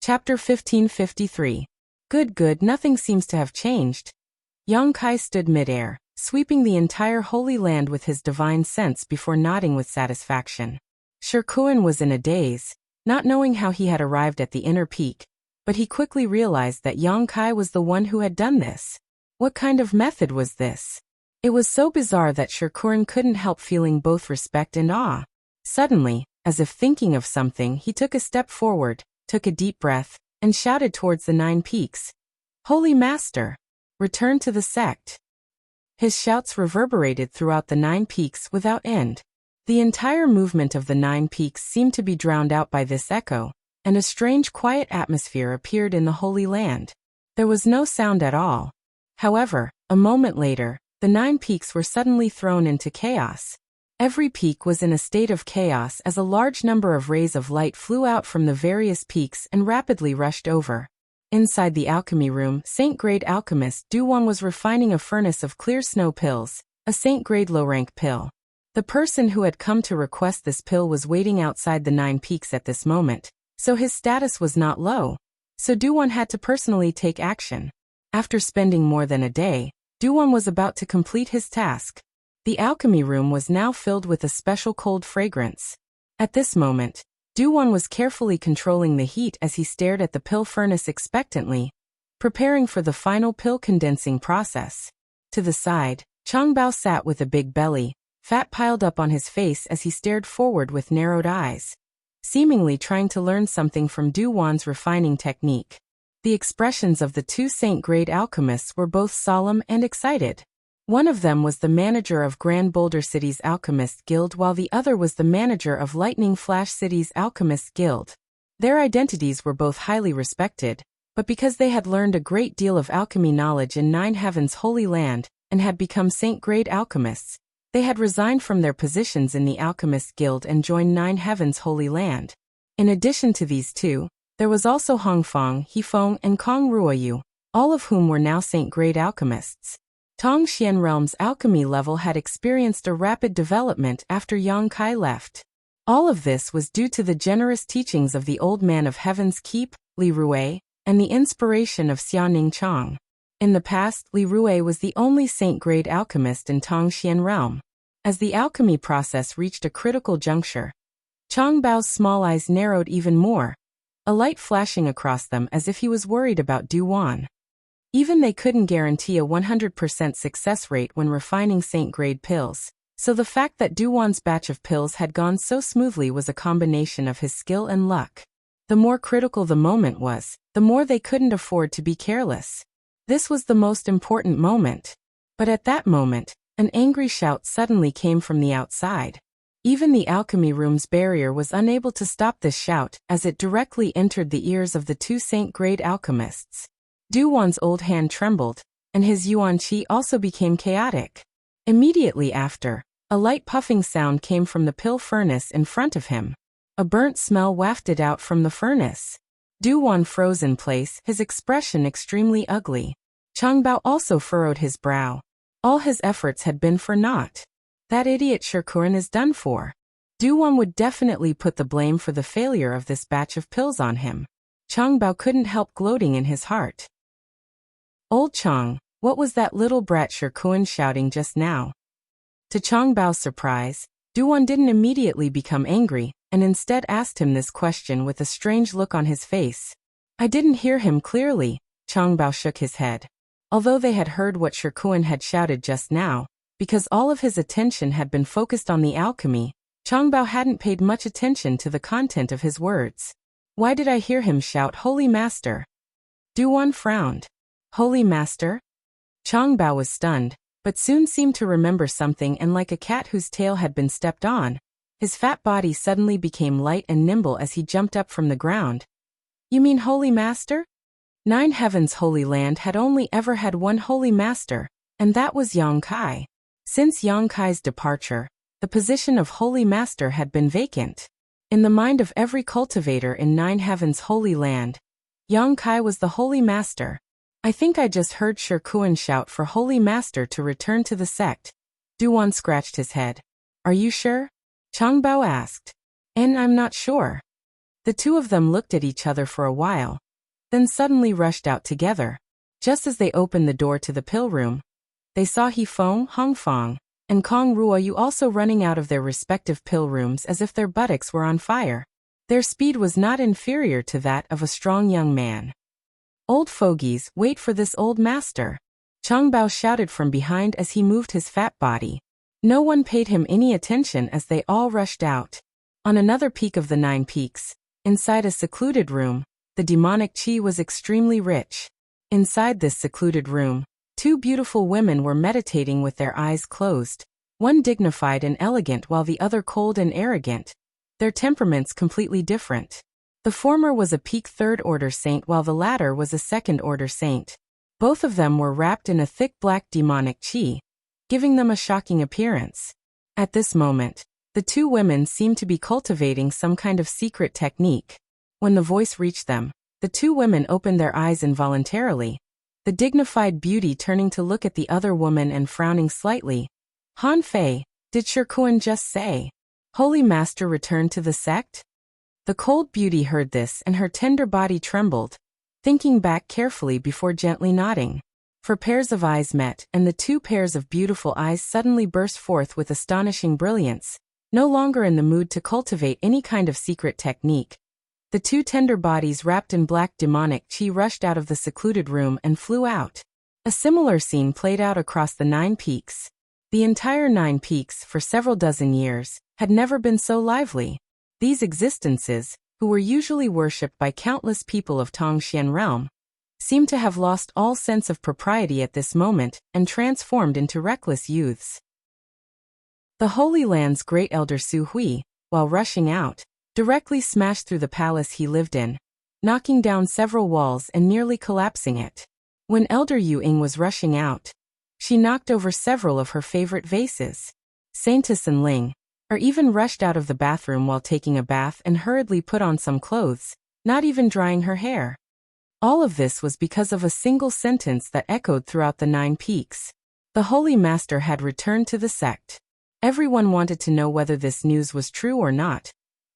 Chapter 1553. Good, nothing seems to have changed. Yang Kai stood midair, sweeping the entire Holy Land with his divine sense before nodding with satisfaction. Shirkuan was in a daze, not knowing how he had arrived at the inner peak, but he quickly realized that Yang Kai was the one who had done this. What kind of method was this? It was so bizarre that Shirkuan couldn't help feeling both respect and awe. Suddenly, as if thinking of something, he took a step forward, took a deep breath, and shouted towards the 9 peaks. "Holy Master! Return to the sect." His shouts reverberated throughout the 9 peaks without end. The entire movement of the 9 peaks seemed to be drowned out by this echo, and a strange quiet atmosphere appeared in the Holy Land. There was no sound at all. However, a moment later, the 9 peaks were suddenly thrown into chaos. Every peak was in a state of chaos as a large number of rays of light flew out from the various peaks and rapidly rushed over. Inside the alchemy room, Saint-grade alchemist Duwan was refining a furnace of clear snow pills, a Saint-grade low-rank pill. The person who had come to request this pill was waiting outside the 9 peaks at this moment, so his status was not low. So Duwan had to personally take action. After spending more than a day, Duwan was about to complete his task. The alchemy room was now filled with a special cold fragrance. At this moment, Duwan was carefully controlling the heat as he stared at the pill furnace expectantly, preparing for the final pill condensing process. To the side, Changbao sat with a big belly, fat piled up on his face as he stared forward with narrowed eyes, seemingly trying to learn something from Duwan's refining technique. The expressions of the 2 Saint-grade alchemists were both solemn and excited. One of them was the manager of Grand Boulder City's Alchemist Guild while the other was the manager of Lightning Flash City's Alchemist Guild. Their identities were both highly respected, but because they had learned a great deal of alchemy knowledge in 9 Heaven's Holy Land and had become Saint-grade alchemists, they had resigned from their positions in the Alchemist Guild and joined 9 Heaven's Holy Land. In addition to these 2, there was also Hongfang, Hifeng, and Kong Ruoyu, all of whom were now Saint-grade alchemists. Tongxian Realm's alchemy level had experienced a rapid development after Yang Kai left. All of this was due to the generous teachings of the Old Man of Heaven's Keep, Li Rui, and the inspiration of Xiaoning Chang. In the past, Li Rui was the only Saint-grade alchemist in Tongxian Realm. As the alchemy process reached a critical juncture, Changbao's small eyes narrowed even more, a light flashing across them as if he was worried about Duwan. Even they couldn't guarantee a 100% success rate when refining Saint-grade pills, so the fact that Duwan's batch of pills had gone so smoothly was a combination of his skill and luck. The more critical the moment was, the more they couldn't afford to be careless. This was the most important moment. But at that moment, an angry shout suddenly came from the outside. Even the alchemy room's barrier was unable to stop this shout as it directly entered the ears of the 2 Saint-grade alchemists. Duwan's old hand trembled, and his yuan qi also became chaotic. Immediately after, a light puffing sound came from the pill furnace in front of him. A burnt smell wafted out from the furnace. Duwan froze in place, his expression extremely ugly. Changbao also furrowed his brow. All his efforts had been for naught. That idiot Shirkuan is done for. Duwan would definitely put the blame for the failure of this batch of pills on him. Changbao couldn't help gloating in his heart. "Old Chang, what was that little brat Shirkuan shouting just now?" To Changbao's surprise, Duwan didn't immediately become angry, and instead asked him this question with a strange look on his face. "I didn't hear him clearly," Changbao shook his head. Although they had heard what Shirkuan had shouted just now, because all of his attention had been focused on the alchemy, Changbao hadn't paid much attention to the content of his words. "Why did I hear him shout, 'Holy Master'?" Duwan frowned. "Holy Master?" Changbao was stunned, but soon seemed to remember something, and like a cat whose tail had been stepped on, his fat body suddenly became light and nimble as he jumped up from the ground. "You mean Holy Master?" 9 Heaven's Holy Land had only ever had one Holy Master, and that was Yang Kai. Since Yang Kai's departure, the position of Holy Master had been vacant. In the mind of every cultivator in 9 Heaven's Holy Land, Yang Kai was the Holy Master. "I think I just heard Shirkuan shout for Holy Master to return to the sect." Duwan scratched his head. "Are you sure?" Changbao asked. "And I'm not sure." The two of them looked at each other for a while, then suddenly rushed out together. Just as they opened the door to the pill room, they saw He Feng, Hong Fong, and Kong Ruoyu also running out of their respective pill rooms as if their buttocks were on fire. Their speed was not inferior to that of a strong young man. "Old fogies, wait for this old master," Chang Bao shouted from behind as he moved his fat body. No one paid him any attention as they all rushed out. On another peak of the 9 peaks, inside a secluded room, the demonic qi was extremely rich. Inside this secluded room, 2 beautiful women were meditating with their eyes closed, one dignified and elegant while the other cold and arrogant, their temperaments completely different. The former was a peak 3rd order saint while the latter was a 2nd order saint. Both of them were wrapped in a thick black demonic qi, giving them a shocking appearance. At this moment, the 2 women seemed to be cultivating some kind of secret technique. When the voice reached them, the 2 women opened their eyes involuntarily, the dignified beauty turning to look at the other woman and frowning slightly. "Han Fei, did Shikuan just say Holy Master returned to the sect?" The cold beauty heard this and her tender body trembled, thinking back carefully before gently nodding. For pairs of eyes met, and the 2 pairs of beautiful eyes suddenly burst forth with astonishing brilliance. No longer in the mood to cultivate any kind of secret technique, the 2 tender bodies wrapped in black demonic qi rushed out of the secluded room and flew out. A similar scene played out across the 9 peaks. The entire 9 peaks, for several dozen years, had never been so lively. These existences, who were usually worshipped by countless people of Tongxian realm, seemed to have lost all sense of propriety at this moment and transformed into reckless youths. The Holy Land's great elder Su Hui, while rushing out, directly smashed through the palace he lived in, knocking down several walls and nearly collapsing it. When Elder Yu Ying was rushing out, she knocked over several of her favorite vases. Saintess and Ling, or even rushed out of the bathroom while taking a bath and hurriedly put on some clothes, not even drying her hair. All of this was because of a single sentence that echoed throughout the 9 peaks. The Holy Master had returned to the sect. Everyone wanted to know whether this news was true or not.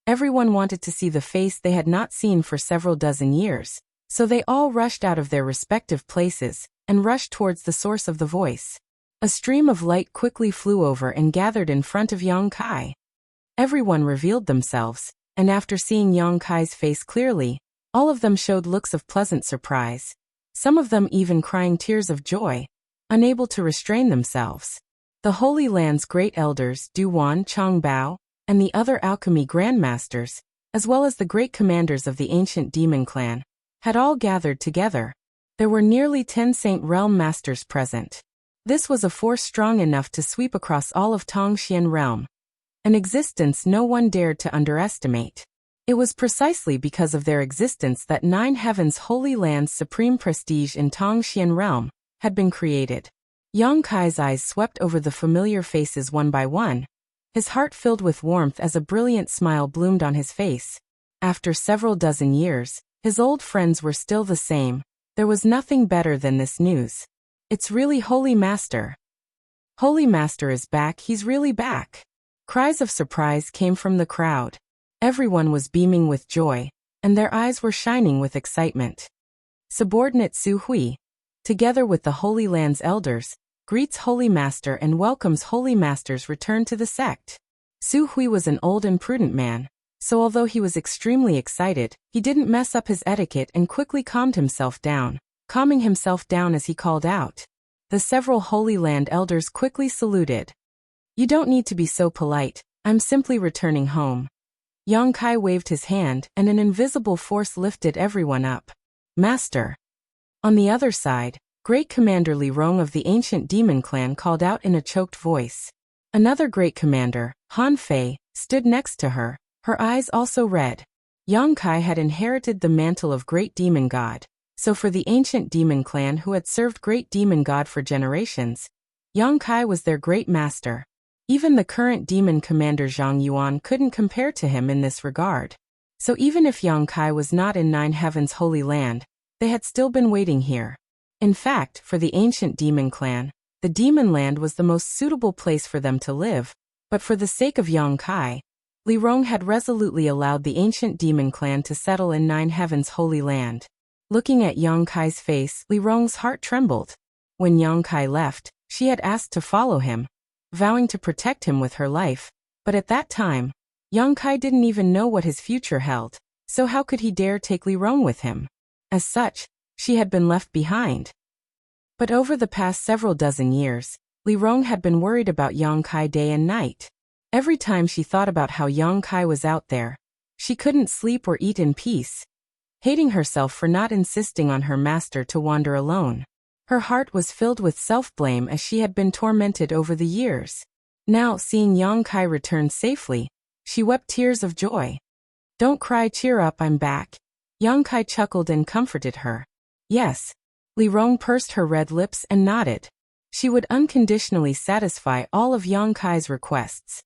Everyone wanted to see the face they had not seen for several dozen years, so they all rushed out of their respective places and rushed towards the source of the voice. A stream of light quickly flew over and gathered in front of Yang Kai. Everyone revealed themselves, and after seeing Yang Kai's face clearly, all of them showed looks of pleasant surprise, some of them even crying tears of joy, unable to restrain themselves. The Holy Land's great elders Du Wan, Chang Bao, and the other alchemy grandmasters, as well as the great commanders of the ancient demon clan, had all gathered together. There were nearly 10 Saint Realm masters present. This was a force strong enough to sweep across all of Tongxian realm, an existence no one dared to underestimate. It was precisely because of their existence that 9 Heavens Holy Land's supreme prestige in Tongxian realm had been created. Yang Kai's eyes swept over the familiar faces one by one, his heart filled with warmth as a brilliant smile bloomed on his face. After several dozen years, his old friends were still the same. There was nothing better than this news. "It's really Holy Master. Holy Master is back, he's really back." Cries of surprise came from the crowd. Everyone was beaming with joy, and their eyes were shining with excitement. Subordinate Su Hui, together with the Holy Land's elders, greets Holy Master and welcomes Holy Master's return to the sect. Su Hui was an old and prudent man, so although he was extremely excited, he didn't mess up his etiquette and quickly calming himself down as he called out. The several Holy Land elders quickly saluted. "You don't need to be so polite, I'm simply returning home." Yang Kai waved his hand and an invisible force lifted everyone up. "Master." On the other side, Great Commander Li Rong of the ancient demon clan called out in a choked voice. Another great commander, Han Fei, stood next to her, her eyes also red. Yang Kai had inherited the mantle of Great Demon God, so for the ancient demon clan who had served Great Demon God for generations, Yang Kai was their great master. Even the current demon commander Zhang Yuan couldn't compare to him in this regard. So even if Yang Kai was not in 9 Heavens Holy Land, they had still been waiting here. In fact, for the ancient demon clan, the demon land was the most suitable place for them to live, but for the sake of Yang Kai, Li Rong had resolutely allowed the ancient demon clan to settle in Nine Heaven's holy land. Looking at Yang Kai's face, Li Rong's heart trembled. When Yang Kai left, she had asked to follow him, vowing to protect him with her life. But at that time, Yang Kai didn't even know what his future held, so how could he dare take Li Rong with him? As such, she had been left behind. But over the past several dozen years, Li Rong had been worried about Yang Kai day and night. Every time she thought about how Yang Kai was out there, she couldn't sleep or eat in peace, hating herself for not insisting on her master to wander alone. Her heart was filled with self-blame as she had been tormented over the years. Now, seeing Yang Kai return safely, she wept tears of joy. "Don't cry, cheer up, I'm back." Yang Kai chuckled and comforted her. Yes. Li Rong pursed her red lips and nodded. She would unconditionally satisfy all of Yang Kai's requests.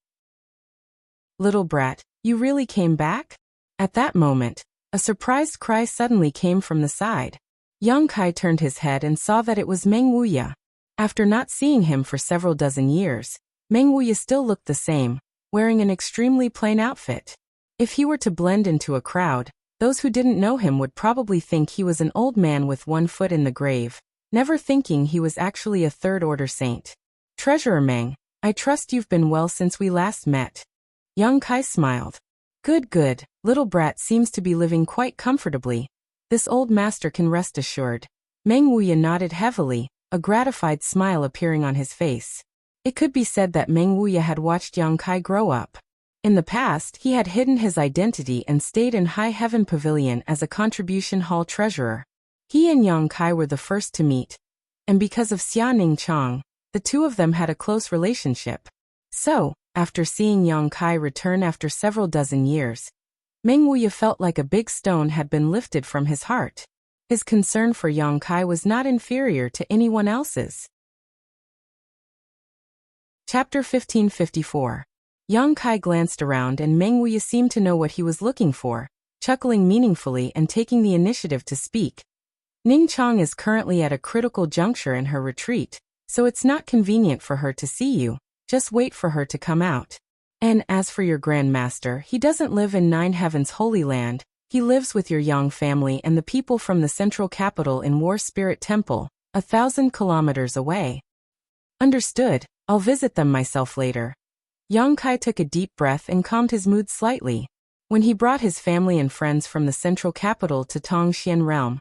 "Little brat, you really came back?" At that moment, a surprised cry suddenly came from the side. Yang Kai turned his head and saw that it was Meng Wuya. After not seeing him for several dozen years, Meng Wuya still looked the same, wearing an extremely plain outfit. If he were to blend into a crowd, those who didn't know him would probably think he was an old man with one foot in the grave, never thinking he was actually a third-order saint. "Treasurer Meng, I trust you've been well since we last met." Yang Kai smiled. Good, little brat seems to be living quite comfortably. This old master can rest assured." Meng Wuya nodded heavily, a gratified smile appearing on his face. It could be said that Meng Wuya had watched Yang Kai grow up. In the past, he had hidden his identity and stayed in High Heaven Pavilion as a contribution hall treasurer. He and Yang Kai were the first to meet, and because of Xia Ning Chang, the two of them had a close relationship. So, after seeing Yang Kai return after several dozen years, Meng Wuya felt like a big stone had been lifted from his heart. His concern for Yang Kai was not inferior to anyone else's. Chapter 1554. Yang Kai glanced around and Meng Wuya seemed to know what he was looking for, chuckling meaningfully and taking the initiative to speak. "Ning Chang is currently at a critical juncture in her retreat, so it's not convenient for her to see you. Just wait for her to come out. And as for your Grand Master, he doesn't live in Nine Heaven's Holy Land, he lives with your Yang family and the people from the central capital in War Spirit Temple, 1,000 kilometers away." "Understood, I'll visit them myself later." Yang Kai took a deep breath and calmed his mood slightly. When he brought his family and friends from the central capital to Tongxian Realm,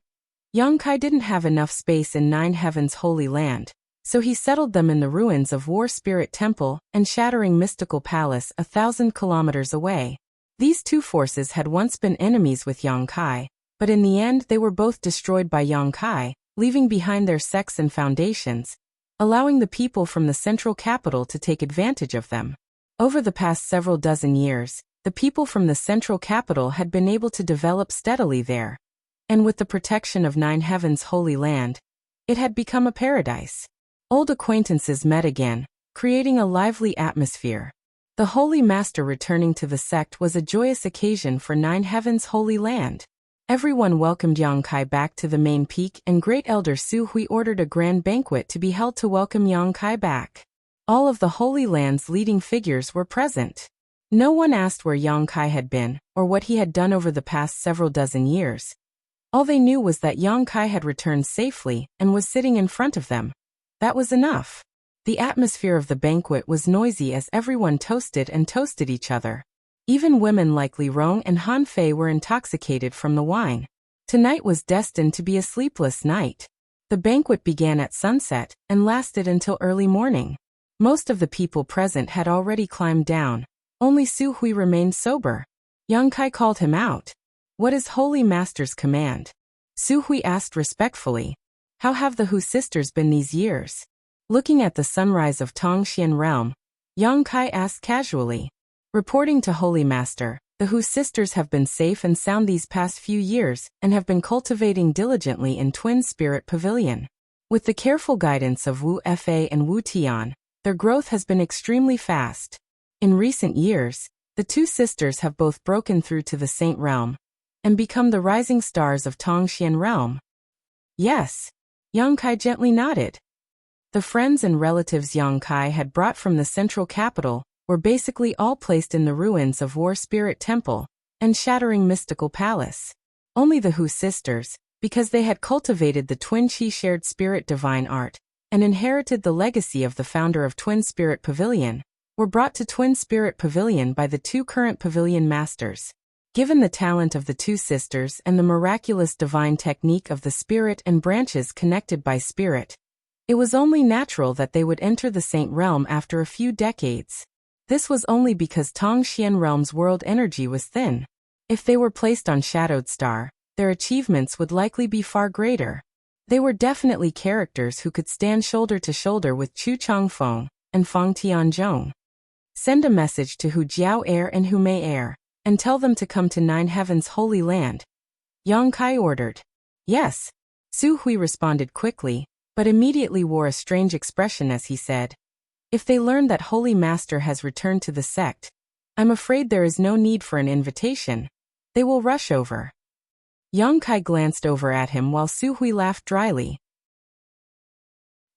Yang Kai didn't have enough space in Nine Heaven's Holy Land, so he settled them in the ruins of War Spirit Temple and Shattering Mystical Palace 1,000 kilometers away. These two forces had once been enemies with Yang Kai, but in the end they were both destroyed by Yang Kai, leaving behind their sects and foundations, allowing the people from the central capital to take advantage of them. Over the past several dozen years, the people from the central capital had been able to develop steadily there, and with the protection of Nine Heaven's Holy Land, it had become a paradise. Old acquaintances met again, creating a lively atmosphere. The Holy Master returning to the sect was a joyous occasion for Nine Heaven's Holy Land. Everyone welcomed Yang Kai back to the main peak, and Great Elder Su Hui ordered a grand banquet to be held to welcome Yang Kai back. All of the Holy Land's leading figures were present. No one asked where Yang Kai had been, or what he had done over the past several dozen years. All they knew was that Yang Kai had returned safely and was sitting in front of them. That was enough. The atmosphere of the banquet was noisy as everyone toasted and toasted each other. Even women like Li Rong and Han Fei were intoxicated from the wine. Tonight was destined to be a sleepless night. The banquet began at sunset and lasted until early morning. Most of the people present had already climbed down. Only Su Hui remained sober. Yang Kai called him out. "What is Holy Master's command?" Su Hui asked respectfully. "How have the Hu sisters been these years?" Looking at the sunrise of Tongxian Realm, Yang Kai asked casually. Reporting to Holy Master, the Hu sisters have been safe and sound these past few years and have been cultivating diligently in Twin Spirit Pavilion. With the careful guidance of Wu Fa and Wu Tian, their growth has been extremely fast. In recent years, the two sisters have both broken through to the Saint Realm and become the rising stars of Tongxian Realm. Yes. Yang Kai gently nodded. The friends and relatives Yang Kai had brought from the central capital were basically all placed in the ruins of War Spirit Temple and Shattering Mystical Palace. Only the Hu sisters, because they had cultivated the Twin Chi shared spirit divine art and inherited the legacy of the founder of Twin Spirit Pavilion, were brought to Twin Spirit Pavilion by the two current pavilion masters. Given the talent of the two sisters and the miraculous divine technique of the spirit and branches connected by spirit, it was only natural that they would enter the Saint Realm after a few decades. This was only because Tongxian Realm's world energy was thin. If they were placed on Shadowed Star, their achievements would likely be far greater. They were definitely characters who could stand shoulder to shoulder with Chu Changfeng and Feng Tianzhong. Send a message to Hu Jiao Air and Hu Mei Air, and tell them to come to Nine Heaven's Holy Land, Yang Kai ordered. Yes. Su Hui responded quickly, but immediately wore a strange expression as he said, if they learn that Holy Master has returned to the sect, I'm afraid there is no need for an invitation. They will rush over. Yang Kai glanced over at him while Su Hui laughed dryly.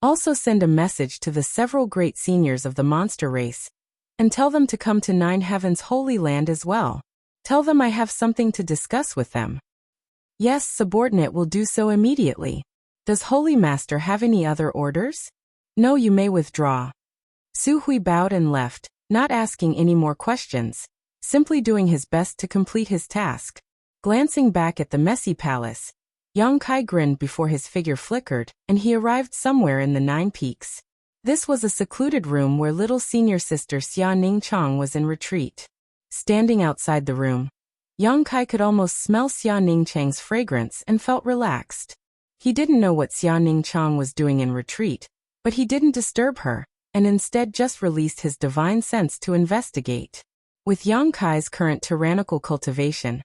Also send a message to the several great seniors of the monster race, and tell them to come to Nine Heaven's Holy Land as well. Tell them I have something to discuss with them. Yes, subordinate will do so immediately. Does Holy Master have any other orders? No, you may withdraw. Su Hui bowed and left, not asking any more questions, simply doing his best to complete his task. Glancing back at the messy palace, Yang Kai grinned before his figure flickered, and he arrived somewhere in the Nine Peaks. This was a secluded room where little senior sister Xia Ningchang was in retreat. Standing outside the room, Yang Kai could almost smell Xia Ningchang's fragrance and felt relaxed. He didn't know what Xia Ningchang was doing in retreat, but he didn't disturb her, and instead just released his divine sense to investigate. With Yang Kai's current tyrannical cultivation,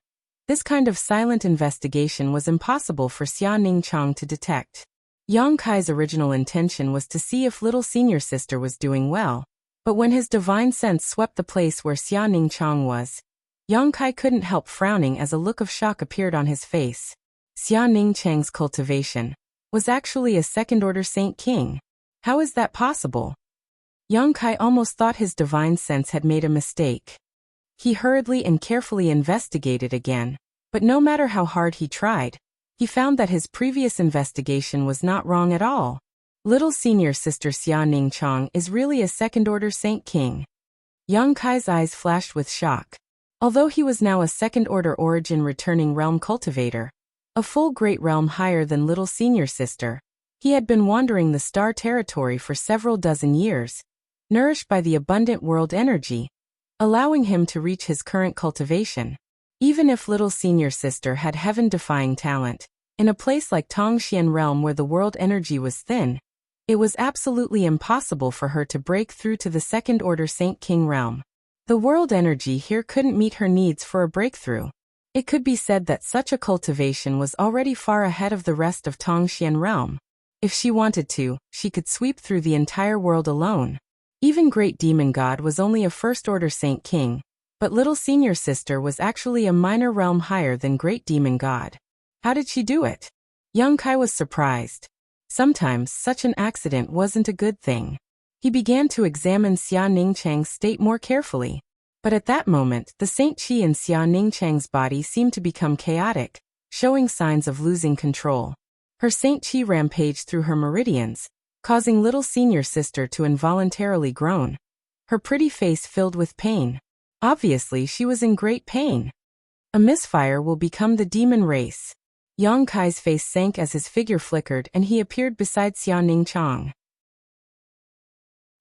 this kind of silent investigation was impossible for Xia Ningchang to detect. Yang Kai's original intention was to see if little senior sister was doing well, but when his divine sense swept the place where Xia Ningchang was, Yang Kai couldn't help frowning as a look of shock appeared on his face. Xia Ningchang's cultivation was actually a second-order Saint King. How is that possible? Yang Kai almost thought his divine sense had made a mistake. He hurriedly and carefully investigated again, but no matter how hard he tried, he found that his previous investigation was not wrong at all. Little senior sister Xia Ningchang is really a second-order Saint King. Yang Kai's eyes flashed with shock. Although he was now a second-order origin returning realm cultivator, a full great realm higher than little senior sister, he had been wandering the star territory for several dozen years, nourished by the abundant world energy, allowing him to reach his current cultivation. Even if little senior sister had heaven-defying talent, in a place like Tongxian Realm where the world energy was thin, it was absolutely impossible for her to break through to the second-order Saint King realm. The world energy here couldn't meet her needs for a breakthrough. It could be said that such a cultivation was already far ahead of the rest of Tongxian Realm. If she wanted to, she could sweep through the entire world alone. Even Great Demon God was only a first-order Saint King, but little senior sister was actually a minor realm higher than Great Demon God. How did she do it? Yang Kai was surprised. Sometimes such an accident wasn't a good thing. He began to examine Xia Ningchang's state more carefully, but at that moment the Saint Chi in Xia Ningchang's body seemed to become chaotic, showing signs of losing control. Her Saint Chi rampaged through her meridians, causing little senior sister to involuntarily groan. Her pretty face filled with pain. Obviously she was in great pain. A misfire will become the demon race. Yang Kai's face sank as his figure flickered and he appeared beside Xia Ningchang.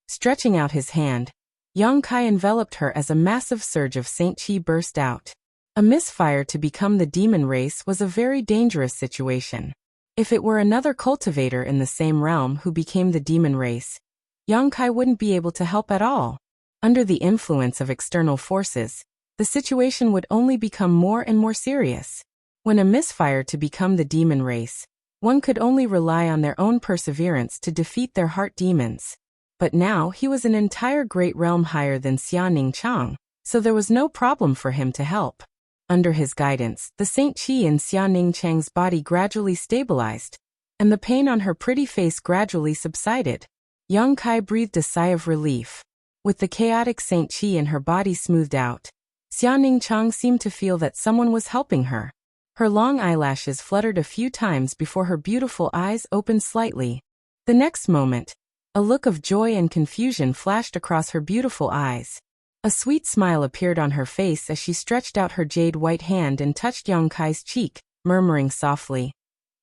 Stretching out his hand, Yang Kai enveloped her as a massive surge of Saint Chi burst out. A misfire to become the demon race was a very dangerous situation. If it were another cultivator in the same realm who became the demon race, Yang Kai wouldn't be able to help at all. Under the influence of external forces, the situation would only become more and more serious. When a misfire to become the demon race, one could only rely on their own perseverance to defeat their heart demons. But now he was an entire great realm higher than Xia Ningchang, so there was no problem for him to help. Under his guidance, the Saint Chi in Xia Ningchang's body gradually stabilized, and the pain on her pretty face gradually subsided. Yang Kai breathed a sigh of relief. With the chaotic Saint Qi in her body smoothed out, Xiaoning Chang seemed to feel that someone was helping her. Her long eyelashes fluttered a few times before her beautiful eyes opened slightly. The next moment, a look of joy and confusion flashed across her beautiful eyes. A sweet smile appeared on her face as she stretched out her jade white hand and touched Yang Kai's cheek, murmuring softly,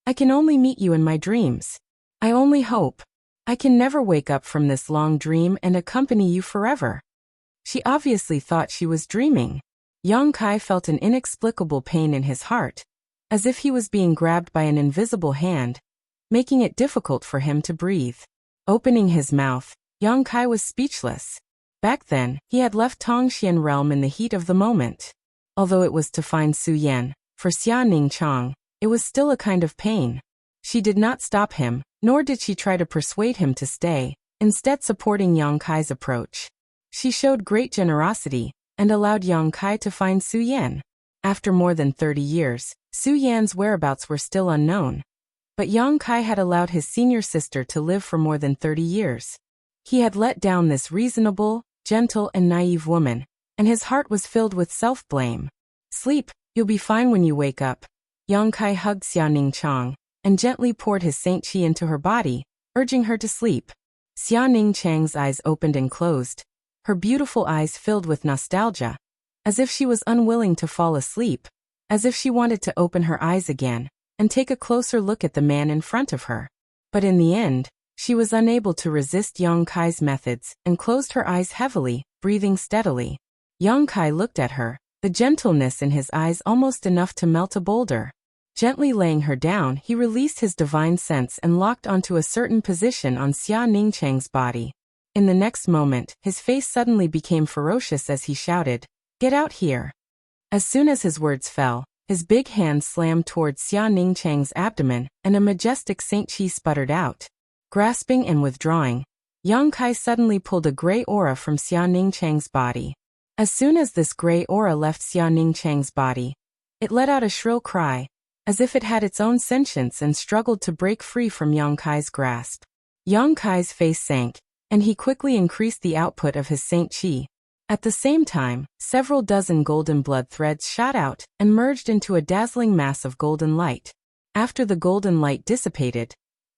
"I can only meet you in my dreams. I only hope I can never wake up from this long dream and accompany you forever." She obviously thought she was dreaming. Yang Kai felt an inexplicable pain in his heart, as if he was being grabbed by an invisible hand, making it difficult for him to breathe. Opening his mouth, Yang Kai was speechless. Back then, he had left Tongxian realm in the heat of the moment. Although it was to find Su Yan, for Xiaoning Chang, it was still a kind of pain. She did not stop him, nor did she try to persuade him to stay, instead supporting Yang Kai's approach. She showed great generosity, and allowed Yang Kai to find Su Yan. After more than 30 years, Su Yan's whereabouts were still unknown. But Yang Kai had allowed his senior sister to live for more than 30 years. He had let down this reasonable, gentle and naive woman, and his heart was filled with self-blame. "Sleep, you'll be fine when you wake up." Yang Kai hugged Xiaoning Chang, and gently poured his Saint Qi into her body, urging her to sleep. Xiaoning Chang's eyes opened and closed, her beautiful eyes filled with nostalgia, as if she was unwilling to fall asleep, as if she wanted to open her eyes again, and take a closer look at the man in front of her. But in the end, she was unable to resist Yang Kai's methods and closed her eyes heavily, breathing steadily. Yang Kai looked at her, the gentleness in his eyes almost enough to melt a boulder. Gently laying her down, he released his divine sense and locked onto a certain position on Xia Ningcheng's body. In the next moment, his face suddenly became ferocious as he shouted, "Get out here!" As soon as his words fell, his big hand slammed towards Xia Ningcheng's abdomen, and a majestic Saint Qi sputtered out. Grasping and withdrawing, Yang Kai suddenly pulled a gray aura from Xia Ningcheng's body. As soon as this gray aura left Xia Ningcheng's body, it let out a shrill cry, as if it had its own sentience and struggled to break free from Yang Kai's grasp. Yang Kai's face sank, and he quickly increased the output of his Saint Qi. At the same time, several dozen golden blood threads shot out and merged into a dazzling mass of golden light. After the golden light dissipated,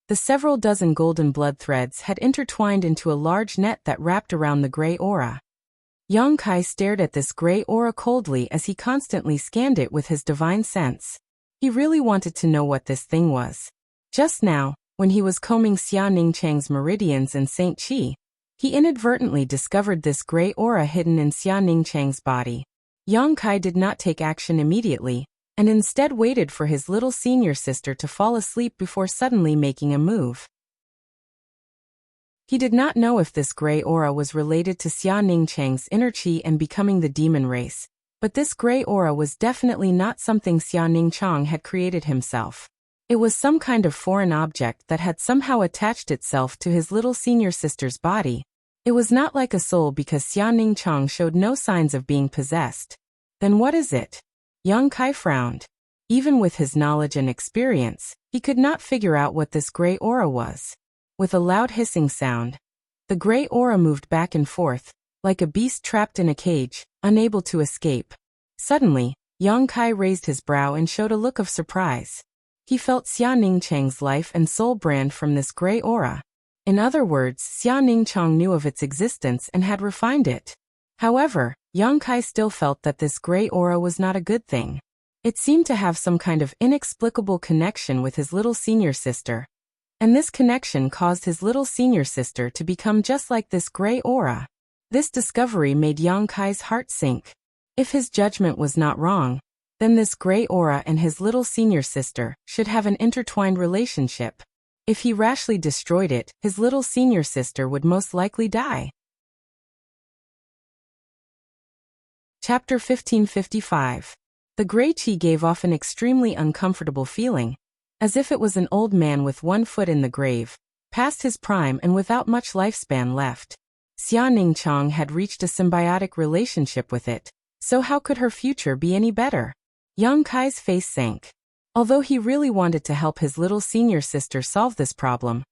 the several dozen golden blood threads had intertwined into a large net that wrapped around the gray aura. Yang Kai stared at this gray aura coldly as he constantly scanned it with his divine sense. He really wanted to know what this thing was. Just now, when he was combing Xia Ningcheng's meridians and Saint Qi, he inadvertently discovered this gray aura hidden in Xia Ningcheng's body. Yang Kai did not take action immediately, and instead waited for his little senior sister to fall asleep before suddenly making a move. He did not know if this gray aura was related to Xia Ningcheng's inner qi and becoming the demon race, but this gray aura was definitely not something Xia Ningcheng had created himself. It was some kind of foreign object that had somehow attached itself to his little senior sister's body. It was not like a soul because Xia Ningcheng showed no signs of being possessed. Then what is it? Yang Kai frowned. Even with his knowledge and experience, he could not figure out what this gray aura was. With a loud hissing sound, the gray aura moved back and forth, like a beast trapped in a cage, unable to escape. Suddenly, Yang Kai raised his brow and showed a look of surprise. He felt Xia Ningcheng's life and soul brand from this gray aura. In other words, Xia Ningcheng knew of its existence and had refined it. However, Yang Kai still felt that this gray aura was not a good thing. It seemed to have some kind of inexplicable connection with his little senior sister. And this connection caused his little senior sister to become just like this gray aura. This discovery made Yang Kai's heart sink. If his judgment was not wrong, then this gray aura and his little senior sister should have an intertwined relationship. If he rashly destroyed it, his little senior sister would most likely die. Chapter 1555. The gray qi gave off an extremely uncomfortable feeling, as if it was an old man with one foot in the grave, past his prime and without much lifespan left. Xia Ningcheng had reached a symbiotic relationship with it, so how could her future be any better? Yang Kai's face sank. Although he really wanted to help his little senior sister solve this problem,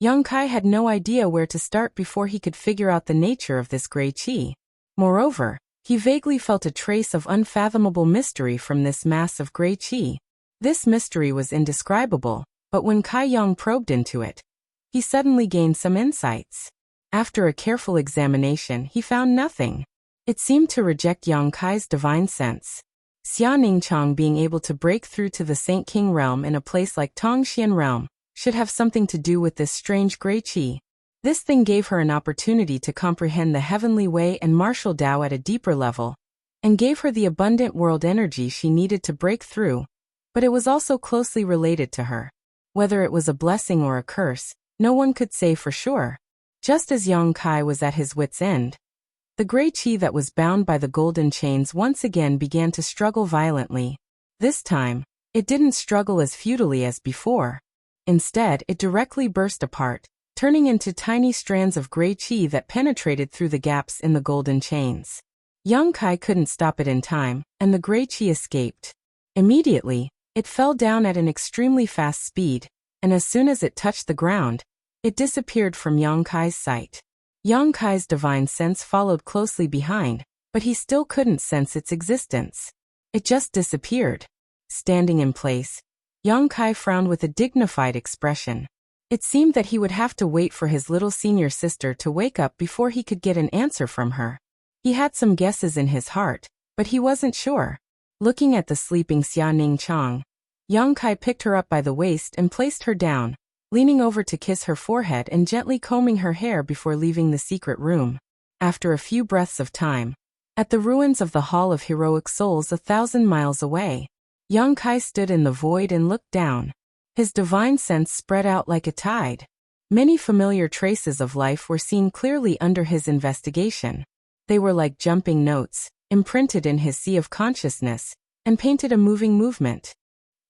Young Kai had no idea where to start before he could figure out the nature of this gray qi. Moreover, he vaguely felt a trace of unfathomable mystery from this mass of gray qi. This mystery was indescribable, but when Kai Yang probed into it, he suddenly gained some insights. After a careful examination, he found nothing. It seemed to reject Yang Kai's divine sense. Xia Ningchang being able to break through to the Saint King realm in a place like Tongxian realm should have something to do with this strange gray qi. This thing gave her an opportunity to comprehend the heavenly way and martial Tao at a deeper level, and gave her the abundant world energy she needed to break through, but it was also closely related to her. Whether it was a blessing or a curse, no one could say for sure. Just as Yang Kai was at his wit's end, the gray qi that was bound by the golden chains once again began to struggle violently. This time, it didn't struggle as futilely as before. Instead, it directly burst apart, turning into tiny strands of gray qi that penetrated through the gaps in the golden chains. Yang Kai couldn't stop it in time, and the gray qi escaped. Immediately, it fell down at an extremely fast speed, and as soon as it touched the ground, it disappeared from Yang Kai's sight. Yang Kai's divine sense followed closely behind, but he still couldn't sense its existence. It just disappeared. Standing in place, Yang Kai frowned with a dignified expression. It seemed that he would have to wait for his little senior sister to wake up before he could get an answer from her. He had some guesses in his heart, but he wasn't sure. Looking at the sleeping Xia Ningchang, Yang Kai picked her up by the waist and placed her down, leaning over to kiss her forehead and gently combing her hair before leaving the secret room. After a few breaths of time, at the ruins of the Hall of Heroic Souls 1,000 miles away, Yang Kai stood in the void and looked down. His divine sense spread out like a tide. Many familiar traces of life were seen clearly under his investigation. They were like jumping notes, imprinted in his sea of consciousness, and painted a moving movement.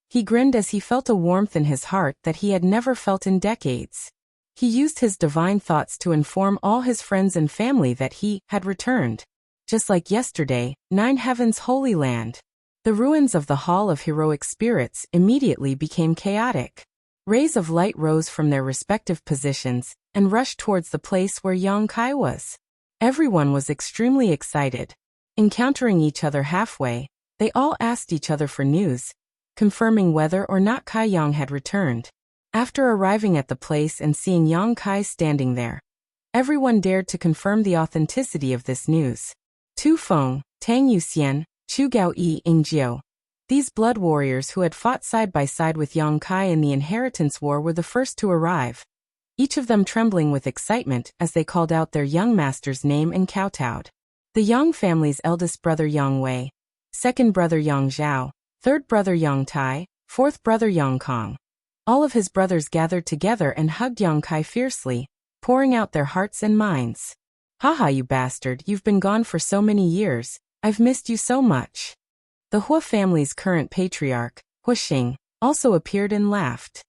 He grinned as he felt a warmth in his heart that he had never felt in decades. He used his divine thoughts to inform all his friends and family that he had returned. Just like yesterday, Nine Heaven's Holy Land. The ruins of the Hall of Heroic Spirits immediately became chaotic. Rays of light rose from their respective positions and rushed towards the place where Yang Kai was. Everyone was extremely excited. Encountering each other halfway, they all asked each other for news, confirming whether or not Kai Yang had returned. After arriving at the place and seeing Yang Kai standing there, everyone dared to confirm the authenticity of this news. Tu Feng, Tang Yuxian, Chu Gao Yi Ingjiu. These blood warriors who had fought side by side with Yang Kai in the Inheritance War were the first to arrive, each of them trembling with excitement as they called out their young master's name and kowtowed. The Yang family's eldest brother Yang Wei, second brother Yang Zhao, third brother Yang Tai, fourth brother Yang Kong. All of his brothers gathered together and hugged Yang Kai fiercely, pouring out their hearts and minds. "Haha, you bastard, you've been gone for so many years. I've missed you so much." The Hua family's current patriarch, Huixing, also appeared and laughed.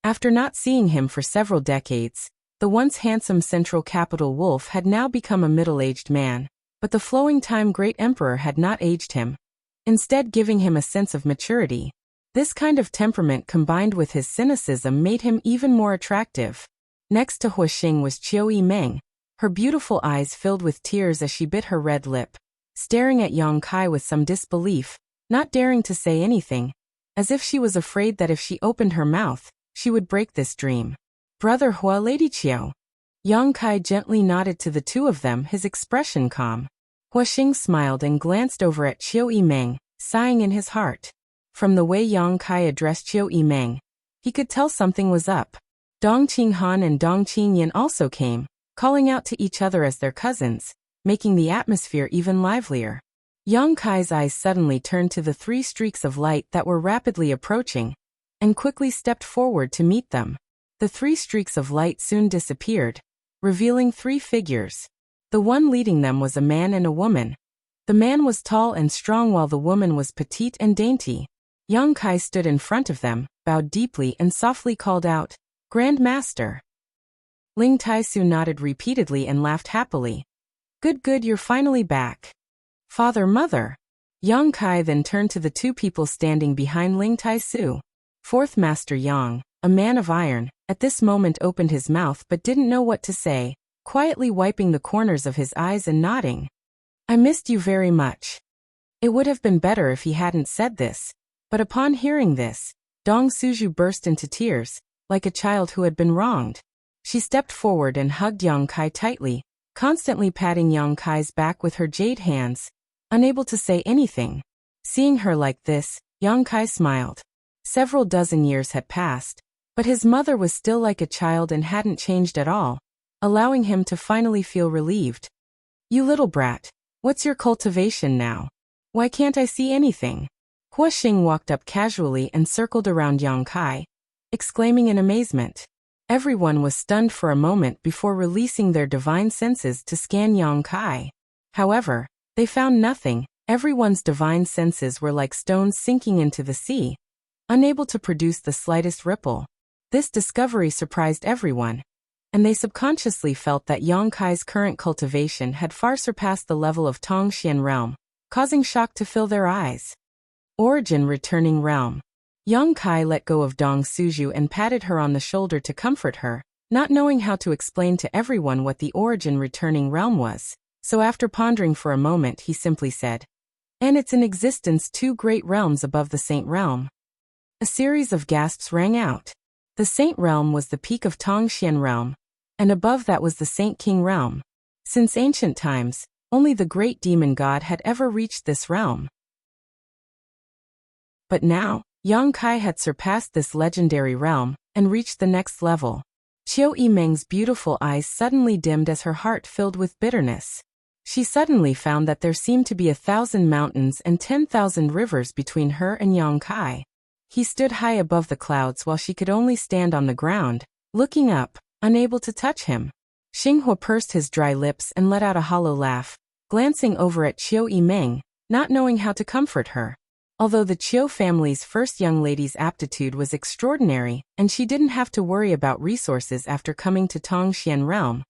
After not seeing him for several decades, the once handsome central capital wolf had now become a middle-aged man, but the flowing time great emperor had not aged him, instead giving him a sense of maturity. This kind of temperament combined with his cynicism made him even more attractive. Next to Huixing was Qiu Yimeng, her beautiful eyes filled with tears as she bit her red lip, staring at Yang Kai with some disbelief, not daring to say anything, as if she was afraid that if she opened her mouth, she would break this dream. "Brother Hua, Lady Qiu." Yang Kai gently nodded to the two of them, his expression calm. Huixing smiled and glanced over at Qiu Yimeng, sighing in his heart. From the way Yang Kai addressed Qiu Yimeng, he could tell something was up. Dong Qinghan and Dong Qingyan also came, calling out to each other as their cousins, making the atmosphere even livelier. Yang Kai's eyes suddenly turned to the three streaks of light that were rapidly approaching, and quickly stepped forward to meet them. The three streaks of light soon disappeared, revealing three figures. The one leading them was a man and a woman. The man was tall and strong while the woman was petite and dainty. Yang Kai stood in front of them, bowed deeply and softly called out, "Grand Master." Ling Taisu nodded repeatedly and laughed happily. Good, you're finally back. Father, Mother." Yang Kai then turned to the two people standing behind Ling Taisu. Fourth Master Yang, a man of iron, at this moment opened his mouth but didn't know what to say, quietly wiping the corners of his eyes and nodding. I missed you very much. It would have been better if he hadn't said this, but upon hearing this, Dong Suju burst into tears, like a child who had been wronged. She stepped forward and hugged Yang Kai tightly, constantly patting Yang Kai's back with her jade hands, unable to say anything. Seeing her like this, Yang Kai smiled. Several dozen years had passed, but his mother was still like a child and hadn't changed at all, allowing him to finally feel relieved. You little brat, what's your cultivation now? Why can't I see anything? Hua Xing walked up casually and circled around Yang Kai, exclaiming in amazement. Everyone was stunned for a moment before releasing their divine senses to scan Yang Kai. However, they found nothing. Everyone's divine senses were like stones sinking into the sea, unable to produce the slightest ripple. This discovery surprised everyone, and they subconsciously felt that Yang Kai's current cultivation had far surpassed the level of Tongxian realm, causing shock to fill their eyes. Origin returning realm. Yang Kai let go of Dong Suju and patted her on the shoulder to comfort her, not knowing how to explain to everyone what the origin returning realm was. So after pondering for a moment he simply said, and it's in existence 2 great realms above the Saint Realm. A series of gasps rang out. The Saint Realm was the peak of Tongxian Realm, and above that was the Saint King Realm. Since ancient times, only the great demon god had ever reached this realm. But now, Yang Kai had surpassed this legendary realm and reached the next level. Qiu Yimeng's beautiful eyes suddenly dimmed as her heart filled with bitterness. She suddenly found that there seemed to be 1,000 mountains and 10,000 rivers between her and Yang Kai. He stood high above the clouds while she could only stand on the ground, looking up, unable to touch him. Xinghua pursed his dry lips and let out a hollow laugh, glancing over at Qiu Yimeng, not knowing how to comfort her. Although the Qiu family's first young lady's aptitude was extraordinary, and she didn't have to worry about resources after coming to Tongxian Realm,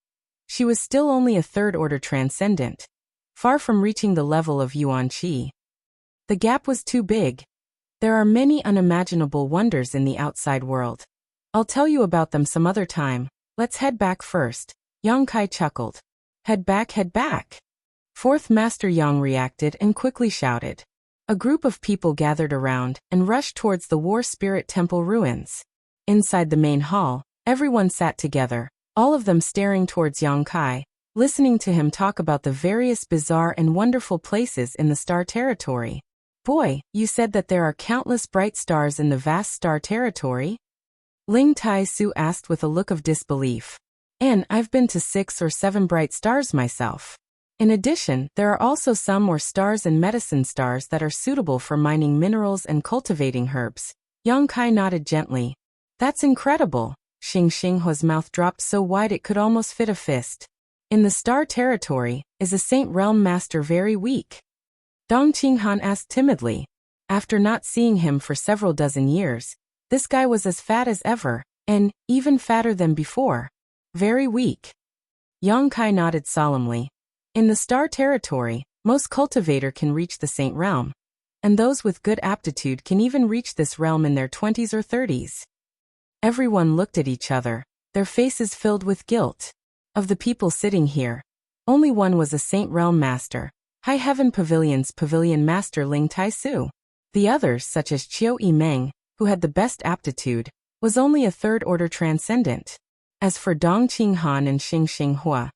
she was still only a third-order transcendent, far from reaching the level of Yuan Qi. The gap was too big. There are many unimaginable wonders in the outside world. I'll tell you about them some other time. Let's head back first. Yang Kai chuckled. Head back, head back. Fourth Master Yang reacted and quickly shouted. A group of people gathered around and rushed towards the War Spirit Temple ruins. Inside the main hall, everyone sat together, all of them staring towards Yang Kai, listening to him talk about the various bizarre and wonderful places in the Star Territory. Boy, you said that there are countless bright stars in the vast Star Territory? Ling Tai Su asked with a look of disbelief. And I've been to 6 or 7 bright stars myself. In addition, there are also some more stars and medicine stars that are suitable for mining minerals and cultivating herbs. Yang Kai nodded gently. That's incredible. Xinghua's mouth dropped so wide it could almost fit a fist. In the Star Territory, is a Saint Realm Master very weak? Dong Qinghan asked timidly. After not seeing him for several dozen years, this guy was as fat as ever, and even fatter than before. Very weak. Yang Kai nodded solemnly. In the Star Territory, most cultivator can reach the Saint Realm, and those with good aptitude can even reach this realm in their 20s or 30s. Everyone looked at each other, their faces filled with guilt. Of the people sitting here, only one was a Saint Realm Master, High Heaven Pavilion's Pavilion Master Ling Tai Su. The others, such as Qiu Yimeng, who had the best aptitude, was only a third-order transcendent. As for Dong Qinghan and Xinghua,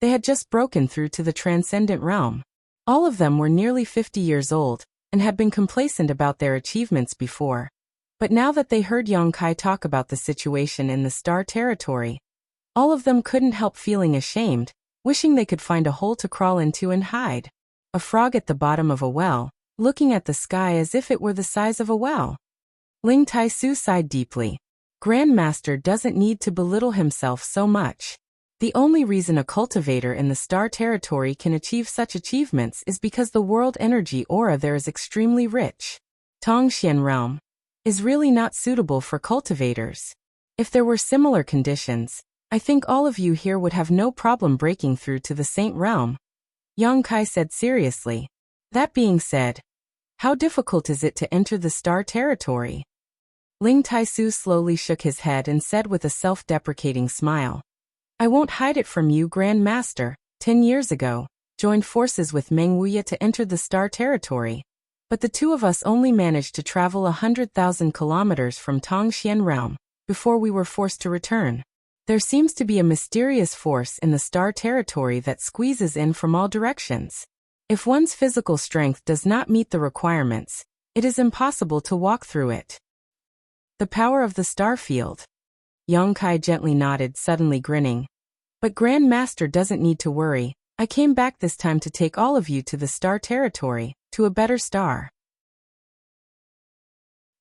they had just broken through to the transcendent realm. All of them were nearly 50 years old, and had been complacent about their achievements before. But now that they heard Yang Kai talk about the situation in the Star Territory, all of them couldn't help feeling ashamed, wishing they could find a hole to crawl into and hide. A frog at the bottom of a well, looking at the sky as if it were the size of a well. Ling Tai Su sighed deeply. Grandmaster doesn't need to belittle himself so much. The only reason a cultivator in the Star Territory can achieve such achievements is because the world energy aura there is extremely rich. Tongxian Realm is really not suitable for cultivators. If there were similar conditions, I think all of you here would have no problem breaking through to the Saint Realm. Yang Kai said seriously. That being said, how difficult is it to enter the Star Territory? Ling Taisu slowly shook his head and said with a self-deprecating smile. I won't hide it from you, Grand Master. 10 years ago, joined forces with Meng Wuya to enter the Star Territory. But the two of us only managed to travel 100,000 kilometers from Tongxian realm before we were forced to return. There seems to be a mysterious force in the Star Territory that squeezes in from all directions. If one's physical strength does not meet the requirements, it is impossible to walk through it. The power of the star field. Yang Kai gently nodded, suddenly grinning. But Grand Master doesn't need to worry. I came back this time to take all of you to the Star Territory, to a better star.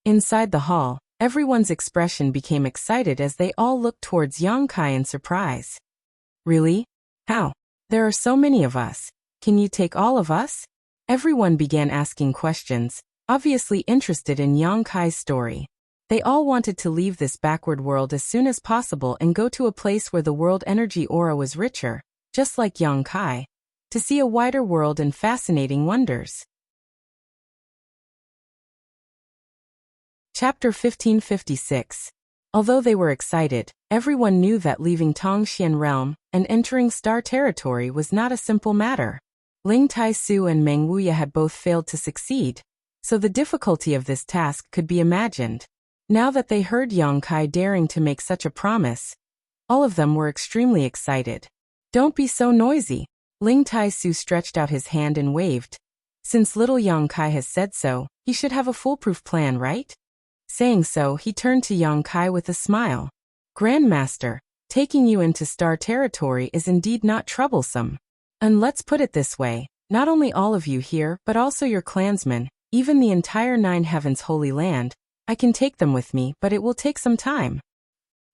Inside the hall, everyone's expression became excited as they all looked towards Yang Kai in surprise. Really? How? There are so many of us. Can you take all of us? Everyone began asking questions, obviously interested in Yang Kai's story. They all wanted to leave this backward world as soon as possible and go to a place where the world energy aura was richer, just like Yang Kai, to see a wider world and fascinating wonders. Chapter 1556. Although they were excited, everyone knew that leaving Tongxian realm and entering Star Territory was not a simple matter. Ling Taisu and Meng Wuya had both failed to succeed, so the difficulty of this task could be imagined. Now that they heard Yang Kai daring to make such a promise, all of them were extremely excited. Don't be so noisy. Ling Taisu stretched out his hand and waved. Since little Yang Kai has said so, he should have a foolproof plan, right? Saying so, he turned to Yang Kai with a smile. Grandmaster, taking you into Star Territory is indeed not troublesome. And let's put it this way, not only all of you here but also your clansmen, even the entire Nine Heavens Holy Land, I can take them with me, but it will take some time.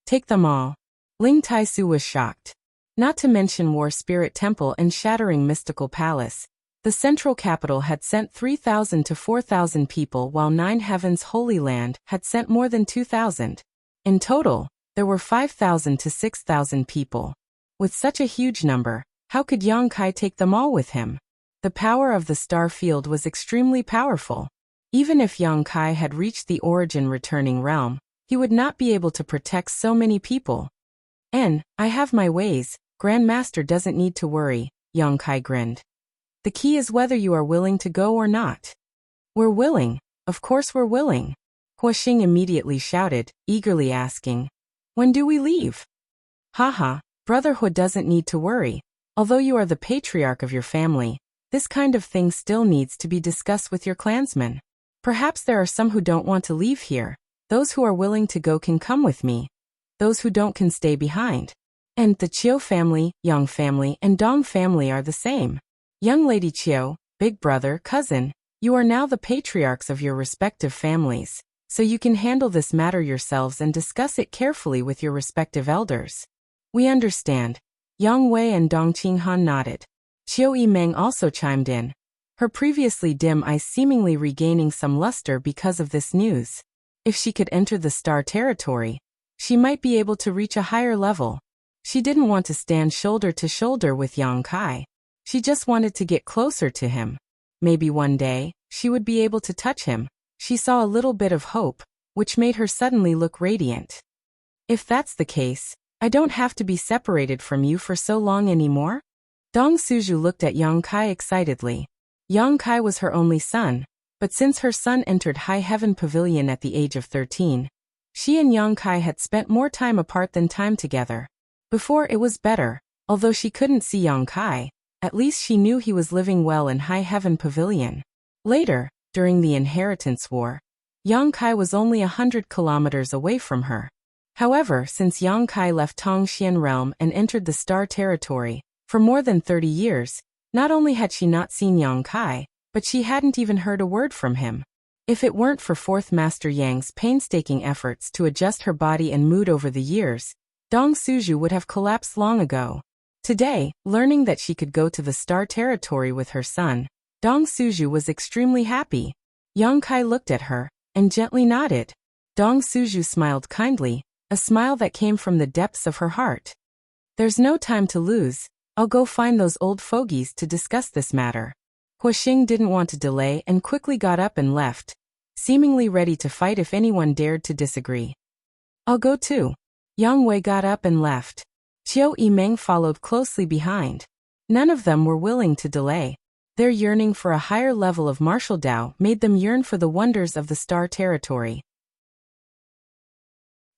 Take them all. Ling Taisu was shocked. Not to mention War Spirit Temple and Shattering Mystical Palace. The central capital had sent 3,000 to 4,000 people while Nine Heavens Holy Land had sent more than 2,000. In total, there were 5,000 to 6,000 people. With such a huge number, how could Yang Kai take them all with him? The power of the star field was extremely powerful. Even if Yang Kai had reached the origin returning realm, he would not be able to protect so many people. I have my ways, Grand Master doesn't need to worry, Yang Kai grinned. The key is whether you are willing to go or not. We're willing, of course we're willing. Huaxing immediately shouted, eagerly asking, when do we leave? Haha, Brotherhood doesn't need to worry. Although you are the patriarch of your family, this kind of thing still needs to be discussed with your clansmen. Perhaps there are some who don't want to leave here. Those who are willing to go can come with me. Those who don't can stay behind. And the Chiu family, Yang family, and Dong family are the same. Young Lady Chiu, big brother, cousin, you are now the patriarchs of your respective families, so you can handle this matter yourselves and discuss it carefully with your respective elders. We understand. Yang Wei and Dong Qinghan nodded. Chiu Yimeng also chimed in, her previously dim eyes seemingly regaining some luster because of this news. If she could enter the Star Territory, she might be able to reach a higher level. She didn't want to stand shoulder to shoulder with Yang Kai. She just wanted to get closer to him. Maybe one day, she would be able to touch him. She saw a little bit of hope, which made her suddenly look radiant. If that's the case, I don't have to be separated from you for so long anymore? Dong Suju looked at Yang Kai excitedly. Yang Kai was her only son, but since her son entered High Heaven Pavilion at the age of 13, she and Yang Kai had spent more time apart than time together. Before it was better, although she couldn't see Yang Kai, at least she knew he was living well in High Heaven Pavilion. Later, during the Inheritance War, Yang Kai was only 100 kilometers away from her. However, since Yang Kai left Tongxian realm and entered the Star Territory, for more than 30 years, not only had she not seen Yang Kai, but she hadn't even heard a word from him. If it weren't for Fourth Master Yang's painstaking efforts to adjust her body and mood over the years, Dong Suju would have collapsed long ago. Today, learning that she could go to the Star Territory with her son, Dong Suju was extremely happy. Yang Kai looked at her and gently nodded. Dong Suju smiled kindly, a smile that came from the depths of her heart. There's no time to lose. I'll go find those old fogies to discuss this matter. Huaxing didn't want to delay and quickly got up and left. seemingly ready to fight if anyone dared to disagree. I'll go too. Yang Wei got up and left. Qiu Yimeng followed closely behind. None of them were willing to delay. Their yearning for a higher level of martial Dao made them yearn for the wonders of the Star Territory.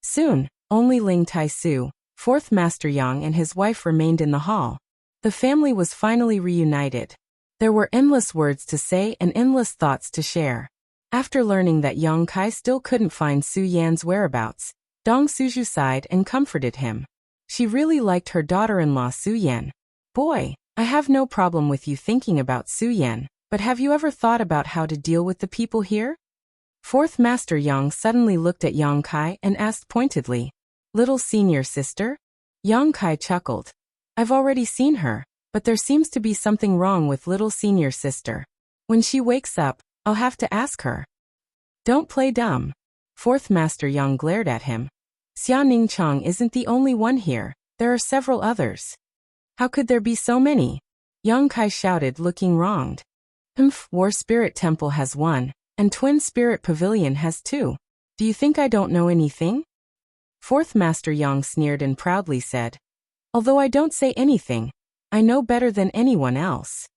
Soon, only Ling Tai-su, fourth Master Yang, and his wife remained in the hall. The family was finally reunited. There were endless words to say and endless thoughts to share. After learning that Yang Kai still couldn't find Su Yan's whereabouts, Dong Suju sighed and comforted him. She really liked her daughter-in-law Su Yan. Boy, I have no problem with you thinking about Su Yan, but have you ever thought about how to deal with the people here? Fourth Master Yang suddenly looked at Yang Kai and asked pointedly, "Little senior sister?" Yang Kai chuckled. "I've already seen her, but there seems to be something wrong with little senior sister. When she wakes up, I'll have to ask her." "Don't play dumb." Fourth Master Yang glared at him. "Xia Ningchang isn't the only one here, there are several others." "How could there be so many?" Yang Kai shouted, looking wronged. War Spirit Temple has one, and Twin Spirit Pavilion has two. Do you think I don't know anything?" Fourth Master Yang sneered and proudly said, "Although I don't say anything, I know better than anyone else."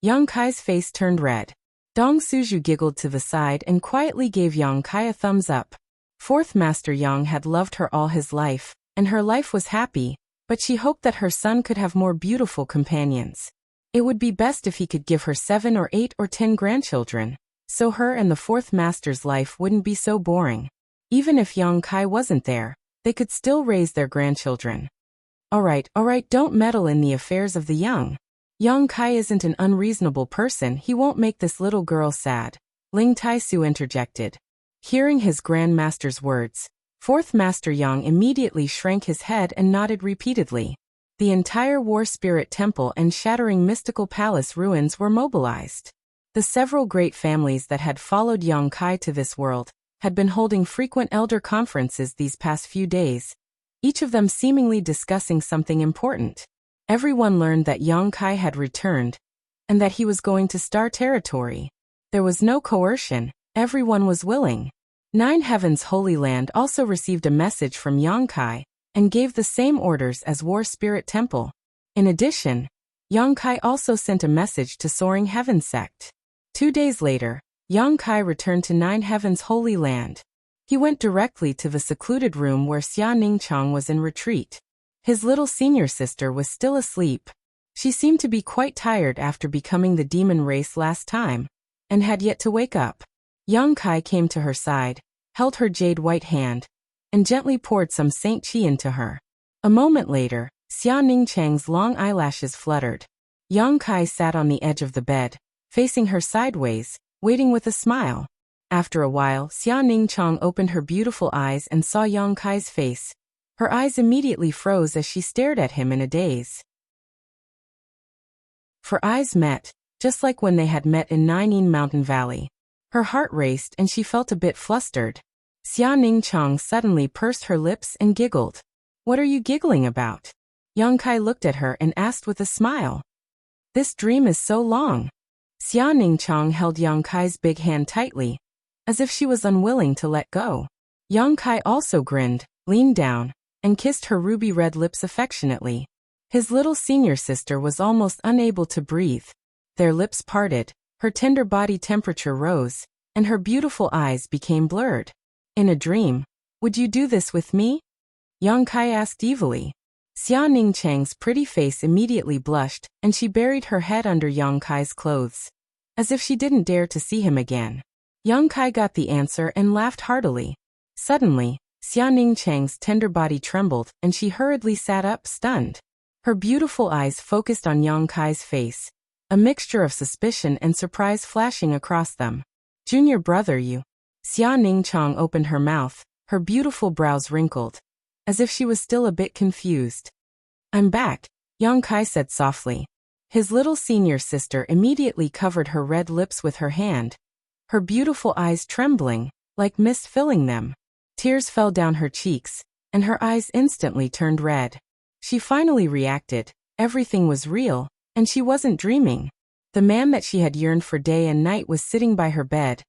Yang Kai's face turned red. Dong Suju giggled to the side and quietly gave Yang Kai a thumbs up. Fourth Master Yang had loved her all his life, and her life was happy, but she hoped that her son could have more beautiful companions. It would be best if he could give her 7 or 8 or 10 grandchildren, so her and the fourth master's life wouldn't be so boring. Even if Yang Kai wasn't there, they could still raise their grandchildren. All right, don't meddle in the affairs of the young. Yang Kai isn't an unreasonable person, he won't make this little girl sad," Ling Tai-su interjected. Hearing his grandmaster's words, fourth Master Yang immediately shrank his head and nodded repeatedly. The entire War Spirit Temple and shattering mystical palace ruins were mobilized. The several great families that had followed Yang Kai to this world had been holding frequent elder conferences these past few days, each of them seemingly discussing something important. Everyone learned that Yang Kai had returned, and that he was going to Star Territory. There was no coercion, everyone was willing. Nine Heavens Holy Land also received a message from Yang Kai, and gave the same orders as War Spirit Temple. In addition, Yang Kai also sent a message to Soaring Heaven Sect. 2 days later, Yang Kai returned to Nine Heavens Holy Land. He went directly to the secluded room where Xia Ningchang was in retreat. His little senior sister was still asleep. She seemed to be quite tired after becoming the demon race last time, and had yet to wake up. Yang Kai came to her side, held her jade white hand, and gently poured some Saint Qi into her. A moment later, Xia Ningchang's long eyelashes fluttered. Yang Kai sat on the edge of the bed, facing her sideways, waiting with a smile. After a while, Xia Ningchang opened her beautiful eyes and saw Yang Kai's face. Her eyes immediately froze as she stared at him in a daze. For eyes met, just like when they had met in Ninein Mountain Valley. Her heart raced and she felt a bit flustered. Xia Ningchang suddenly pursed her lips and giggled. "What are you giggling about?" Yang Kai looked at her and asked with a smile. "This dream is so long." Xia Ningchang held Yang Kai's big hand tightly, as if she was unwilling to let go. Yang Kai also grinned, leaned down, and kissed her ruby-red lips affectionately. His little senior sister was almost unable to breathe. Their lips parted, her tender body temperature rose, and her beautiful eyes became blurred. "In a dream, would you do this with me?" Yang Kai asked evilly. Xia Ningchang's pretty face immediately blushed, and she buried her head under Yang Kai's clothes, as if she didn't dare to see him again. Yang Kai got the answer and laughed heartily. Suddenly, Xia Ningchang's tender body trembled, and she hurriedly sat up, stunned. Her beautiful eyes focused on Yang Kai's face, a mixture of suspicion and surprise flashing across them. "Junior brother, you." Xia Ningchang opened her mouth, her beautiful brows wrinkled, as if she was still a bit confused. "I'm back," Yang Kai said softly. His little senior sister immediately covered her red lips with her hand, her beautiful eyes trembling, like mist filling them. Tears fell down her cheeks, and her eyes instantly turned red. She finally reacted, everything was real, and she wasn't dreaming. The man that she had yearned for day and night was sitting by her bed,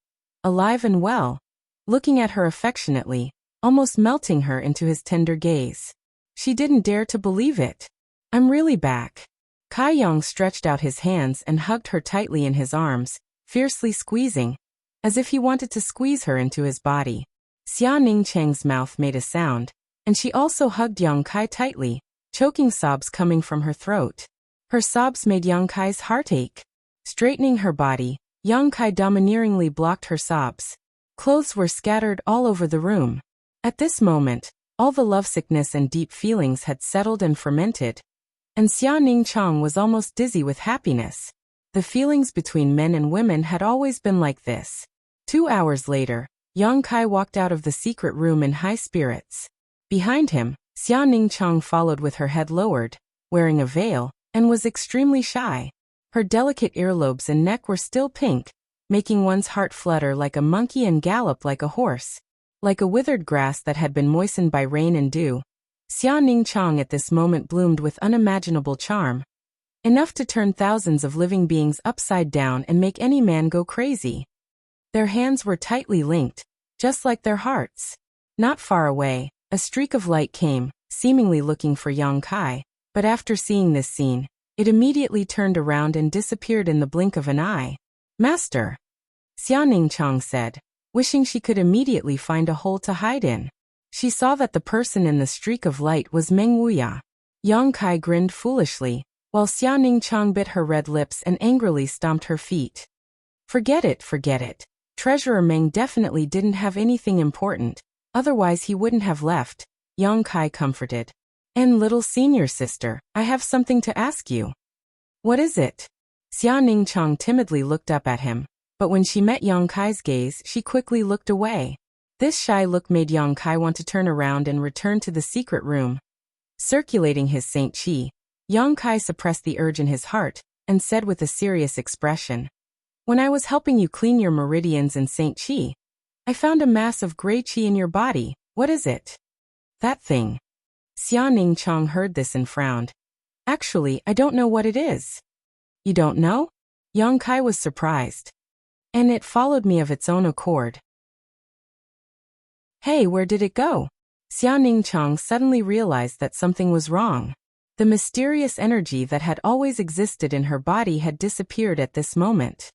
alive and well, looking at her affectionately, almost melting her into his tender gaze. She didn't dare to believe it. I'm really back. Kai Yong stretched out his hands and hugged her tightly in his arms, fiercely squeezing, as if he wanted to squeeze her into his body. Xia Ningchang's mouth made a sound, and she also hugged Yang Kai tightly, choking sobs coming from her throat. Her sobs made Yang Kai's heart ache. Straightening her body, Yang Kai domineeringly blocked her sobs. Clothes were scattered all over the room. At this moment, all the lovesickness and deep feelings had settled and fermented, and Xia Ningchang was almost dizzy with happiness. The feelings between men and women had always been like this. 2 hours later, Yang Kai walked out of the secret room in high spirits. Behind him, Xia Ningchang followed with her head lowered, wearing a veil, and was extremely shy. Her delicate earlobes and neck were still pink, making one's heart flutter like a monkey and gallop like a horse. Like a withered grass that had been moistened by rain and dew, Xia Ningchang at this moment bloomed with unimaginable charm, enough to turn thousands of living beings upside down and make any man go crazy. Their hands were tightly linked, just like their hearts. Not far away, a streak of light came, seemingly looking for Yang Kai, but after seeing this scene, it immediately turned around and disappeared in the blink of an eye. Master, Xia Ningchang said, wishing she could immediately find a hole to hide in. She saw that the person in the streak of light was Meng Wuya. Yang Kai grinned foolishly, while Xia Ningchang bit her red lips and angrily stomped her feet. Forget it, forget it. Treasurer Meng definitely didn't have anything important, otherwise he wouldn't have left, Yang Kai comforted. And little senior sister, I have something to ask you. What is it? Xia Ningchang timidly looked up at him, but when she met Yang Kai's gaze, she quickly looked away. This shy look made Yang Kai want to turn around and return to the secret room. Circulating his Saint Qi, Yang Kai suppressed the urge in his heart, and said with a serious expression, when I was helping you clean your meridians in Saint Qi, I found a mass of gray qi in your body. What is it? That thing. Xia Ningchang heard this and frowned. Actually, I don't know what it is. You don't know? Yang Kai was surprised. And it followed me of its own accord. Hey, where did it go? Xia Ningchang suddenly realized that something was wrong. The mysterious energy that had always existed in her body had disappeared at this moment.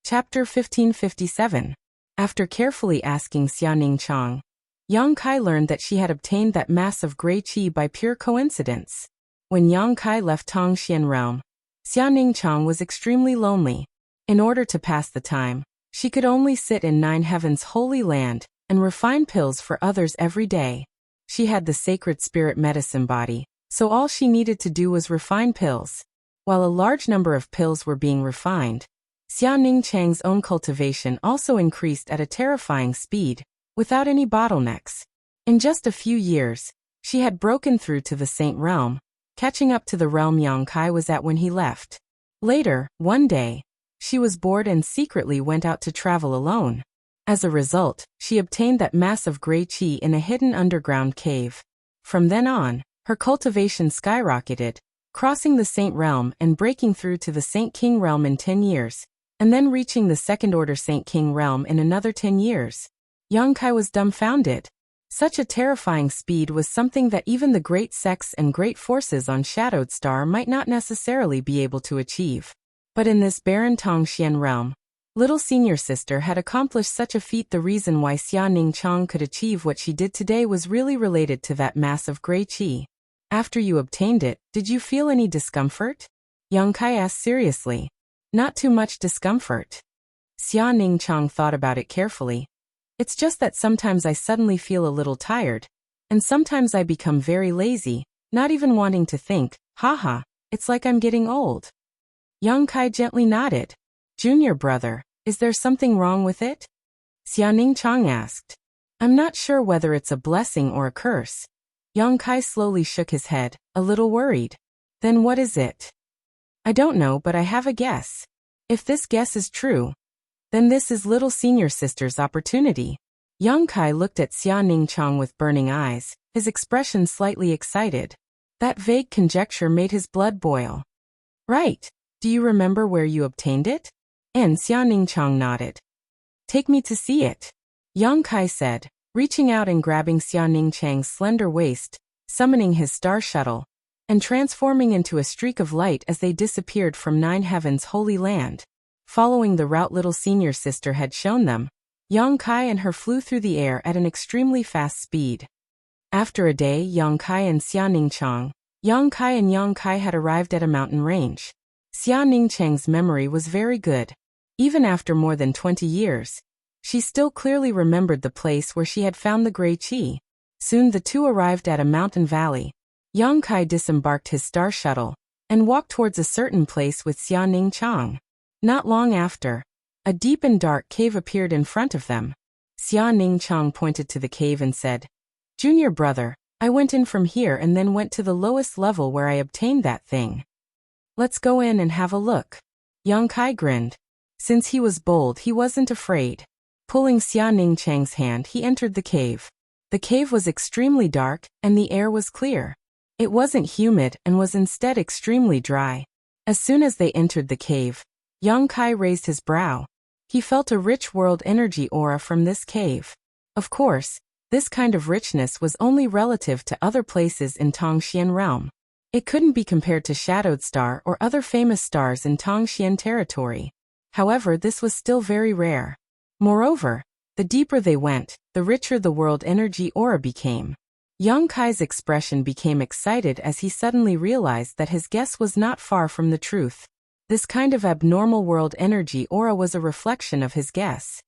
Chapter 1557. After carefully asking Xia Ningchang, Yang Kai learned that she had obtained that mass of gray qi by pure coincidence. When Yang Kai left Tongxian realm, Xia Ningchang was extremely lonely. In order to pass the time, she could only sit in Nine Heaven's holy land and refine pills for others every day. She had the sacred spirit medicine body, so all she needed to do was refine pills. While a large number of pills were being refined, Xia Ningchang's own cultivation also increased at a terrifying speed, without any bottlenecks. In just a few years, she had broken through to the Saint Realm, catching up to the realm Yang Kai was at when he left. Later, one day, she was bored and secretly went out to travel alone. As a result, she obtained that mass of gray qi in a hidden underground cave. From then on, her cultivation skyrocketed, crossing the Saint Realm and breaking through to the Saint King Realm in 10 years, and then reaching the second-order Saint King Realm in another 10 years. Yang Kai was dumbfounded. Such a terrifying speed was something that even the great sects and great forces on Shadowed Star might not necessarily be able to achieve. But in this barren Tongxian realm, little senior sister had accomplished such a feat. The reason why Xia Ningchang could achieve what she did today was really related to that mass of gray qi. After you obtained it, did you feel any discomfort? Yang Kai asked seriously. Not too much discomfort. Xia Ningchang thought about it carefully. It's just that sometimes I suddenly feel a little tired, and sometimes I become very lazy, not even wanting to think. Haha, it's like I'm getting old. Yang Kai gently nodded. Junior brother, is there something wrong with it? Xia Ningchang asked. I'm not sure whether it's a blessing or a curse. Yang Kai slowly shook his head, a little worried. Then what is it? I don't know, but I have a guess. If this guess is true, then this is little senior sister's opportunity. Yang Kai looked at Xia Ningchang with burning eyes, his expression slightly excited. That vague conjecture made his blood boil. Right. Do you remember where you obtained it? And Xia Ningchang nodded. Take me to see it, Yang Kai said, reaching out and grabbing Xia Ningchang's slender waist, summoning his star shuttle, and transforming into a streak of light as they disappeared from Nine Heaven's holy land. Following the route little senior sister had shown them, Yang Kai and her flew through the air at an extremely fast speed. After a day, Yang Kai and Yang Kai had arrived at a mountain range. Xia Ningchang's memory was very good. Even after more than 20 years, she still clearly remembered the place where she had found the gray chi. Soon the two arrived at a mountain valley. Yang Kai disembarked his star shuttle and walked towards a certain place with Xia Ningchang. Not long after, a deep and dark cave appeared in front of them. Xia Ningchang pointed to the cave and said, "Junior brother, I went in from here and then went to the lowest level where I obtained that thing. Let's go in and have a look." Yang Kai grinned. Since he was bold, he wasn't afraid. Pulling Xia Ningchang's hand, he entered the cave. The cave was extremely dark, and the air was clear. It wasn't humid and was instead extremely dry. As soon as they entered the cave, Yang Kai raised his brow. He felt a rich world energy aura from this cave. Of course, this kind of richness was only relative to other places in Tongxian realm. It couldn't be compared to Shadowed Star or other famous stars in Tongxian territory. However, this was still very rare. Moreover, the deeper they went, the richer the world energy aura became. Yang Kai's expression became excited as he suddenly realized that his guess was not far from the truth. This kind of abnormal world energy aura was a reflection of his guess.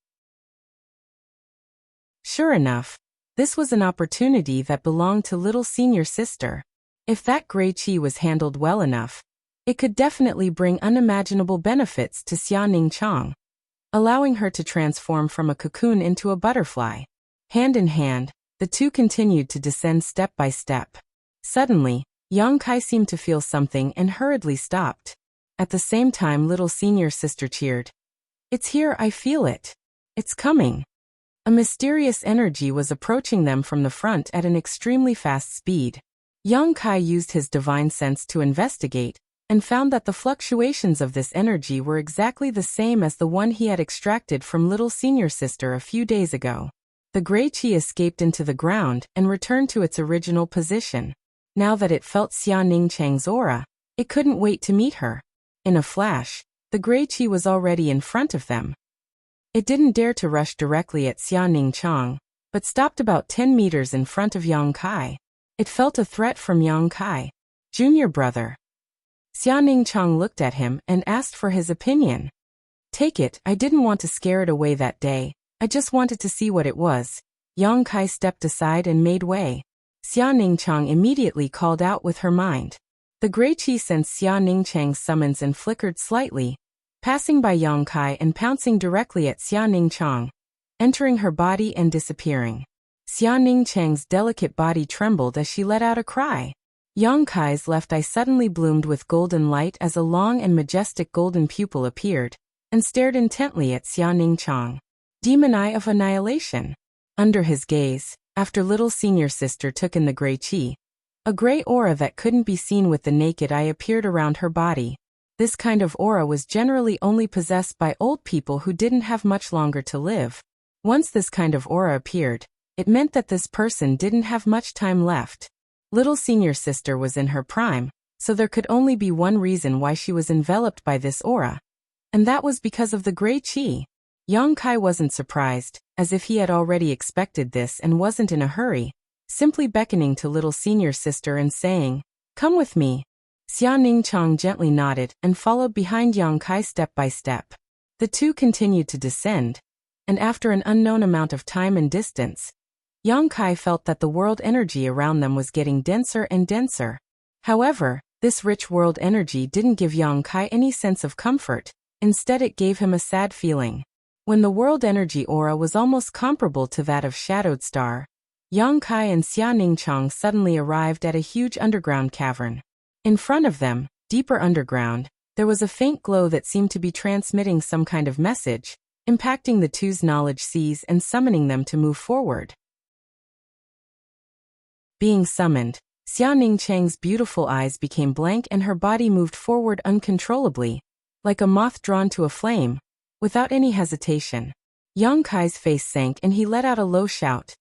Sure enough, this was an opportunity that belonged to little senior sister. If that gray chi was handled well enough, it could definitely bring unimaginable benefits to Xia Ningchang, allowing her to transform from a cocoon into a butterfly. Hand in hand, the two continued to descend step by step. Suddenly, Yang Kai seemed to feel something and hurriedly stopped. At the same time, little senior sister cheered. "It's here, I feel it. It's coming." A mysterious energy was approaching them from the front at an extremely fast speed. Yang Kai used his divine sense to investigate, and found that the fluctuations of this energy were exactly the same as the one he had extracted from little senior sister a few days ago. The gray chi escaped into the ground and returned to its original position. Now that it felt Xia Ningchang's aura, it couldn't wait to meet her. In a flash, the gray chi was already in front of them. It didn't dare to rush directly at Xia Ningchang, but stopped about 10 meters in front of Yang Kai. It felt a threat from Yang Kai. "Junior brother." Xia Ningchang looked at him and asked for his opinion. "Take it, I didn't want to scare it away that day. I just wanted to see what it was." Yang Kai stepped aside and made way. Xia Ningchang immediately called out with her mind. The gray chi sensed Xia Ningchang's summons and flickered slightly, passing by Yang Kai and pouncing directly at Xia Ningchang, entering her body and disappearing. Xia Ningchang's delicate body trembled as she let out a cry. Yang Kai's left eye suddenly bloomed with golden light as a long and majestic golden pupil appeared, and stared intently at Xia Ningchang. Demon Eye of Annihilation. Under his gaze, after little senior sister took in the gray chi, a gray aura that couldn't be seen with the naked eye appeared around her body. This kind of aura was generally only possessed by old people who didn't have much longer to live. Once this kind of aura appeared, it meant that this person didn't have much time left. Little senior sister was in her prime, so there could only be one reason why she was enveloped by this aura. And that was because of the gray chi. Yang Kai wasn't surprised, as if he had already expected this and wasn't in a hurry, simply beckoning to little senior sister and saying, "Come with me." Xia Ningchang gently nodded and followed behind Yang Kai step by step. The two continued to descend, and after an unknown amount of time and distance, Yang Kai felt that the world energy around them was getting denser and denser. However, this rich world energy didn't give Yang Kai any sense of comfort, instead it gave him a sad feeling. When the world energy aura was almost comparable to that of Shadowed Star, Yang Kai and Xia Ningchang suddenly arrived at a huge underground cavern. In front of them, deeper underground, there was a faint glow that seemed to be transmitting some kind of message, impacting the two's knowledge seas and summoning them to move forward. Being summoned, Xia Ningchang's beautiful eyes became blank and her body moved forward uncontrollably, like a moth drawn to a flame, without any hesitation. Yang Kai's face sank and he let out a low shout,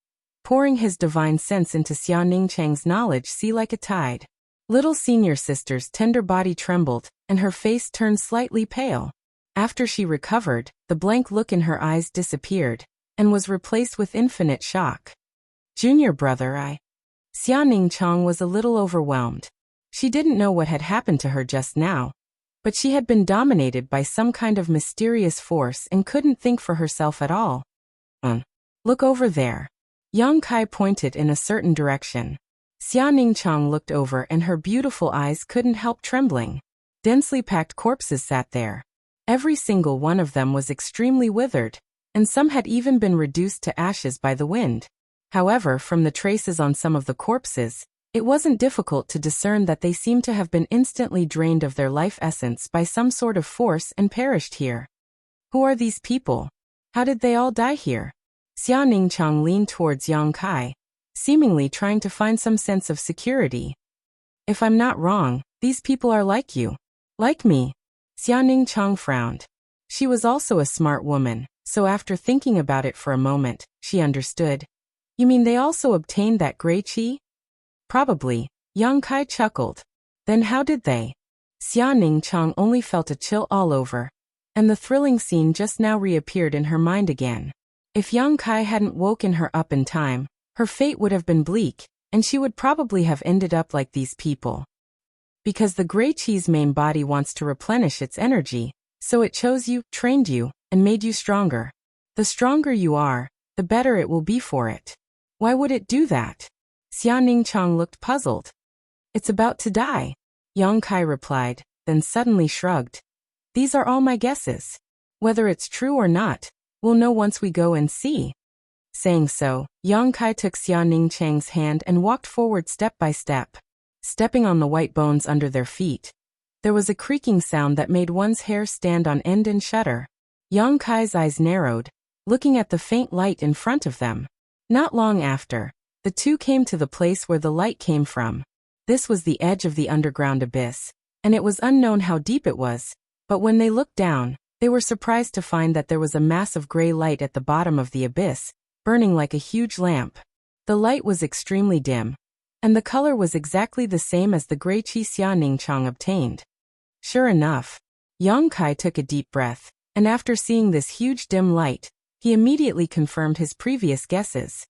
pouring his divine sense into Xia Ningchang's knowledge sea like a tide. Little senior sister's tender body trembled, and her face turned slightly pale. After she recovered, the blank look in her eyes disappeared, and was replaced with infinite shock. Junior brother, Xia Ningchang was a little overwhelmed. She didn't know what had happened to her just now, but she had been dominated by some kind of mysterious force and couldn't think for herself at all. Look over there. Yang Kai pointed in a certain direction. Xia Ningchang looked over and her beautiful eyes couldn't help trembling. Densely packed corpses sat there. Every single one of them was extremely withered, and some had even been reduced to ashes by the wind. However, from the traces on some of the corpses, it wasn't difficult to discern that they seemed to have been instantly drained of their life essence by some sort of force and perished here. Who are these people? How did they all die here? Xia Ningchang leaned towards Yang Kai, seemingly trying to find some sense of security. If I'm not wrong, these people are like you. Like me. Xia Ningchang frowned. She was also a smart woman, so after thinking about it for a moment, she understood. You mean they also obtained that gray qi? Probably. Yang Kai chuckled. Then how did they? Xia Ningchang only felt a chill all over, and the thrilling scene just now reappeared in her mind again. If Yang Kai hadn't woken her up in time, her fate would have been bleak, and she would probably have ended up like these people. Because the gray qi's main body wants to replenish its energy, so it chose you, trained you, and made you stronger. The stronger you are, the better it will be for it. Why would it do that? Xia Ningchang looked puzzled. It's about to die, Yang Kai replied, then suddenly shrugged. These are all my guesses. Whether it's true or not, we'll know once we go and see. Saying so, Yang Kai took Xia Ningchang's hand and walked forward step by step. Stepping on the white bones under their feet, there was a creaking sound that made one's hair stand on end and shudder. Yang Kai's eyes narrowed, looking at the faint light in front of them. Not long after, the two came to the place where the light came from. This was the edge of the underground abyss, and it was unknown how deep it was, but when they looked down, they were surprised to find that there was a mass of gray light at the bottom of the abyss, burning like a huge lamp. The light was extremely dim, and the color was exactly the same as the gray qi Xia Ningchang obtained. Sure enough, Yang Kai took a deep breath, and after seeing this huge dim light, he immediately confirmed his previous guesses.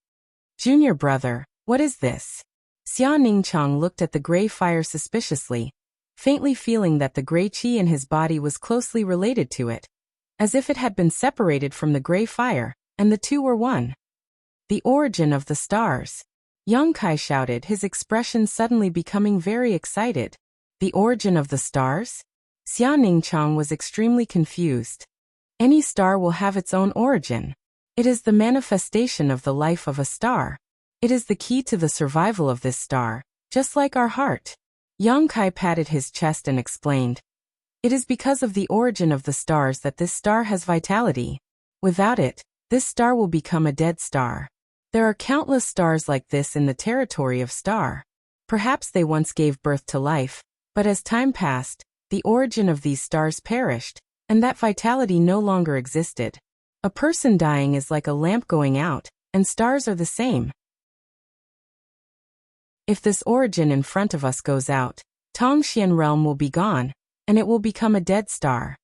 Junior brother, what is this? Xia Ningchang looked at the gray fire suspiciously, faintly feeling that the gray qi in his body was closely related to it, as if it had been separated from the gray fire, and the two were one. The origin of the stars. Yang Kai shouted, his expression suddenly becoming very excited. The origin of the stars? Xia Ningchang was extremely confused. Any star will have its own origin. It is the manifestation of the life of a star. It is the key to the survival of this star, just like our heart. Yang Kai patted his chest and explained. It is because of the origin of the stars that this star has vitality. Without it, this star will become a dead star. There are countless stars like this in the territory of star. Perhaps they once gave birth to life, but as time passed, the origin of these stars perished, and that vitality no longer existed. A person dying is like a lamp going out, and stars are the same. If this origin in front of us goes out, Tongxian realm will be gone, and it will become a dead star.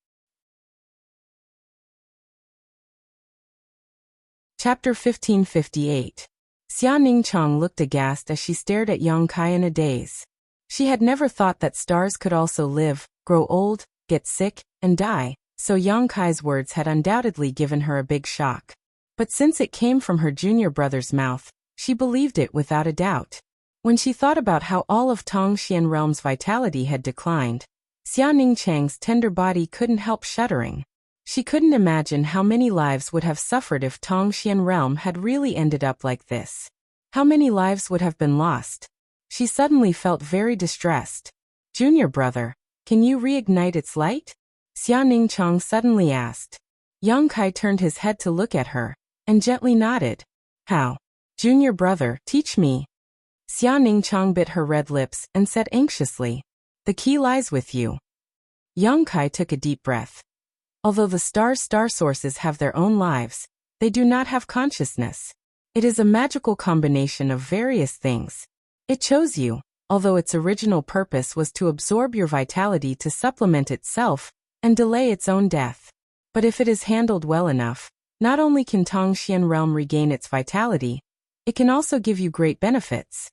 Chapter 1558. Xia Ningchang looked aghast as she stared at Yang Kai in a daze. She had never thought that stars could also live, grow old, get sick, and die, so Yang Kai's words had undoubtedly given her a big shock. But since it came from her junior brother's mouth, she believed it without a doubt. When she thought about how all of Tongxian realm's vitality had declined, Xia Ningchang's tender body couldn't help shuddering. She couldn't imagine how many lives would have suffered if Tongxian realm had really ended up like this. How many lives would have been lost? She suddenly felt very distressed. Junior brother, can you reignite its light? Xia Ningchang suddenly asked. Yang Kai turned his head to look at her, and gently nodded. How? Junior brother, teach me. Xia Ningqiang bit her red lips and said anxiously, "The key lies with you." Yang Kai took a deep breath. Although the star sources have their own lives, they do not have consciousness. It is a magical combination of various things. It chose you, although its original purpose was to absorb your vitality to supplement itself and delay its own death. But if it is handled well enough, not only can Tongxian realm regain its vitality, it can also give you great benefits.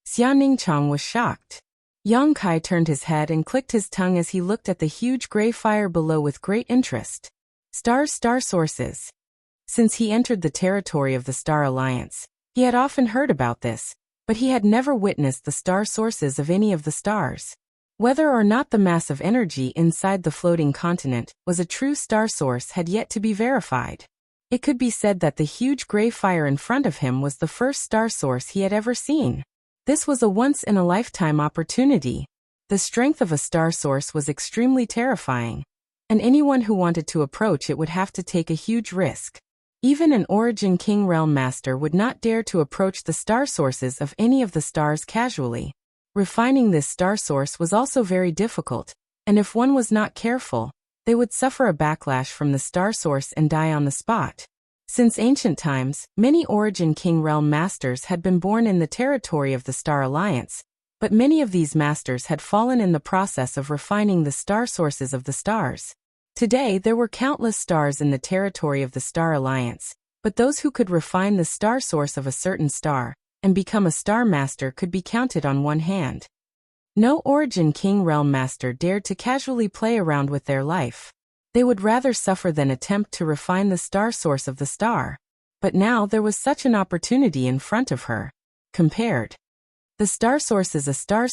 Xia Ningqiang was shocked. Yang Kai turned his head and clicked his tongue as he looked at the huge gray fire below with great interest. Star sources. Since he entered the territory of the Star Alliance, he had often heard about this, but he had never witnessed the star sources of any of the stars. Whether or not the massive energy inside the floating continent was a true star source had yet to be verified. It could be said that the huge gray fire in front of him was the first star source he had ever seen. This was a once-in-a-lifetime opportunity. The strength of a star source was extremely terrifying, and anyone who wanted to approach it would have to take a huge risk. Even an Origin King Realm Master would not dare to approach the star sources of any of the stars casually. Refining this star source was also very difficult, and if one was not careful, they would suffer a backlash from the star source and die on the spot. Since ancient times, many Origin King Realm Masters had been born in the territory of the Star Alliance, but many of these masters had fallen in the process of refining the star sources of the stars. Today there were countless stars in the territory of the Star Alliance, but those who could refine the star source of a certain star and become a Star Master could be counted on one hand. No Origin King Realm Master dared to casually play around with their life. They would rather suffer than attempt to refine the star source of the star. But now there was such an opportunity in front of her. Compared. The star source is a star,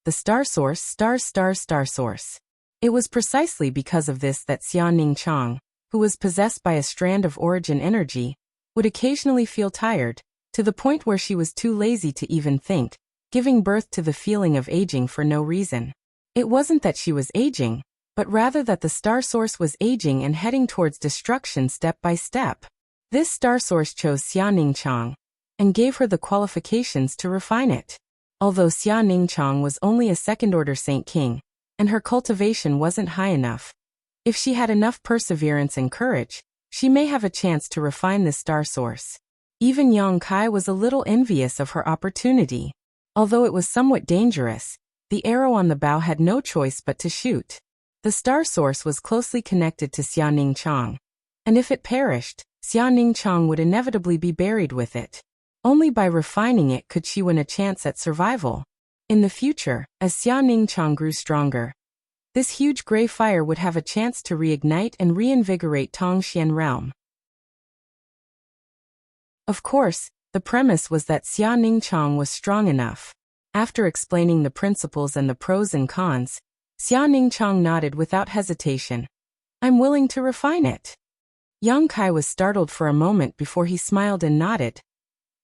the star source star source. It was precisely because of this that Xia Ningqiang, who was possessed by a strand of origin energy, would occasionally feel tired, to the point where she was too lazy to even think, giving birth to the feeling of aging for no reason. It wasn't that she was aging, but rather that the star source was aging and heading towards destruction step by step. This star source chose Xia Ningqiang and gave her the qualifications to refine it. Although Xia Ningqiang was only a second-order Saint King, and her cultivation wasn't high enough, if she had enough perseverance and courage, she may have a chance to refine this star source. Even Yang Kai was a little envious of her opportunity. Although it was somewhat dangerous, the arrow on the bow had no choice but to shoot. The star source was closely connected to Xia Ningqiang, and if it perished, Xia Ningqiang would inevitably be buried with it. Only by refining it could she win a chance at survival. In the future, as Xia Ningqiang grew stronger, this huge gray fire would have a chance to reignite and reinvigorate Tongxian realm. Of course, the premise was that Xia Ningqiang was strong enough. After explaining the principles and the pros and cons, Xia Ningqiang nodded without hesitation. "I'm willing to refine it." Yang Kai was startled for a moment before he smiled and nodded.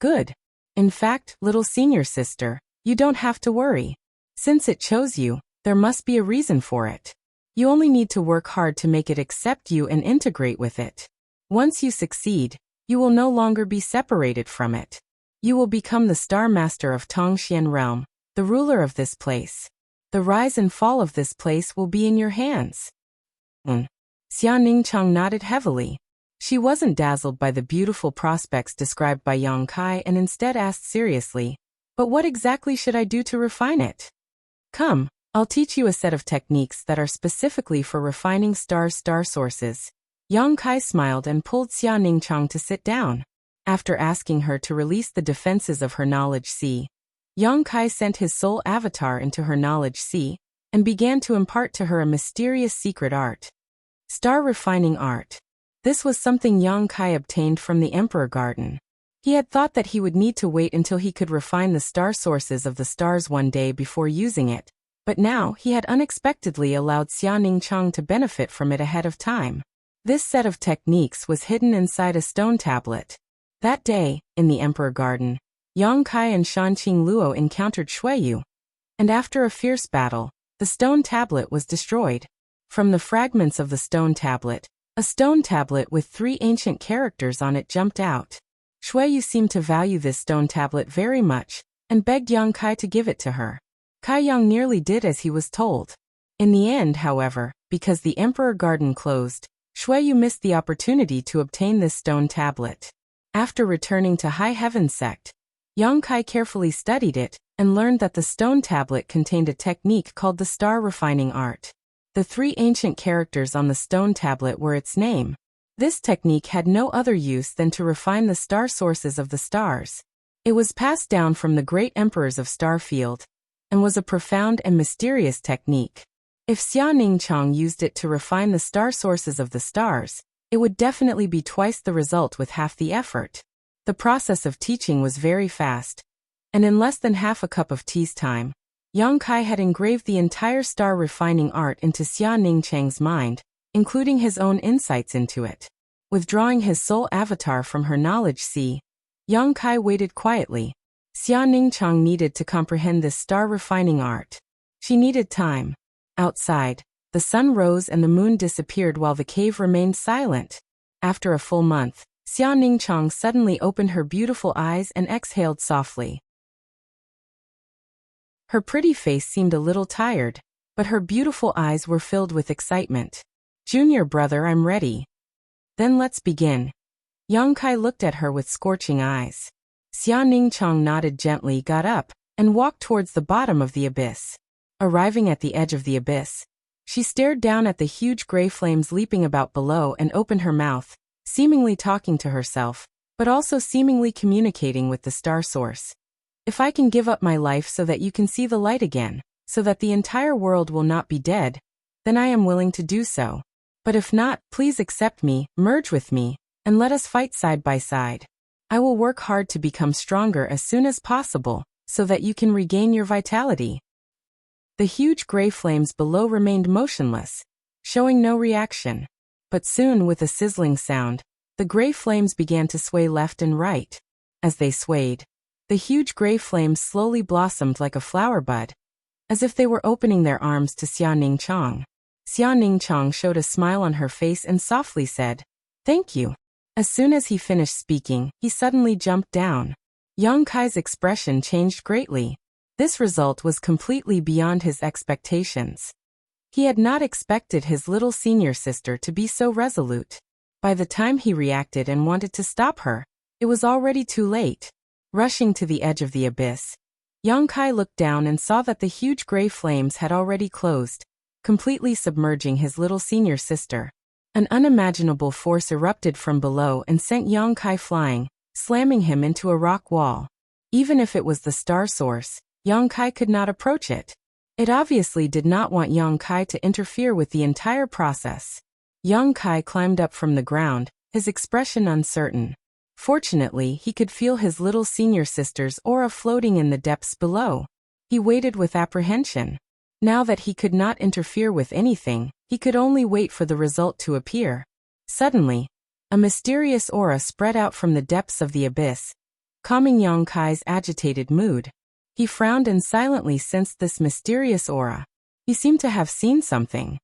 "Good. In fact, little senior sister, you don't have to worry. Since it chose you, there must be a reason for it. You only need to work hard to make it accept you and integrate with it. Once you succeed, you will no longer be separated from it. You will become the Star Master of Tongxian realm, the ruler of this place. The rise and fall of this place will be in your hands." Xia Ningqiang nodded heavily. She wasn't dazzled by the beautiful prospects described by Yang Kai and instead asked seriously, "But what exactly should I do to refine it?" "Come, I'll teach you a set of techniques that are specifically for refining star sources." Yang Kai smiled and pulled Xia Ningqiang to sit down. After asking her to release the defenses of her knowledge sea, Yang Kai sent his soul avatar into her knowledge sea and began to impart to her a mysterious secret art. Star refining art. This was something Yang Kai obtained from the Emperor Garden. He had thought that he would need to wait until he could refine the star sources of the stars one day before using it, but now he had unexpectedly allowed Xia Ningqiang to benefit from it ahead of time. This set of techniques was hidden inside a stone tablet. That day, in the Emperor Garden, Yang Kai and Shanqing Luo encountered Shuiyu, and after a fierce battle, the stone tablet was destroyed. From the fragments of the stone tablet, a stone tablet with 3 ancient characters on it jumped out. Shuiyu seemed to value this stone tablet very much, and begged Yang Kai to give it to her. Kai Yang nearly did as he was told. In the end, however, because the Emperor Garden closed, Shuiyu missed the opportunity to obtain this stone tablet. After returning to High Heaven Sect, Yang Kai carefully studied it and learned that the stone tablet contained a technique called the star refining art. The 3 ancient characters on the stone tablet were its name. This technique had no other use than to refine the star sources of the stars. It was passed down from the great emperors of Starfield, and was a profound and mysterious technique. If Xia Ningchang used it to refine the star sources of the stars, it would definitely be twice the result with half the effort. The process of teaching was very fast, and in less than half a cup of tea's time, Yang Kai had engraved the entire star refining art into Xia Ningchang's mind, including his own insights into it. Withdrawing his soul avatar from her knowledge sea, Yang Kai waited quietly. Xia Ningchang needed to comprehend this star refining art. She needed time. Outside, the sun rose and the moon disappeared while the cave remained silent. After a full month, Xia Ningchang suddenly opened her beautiful eyes and exhaled softly. Her pretty face seemed a little tired, but her beautiful eyes were filled with excitement. "Junior brother, I'm ready." "Then let's begin." Yang Kai looked at her with scorching eyes. Xia Ningchang nodded gently, got up, and walked towards the bottom of the abyss. Arriving at the edge of the abyss, she stared down at the huge gray flames leaping about below and opened her mouth, seemingly talking to herself, but also seemingly communicating with the star source. "If I can give up my life so that you can see the light again, so that the entire world will not be dead, then I am willing to do so. But if not, please accept me, merge with me, and let us fight side by side. I will work hard to become stronger as soon as possible, so that you can regain your vitality." The huge gray flames below remained motionless, showing no reaction. But soon, with a sizzling sound, the gray flames began to sway left and right. As they swayed, the huge gray flames slowly blossomed like a flower bud, as if they were opening their arms to Xia Ningchang. Xia Ningchang showed a smile on her face and softly said, "Thank you." As soon as he finished speaking, he suddenly jumped down. Yang Kai's expression changed greatly. This result was completely beyond his expectations. He had not expected his little senior sister to be so resolute. By the time he reacted and wanted to stop her, it was already too late. Rushing to the edge of the abyss, Yang Kai looked down and saw that the huge gray flames had already closed, completely submerging his little senior sister. An unimaginable force erupted from below and sent Yang Kai flying, slamming him into a rock wall. Even if it was the star source, Yang Kai could not approach it. It obviously did not want Yang Kai to interfere with the entire process. Yang Kai climbed up from the ground, his expression uncertain. Fortunately, he could feel his little senior sister's aura floating in the depths below. He waited with apprehension. Now that he could not interfere with anything, he could only wait for the result to appear. Suddenly, a mysterious aura spread out from the depths of the abyss, calming Yang Kai's agitated mood. He frowned and silently sensed this mysterious aura. He seemed to have seen something.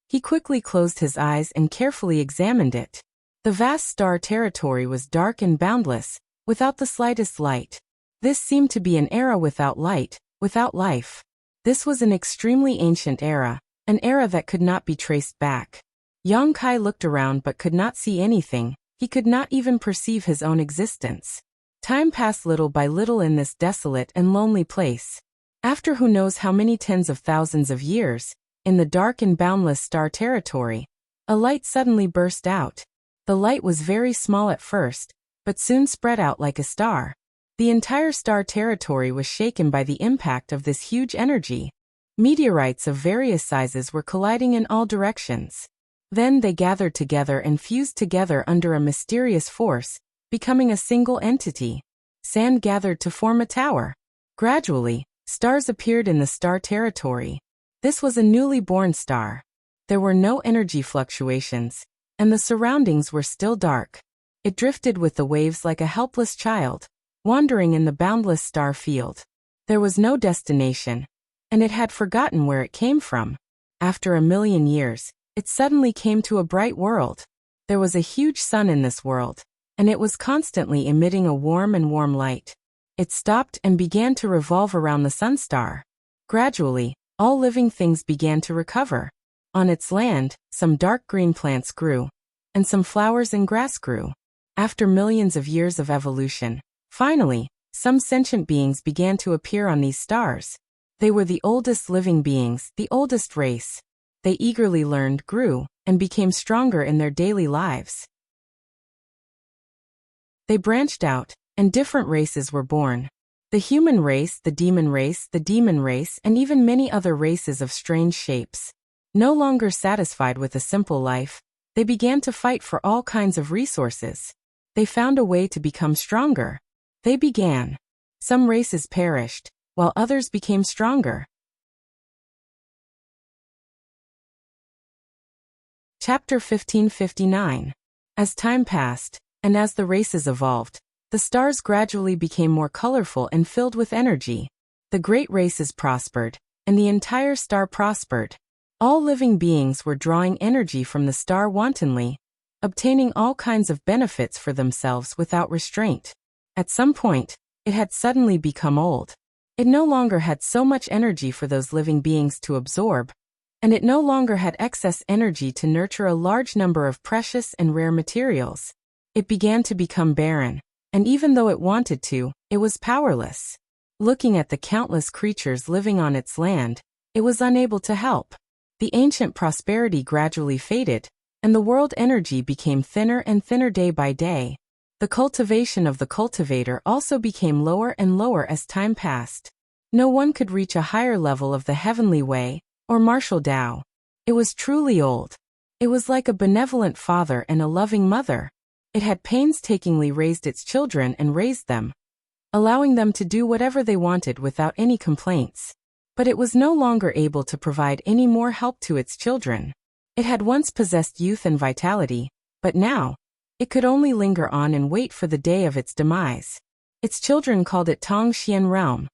He quickly closed his eyes and carefully examined it. The vast star territory was dark and boundless, without the slightest light. This seemed to be an era without light, without life. This was an extremely ancient era, an era that could not be traced back. Yang Kai looked around but could not see anything. He could not even perceive his own existence. Time passed little by little in this desolate and lonely place. After who knows how many tens of thousands of years, in the dark and boundless star territory, a light suddenly burst out. The light was very small at first, but soon spread out like a star. The entire star territory was shaken by the impact of this huge energy. Meteorites of various sizes were colliding in all directions. Then they gathered together and fused together under a mysterious force, becoming a single entity. Sand gathered to form a tower. Gradually, stars appeared in the star territory. This was a newly born star. There were no energy fluctuations, and the surroundings were still dark. It drifted with the waves like a helpless child, wandering in the boundless star field. There was no destination, and it had forgotten where it came from. After 1,000,000 years, it suddenly came to a bright world. There was a huge sun in this world, and it was constantly emitting a warm light. It stopped and began to revolve around the sunstar. Gradually, all living things began to recover. On its land, some dark green plants grew, and some flowers and grass grew. After millions of years of evolution, finally, some sentient beings began to appear on these stars. They were the oldest living beings, the oldest race. They eagerly learned, grew, and became stronger in their daily lives. They branched out, and different races were born. The human race, the demon race, and even many other races of strange shapes. No longer satisfied with a simple life, they began to fight for all kinds of resources. They found a way to become stronger. They began. Some races perished, while others became stronger. Chapter 1559. As time passed, and as the races evolved, the stars gradually became more colorful and filled with energy. The great races prospered, and the entire star prospered. All living beings were drawing energy from the star wantonly, obtaining all kinds of benefits for themselves without restraint. At some point, it had suddenly become old. It no longer had so much energy for those living beings to absorb, and it no longer had excess energy to nurture a large number of precious and rare materials. It began to become barren, and even though it wanted to, it was powerless. Looking at the countless creatures living on its land, it was unable to help. The ancient prosperity gradually faded, and the world energy became thinner and thinner day by day. The cultivation of the cultivator also became lower and lower as time passed. No one could reach a higher level of the heavenly way, or martial Tao. It was truly old. It was like a benevolent father and a loving mother. It had painstakingly raised its children and raised them, allowing them to do whatever they wanted without any complaints. But it was no longer able to provide any more help to its children. It had once possessed youth and vitality, but now, it could only linger on and wait for the day of its demise. Its children called it Tong Xian Realm.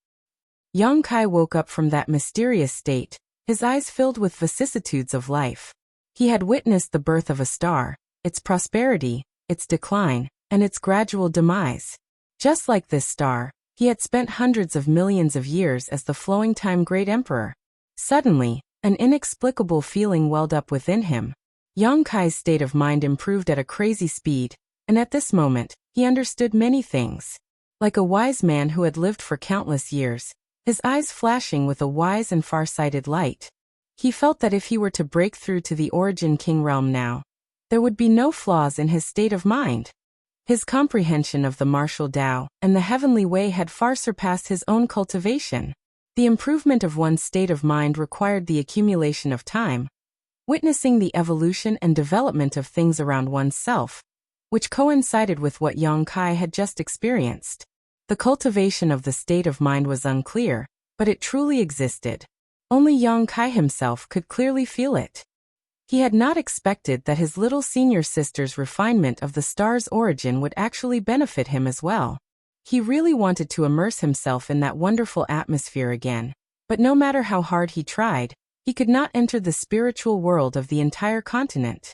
Yang Kai woke up from that mysterious state, his eyes filled with vicissitudes of life. He had witnessed the birth of a star, its prosperity, its decline, and its gradual demise. Just like this star, he had spent hundreds of millions of years as the flowing time great emperor. Suddenly, an inexplicable feeling welled up within him. Yang Kai's state of mind improved at a crazy speed, and at this moment, he understood many things. Like a wise man who had lived for countless years, his eyes flashing with a wise and far-sighted light. He felt that if he were to break through to the Origin King realm now, there would be no flaws in his state of mind. His comprehension of the martial Tao and the heavenly way had far surpassed his own cultivation. The improvement of one's state of mind required the accumulation of time, witnessing the evolution and development of things around oneself, which coincided with what Yang Kai had just experienced. The cultivation of the state of mind was unclear, but it truly existed. Only Yang Kai himself could clearly feel it. He had not expected that his little senior sister's refinement of the star's origin would actually benefit him as well. He really wanted to immerse himself in that wonderful atmosphere again, but no matter how hard he tried, he could not enter the spiritual world of the entire continent.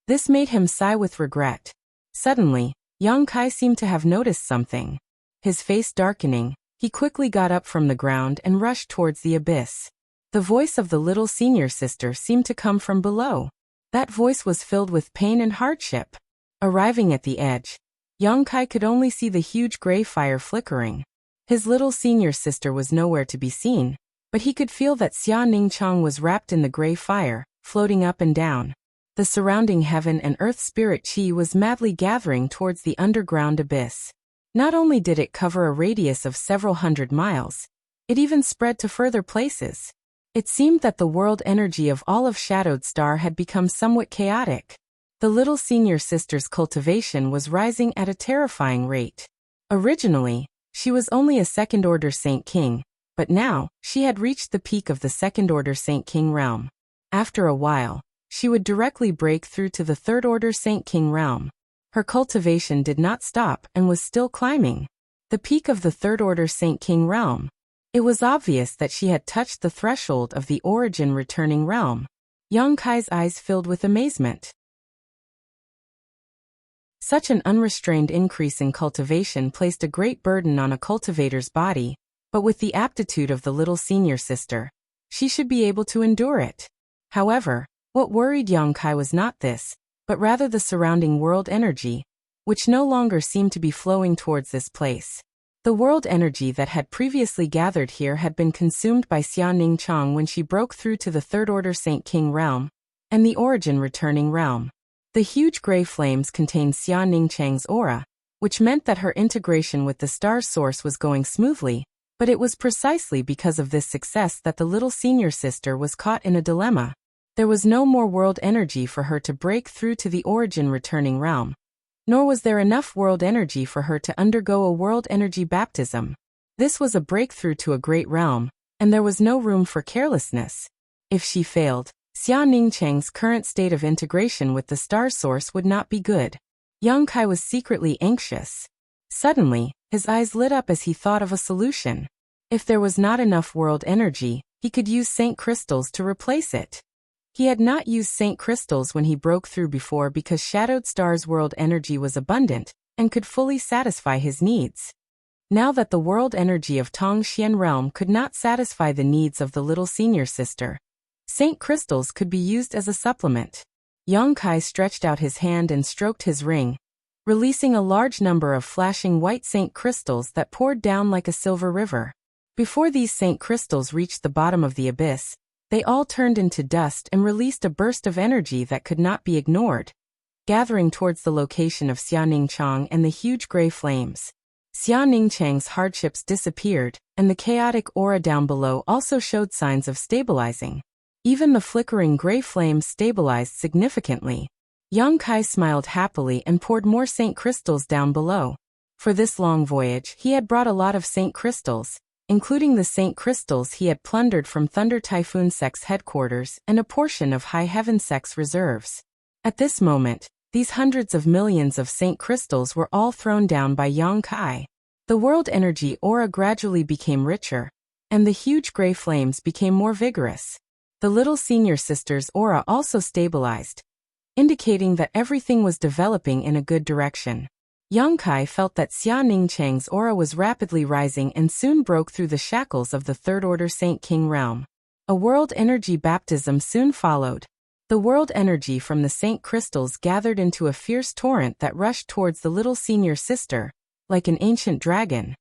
This made him sigh with regret. Suddenly, Yang Kai seemed to have noticed something. His face darkening, he quickly got up from the ground and rushed towards the abyss. The voice of the little senior sister seemed to come from below. That voice was filled with pain and hardship. Arriving at the edge, Yang Kai could only see the huge gray fire flickering. His little senior sister was nowhere to be seen, but he could feel that Xia Ningchang was wrapped in the gray fire, floating up and down. The surrounding heaven and earth spirit chi was madly gathering towards the underground abyss. Not only did it cover a radius of several hundred miles, it even spread to further places. It seemed that the world energy of all of Shadowed Star had become somewhat chaotic. The little senior sister's cultivation was rising at a terrifying rate. Originally, she was only a second-order Saint King, but now, she had reached the peak of the second-order Saint King realm. After a while, she would directly break through to the third-order Saint King realm. Her cultivation did not stop and was still climbing. The peak of the third-order Saint King realm. It was obvious that she had touched the threshold of the origin returning realm. Yang Kai's eyes filled with amazement. Such an unrestrained increase in cultivation placed a great burden on a cultivator's body, but with the aptitude of the little senior sister, she should be able to endure it. However, what worried Yang Kai was not this, but rather the surrounding world energy, which no longer seemed to be flowing towards this place. The world energy that had previously gathered here had been consumed by Xia Ningchang when she broke through to the Third Order Saint King realm, and the Origin Returning realm. The huge gray flames contained Xia Ningchang's aura, which meant that her integration with the star's source was going smoothly, but it was precisely because of this success that the little senior sister was caught in a dilemma. There was no more world energy for her to break through to the Origin Returning realm, nor was there enough world energy for her to undergo a world energy baptism. This was a breakthrough to a great realm, and there was no room for carelessness. If she failed, Xia Ningchang's current state of integration with the star source would not be good. Yang Kai was secretly anxious. Suddenly, his eyes lit up as he thought of a solution. If there was not enough world energy, he could use Saint Crystals to replace it. He had not used Saint Crystals when he broke through before because Shadowed Star's world energy was abundant and could fully satisfy his needs. Now that the world energy of Tongxian realm could not satisfy the needs of the little senior sister, Saint Crystals could be used as a supplement. Yang Kai stretched out his hand and stroked his ring, releasing a large number of flashing white Saint Crystals that poured down like a silver river. Before these Saint Crystals reached the bottom of the abyss, they all turned into dust and released a burst of energy that could not be ignored, gathering towards the location of Xia Ningchang and the huge gray flames. Xia Ningchang's hardships disappeared, and the chaotic aura down below also showed signs of stabilizing. Even the flickering gray flames stabilized significantly. Yang Kai smiled happily and poured more Saint Crystals down below. For this long voyage, he had brought a lot of Saint Crystals, including the Saint Crystals he had plundered from Thunder Typhoon Sect's headquarters and a portion of High Heaven Sect's reserves. At this moment, these hundreds of millions of Saint Crystals were all thrown down by Yang Kai. The world energy aura gradually became richer, and the huge gray flames became more vigorous. The little senior sister's aura also stabilized, indicating that everything was developing in a good direction. Yang Kai felt that Xia Ningchang's aura was rapidly rising and soon broke through the shackles of the Third Order Saint King realm. A world energy baptism soon followed. The world energy from the Saint Crystals gathered into a fierce torrent that rushed towards the little senior sister, like an ancient dragon.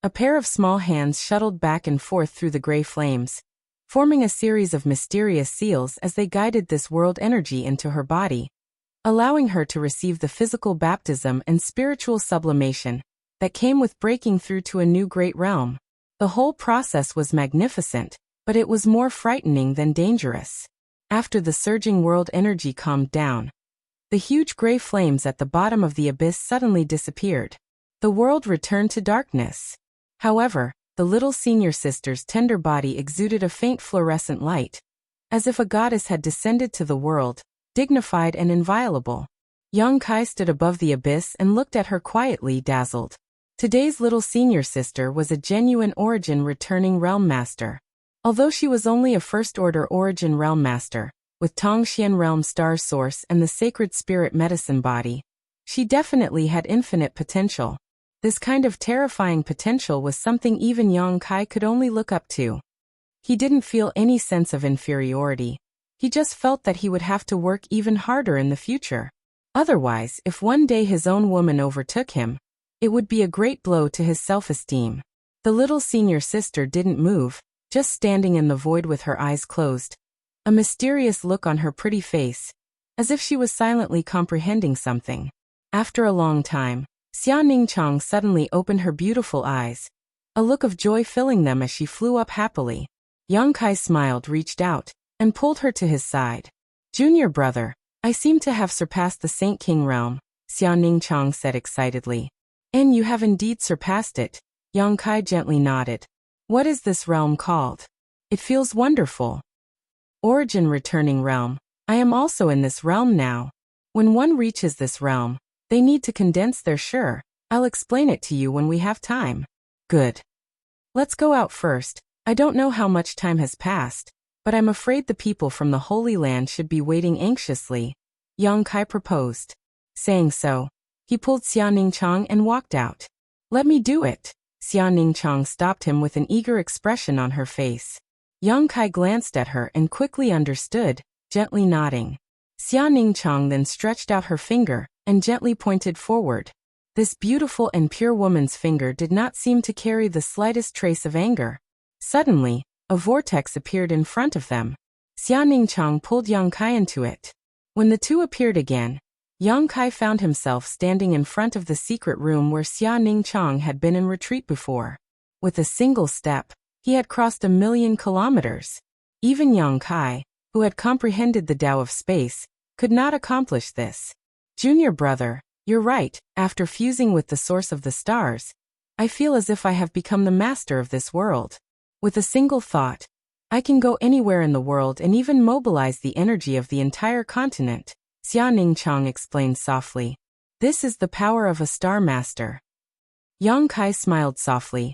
A pair of small hands shuttled back and forth through the gray flames, forming a series of mysterious seals as they guided this world energy into her body, allowing her to receive the physical baptism and spiritual sublimation that came with breaking through to a new great realm. The whole process was magnificent, but it was more frightening than dangerous. After the surging world energy calmed down, the huge gray flames at the bottom of the abyss suddenly disappeared. The world returned to darkness. However, the little senior sister's tender body exuded a faint fluorescent light, as if a goddess had descended to the world, dignified and inviolable. Yang Kai stood above the abyss and looked at her quietly, dazzled. Today's little senior sister was a genuine Origin Returning Realm Master. Although she was only a First Order Origin Realm Master, with Tongxian Realm Star Source and the Sacred Spirit Medicine Body, she definitely had infinite potential. This kind of terrifying potential was something even Yang Kai could only look up to. He didn't feel any sense of inferiority. He just felt that he would have to work even harder in the future. Otherwise, if one day his own woman overtook him, it would be a great blow to his self-esteem. The little senior sister didn't move, just standing in the void with her eyes closed, a mysterious look on her pretty face, as if she was silently comprehending something. After a long time, Xia Ningchang suddenly opened her beautiful eyes, a look of joy filling them as she flew up happily. Yang Kai smiled, reached out, and pulled her to his side. "Junior brother, I seem to have surpassed the Saint King realm," Xia Ningchang said excitedly. "And you have indeed surpassed it," Yang Kai gently nodded. "What is this realm called?" "It feels wonderful." "Origin Returning Realm. I am also in this realm now. When one reaches this realm, they need to condense their sure. I'll explain it to you when we have time." "Good. Let's go out first. I don't know how much time has passed, but I'm afraid the people from the Holy Land should be waiting anxiously." Yang Kai proposed. Saying so, he pulled Xia Ningchang and walked out. Let me do it. Xia Ningchang stopped him with an eager expression on her face. Yang Kai glanced at her and quickly understood, gently nodding. Xia Ningchang then stretched out her finger and gently pointed forward. This beautiful and pure woman's finger did not seem to carry the slightest trace of anger. Suddenly, a vortex appeared in front of them. Xia Ningchang pulled Yang Kai into it. When the two appeared again, Yang Kai found himself standing in front of the secret room where Xia Ningchang had been in retreat before. With a single step, he had crossed 1,000,000 kilometers. Even Yang Kai, who had comprehended the Tao of space, could not accomplish this. Junior brother, you're right, after fusing with the source of the stars, I feel as if I have become the master of this world. With a single thought, I can go anywhere in the world and even mobilize the energy of the entire continent, Xia Ningchang explained softly. This is the power of a star master. Yang Kai smiled softly.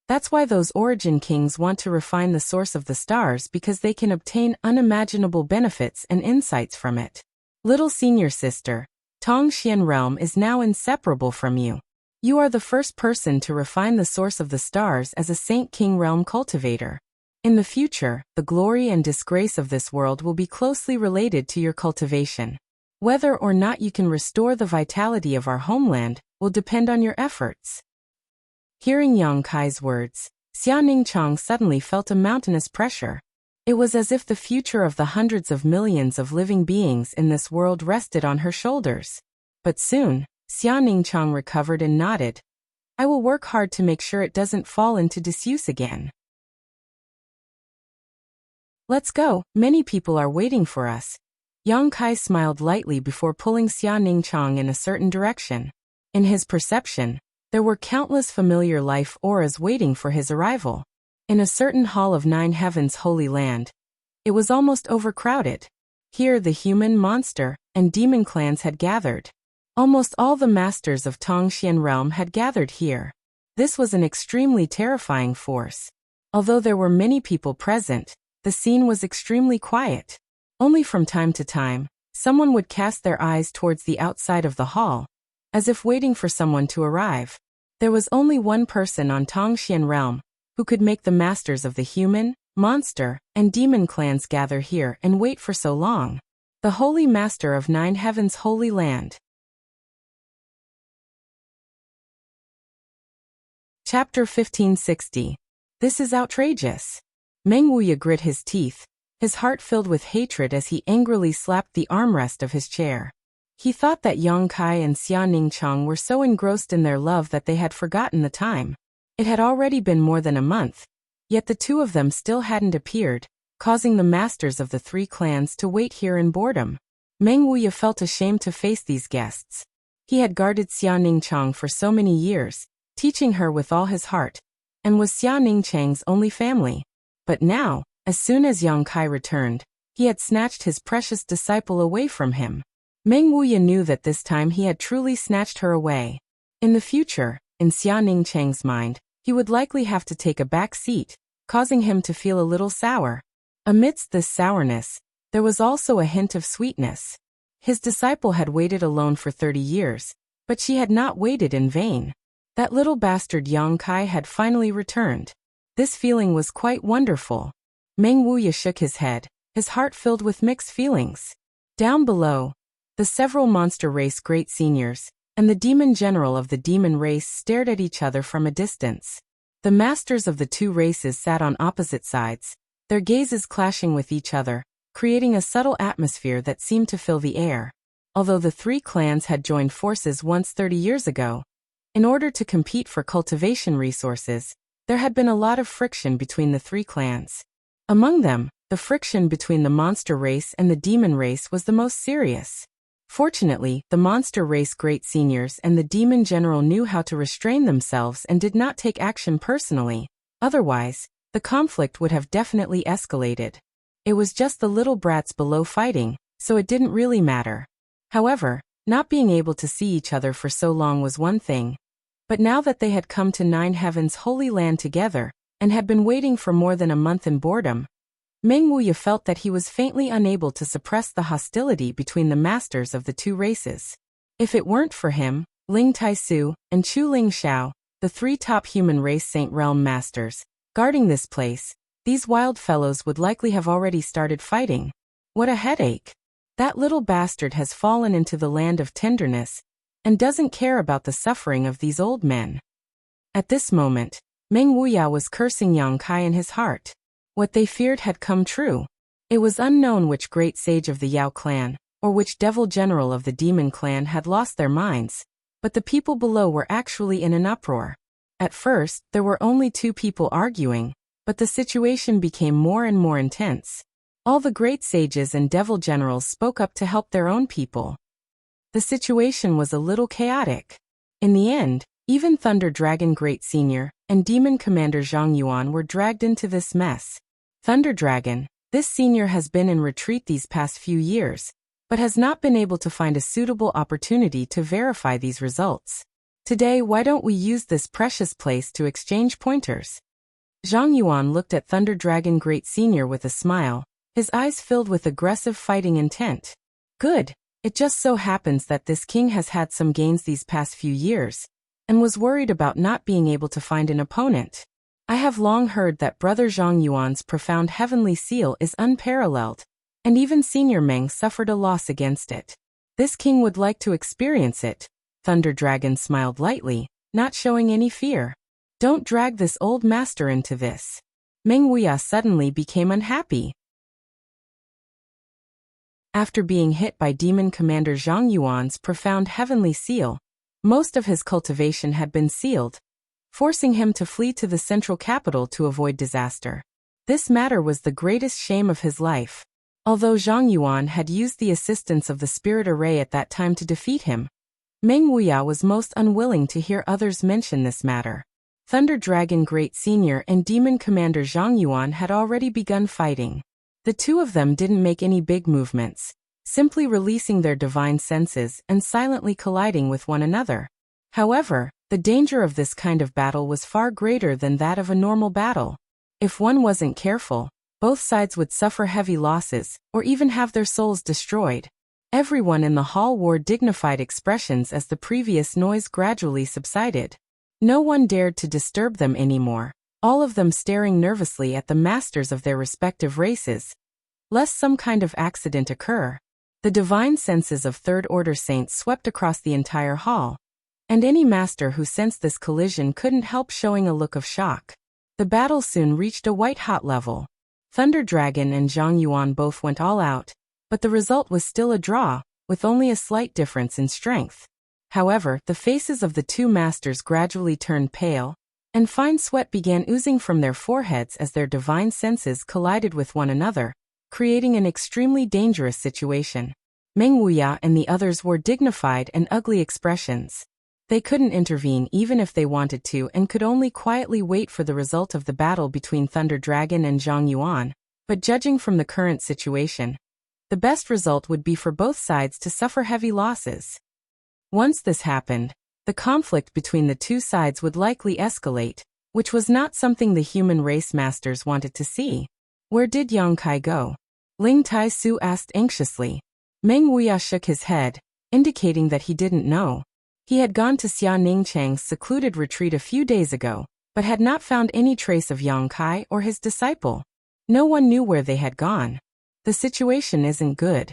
That's why those origin kings want to refine the source of the stars, because they can obtain unimaginable benefits and insights from it. Little senior sister, Tongxian realm is now inseparable from you. You are the first person to refine the source of the stars as a Saint King realm cultivator. In the future, the glory and disgrace of this world will be closely related to your cultivation. Whether or not you can restore the vitality of our homeland will depend on your efforts. Hearing Yang Kai's words, Xia Ningchang suddenly felt a mountainous pressure. It was as if the future of the hundreds of millions of living beings in this world rested on her shoulders. But soon, Xia Ningchang recovered and nodded. I will work hard to make sure it doesn't fall into disuse again. Let's go, many people are waiting for us. Yang Kai smiled lightly before pulling Xia Ningchang in a certain direction. In his perception, there were countless familiar life auras waiting for his arrival. In a certain hall of 9 Heavens Holy Land, it was almost overcrowded. Here the human, monster, and demon clans had gathered. Almost all the masters of Tongxian realm had gathered here. This was an extremely terrifying force. Although there were many people present, the scene was extremely quiet. Only from time to time, someone would cast their eyes towards the outside of the hall, as if waiting for someone to arrive. There was only one person on Tongxian realm who could make the masters of the human, monster, and demon clans gather here and wait for so long. The Holy Master of 9 Heavens Holy Land. Chapter 1560. This is outrageous. Meng Wuya grit his teeth, his heart filled with hatred as he angrily slapped the armrest of his chair. He thought that Yang Kai and Xia Ningchang were so engrossed in their love that they had forgotten the time. It had already been more than a month, yet the two of them still hadn't appeared, causing the masters of the 3 clans to wait here in boredom. Meng Wuya felt ashamed to face these guests. He had guarded Xia Ningchang for so many years, teaching her with all his heart, and was Xia Ningchang's only family. But now, as soon as Yang Kai returned, he had snatched his precious disciple away from him. Meng Wuya knew that this time he had truly snatched her away. In the future, in Xia Ningchang's mind, he would likely have to take a back seat, causing him to feel a little sour. Amidst this sourness, there was also a hint of sweetness. His disciple had waited alone for 30 years, but she had not waited in vain. That little bastard Yang Kai had finally returned. This feeling was quite wonderful. Meng Wuya shook his head, his heart filled with mixed feelings. Down below, the several monster race great seniors and the demon general of the demon race stared at each other from a distance. The masters of the 2 races sat on opposite sides, their gazes clashing with each other, creating a subtle atmosphere that seemed to fill the air. Although the 3 clans had joined forces once 30 years ago, in order to compete for cultivation resources, there had been a lot of friction between the 3 clans. Among them, the friction between the monster race and the demon race was the most serious. Fortunately, the monster race great seniors and the demon general knew how to restrain themselves and did not take action personally. Otherwise, the conflict would have definitely escalated. It was just the little brats below fighting, so it didn't really matter. However, not being able to see each other for so long was one thing. But now that they had come to 9 Heavens Holy Land together, and had been waiting for more than a month in boredom, Meng Wuya felt that he was faintly unable to suppress the hostility between the masters of the two races. If it weren't for him, Ling Taisu, and Chu Ling Xiao, the three top human race Saint Realm masters, guarding this place, these wild fellows would likely have already started fighting. What a headache. That little bastard has fallen into the land of tenderness, and doesn't care about the suffering of these old men. At this moment, Meng Wuya was cursing Yang Kai in his heart. What they feared had come true. It was unknown which great sage of the Yao clan, or which devil general of the demon clan had lost their minds, but the people below were actually in an uproar. At first, there were only two people arguing, but the situation became more and more intense. All the great sages and devil generals spoke up to help their own people. The situation was a little chaotic. In the end, even Thunder Dragon Great Senior and Demon Commander Zhang Yuan were dragged into this mess. Thunder Dragon, this senior has been in retreat these past few years, but has not been able to find a suitable opportunity to verify these results. Today, why don't we use this precious place to exchange pointers? Zhang Yuan looked at Thunder Dragon Great Senior with a smile, his eyes filled with aggressive fighting intent. Good. It just so happens that this king has had some gains these past few years, and was worried about not being able to find an opponent. I have long heard that Brother Zhang Yuan's profound heavenly seal is unparalleled, and even Senior Meng suffered a loss against it. This king would like to experience it. Thunder Dragon smiled lightly, not showing any fear. Don't drag this old master into this. Meng Wuya suddenly became unhappy. After being hit by Demon Commander Zhang Yuan's profound heavenly seal, most of his cultivation had been sealed, forcing him to flee to the central capital to avoid disaster. This matter was the greatest shame of his life. Although Zhang Yuan had used the assistance of the spirit array at that time to defeat him, Meng Wuya was most unwilling to hear others mention this matter. Thunder Dragon Great Senior and Demon Commander Zhang Yuan had already begun fighting. The two of them didn't make any big movements, simply releasing their divine senses and silently colliding with one another. However, the danger of this kind of battle was far greater than that of a normal battle. If one wasn't careful, both sides would suffer heavy losses, or even have their souls destroyed. Everyone in the hall wore dignified expressions as the previous noise gradually subsided. No one dared to disturb them anymore, all of them staring nervously at the masters of their respective races, lest some kind of accident occur. The divine senses of third-order saints swept across the entire hall, and any master who sensed this collision couldn't help showing a look of shock. The battle soon reached a white-hot level. Thunder Dragon and Zhang Yuan both went all out, but the result was still a draw, with only a slight difference in strength. However, the faces of the two masters gradually turned pale, and fine sweat began oozing from their foreheads as their divine senses collided with one another, creating an extremely dangerous situation. Meng Wuya and the others wore dignified and ugly expressions. They couldn't intervene even if they wanted to and could only quietly wait for the result of the battle between Thunder Dragon and Zhang Yuan, but judging from the current situation, the best result would be for both sides to suffer heavy losses. Once this happened, the conflict between the two sides would likely escalate, which was not something the human race masters wanted to see. Where did Yang Kai go? Ling Tai-su asked anxiously. Meng Wuya shook his head, indicating that he didn't know. He had gone to Xia Ningchang's secluded retreat a few days ago, but had not found any trace of Yang Kai or his disciple. No one knew where they had gone. The situation isn't good.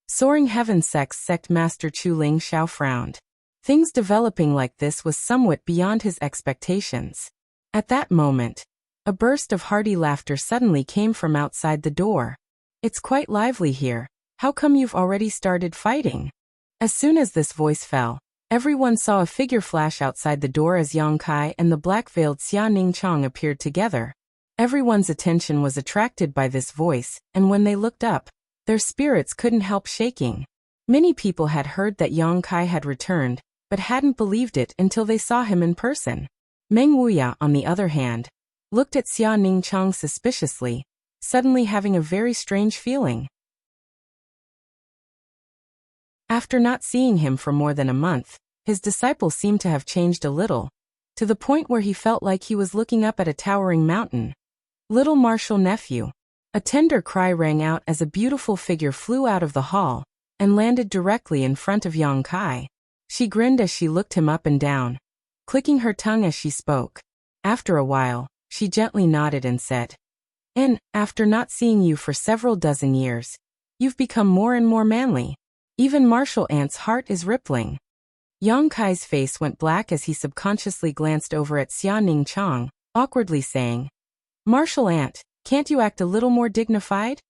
Soaring Heaven sect Master Chu Ling Xiao frowned. Things developing like this was somewhat beyond his expectations. At that moment, a burst of hearty laughter suddenly came from outside the door. It's quite lively here. How come you've already started fighting? As soon as this voice fell, everyone saw a figure flash outside the door as Yang Kai and the black-veiled Xia Ningchang appeared together. Everyone's attention was attracted by this voice, and when they looked up, their spirits couldn't help shaking. Many people had heard that Yang Kai had returned, but hadn't believed it until they saw him in person. Meng Wuya, on the other hand, looked at Xia Ningchang suspiciously, suddenly having a very strange feeling. After not seeing him for more than a month, his disciple seemed to have changed a little, to the point where he felt like he was looking up at a towering mountain. Little martial nephew, A tender cry rang out as a beautiful figure flew out of the hall and landed directly in front of Yang Kai. She grinned as she looked him up and down, clicking her tongue as she spoke. After a while, she gently nodded and said, "And, after not seeing you for several dozen years, you've become more and more manly. Even Martial Ant's heart is rippling." Yang Kai's face went black as he subconsciously glanced over at Xia Ning Chang, awkwardly saying, "Martial Ant, can't you act a little more dignified?"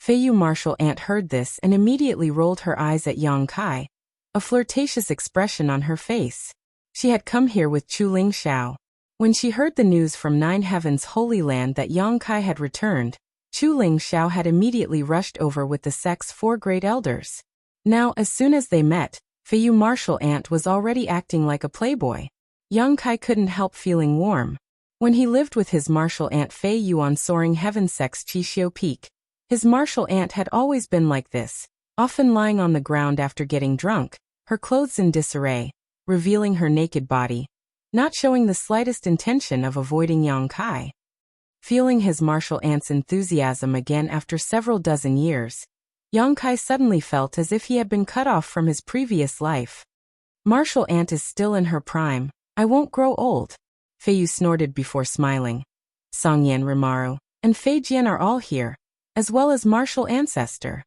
Feiyu Martial Ant heard this and immediately rolled her eyes at Yang Kai, a flirtatious expression on her face. She had come here with Chu Ling Xiao. When she heard the news from Nine Heavens Holy Land that Yang Kai had returned, Chu Ling Xiao had immediately rushed over with the sect's 4 great elders. Now, as soon as they met, Feiyu Martial Ant was already acting like a playboy. Yang Kai couldn't help feeling warm. When he lived with his martial aunt Feiyu on Soaring Heaven Sect's Chixiu Peak, his martial aunt had always been like this, often lying on the ground after getting drunk, her clothes in disarray, revealing her naked body, not showing the slightest intention of avoiding Yang Kai. Feeling his martial aunt's enthusiasm again after several dozen years, Yang Kai suddenly felt as if he had been cut off from his previous life. "Martial aunt is still in her prime. I won't grow old," Feiyu snorted before smiling. Songyan Rimaru and Fei Jian are all here, as well as martial ancestor.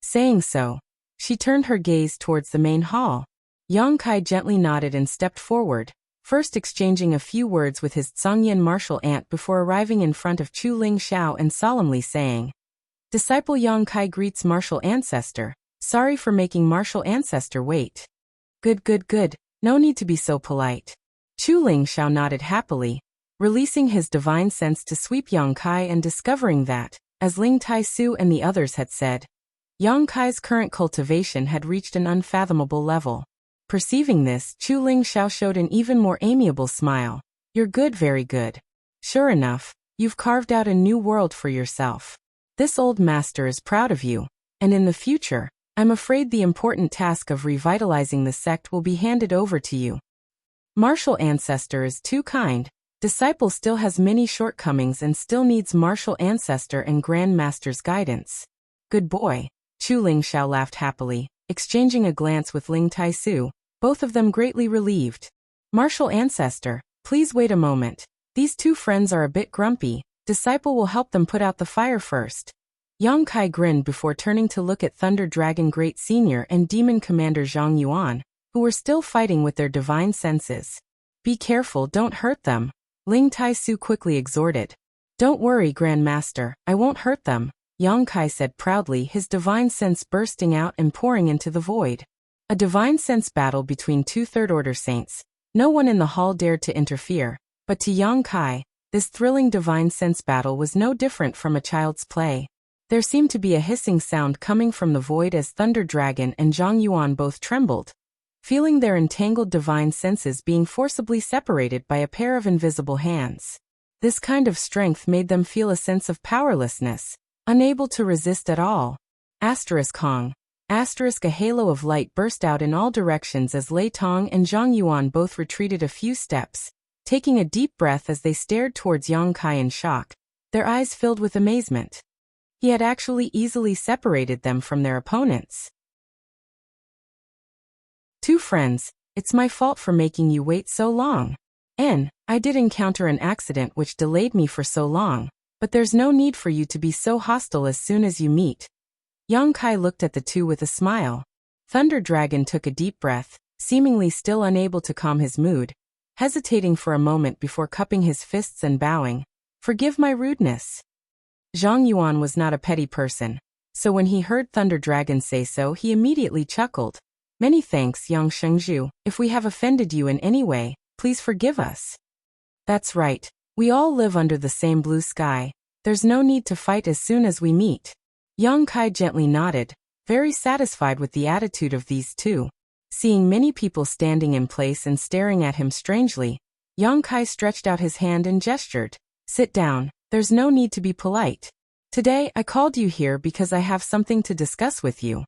Saying so, she turned her gaze towards the main hall. Yang Kai gently nodded and stepped forward, first exchanging a few words with his Songyan martial aunt before arriving in front of Chu Ling Xiao and solemnly saying, "Disciple Yang Kai greets martial ancestor. Sorry for making martial ancestor wait." Good. No need to be so polite." Chu Ling Xiao nodded happily, releasing his divine sense to sweep Yang Kai and discovering that, as Ling Tai Su and the others had said, Yang Kai's current cultivation had reached an unfathomable level. Perceiving this, Chu Ling Xiao showed an even more amiable smile. "You're good, very good. Sure enough, you've carved out a new world for yourself. This old master is proud of you, and in the future, I'm afraid the important task of revitalizing the sect will be handed over to you. Martial ancestor is too kind. Disciple still has many shortcomings and still needs martial ancestor and Grand Master's guidance." "Good boy." Chu Ling Xiao laughed happily, exchanging a glance with Ling Tai Su, both of them greatly relieved. "Martial ancestor, please wait a moment. These two friends are a bit grumpy. Disciple will help them put out the fire first." Yang Kai grinned before turning to look at Thunder Dragon Great Senior and Demon Commander Zhang Yuan, who were still fighting with their divine senses. "Be careful, don't hurt them," Ling Tai Su quickly exhorted. "Don't worry, Grand Master, I won't hurt them," Yang Kai said proudly, his divine sense bursting out and pouring into the void. A divine sense battle between 2 third-order saints. No one in the hall dared to interfere, but to Yang Kai, this thrilling divine sense battle was no different from a child's play. There seemed to be a hissing sound coming from the void as Thunder Dragon and Zhang Yuan both trembled, feeling their entangled divine senses being forcibly separated by a pair of invisible hands. This kind of strength made them feel a sense of powerlessness, unable to resist at all. Hong. A halo of light burst out in all directions as Lei Tong and Zhang Yuan both retreated a few steps, taking a deep breath as they stared towards Yang Kai in shock, their eyes filled with amazement. He had actually easily separated them from their opponents. "Two friends, it's my fault for making you wait so long. I did encounter an accident which delayed me for so long, but there's no need for you to be so hostile as soon as you meet." Yang Kai looked at the two with a smile. Thunder Dragon took a deep breath, seemingly still unable to calm his mood, hesitating for a moment before cupping his fists and bowing. "Forgive my rudeness." Zhang Yuan was not a petty person, so when he heard Thunder Dragon say so, he immediately chuckled. "Many thanks, Yang Shengzhu. If we have offended you in any way, please forgive us." "That's right. We all live under the same blue sky. There's no need to fight as soon as we meet." Yang Kai gently nodded, very satisfied with the attitude of these two. Seeing many people standing in place and staring at him strangely, Yang Kai stretched out his hand and gestured. "Sit down. There's no need to be polite. Today I called you here because I have something to discuss with you."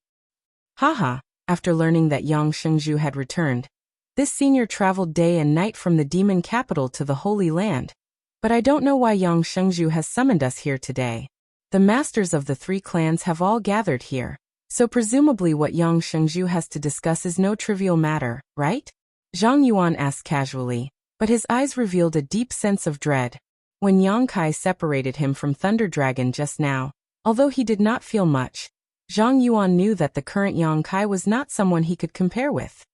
Haha. After learning that Yang Shengzhu had returned, this senior traveled day and night from the demon capital to the Holy Land. "But I don't know why Yang Shengzhu has summoned us here today." The masters of the three clans have all gathered here, so presumably what Yang Shengzhu has to discuss is no trivial matter, right? Zhang Yuan asked casually, but his eyes revealed a deep sense of dread. When Yang Kai separated him from Thunder Dragon just now, although he did not feel much, Zhang Yuan knew that the current Yang Kai was not someone he could compare with.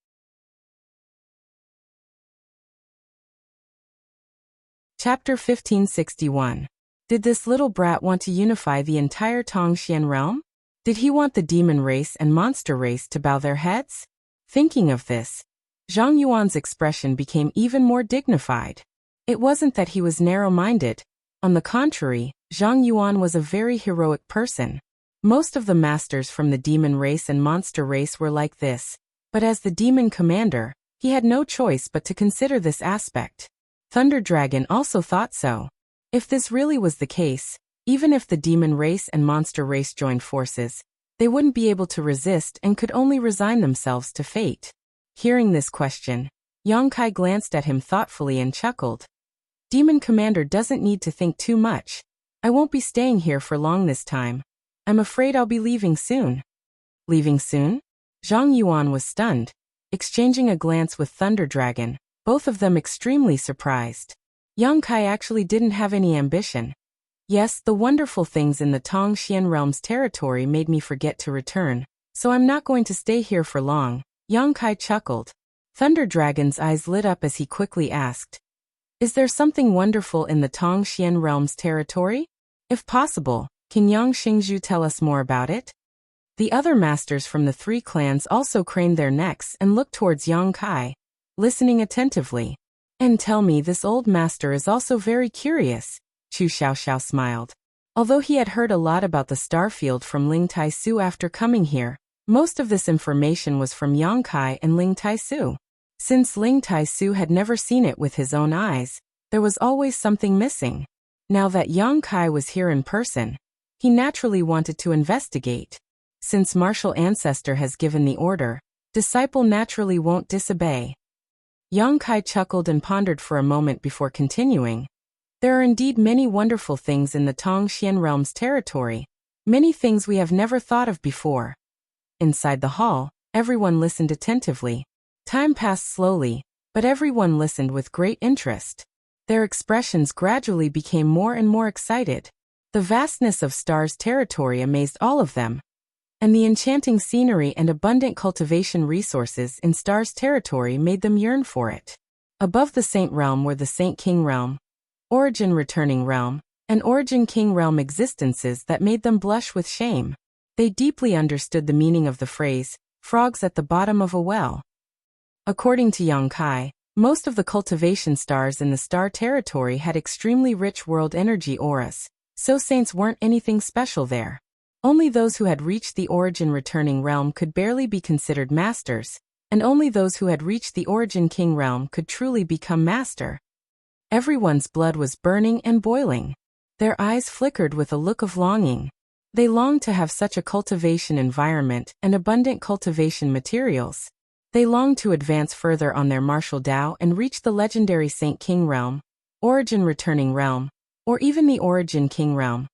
Chapter 1561. Did this little brat want to unify the entire Tongxian realm? Did he want the demon race and monster race to bow their heads? Thinking of this, Zhang Yuan's expression became even more dignified. It wasn't that he was narrow-minded. On the contrary, Zhang Yuan was a very heroic person. Most of the masters from the demon race and monster race were like this, but as the demon commander, he had no choice but to consider this aspect. Thunder Dragon also thought so. If this really was the case, even if the demon race and monster race joined forces, they wouldn't be able to resist and could only resign themselves to fate. Hearing this question, Yang Kai glanced at him thoughtfully and chuckled. Demon Commander doesn't need to think too much. I won't be staying here for long this time. I'm afraid I'll be leaving soon. Leaving soon? Zhang Yuan was stunned, exchanging a glance with Thunder Dragon, both of them extremely surprised. Yang Kai actually didn't have any ambition. Yes, the wonderful things in the Tongxian realm's territory made me forget to return, so I'm not going to stay here for long. Yang Kai chuckled. Thunder Dragon's eyes lit up as he quickly asked, is there something wonderful in the Tongxian realm's territory? If possible, can Yang Xingzhu tell us more about it? The other masters from the three clans also craned their necks and looked towards Yang Kai, listening attentively. And tell me, this old master is also very curious. Chu Xiaoxiao smiled. Although he had heard a lot about the Starfield from Ling Taisu after coming here, most of this information was from Yang Kai and Ling Taisu. Since Ling Taisu had never seen it with his own eyes, there was always something missing. Now that Yang Kai was here in person, he naturally wanted to investigate. Since martial ancestor has given the order, disciple naturally won't disobey. Yang Kai chuckled and pondered for a moment before continuing. There are indeed many wonderful things in the Tongxian realm's territory, many things we have never thought of before. Inside the hall, everyone listened attentively. Time passed slowly, but everyone listened with great interest. Their expressions gradually became more and more excited. The vastness of Star's territory amazed all of them, and the enchanting scenery and abundant cultivation resources in Star's territory made them yearn for it. Above the Saint Realm were the Saint King Realm, Origin Returning Realm, and Origin King Realm existences that made them blush with shame. They deeply understood the meaning of the phrase, frogs at the bottom of a well. According to Yang Kai, most of the cultivation stars in the Star territory had extremely rich world energy auras, so saints weren't anything special there. Only those who had reached the Origin Returning Realm could barely be considered masters, and only those who had reached the Origin King Realm could truly become master. Everyone's blood was burning and boiling. Their eyes flickered with a look of longing. They longed to have such a cultivation environment and abundant cultivation materials. They longed to advance further on their martial Tao and reach the legendary Saint King Realm, Origin Returning Realm, or even the Origin King Realm.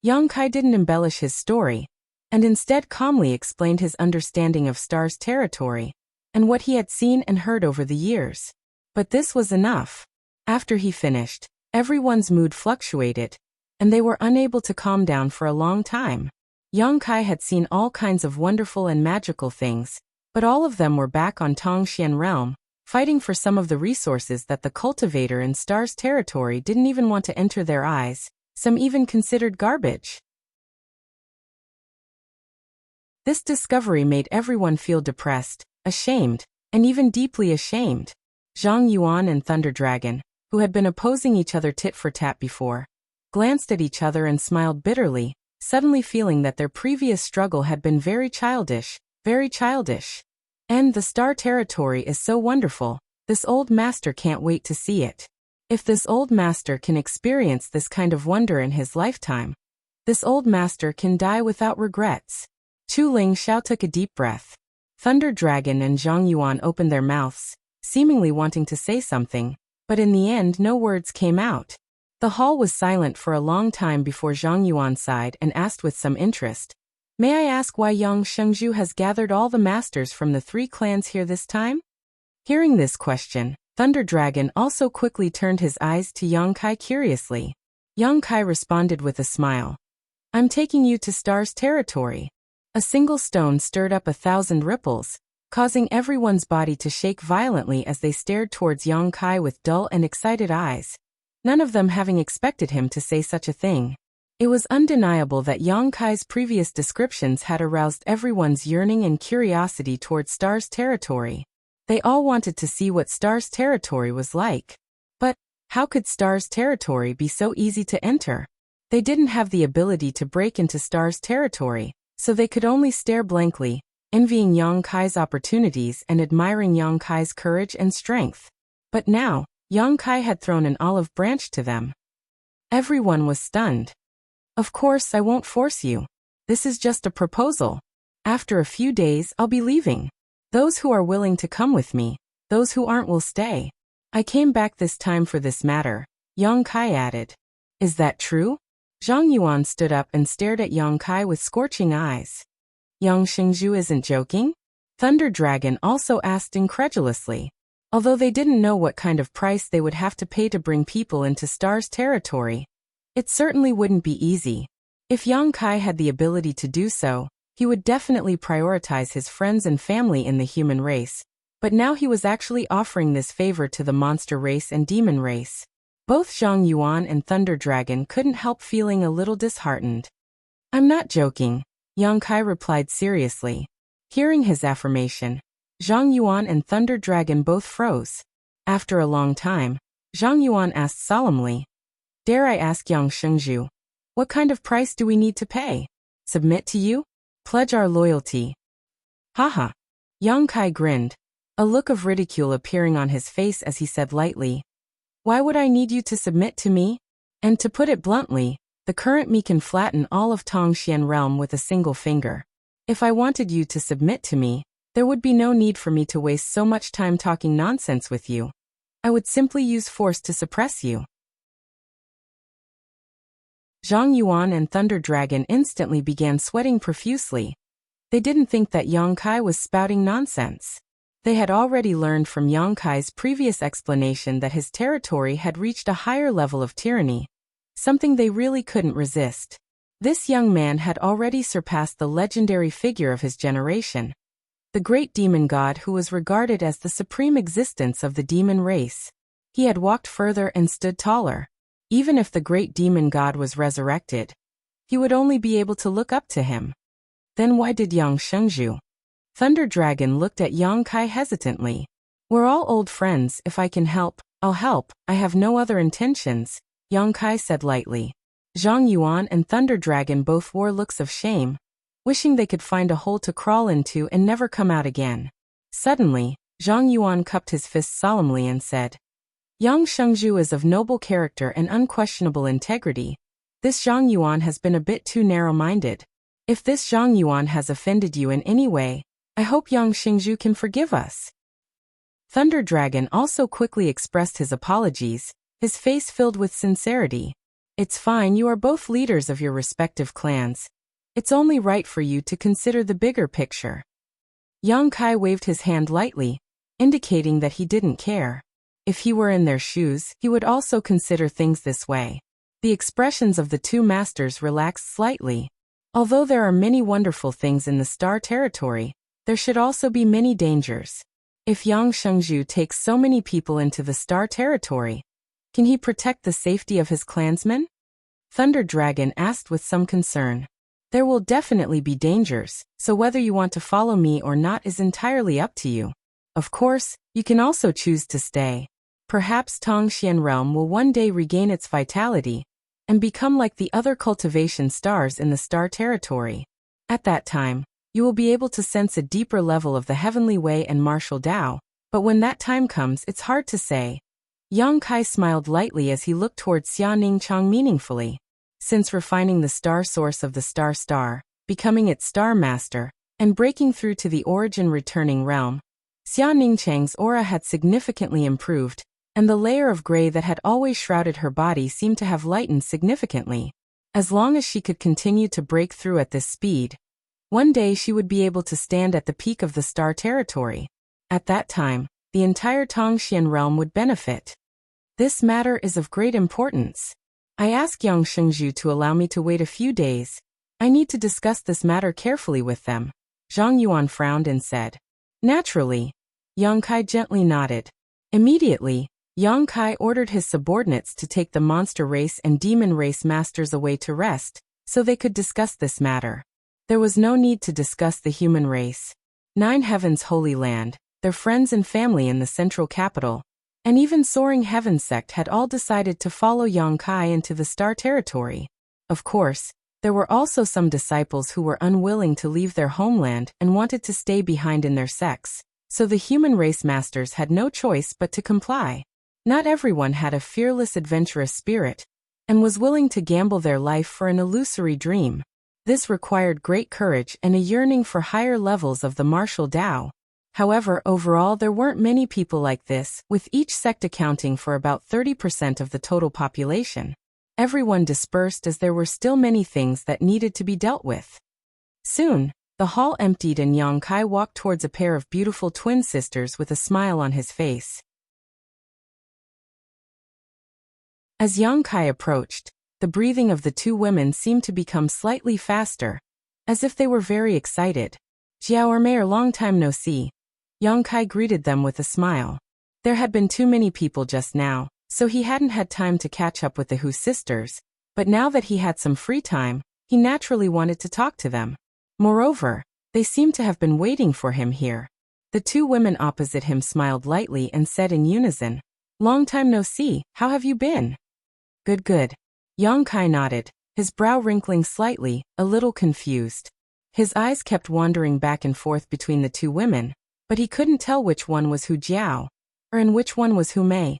Yang Kai didn't embellish his story, and instead calmly explained his understanding of Star's territory, and what he had seen and heard over the years. But this was enough. After he finished, everyone's mood fluctuated, and they were unable to calm down for a long time. Yang Kai had seen all kinds of wonderful and magical things, but all of them were back on Tongxian Realm, fighting for some of the resources that the cultivator in Star's territory didn't even want to enter their eyes, some even considered garbage. This discovery made everyone feel depressed, ashamed, and even deeply ashamed. Zhang Yuan and Thunder Dragon, who had been opposing each other tit for tat before, glanced at each other and smiled bitterly, suddenly feeling that their previous struggle had been very childish, very childish. And the Star territory is so wonderful, this old master can't wait to see it. If this old master can experience this kind of wonder in his lifetime, this old master can die without regrets. Chu Ling Xiao took a deep breath. Thunder Dragon and Zhang Yuan opened their mouths, seemingly wanting to say something, but in the end no words came out. The hall was silent for a long time before Zhang Yuan sighed and asked with some interest, "May I ask why Yang Shengzhu has gathered all the masters from the 3 clans here this time?" Hearing this question, Thunder Dragon also quickly turned his eyes to Yang Kai curiously. Yang Kai responded with a smile. "I'm taking you to Star's territory." A single stone stirred up 1,000 ripples, causing everyone's body to shake violently as they stared towards Yang Kai with dull and excited eyes, none of them having expected him to say such a thing. It was undeniable that Yang Kai's previous descriptions had aroused everyone's yearning and curiosity towards Star's territory. They all wanted to see what Star's territory was like. But how could Star's territory be so easy to enter? They didn't have the ability to break into Star's territory, so they could only stare blankly, envying Yang Kai's opportunities and admiring Yang Kai's courage and strength. But now, Yang Kai had thrown an olive branch to them. Everyone was stunned. "Of course I won't force you. This is just a proposal. After a few days I'll be leaving. Those who are willing to come with me, those who aren't will stay. I came back this time for this matter," Yang Kai added. "Is that true?" Zhang Yuan stood up and stared at Yang Kai with scorching eyes. "Yang Shengzhu isn't joking?" Thunder Dragon also asked incredulously. Although they didn't know what kind of price they would have to pay to bring people into Star's territory, it certainly wouldn't be easy. If Yang Kai had the ability to do so, he would definitely prioritize his friends and family in the human race. But now he was actually offering this favor to the monster race and demon race. Both Zhang Yuan and Thunder Dragon couldn't help feeling a little disheartened. "I'm not joking," Yang Kai replied seriously. Hearing his affirmation, Zhang Yuan and Thunder Dragon both froze. After a long time, Zhang Yuan asked solemnly, "Dare I ask Yang Shengzhu, what kind of price do we need to pay? Submit to you? Pledge our loyalty?" "Haha." Yang Kai grinned, a look of ridicule appearing on his face as he said lightly, "Why would I need you to submit to me? And to put it bluntly, the current me can flatten all of Tongxian realm with a single finger. If I wanted you to submit to me, there would be no need for me to waste so much time talking nonsense with you. I would simply use force to suppress you." Zhang Yuan and Thunder Dragon instantly began sweating profusely. They didn't think that Yang Kai was spouting nonsense. They had already learned from Yang Kai's previous explanation that his territory had reached a higher level of tyranny, something they really couldn't resist. This young man had already surpassed the legendary figure of his generation, the great demon god who was regarded as the supreme existence of the demon race. He had walked further and stood taller. Even if the great demon god was resurrected, he would only be able to look up to him. Then why did Yang Shengzhu? Thunder Dragon looked at Yang Kai hesitantly. "We're all old friends. If I can help, I'll help. I have no other intentions," Yang Kai said lightly. Zhang Yuan and Thunder Dragon both wore looks of shame, wishing they could find a hole to crawl into and never come out again. Suddenly, Zhang Yuan cupped his fist solemnly and said, "Yang Shengzhu is of noble character and unquestionable integrity. This Zhang Yuan has been a bit too narrow-minded. If this Zhang Yuan has offended you in any way, I hope Yang Shengzhu can forgive us." Thunder Dragon also quickly expressed his apologies, his face filled with sincerity. "It's fine, you are both leaders of your respective clans. It's only right for you to consider the bigger picture." Yang Kai waved his hand lightly, indicating that he didn't care. If he were in their shoes, he would also consider things this way. The expressions of the two masters relaxed slightly. Although there are many wonderful things in the Star territory, there should also be many dangers. If Yang Shengzhu takes so many people into the Star territory, can he protect the safety of his clansmen? Thunder Dragon asked with some concern. "There will definitely be dangers, so whether you want to follow me or not is entirely up to you. Of course, you can also choose to stay. Perhaps Tongxian realm will one day regain its vitality and become like the other cultivation stars in the Star territory. At that time, you will be able to sense a deeper level of the heavenly way and martial Tao, but when that time comes it's hard to say." Yang Kai smiled lightly as he looked towards Xia Ningchang meaningfully. Since refining the star source of the star, becoming its star master, and breaking through to the origin returning realm, Xia Ningchang's aura had significantly improved, and the layer of gray that had always shrouded her body seemed to have lightened significantly. As long as she could continue to break through at this speed, one day she would be able to stand at the peak of the star territory. At that time, the entire Tongxian realm would benefit. This matter is of great importance. I ask Yang Shengzhu to allow me to wait a few days. I need to discuss this matter carefully with them. Zhang Yuan frowned and said. Naturally. Yang Kai gently nodded. Immediately, Yang Kai ordered his subordinates to take the monster race and demon race masters away to rest, so they could discuss this matter. There was no need to discuss the human race. 9 Heavens Holy Land, their friends and family in the central capital, and even Soaring Heaven sect had all decided to follow Yang Kai into the star territory. Of course, there were also some disciples who were unwilling to leave their homeland and wanted to stay behind in their sects, so the human race masters had no choice but to comply. Not everyone had a fearless adventurous spirit, and was willing to gamble their life for an illusory dream. This required great courage and a yearning for higher levels of the martial Tao. However, overall there weren't many people like this, with each sect accounting for about 30% of the total population. Everyone dispersed as there were still many things that needed to be dealt with. Soon, the hall emptied and Yang Kai walked towards a pair of beautiful twin sisters with a smile on his face. As Yang Kai approached, the breathing of the 2 women seemed to become slightly faster, as if they were very excited. Jiao Mei, long time no see. Yang Kai greeted them with a smile. There had been too many people just now, so he hadn't had time to catch up with the Hu sisters, but now that he had some free time, he naturally wanted to talk to them. Moreover, they seemed to have been waiting for him here. The 2 women opposite him smiled lightly and said in unison, "Long time no see, how have you been?" "Good, good." Yang Kai nodded, his brow wrinkling slightly, a little confused. His eyes kept wandering back and forth between the 2 women, but he couldn't tell which one was Hu Jiao, and which one was Hu Mei.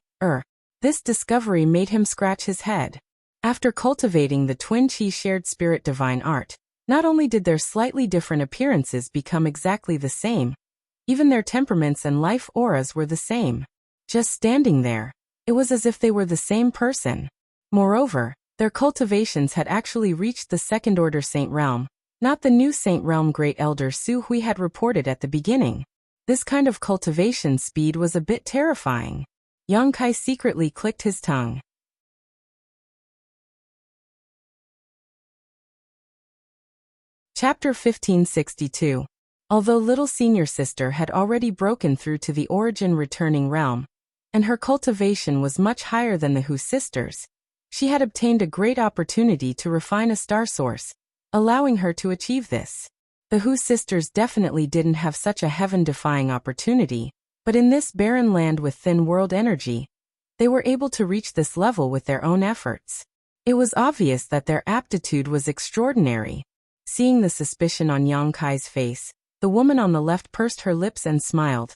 This discovery made him scratch his head. After cultivating the twin qi shared spirit divine art, not only did their slightly different appearances become exactly the same, even their temperaments and life auras were the same. Just standing there, it was as if they were the same person. Moreover, their cultivations had actually reached the second-order saint realm, not the new saint realm Great Elder Su Hui had reported at the beginning. This kind of cultivation speed was a bit terrifying. Yang Kai secretly clicked his tongue. Chapter 1562. Although little senior sister had already broken through to the origin returning realm, and her cultivation was much higher than the Hu sisters, she had obtained a great opportunity to refine a star source, allowing her to achieve this. The Hu sisters definitely didn't have such a heaven-defying opportunity, but in this barren land with thin world energy, they were able to reach this level with their own efforts. It was obvious that their aptitude was extraordinary. Seeing the suspicion on Yang Kai's face, the woman on the left pursed her lips and smiled.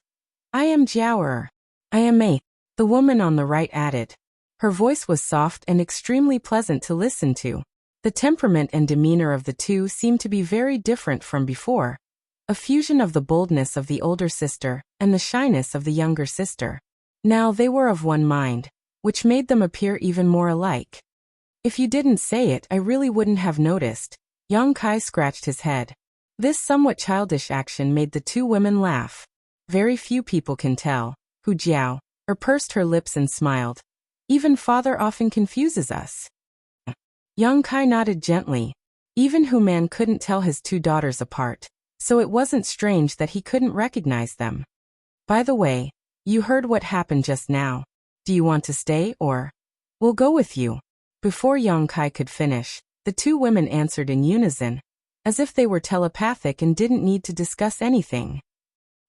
"I am Jiao. I am Mei," the woman on the right added. Her voice was soft and extremely pleasant to listen to. The temperament and demeanor of the 2 seemed to be very different from before, a fusion of the boldness of the older sister and the shyness of the younger sister. Now they were of one mind, which made them appear even more alike. "If you didn't say it, I really wouldn't have noticed." Yang Kai scratched his head. This somewhat childish action made the 2 women laugh. "Very few people can tell," Hu Jiao, pursed her lips and smiled. "Even father often confuses us." Yang Kai nodded gently. Even Hu Man couldn't tell his 2 daughters apart, so it wasn't strange that he couldn't recognize them. "By the way, you heard what happened just now. Do you want to stay or? We'll go with you." Before Yang Kai could finish, the 2 women answered in unison, as if they were telepathic and didn't need to discuss anything.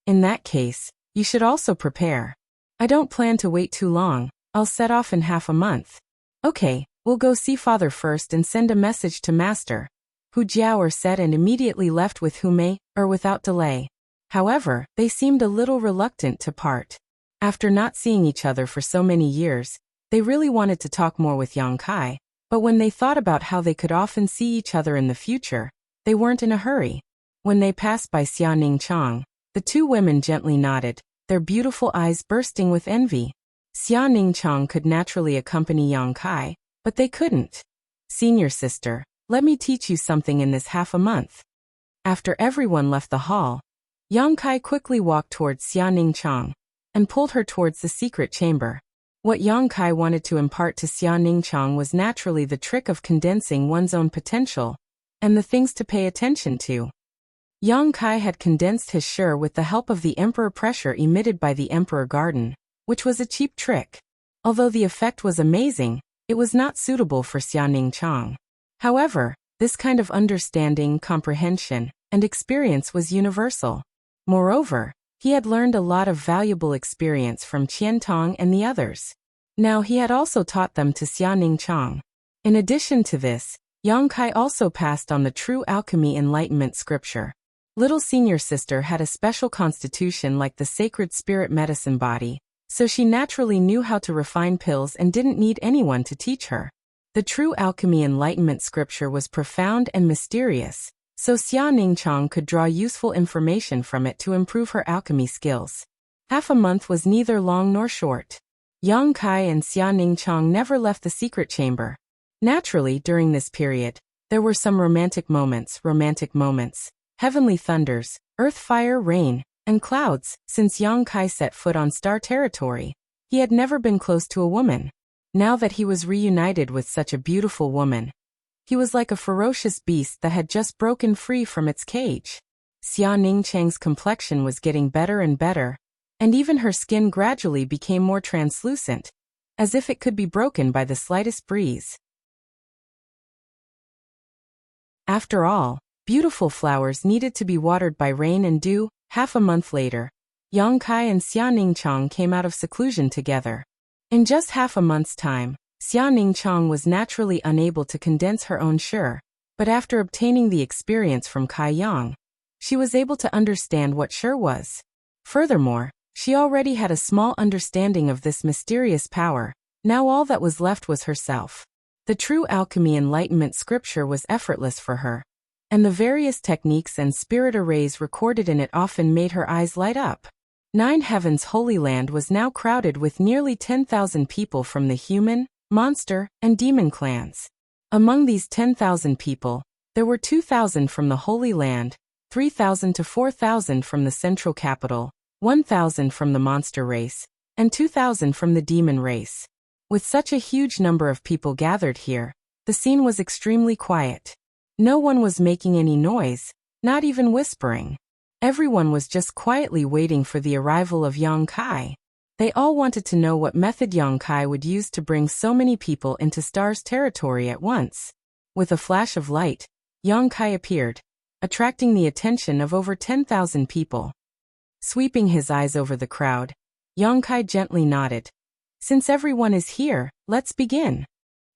"In that case, you should also prepare. I don't plan to wait too long. I'll set off in half a month." "Okay, we'll go see father first and send a message to master," Hu Jiao said and immediately left with Hu Mei, without delay. However, they seemed a little reluctant to part. After not seeing each other for so many years, they really wanted to talk more with Yang Kai, but when they thought about how they could often see each other in the future, they weren't in a hurry. When they passed by Xia Ningchang, the 2 women gently nodded, their beautiful eyes bursting with envy. Xia Ningqiang could naturally accompany Yang Kai, but they couldn't. Senior sister, let me teach you something in this half a month. After everyone left the hall, Yang Kai quickly walked towards Xia Ningqiang and pulled her towards the secret chamber. What Yang Kai wanted to impart to Xia Ningqiang was naturally the trick of condensing one's own potential and the things to pay attention to. Yang Kai had condensed his shi with the help of the emperor pressure emitted by the emperor garden, which was a cheap trick. Although the effect was amazing, it was not suitable for Xia Ningqiang. However, this kind of understanding, comprehension, and experience was universal. Moreover, he had learned a lot of valuable experience from Qian Tong and the others. Now he had also taught them to Xia Ningqiang. In addition to this, Yang Kai also passed on the true alchemy enlightenment scripture. Little senior sister had a special constitution like the sacred spirit medicine body, so she naturally knew how to refine pills and didn't need anyone to teach her. The true alchemy enlightenment scripture was profound and mysterious, so Xia Ningqiang could draw useful information from it to improve her alchemy skills. Half a month was neither long nor short. Yang Kai and Xia Ningqiang never left the secret chamber. Naturally, during this period, there were some romantic moments, heavenly thunders, earth fire, rain, and clouds. Since Yang Kai set foot on star territory, he had never been close to a woman. Now that he was reunited with such a beautiful woman, he was like a ferocious beast that had just broken free from its cage. Xia Ningqiang's complexion was getting better and better, and even her skin gradually became more translucent, as if it could be broken by the slightest breeze. After all, beautiful flowers needed to be watered by rain and dew. Half a month later, Yang Kai and Xia Ningqiang came out of seclusion together. In just half a month's time, Xia Ningqiang was naturally unable to condense her own shi, but after obtaining the experience from Kai Yang, she was able to understand what shi was. Furthermore, she already had a small understanding of this mysterious power. Now all that was left was herself. The true alchemy enlightenment scripture was effortless for her, and the various techniques and spirit arrays recorded in it often made her eyes light up. 9 Heavens Holy Land was now crowded with nearly 10,000 people from the human, monster, and demon clans. Among these 10,000 people, there were 2,000 from the Holy Land, 3,000 to 4,000 from the central capital, 1,000 from the monster race, and 2,000 from the demon race. With such a huge number of people gathered here, the scene was extremely quiet. No one was making any noise, not even whispering. Everyone was just quietly waiting for the arrival of Yang Kai. They all wanted to know what method Yang Kai would use to bring so many people into Star's territory at once. With a flash of light, Yang Kai appeared, attracting the attention of over 10,000 people. Sweeping his eyes over the crowd, Yang Kai gently nodded. Since everyone is here, let's begin.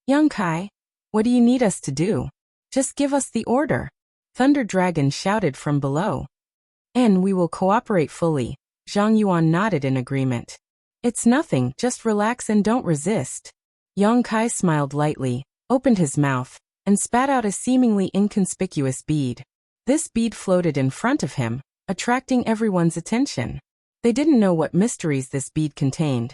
Yang Kai, what do you need us to do? Just give us the order. Thunder Dragon shouted from below. And we will cooperate fully. Zhang Yuan nodded in agreement. It's nothing, just relax and don't resist. Yang Kai smiled lightly, opened his mouth, and spat out a seemingly inconspicuous bead. This bead floated in front of him, attracting everyone's attention. They didn't know what mysteries this bead contained,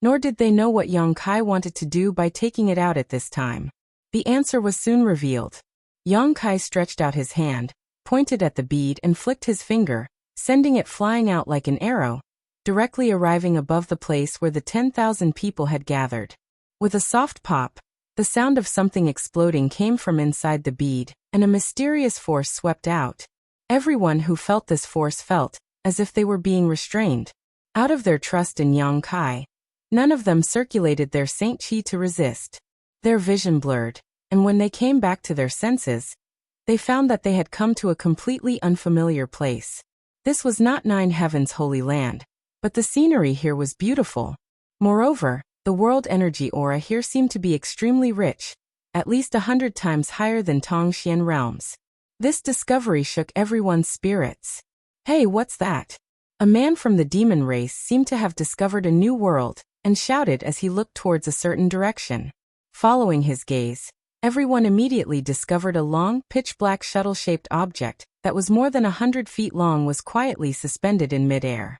nor did they know what Yang Kai wanted to do by taking it out at this time. The answer was soon revealed. Yang Kai stretched out his hand, pointed at the bead and flicked his finger, sending it flying out like an arrow, directly arriving above the place where the 10,000 people had gathered. With a soft pop, the sound of something exploding came from inside the bead, and a mysterious force swept out. Everyone who felt this force felt as if they were being restrained. Out of their trust in Yang Kai, none of them circulated their Saint Qi to resist. Their vision blurred, and when they came back to their senses, they found that they had come to a completely unfamiliar place. This was not 9 Heavens Holy Land, but the scenery here was beautiful. Moreover, the world energy aura here seemed to be extremely rich, at least 100 times higher than Tongxian realms. This discovery shook everyone's spirits. Hey, what's that? A man from the demon race seemed to have discovered a new world, and shouted as he looked towards a certain direction. Following his gaze, everyone immediately discovered a long, pitch-black shuttle-shaped object that was more than 100 feet long was quietly suspended in midair.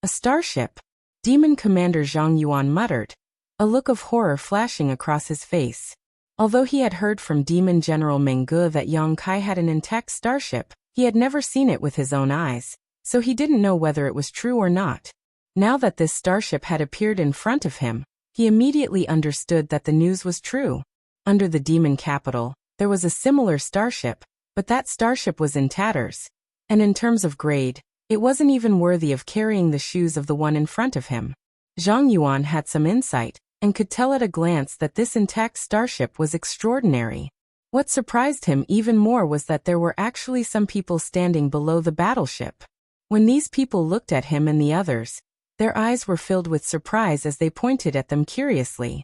A starship? Demon Commander Zhang Yuan muttered, a look of horror flashing across his face. Although he had heard from Demon General Meng Ge that Yang Kai had an intact starship, he had never seen it with his own eyes, so he didn't know whether it was true or not. Now that this starship had appeared in front of him, he immediately understood that the news was true. Under the demon capital, there was a similar starship, but that starship was in tatters. And in terms of grade, it wasn't even worthy of carrying the shoes of the one in front of him. Zhang Yuan had some insight, and could tell at a glance that this intact starship was extraordinary. What surprised him even more was that there were actually some people standing below the battleship. When these people looked at him and the others, their eyes were filled with surprise as they pointed at them curiously.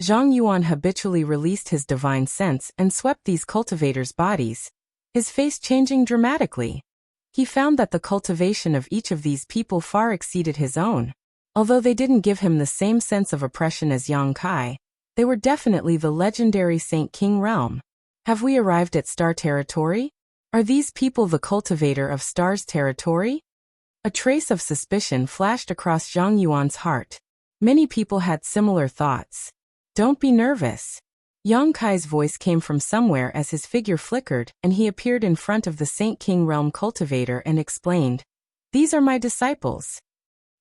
Zhang Yuan habitually released his divine sense and swept these cultivators' bodies, his face changing dramatically. He found that the cultivation of each of these people far exceeded his own. Although they didn't give him the same sense of oppression as Yang Kai, they were definitely the legendary Saint King realm. Have we arrived at Star Territory? Are these people the cultivator of Star's territory? A trace of suspicion flashed across Zhang Yuan's heart. Many people had similar thoughts. Don't be nervous. Yang Kai's voice came from somewhere as his figure flickered and he appeared in front of the Saint King realm cultivator and explained, "These are my disciples."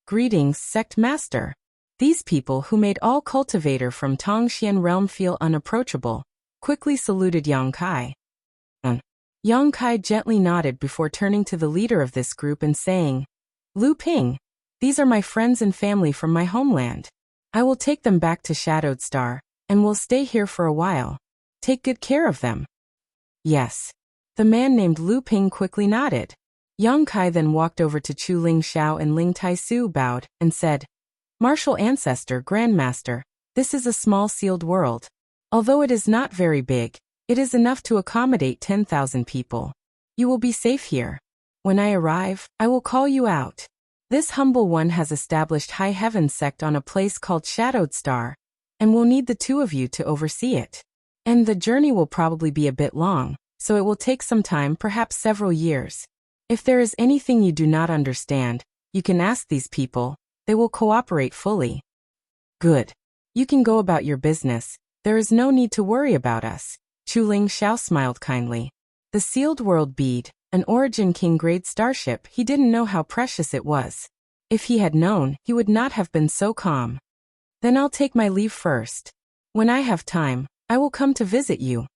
Greetings, Sect Master. These people who made all cultivator from Tongxian realm feel unapproachable, quickly saluted Yang Kai. Yang Kai gently nodded before turning to the leader of this group and saying, "Lu Ping, these are my friends and family from my homeland. I will take them back to Shadowed Star, and will stay here for a while. Take good care of them." Yes. The man named Lu Ping quickly nodded. Yang Kai then walked over to Chu Ling Xiao and Ling Taisu bowed and said, "Martial Ancestor, Grandmaster, this is a small sealed world. Although it is not very big, it is enough to accommodate 10,000 people. You will be safe here. When I arrive, I will call you out. This humble one has established High Heaven sect on a place called Shadowed Star, and will need the two of you to oversee it. And the journey will probably be a bit long, so it will take some time, perhaps several years. If there is anything you do not understand, you can ask these people. They will cooperate fully." "Good. You can go about your business. There is no need to worry about us." Chu Ling Xiao smiled kindly. The sealed world bead, an Origin King grade starship, he didn't know how precious it was. If he had known, he would not have been so calm. "Then I'll take my leave first. When I have time, I will come to visit you,"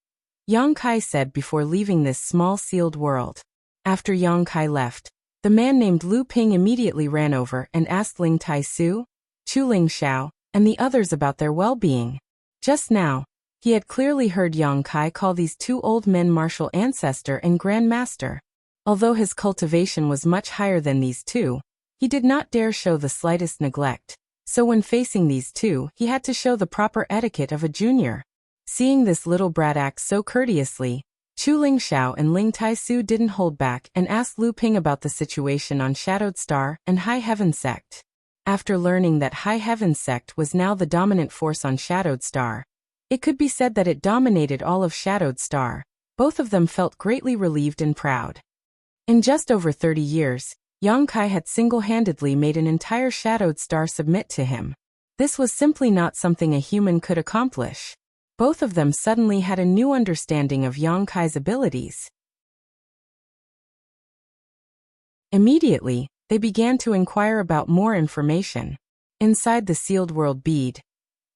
Yang Kai said before leaving this small sealed world. After Yang Kai left, the man named Lu Ping immediately ran over and asked Ling Taisu, Chu Ling Xiao, and the others about their well-being. Just now, he had clearly heard Yang Kai call these two old men Martial Ancestor and Grand Master. Although his cultivation was much higher than these two, he did not dare show the slightest neglect. So when facing these two, he had to show the proper etiquette of a junior. Seeing this little brat act so courteously, Chu Ling Xiao and Ling Taisu didn't hold back and asked Lu Ping about the situation on Shadowed Star and High Heaven sect. After learning that High Heaven sect was now the dominant force on Shadowed Star, it could be said that it dominated all of Shadowed Star. Both of them felt greatly relieved and proud. In just over 30 years, Yang Kai had single-handedly made an entire Shadowed Star submit to him. This was simply not something a human could accomplish. Both of them suddenly had a new understanding of Yang Kai's abilities. Immediately, they began to inquire about more information. Inside the sealed world bead,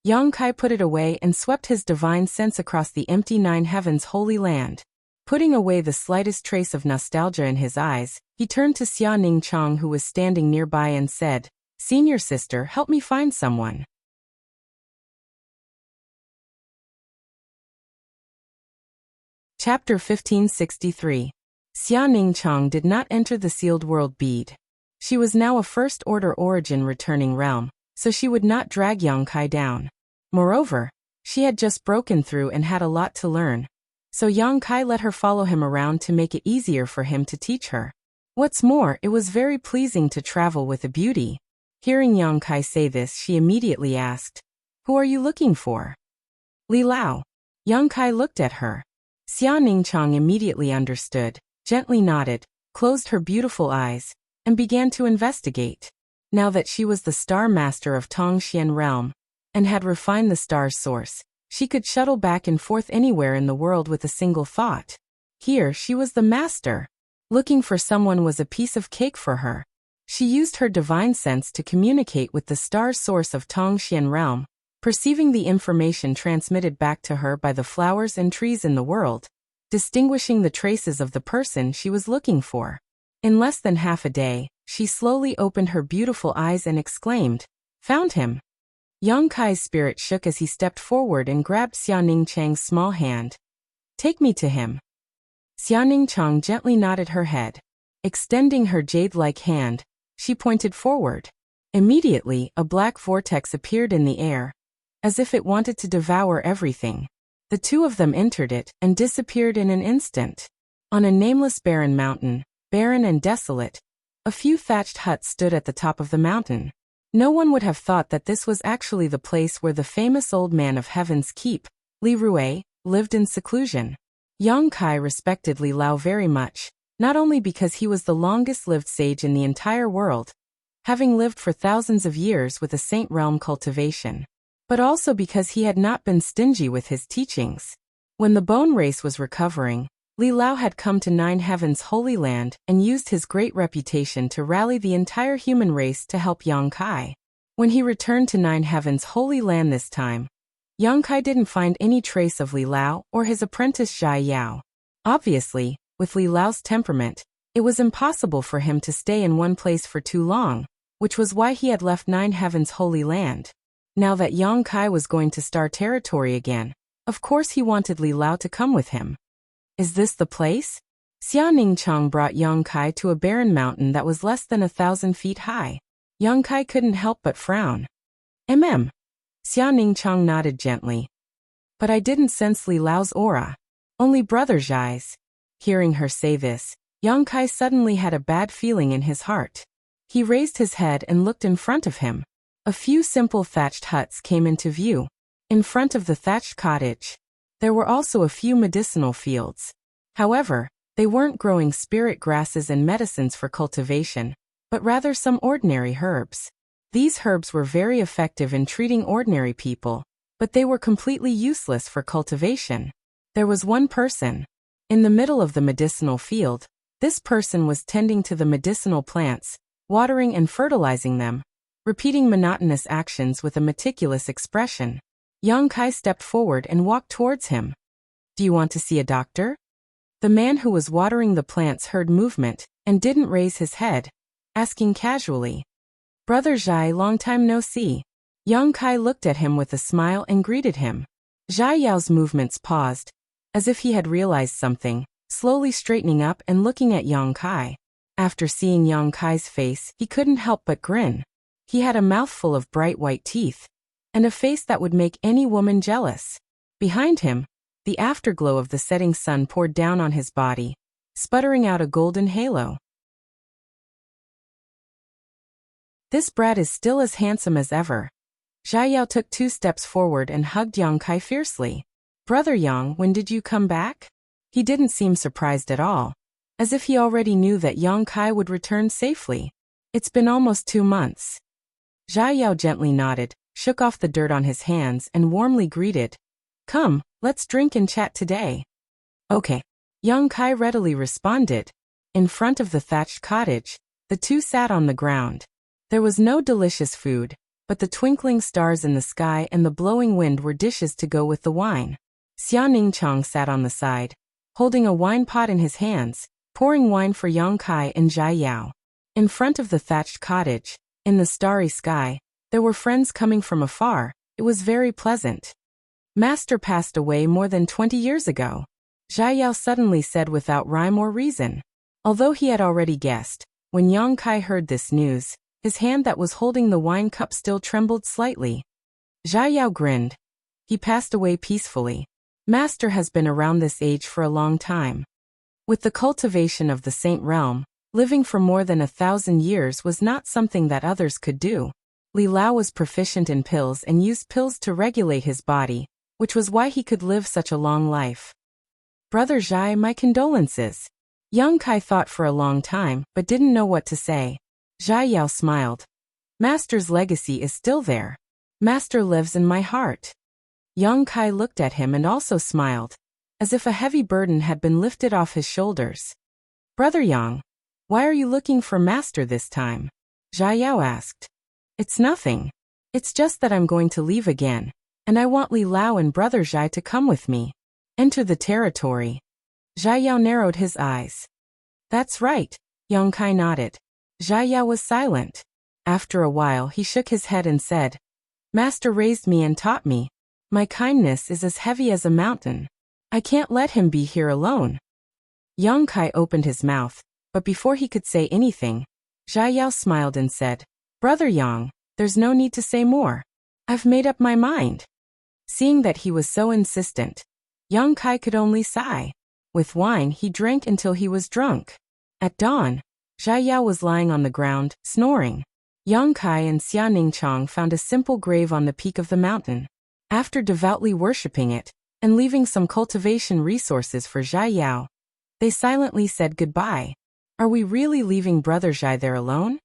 Yang Kai put it away and swept his divine sense across the empty Nine Heavens holy land. Putting away the slightest trace of nostalgia in his eyes, he turned to Xia Ning Chong, who was standing nearby, and said, "Senior sister, help me find someone." Chapter 1563. Xia Ning Chong did not enter the sealed world bead. She was now a First Order Origin returning realm, so she would not drag Yang Kai down. Moreover, she had just broken through and had a lot to learn. So Yang Kai let her follow him around to make it easier for him to teach her. What's more, it was very pleasing to travel with a beauty. Hearing Yang Kai say this, she immediately asked, "Who are you looking for?" "Li Lao." Yang Kai looked at her. Xia Ning Chong immediately understood, gently nodded, closed her beautiful eyes, and began to investigate. Now that she was the star master of Tongxian realm, and had refined the star's source, she could shuttle back and forth anywhere in the world with a single thought. Here she was the master. Looking for someone was a piece of cake for her. She used her divine sense to communicate with the star's source of Tongxian realm, perceiving the information transmitted back to her by the flowers and trees in the world, distinguishing the traces of the person she was looking for. In less than half a day, she slowly opened her beautiful eyes and exclaimed, "Found him." Yang Kai's spirit shook as he stepped forward and grabbed Xiaoning Chang's small hand. "Take me to him." Xiaoning Chang gently nodded her head. Extending her jade-like hand, she pointed forward. Immediately, a black vortex appeared in the air, as if it wanted to devour everything. The two of them entered it and disappeared in an instant. On a nameless barren mountain, barren and desolate, a few thatched huts stood at the top of the mountain. No one would have thought that this was actually the place where the famous old man of Heaven's Keep, Li Rui, lived in seclusion. Yang Kai respected Li Lao very much, not only because he was the longest-lived sage in the entire world, having lived for thousands of years with a saint realm cultivation, but also because he had not been stingy with his teachings. When the bone race was recovering, Li Lao had come to Nine Heaven's Holy Land and used his great reputation to rally the entire human race to help Yang Kai. When he returned to Nine Heaven's Holy Land this time, Yang Kai didn't find any trace of Li Lao or his apprentice Zhai Yao. Obviously, with Li Lao's temperament, it was impossible for him to stay in one place for too long, which was why he had left Nine Heaven's Holy Land. Now that Yang Kai was going to star territory again, of course he wanted Li Lao to come with him. Is this the place? Xiaoning Chang brought Yang Kai to a barren mountain that was less than 1,000 feet high. Yang Kai couldn't help but frown. Xiaoning Chang nodded gently. But I didn't sense Li Lao's aura. Only Brother Zhai's. Hearing her say this, Yang Kai suddenly had a bad feeling in his heart. He raised his head and looked in front of him. A few simple thatched huts came into view. In front of the thatched cottage, there were also a few medicinal fields. However, they weren't growing spirit grasses and medicines for cultivation, but rather some ordinary herbs. These herbs were very effective in treating ordinary people, but they were completely useless for cultivation. There was one person. In the middle of the medicinal field, this person was tending to the medicinal plants, watering and fertilizing them, repeating monotonous actions with a meticulous expression. Yang Kai stepped forward and walked towards him. "Do you want to see a doctor?" The man who was watering the plants heard movement and didn't raise his head, asking casually, "Brother Zhai, long time no see." Yang Kai looked at him with a smile and greeted him. Zhai Yao's movements paused, as if he had realized something, slowly straightening up and looking at Yang Kai. After seeing Yang Kai's face, he couldn't help but grin. He had a mouthful of bright white teeth, and a face that would make any woman jealous. Behind him, the afterglow of the setting sun poured down on his body, sputtering out a golden halo. "This brat is still as handsome as ever." Zhai Yao took 2 steps forward and hugged Yang Kai fiercely. "Brother Yang, when did you come back?" He didn't seem surprised at all, as if he already knew that Yang Kai would return safely. "It's been almost 2 months. Zhai Yao gently nodded, shook off the dirt on his hands and warmly greeted, "Come, let's drink and chat today." "Okay." Yang Kai readily responded. In front of the thatched cottage, the two sat on the ground. There was no delicious food, but the twinkling stars in the sky and the blowing wind were dishes to go with the wine. Xiaoning Chang sat on the side, holding a wine pot in his hands, pouring wine for Yang Kai and Zhai Yao. In front of the thatched cottage, in the starry sky, there were friends coming from afar. It was very pleasant. "Master passed away more than 20 years ago," Zhai Yao suddenly said without rhyme or reason. Although he had already guessed, when Yang Kai heard this news, his hand that was holding the wine cup still trembled slightly. Zhai Yao grinned. "He passed away peacefully. Master has been around this age for a long time." With the cultivation of the saint realm, living for more than 1,000 years was not something that others could do. Li Lao was proficient in pills and used pills to regulate his body, which was why he could live such a long life. "Brother Zhai, my condolences." Yang Kai thought for a long time but didn't know what to say. Zhai Yao smiled. Master's legacy is still there. Master lives in my heart. Yang Kai looked at him and also smiled, as if a heavy burden had been lifted off his shoulders. Brother Yang, why are you looking for Master this time? Zhai Yao asked. It's nothing. It's just that I'm going to leave again, and I want Li Lao and Brother Zhai to come with me. Enter the territory. Zhai Yao narrowed his eyes. That's right, Yang Kai nodded. Zhai Yao was silent. After a while he shook his head and said, Master raised me and taught me. My kindness is as heavy as a mountain. I can't let him be here alone. Yang Kai opened his mouth, but before he could say anything, Zhai Yao smiled and said, Brother Yang, there's no need to say more. I've made up my mind. Seeing that he was so insistent, Yang Kai could only sigh. With wine he drank until he was drunk. At dawn, Zhai Yao was lying on the ground, snoring. Yang Kai and Xia Ningchang found a simple grave on the peak of the mountain. After devoutly worshipping it, and leaving some cultivation resources for Zhai Yao, they silently said goodbye. Are we really leaving Brother Zhai there alone?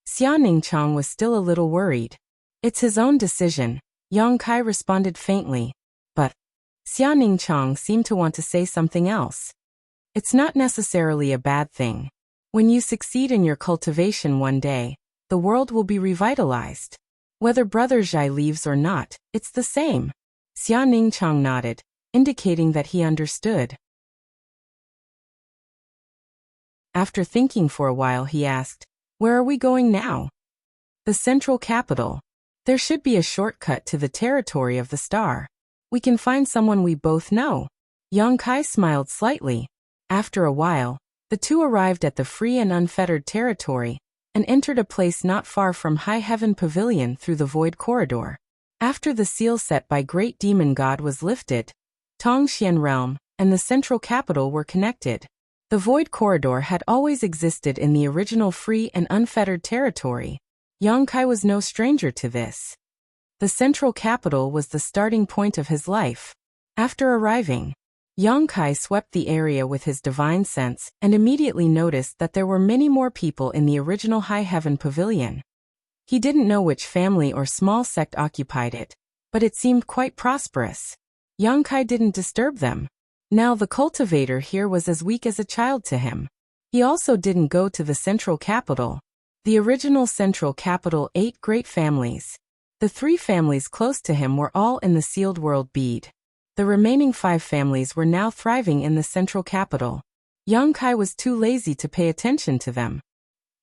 Xia Ningchang was still a little worried. It's his own decision, Yang Kai responded faintly. But Xia Ningchang seemed to want to say something else. It's not necessarily a bad thing. When you succeed in your cultivation one day, the world will be revitalized. Whether Brother Zhai leaves or not, it's the same. Xia Ningchang nodded, indicating that he understood. After thinking for a while he asked, Where are we going now? The central capital. There should be a shortcut to the territory of the star. We can find someone we both know. Yang Kai smiled slightly. After a while, the two arrived at the free and unfettered territory, and entered a place not far from High Heaven Pavilion through the Void Corridor. After the seal set by Great Demon God was lifted, Tongxian Realm and the central capital were connected. The Void Corridor had always existed in the original free and unfettered territory. Yang Kai was no stranger to this. The central capital was the starting point of his life. After arriving, Yang Kai swept the area with his divine sense and immediately noticed that there were many more people in the original High Heaven Pavilion. He didn't know which family or small sect occupied it, but it seemed quite prosperous. Yang Kai didn't disturb them. Now the cultivator here was as weak as a child to him. He also didn't go to the central capital. The original central capital 8 great families. The 3 families close to him were all in the sealed world bead. The remaining 5 families were now thriving in the central capital. Yang Kai was too lazy to pay attention to them.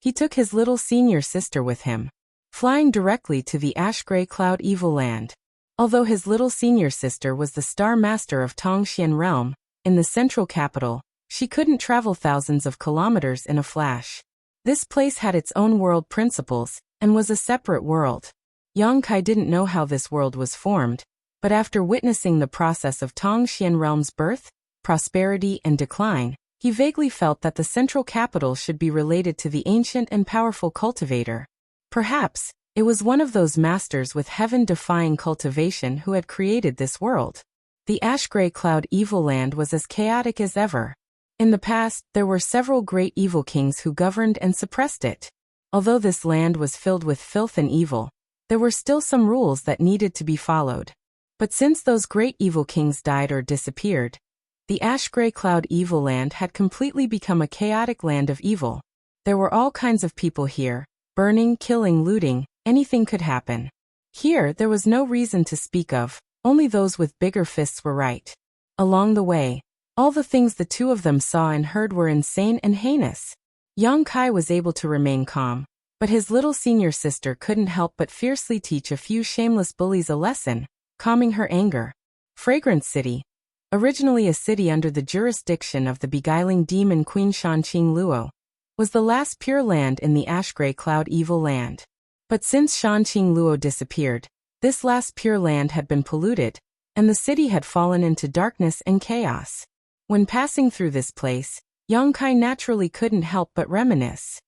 He took his little senior sister with him, flying directly to the ash-gray cloud evil land. Although his little senior sister was the star master of Tongxian Realm, in the central capital, she couldn't travel thousands of kilometers in a flash. This place had its own world principles, and was a separate world. Yang Kai didn't know how this world was formed, but after witnessing the process of Tongxian Realm's birth, prosperity and decline, he vaguely felt that the central capital should be related to the ancient and powerful cultivator. Perhaps, it was one of those masters with heaven-defying cultivation who had created this world. The ash-gray cloud evil land was as chaotic as ever. In the past, there were several great evil kings who governed and suppressed it. Although this land was filled with filth and evil, there were still some rules that needed to be followed. But since those great evil kings died or disappeared, the ash-gray cloud evil land had completely become a chaotic land of evil. There were all kinds of people here, burning, killing, looting, anything could happen. Here there was no reason to speak of, only those with bigger fists were right. Along the way, all the things the two of them saw and heard were insane and heinous. Yang Kai was able to remain calm, but his little senior sister couldn't help but fiercely teach a few shameless bullies a lesson, calming her anger. Fragrance City, originally a city under the jurisdiction of the beguiling demon Queen Shanqing Luo, was the last pure land in the ash-gray cloud evil land. But since Shanqing Luo disappeared, this last pure land had been polluted, and the city had fallen into darkness and chaos. When passing through this place, Yang Kai naturally couldn't help but reminisce.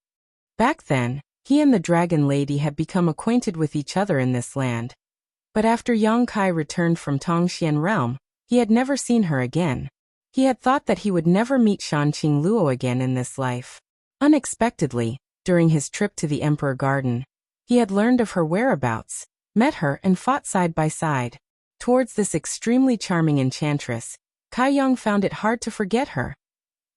Back then, he and the Dragon Lady had become acquainted with each other in this land. But after Yang Kai returned from Tongxian Realm, he had never seen her again. He had thought that he would never meet Shanqing Luo again in this life. Unexpectedly, during his trip to the Emperor Garden, He had learned of her whereabouts, met her and fought side by side. Towards this extremely charming enchantress, Kai Yang found it hard to forget her.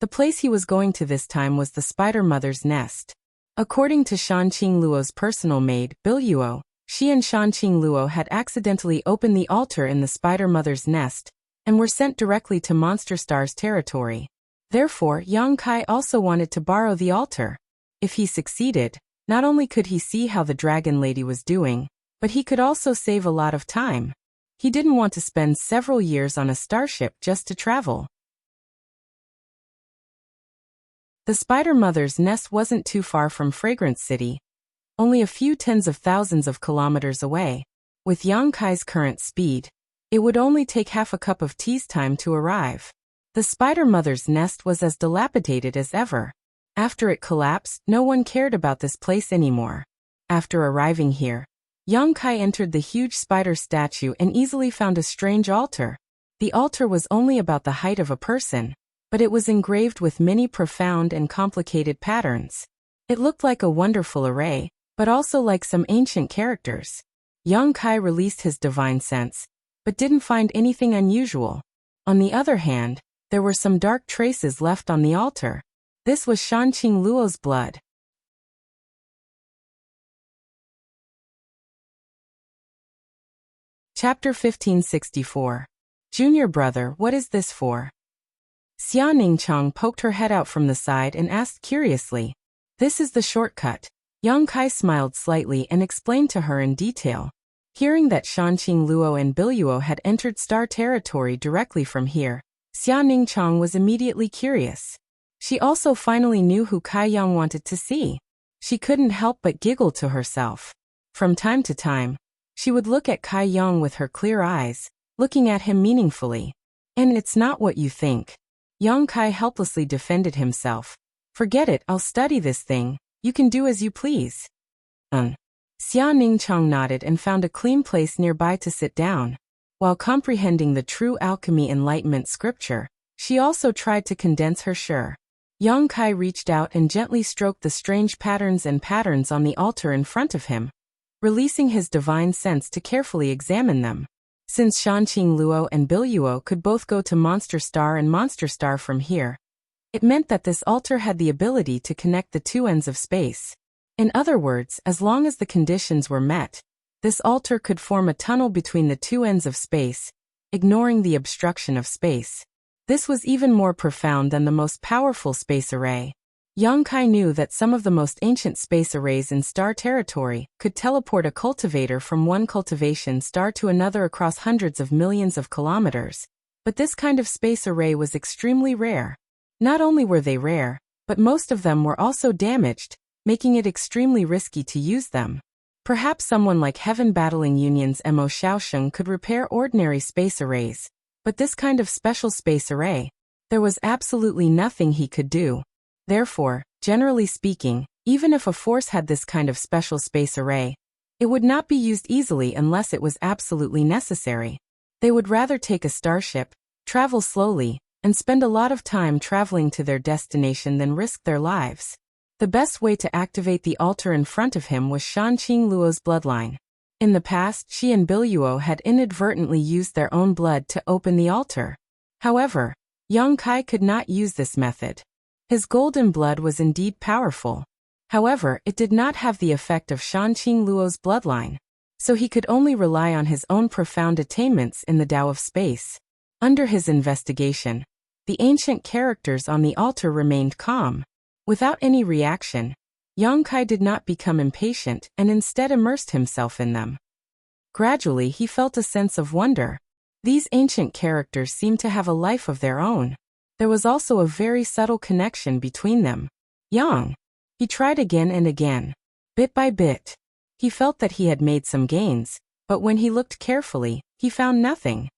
The place he was going to this time was the Spider Mother's nest. According to Shan Qingluo's personal maid, Biluo, she and Shan Qingluo had accidentally opened the altar in the Spider Mother's nest and were sent directly to Monster Star's territory. Therefore, Yang Kai also wanted to borrow the altar. If he succeeded, not only could he see how the Dragon Lady was doing, but he could also save a lot of time. He didn't want to spend several years on a starship just to travel. The Spider Mother's nest wasn't too far from Fragrance City, only a few tens of thousands of kilometers away. With Yang Kai's current speed, it would only take half a cup of tea's time to arrive. The Spider Mother's nest was as dilapidated as ever. After it collapsed, no one cared about this place anymore. After arriving here, Yang Kai entered the huge spider statue and easily found a strange altar. The altar was only about the height of a person, but it was engraved with many profound and complicated patterns. It looked like a wonderful array, but also like some ancient characters. Yang Kai released his divine sense, but didn't find anything unusual. On the other hand, there were some dark traces left on the altar. This was Shan Qingluo's blood. Chapter 1564. Junior brother, what is this for? Xia Ningchang poked her head out from the side and asked curiously. This is the shortcut. Yang Kai smiled slightly and explained to her in detail. Hearing that Shan Qingluo and Biluo had entered Star territory directly from here, Xia Ningchang was immediately curious. She also finally knew who Kai Yang wanted to see. She couldn't help but giggle to herself. From time to time, she would look at Kai Yang with her clear eyes, looking at him meaningfully. And it's not what you think. Yang Kai helplessly defended himself. Forget it, I'll study this thing, you can do as you please. Xia Ningchang nodded and found a clean place nearby to sit down. While comprehending the true alchemy enlightenment scripture, she also tried to condense her sure. Yang Kai reached out and gently stroked the strange patterns on the altar in front of him, releasing his divine sense to carefully examine them. Since Shan Qingluo and Biluo could both go to Monster Star and Monster Star from here, it meant that this altar had the ability to connect the two ends of space. In other words, as long as the conditions were met, this altar could form a tunnel between the two ends of space, ignoring the obstruction of space. This was even more profound than the most powerful space array. Yang Kai knew that some of the most ancient space arrays in star territory could teleport a cultivator from one cultivation star to another across hundreds of millions of kilometers, but this kind of space array was extremely rare. Not only were they rare, but most of them were also damaged, making it extremely risky to use them. Perhaps someone like Heaven Battling Union's Mo Xiaosheng could repair ordinary space arrays, but this kind of special space array, there was absolutely nothing he could do. Therefore, generally speaking, even if a force had this kind of special space array, it would not be used easily unless it was absolutely necessary. They would rather take a starship, travel slowly, and spend a lot of time traveling to their destination than risk their lives. The best way to activate the altar in front of him was Shan Qingluo's bloodline. In the past, she and Biluo had inadvertently used their own blood to open the altar. However, Yang Kai could not use this method. His golden blood was indeed powerful. However, it did not have the effect of Shan Qingluo's bloodline, so he could only rely on his own profound attainments in the Tao of space. Under his investigation, the ancient characters on the altar remained calm. Without any reaction, Yang Kai did not become impatient and instead immersed himself in them. Gradually he felt a sense of wonder. These ancient characters seemed to have a life of their own. There was also a very subtle connection between them. Yang. He tried again and again. Bit by bit. He felt that he had made some gains, but when he looked carefully, he found nothing.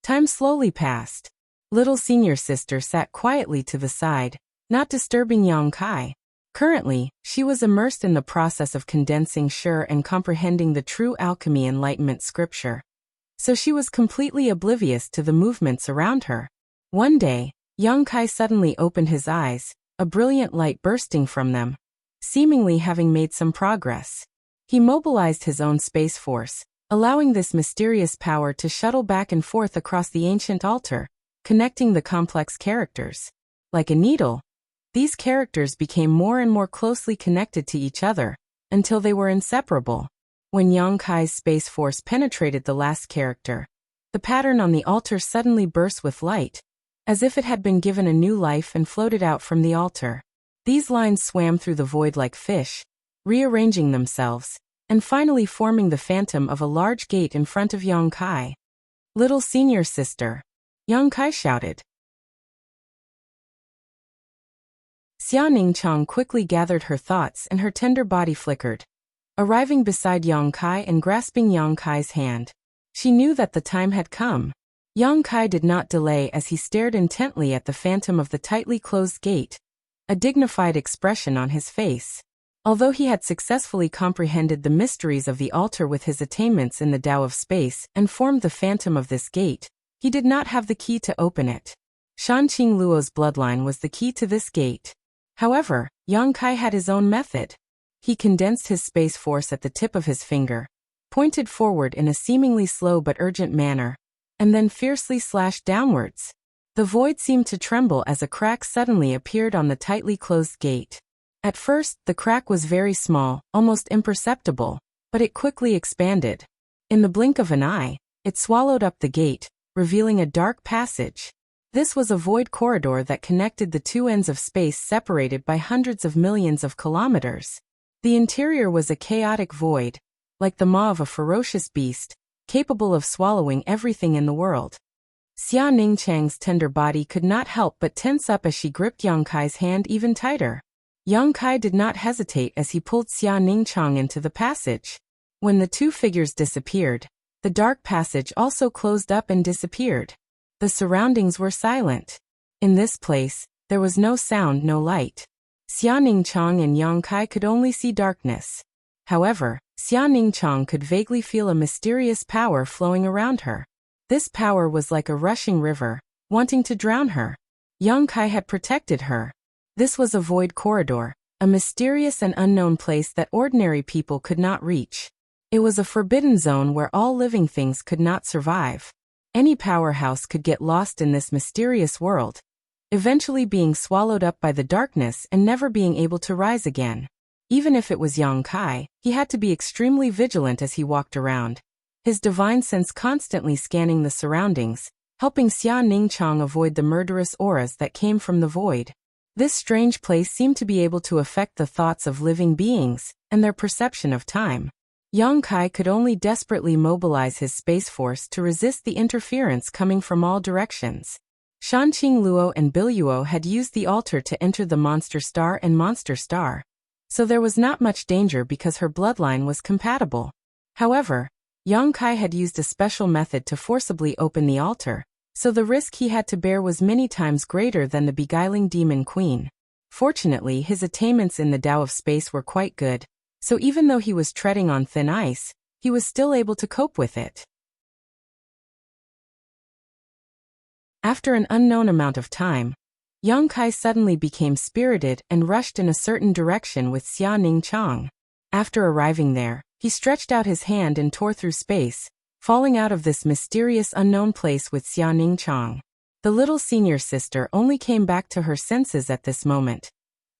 Time slowly passed. Little senior sister sat quietly to the side, not disturbing Yang Kai. Currently, she was immersed in the process of condensing sure and comprehending the true alchemy enlightenment scripture. So she was completely oblivious to the movements around her. One day, Yang Kai suddenly opened his eyes, a brilliant light bursting from them, seemingly having made some progress. He mobilized his own space force, allowing this mysterious power to shuttle back and forth across the ancient altar, connecting the complex characters. Like a needle, these characters became more and more closely connected to each other, until they were inseparable. When Yang Kai's space force penetrated the last character, the pattern on the altar suddenly burst with light, as if it had been given a new life and floated out from the altar. These lines swam through the void like fish, rearranging themselves, and finally forming the phantom of a large gate in front of Yang Kai. "Little senior sister," Yang Kai shouted. Xia Ningqiang quickly gathered her thoughts and her tender body flickered. Arriving beside Yang Kai and grasping Yang Kai's hand, she knew that the time had come. Yang Kai did not delay as he stared intently at the phantom of the tightly closed gate, a dignified expression on his face. Although he had successfully comprehended the mysteries of the altar with his attainments in the Tao of space and formed the phantom of this gate, he did not have the key to open it. Shanqing Luo's bloodline was the key to this gate. However, Yang Kai had his own method. He condensed his space force at the tip of his finger, pointed forward in a seemingly slow but urgent manner, and then fiercely slashed downwards. The void seemed to tremble as a crack suddenly appeared on the tightly closed gate. At first, the crack was very small, almost imperceptible, but it quickly expanded. In the blink of an eye, it swallowed up the gate, revealing a dark passage. This was a void corridor that connected the two ends of space separated by hundreds of millions of kilometers. The interior was a chaotic void, like the maw of a ferocious beast, capable of swallowing everything in the world. Xia Ningqiang's tender body could not help but tense up as she gripped Yang Kai's hand even tighter. Yang Kai did not hesitate as he pulled Xia Ningqiang into the passage. When the two figures disappeared, the dark passage also closed up and disappeared. The surroundings were silent. In this place, there was no sound, no light. Xia Ningqiang and Yang Kai could only see darkness. However, Xia Ningqiang could vaguely feel a mysterious power flowing around her. This power was like a rushing river, wanting to drown her. Yang Kai had protected her. This was a void corridor, a mysterious and unknown place that ordinary people could not reach. It was a forbidden zone where all living things could not survive. Any powerhouse could get lost in this mysterious world, eventually being swallowed up by the darkness and never being able to rise again. Even if it was Yang Kai, he had to be extremely vigilant as he walked around, his divine sense constantly scanning the surroundings, helping Xia Ningqiang avoid the murderous auras that came from the void. This strange place seemed to be able to affect the thoughts of living beings and their perception of time. Yang Kai could only desperately mobilize his space force to resist the interference coming from all directions. Shanqing Luo and Biluo had used the altar to enter the Monster Star and Monster Star, so there was not much danger because her bloodline was compatible. However, Yang Kai had used a special method to forcibly open the altar, so the risk he had to bear was many times greater than the beguiling demon queen. Fortunately, his attainments in the Tao of space were quite good, so even though he was treading on thin ice, he was still able to cope with it. After an unknown amount of time, Yang Kai suddenly became spirited and rushed in a certain direction with Xia Ningqiang. After arriving there, he stretched out his hand and tore through space, falling out of this mysterious unknown place with Xia Ningqiang. The little senior sister only came back to her senses at this moment,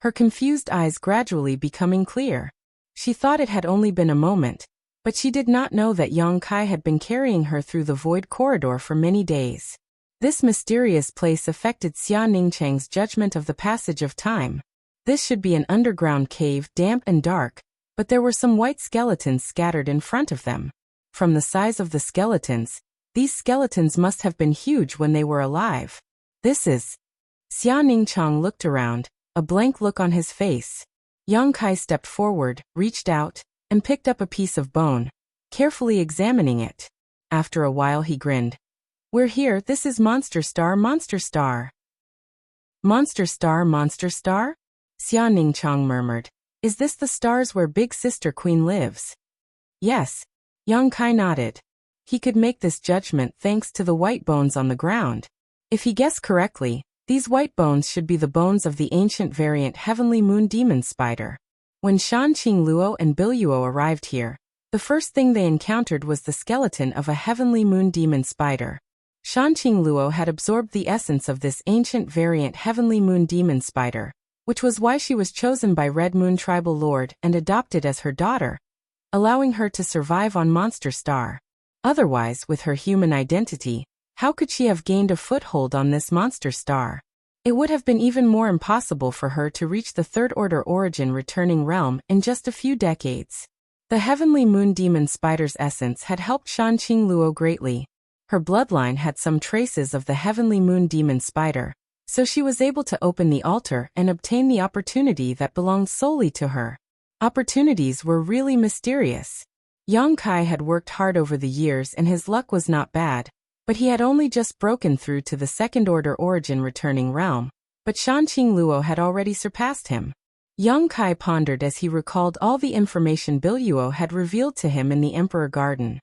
her confused eyes gradually becoming clear. She thought it had only been a moment, but she did not know that Yang Kai had been carrying her through the void corridor for many days. This mysterious place affected Xia Ningqiang's judgment of the passage of time. This should be an underground cave, damp and dark, but there were some white skeletons scattered in front of them. From the size of the skeletons, these skeletons must have been huge when they were alive. This is... Xia Ningqiang looked around, a blank look on his face. Yang Kai stepped forward, reached out, and picked up a piece of bone, carefully examining it. After a while he grinned. "We're here, this is Monster Star, Monster Star." "Monster Star, Monster Star?" Xia Ningqiang murmured. "Is this the stars where Big Sister Queen lives?" "Yes." Yang Kai nodded. He could make this judgment thanks to the white bones on the ground. If he guessed correctly, these white bones should be the bones of the ancient variant heavenly moon demon spider. When Shanqing Luo and Biluo arrived here, the first thing they encountered was the skeleton of a heavenly moon demon spider. Shanqing Luo had absorbed the essence of this ancient variant heavenly moon demon spider, which was why she was chosen by Red Moon Tribal Lord and adopted as her daughter, allowing her to survive on Monster Star. Otherwise, with her human identity, how could she have gained a foothold on this Monster Star? It would have been even more impossible for her to reach the Third Order Origin returning realm in just a few decades. The heavenly moon demon spider's essence had helped Shanqing Luo greatly. Her bloodline had some traces of the heavenly moon demon spider, so she was able to open the altar and obtain the opportunity that belonged solely to her. Opportunities were really mysterious. Yang Kai had worked hard over the years and his luck was not bad, but he had only just broken through to the Second Order Origin returning realm, but Shanqing Luo had already surpassed him. Yang Kai pondered as he recalled all the information Biluo had revealed to him in the Emperor Garden.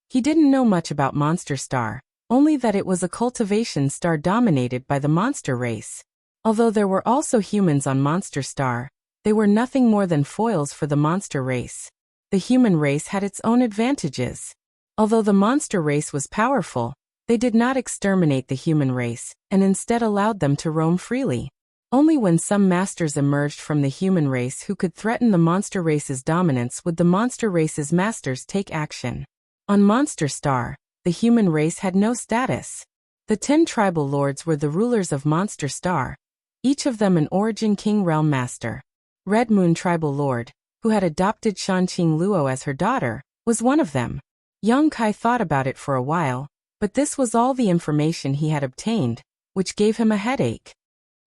He didn't know much about Monster Star, only that it was a cultivation star dominated by the monster race. Although there were also humans on Monster Star, they were nothing more than foils for the monster race. The human race had its own advantages. Although the monster race was powerful, they did not exterminate the human race, and instead allowed them to roam freely. Only when some masters emerged from the human race who could threaten the monster race's dominance would the monster race's masters take action. On Monster Star, the human race had no status. The 10 tribal lords were the rulers of Monster Star, each of them an Origin King Realm Master. Red Moon Tribal Lord, who had adopted Shanqing Luo as her daughter, was one of them. Yang Kai thought about it for a while, but this was all the information he had obtained, which gave him a headache.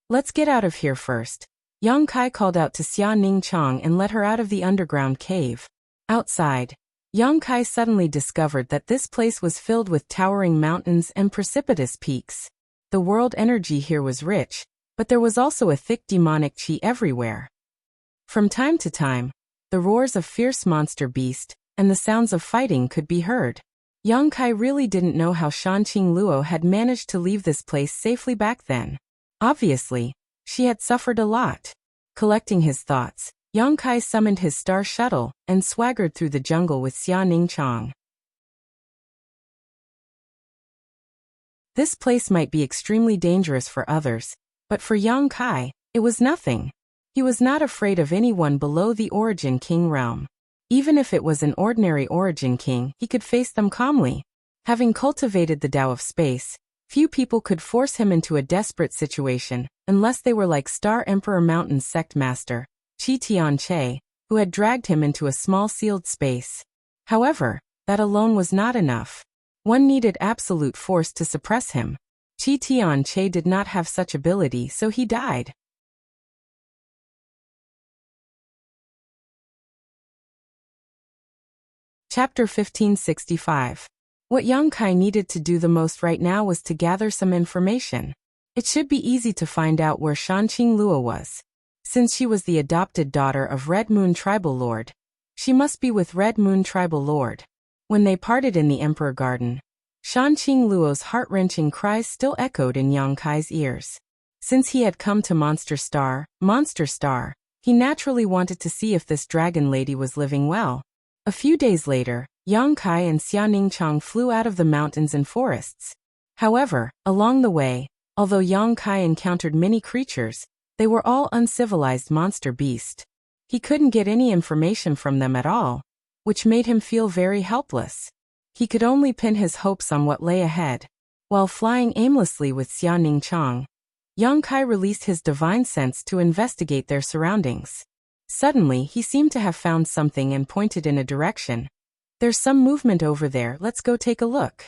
Let's get out of here first. Yang Kai called out to Xia Ningchang and led her out of the underground cave. Outside, Yang Kai suddenly discovered that this place was filled with towering mountains and precipitous peaks. The world energy here was rich, but there was also a thick demonic qi everywhere. From time to time, the roars of fierce monster beast and the sounds of fighting could be heard. Yang Kai really didn't know how Shanqing Luo had managed to leave this place safely back then. Obviously, she had suffered a lot. Collecting his thoughts, Yang Kai summoned his star shuttle and swaggered through the jungle with Xia Ningchang. This place might be extremely dangerous for others, but for Yang Kai, it was nothing. He was not afraid of anyone below the Origin King realm. Even if it was an ordinary Origin King, he could face them calmly. Having cultivated the Tao of Space, few people could force him into a desperate situation, unless they were like Star Emperor Mountain's sect master, Qi Tianche, who had dragged him into a small sealed space. However, that alone was not enough. One needed absolute force to suppress him. Qi Tianche did not have such ability, so he died. Chapter 1565. What Yang Kai needed to do the most right now was to gather some information. It should be easy to find out where Shanqing Luo was. Since she was the adopted daughter of Red Moon Tribal Lord, she must be with Red Moon Tribal Lord. When they parted in the Emperor Garden, Shanqing Luo's heart-wrenching cries still echoed in Yang Kai's ears. Since he had come to Monster Star, he naturally wanted to see if this dragon lady was living well. A few days later, Yang Kai and Xia Ningchang flew out of the mountains and forests. However, along the way, although Yang Kai encountered many creatures, they were all uncivilized monster beasts. He couldn't get any information from them at all, which made him feel very helpless. He could only pin his hopes on what lay ahead. While flying aimlessly with Xia Ningchang, Yang Kai released his divine sense to investigate their surroundings. Suddenly, he seemed to have found something and pointed in a direction. There's some movement over there, let's go take a look.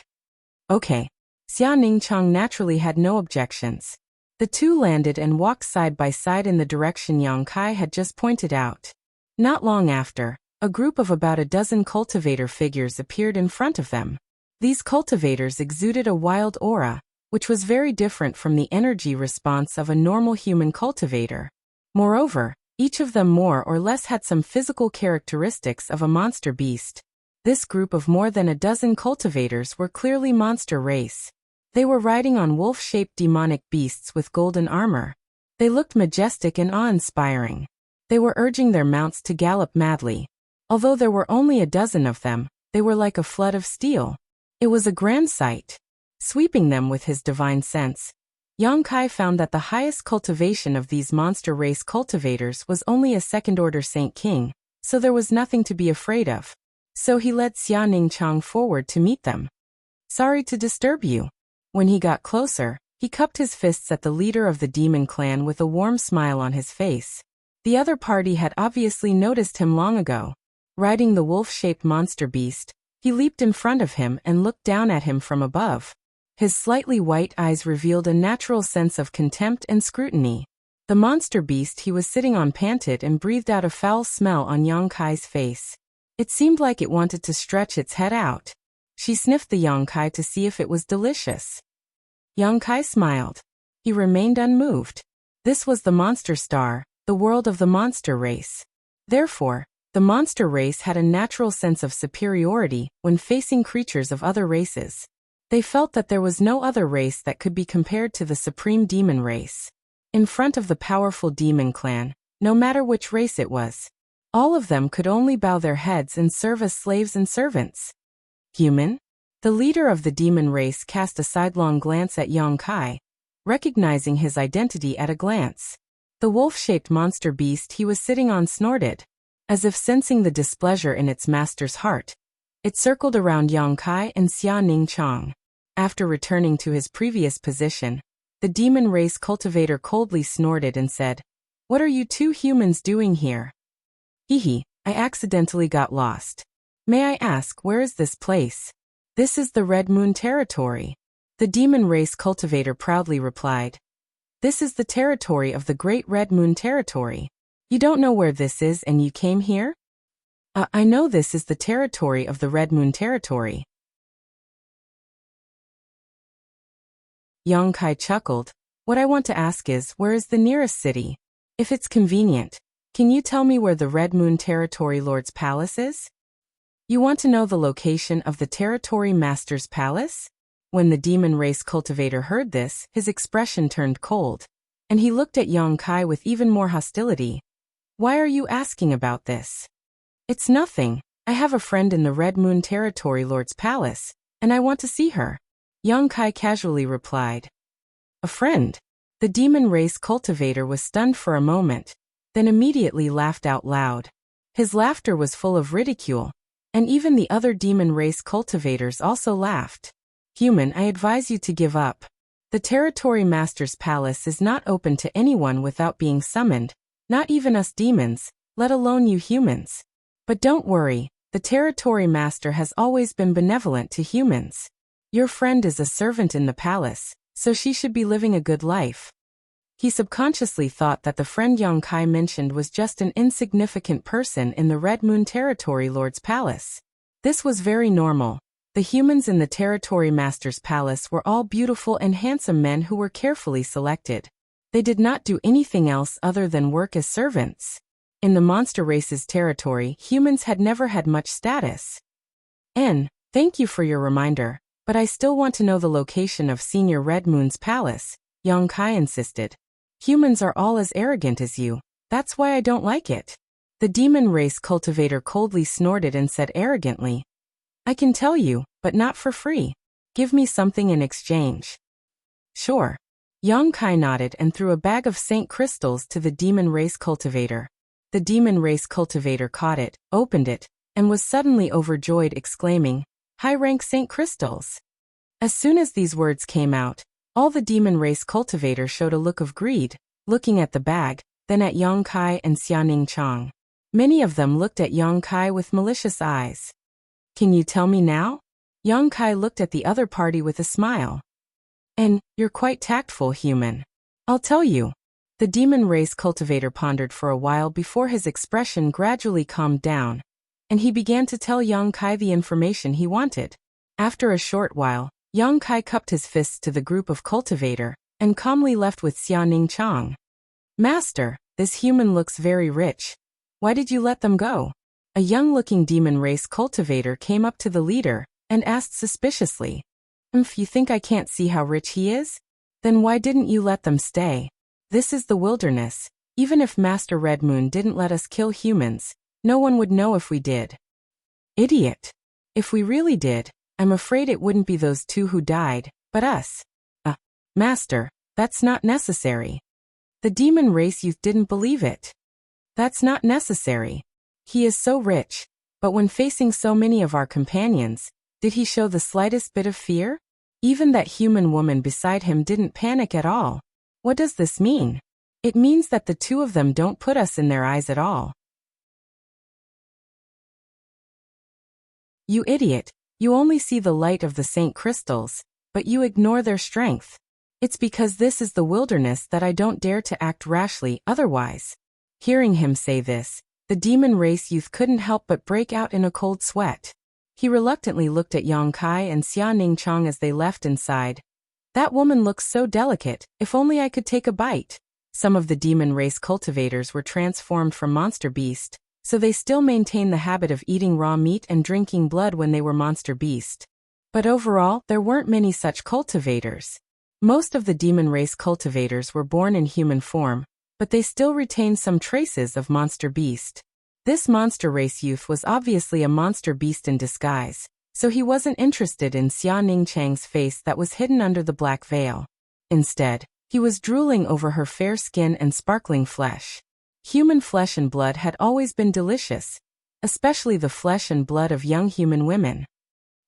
Okay. Xia Ningchang naturally had no objections. The two landed and walked side by side in the direction Yang Kai had just pointed out. Not long after, a group of about a dozen cultivator figures appeared in front of them. These cultivators exuded a wild aura, which was very different from the energy response of a normal human cultivator. Moreover, each of them more or less had some physical characteristics of a monster beast. This group of more than a dozen cultivators were clearly monster race. They were riding on wolf-shaped demonic beasts with golden armor. They looked majestic and awe-inspiring. They were urging their mounts to gallop madly. Although there were only a dozen of them, they were like a flood of steel. It was a grand sight. Sweeping them with his divine sense, Yang Kai found that the highest cultivation of these monster race cultivators was only a second-order Saint King, so there was nothing to be afraid of. So he led Xia Ningchang forward to meet them. Sorry to disturb you. When he got closer, he cupped his fists at the leader of the demon clan with a warm smile on his face. The other party had obviously noticed him long ago. Riding the wolf-shaped monster beast, he leaped in front of him and looked down at him from above. His slightly white eyes revealed a natural sense of contempt and scrutiny. The monster beast he was sitting on panted and breathed out a foul smell on Yang Kai's face. It seemed like it wanted to stretch its head out. She sniffed the Yang Kai to see if it was delicious. Yang Kai smiled. He remained unmoved. This was the monster star, the world of the monster race. Therefore, the monster race had a natural sense of superiority when facing creatures of other races. They felt that there was no other race that could be compared to the supreme demon race. In front of the powerful demon clan, no matter which race it was, all of them could only bow their heads and serve as slaves and servants. Human? The leader of the demon race cast a sidelong glance at Yang Kai, recognizing his identity at a glance. The wolf-shaped monster beast he was sitting on snorted. As if sensing the displeasure in its master's heart, it circled around Yang Kai and Xia Ningchang. After returning to his previous position, the demon race cultivator coldly snorted and said, "What are you two humans doing here?" "Hehe, I accidentally got lost. May I ask, where is this place?" "This is the Red Moon territory," the demon race cultivator proudly replied. "This is the territory of the Great Red Moon territory. You don't know where this is and you came here?" I know this is the territory of the Red Moon territory." Yang Kai chuckled. "What I want to ask is, where is the nearest city? If it's convenient, can you tell me where the Red Moon territory lord's palace is?" "You want to know the location of the territory master's palace?" When the demon race cultivator heard this, his expression turned cold, and he looked at Yang Kai with even more hostility. "Why are you asking about this?" "It's nothing. I have a friend in the Red Moon territory lord's palace, and I want to see her," Yang Kai casually replied. "A friend?" The demon race cultivator was stunned for a moment, then immediately laughed out loud. His laughter was full of ridicule, and even the other demon race cultivators also laughed. "Human, I advise you to give up. The territory master's palace is not open to anyone without being summoned, not even us demons, let alone you humans. But don't worry, the territory master has always been benevolent to humans. Your friend is a servant in the palace, so she should be living a good life." He subconsciously thought that the friend Yang Kai mentioned was just an insignificant person in the Red Moon territory lord's palace. This was very normal. The humans in the territory master's palace were all beautiful and handsome men who were carefully selected. They did not do anything else other than work as servants. In the monster race's territory, humans had never had much status. Thank you for your reminder, but I still want to know the location of Senior Red Moon's palace," Yang Kai insisted. "Humans are all as arrogant as you. That's why I don't like it." The demon race cultivator coldly snorted and said arrogantly, "I can tell you, but not for free. Give me something in exchange." "Sure." Yang Kai nodded and threw a bag of Saint crystals to the demon race cultivator. The demon race cultivator caught it, opened it, and was suddenly overjoyed, exclaiming, "High-rank Saint crystals." As soon as these words came out, all the demon race cultivator showed a look of greed, looking at the bag, then at Yang Kai and Xia Ningchang. Many of them looked at Yang Kai with malicious eyes. "Can you tell me now?" Yang Kai looked at the other party with a smile. "And, you're quite tactful, human. I'll tell you." The demon race cultivator pondered for a while before his expression gradually calmed down, and he began to tell Yang Kai the information he wanted. After a short while, Yang Kai cupped his fists to the group of cultivator, and calmly left with Xia Ningchang. "Master, this human looks very rich. Why did you let them go?" A young-looking demon race cultivator came up to the leader, and asked suspiciously, You think I can't see how rich he is? Then why didn't you let them stay? This is the wilderness. Even if Master Red Moon didn't let us kill humans, no one would know if we did. Idiot. If we really did, I'm afraid it wouldn't be those two who died, but us. Master, that's not necessary. The demon race youth didn't believe it. That's not necessary. He is so rich, but when facing so many of our companions, did he show the slightest bit of fear? Even that human woman beside him didn't panic at all. What does this mean? It means that the two of them don't put us in their eyes at all. You idiot, you only see the light of the saint crystals, but you ignore their strength. It's because this is the wilderness that I don't dare to act rashly otherwise. Hearing him say this, the demon race youth couldn't help but break out in a cold sweat. He reluctantly looked at Yang Kai and Xia Ningchang as they left and sighed. That woman looks so delicate, if only I could take a bite. Some of the demon race cultivators were transformed from monster beast, so they still maintain the habit of eating raw meat and drinking blood when they were monster beast. But overall, there weren't many such cultivators. Most of the demon race cultivators were born in human form, but they still retained some traces of monster beast. This monster race youth was obviously a monster beast in disguise, so he wasn't interested in Xia Ningchang's face that was hidden under the black veil. Instead, he was drooling over her fair skin and sparkling flesh. Human flesh and blood had always been delicious, especially the flesh and blood of young human women.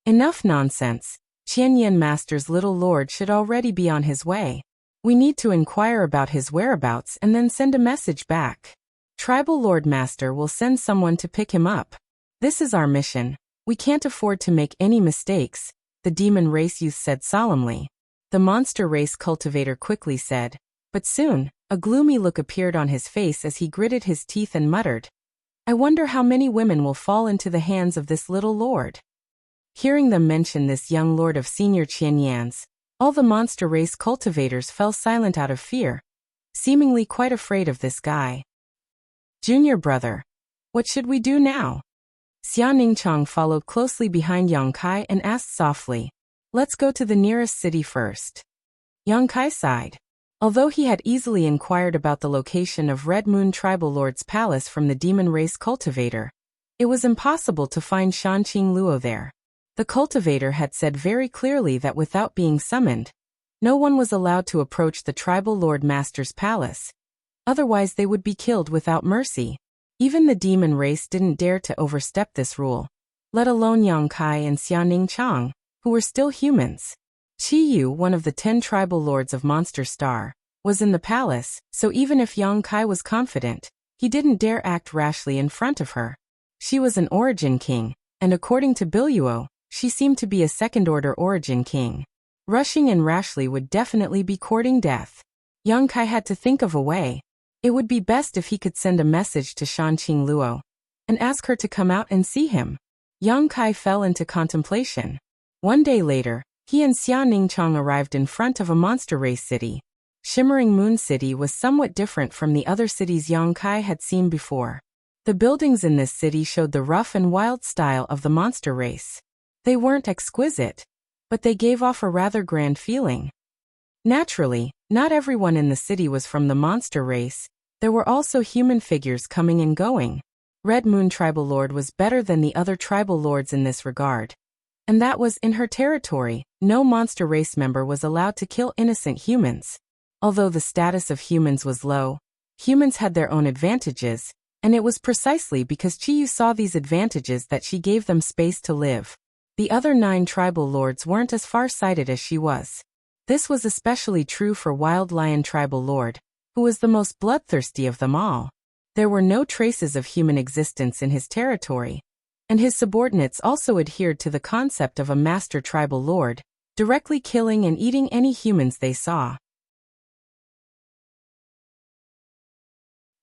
Enough nonsense. Qianyan Master's little lord should already be on his way. We need to inquire about his whereabouts and then send a message back. Tribal Lord Master will send someone to pick him up. This is our mission. We can't afford to make any mistakes, the demon race youth said solemnly. The monster race cultivator quickly said, but soon, a gloomy look appeared on his face as he gritted his teeth and muttered, I wonder how many women will fall into the hands of this little lord. Hearing them mention this young lord of senior Qianyans, all the monster race cultivators fell silent out of fear, seemingly quite afraid of this guy. Junior brother, what should we do now? Xia Ningchang followed closely behind Yang Kai and asked softly, let's go to the nearest city first. Yang Kai sighed. Although he had easily inquired about the location of Red Moon Tribal Lord's palace from the demon race cultivator, it was impossible to find Shanqing Luo there. The cultivator had said very clearly that without being summoned, no one was allowed to approach the Tribal Lord Master's palace. Otherwise they would be killed without mercy. Even the demon race didn't dare to overstep this rule, let alone Yang Kai and Xia Ningchang, who were still humans. Qi Yu, one of the 10 tribal lords of Monster Star, was in the palace, so even if Yang Kai was confident, he didn't dare act rashly in front of her. She was an origin king, and according to Biluo, she seemed to be a second-order origin king. Rushing in rashly would definitely be courting death. Yang Kai had to think of a way. It would be best if he could send a message to Shanqing Luo and ask her to come out and see him. Yang Kai fell into contemplation. One day later, he and Xia Ningchang arrived in front of a monster race city. Shimmering Moon City was somewhat different from the other cities Yang Kai had seen before. The buildings in this city showed the rough and wild style of the monster race. They weren't exquisite, but they gave off a rather grand feeling. Naturally, not everyone in the city was from the monster race. There were also human figures coming and going. Red Moon Tribal Lord was better than the other tribal lords in this regard. And that was in her territory. No monster race member was allowed to kill innocent humans. Although the status of humans was low, humans had their own advantages, and it was precisely because Chiyu saw these advantages that she gave them space to live. The other 9 tribal lords weren't as far-sighted as she was. This was especially true for Wild Lion Tribal Lord, who was the most bloodthirsty of them all. There were no traces of human existence in his territory, and his subordinates also adhered to the concept of a master tribal lord, directly killing and eating any humans they saw.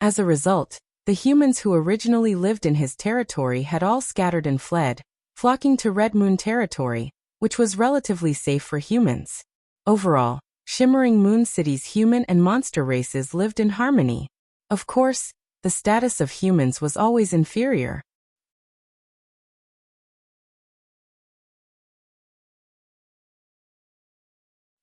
As a result, the humans who originally lived in his territory had all scattered and fled, flocking to Red Moon territory, which was relatively safe for humans. Overall, Shimmering Moon City's human and monster races lived in harmony. Of course, the status of humans was always inferior.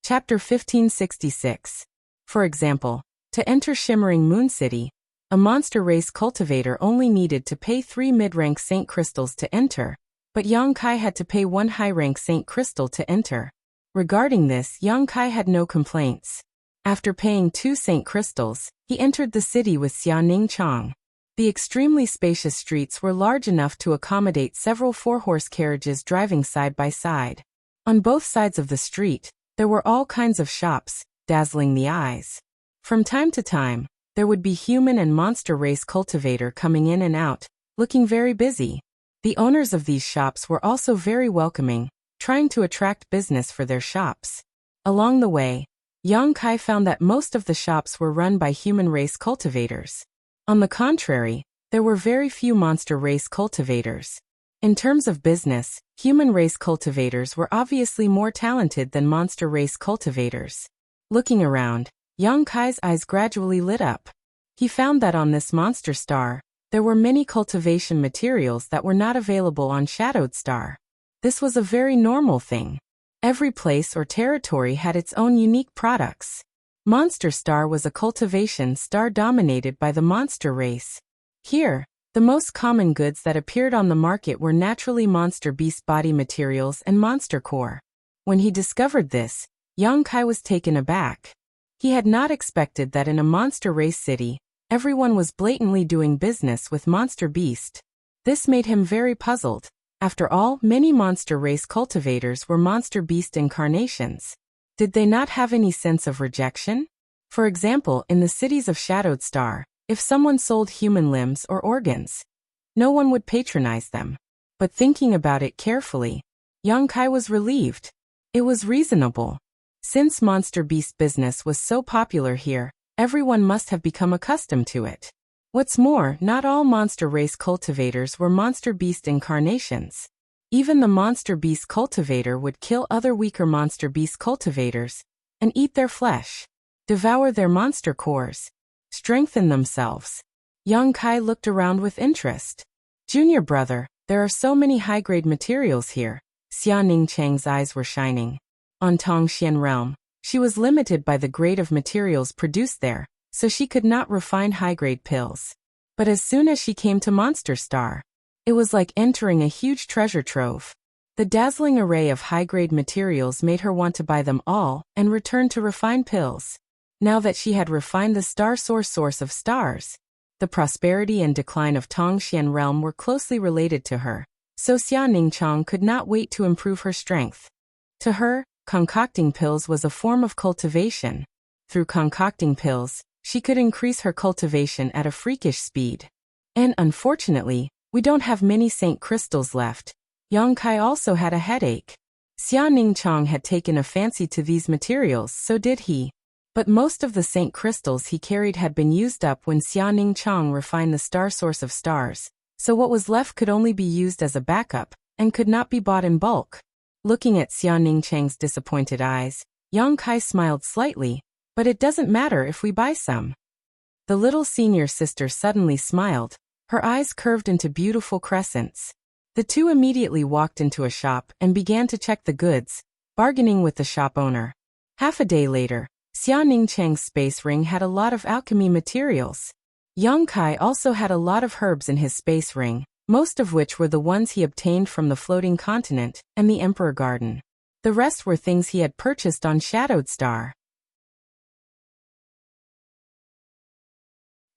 Chapter 1566. For example, To enter Shimmering Moon City, a monster race cultivator only needed to pay 3 mid-rank Saint Crystals to enter, but Yang Kai had to pay 1 high-rank Saint Crystal to enter. Regarding this, Yang Kai had no complaints. After paying 2 Saint Crystals, he entered the city with Xiaoning Chang. The extremely spacious streets were large enough to accommodate several 4-horse carriages driving side by side. On both sides of the street, there were all kinds of shops, dazzling the eyes. From time to time, there would be human and monster race cultivator coming in and out, looking very busy. The owners of these shops were also very welcoming, trying to attract business for their shops. Along the way, Yang Kai found that most of the shops were run by human race cultivators. On the contrary, there were very few monster race cultivators. In terms of business, human race cultivators were obviously more talented than monster race cultivators. Looking around, Yang Kai's eyes gradually lit up. He found that on this monster star, there were many cultivation materials that were not available on Shadowed Star. This was a very normal thing. Every place or territory had its own unique products. Monster Star was a cultivation star dominated by the monster race. Here, the most common goods that appeared on the market were naturally monster beast body materials and monster core. When he discovered this, Yang Kai was taken aback. He had not expected that in a monster race city, everyone was blatantly doing business with monster beast. This made him very puzzled. After all, many monster race cultivators were monster beast incarnations. Did they not have any sense of rejection? For example, in the cities of Shadowed Star, if someone sold human limbs or organs, no one would patronize them. But thinking about it carefully, Yang Kai was relieved. It was reasonable. Since monster beast business was so popular here, everyone must have become accustomed to it. What's more, not all monster race cultivators were monster beast incarnations. Even the monster beast cultivator would kill other weaker monster beast cultivators and eat their flesh, devour their monster cores, strengthen themselves. Yang Kai looked around with interest. Junior brother, there are so many high-grade materials here. Xia Ningchang's eyes were shining. On Tongxian realm, she was limited by the grade of materials produced there, so she could not refine high-grade pills. But as soon as she came to Monster Star, it was like entering a huge treasure trove. The dazzling array of high-grade materials made her want to buy them all and return to refine pills. Now that she had refined the star source of stars, the prosperity and decline of Tongxian realm were closely related to her, so Xia Ningchang could not wait to improve her strength. To her, concocting pills was a form of cultivation. Through concocting pills, she could increase her cultivation at a freakish speed. And unfortunately, we don't have many Saint Crystals left. Yang Kai also had a headache. Xia Ningchang had taken a fancy to these materials, so did he. But most of the Saint Crystals he carried had been used up when Xia Ningchang refined the star source of stars, so what was left could only be used as a backup, and could not be bought in bulk. Looking at Xia Ningchang's disappointed eyes, Yang Kai smiled slightly, but it doesn't matter if we buy some. The little senior sister suddenly smiled, her eyes curved into beautiful crescents. The two immediately walked into a shop and began to check the goods, bargaining with the shop owner. Half a day later, Xia Ningchang's space ring had a lot of alchemy materials. Yang Kai also had a lot of herbs in his space ring, most of which were the ones he obtained from the floating continent and the Emperor Garden. The rest were things he had purchased on Shadowed Star.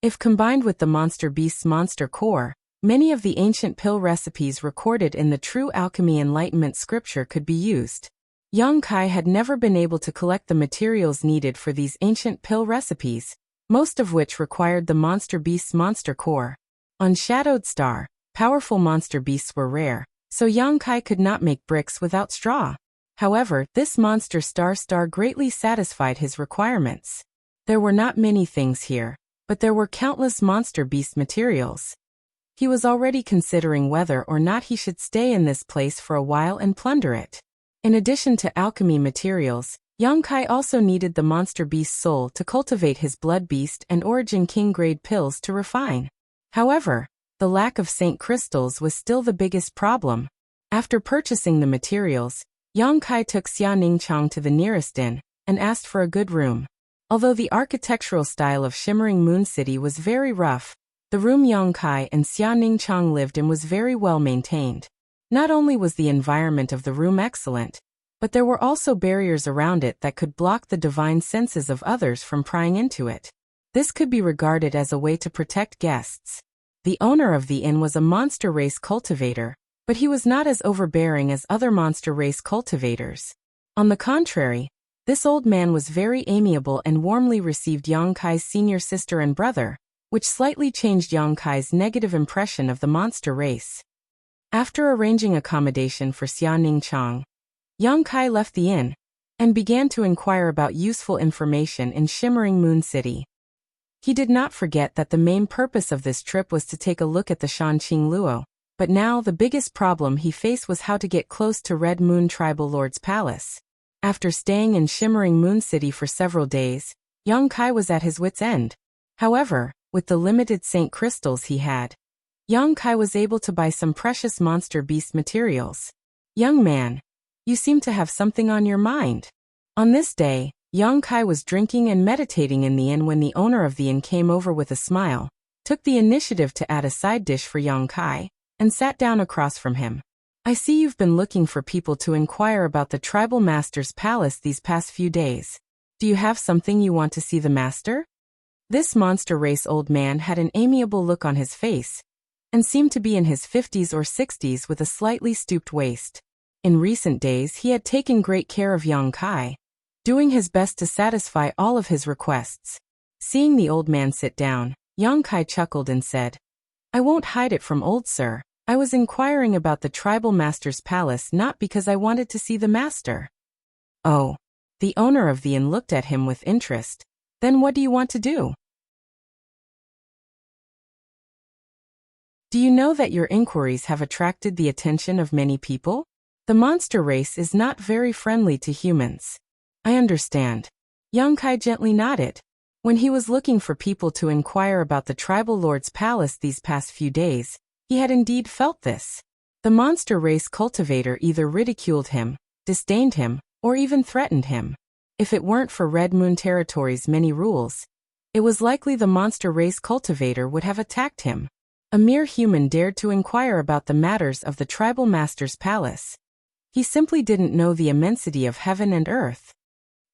If combined with the Monster Beast's monster core, many of the ancient pill recipes recorded in the True Alchemy Enlightenment scripture could be used. Yang Kai had never been able to collect the materials needed for these ancient pill recipes, most of which required the Monster Beast's monster core. On Shadowed Star, powerful monster beasts were rare, so Yang Kai could not make bricks without straw. However, this Monster Star greatly satisfied his requirements. There were not many things here, but there were countless monster beast materials. He was already considering whether or not he should stay in this place for a while and plunder it. In addition to alchemy materials, Yang Kai also needed the monster beast soul to cultivate his blood beast and origin king grade pills to refine. However, the lack of Saint Crystals was still the biggest problem. After purchasing the materials, Yang Kai took Xia Ningchang to the nearest inn and asked for a good room. Although the architectural style of Shimmering Moon City was very rough, the room Yang Kai and Xia Ningchang lived in was very well maintained. Not only was the environment of the room excellent, but there were also barriers around it that could block the divine senses of others from prying into it. This could be regarded as a way to protect guests. The owner of the inn was a monster race cultivator, but he was not as overbearing as other monster race cultivators. On the contrary, this old man was very amiable and warmly received Yang Kai's senior sister and brother, which slightly changed Yang Kai's negative impression of the monster race. After arranging accommodation for Xia Ningchang, Yang Kai left the inn and began to inquire about useful information in Shimmering Moon City. He did not forget that the main purpose of this trip was to take a look at the Shanqing Luo, but now the biggest problem he faced was how to get close to Red Moon Tribal Lord's palace. After staying in Shimmering Moon City for several days, Yang Kai was at his wit's end. However, with the limited Saint crystals he had, Yang Kai was able to buy some precious monster beast materials. Young man, you seem to have something on your mind. On this day, Yang Kai was drinking and meditating in the inn when the owner of the inn came over with a smile, took the initiative to add a side dish for Yang Kai, and sat down across from him. I see you've been looking for people to inquire about the tribal master's palace these past few days. Do you have something you want to see the master? This monster race old man had an amiable look on his face, and seemed to be in his 50s or 60s with a slightly stooped waist. In recent days he had taken great care of Yang Kai, doing his best to satisfy all of his requests. Seeing the old man sit down, Yang Kai chuckled and said, I won't hide it from old sir. I was inquiring about the tribal master's palace not because I wanted to see the master. Oh. The owner of the inn looked at him with interest. Then what do you want to do? Do you know that your inquiries have attracted the attention of many people? The monster race is not very friendly to humans. I understand. Yang Kai gently nodded. When he was looking for people to inquire about the tribal lord's palace these past few days, he had indeed felt this. The monster race cultivator either ridiculed him, disdained him, or even threatened him. If it weren't for Red Moon Territory's many rules, it was likely the monster race cultivator would have attacked him. A mere human dared to inquire about the matters of the tribal master's palace. He simply didn't know the immensity of heaven and earth.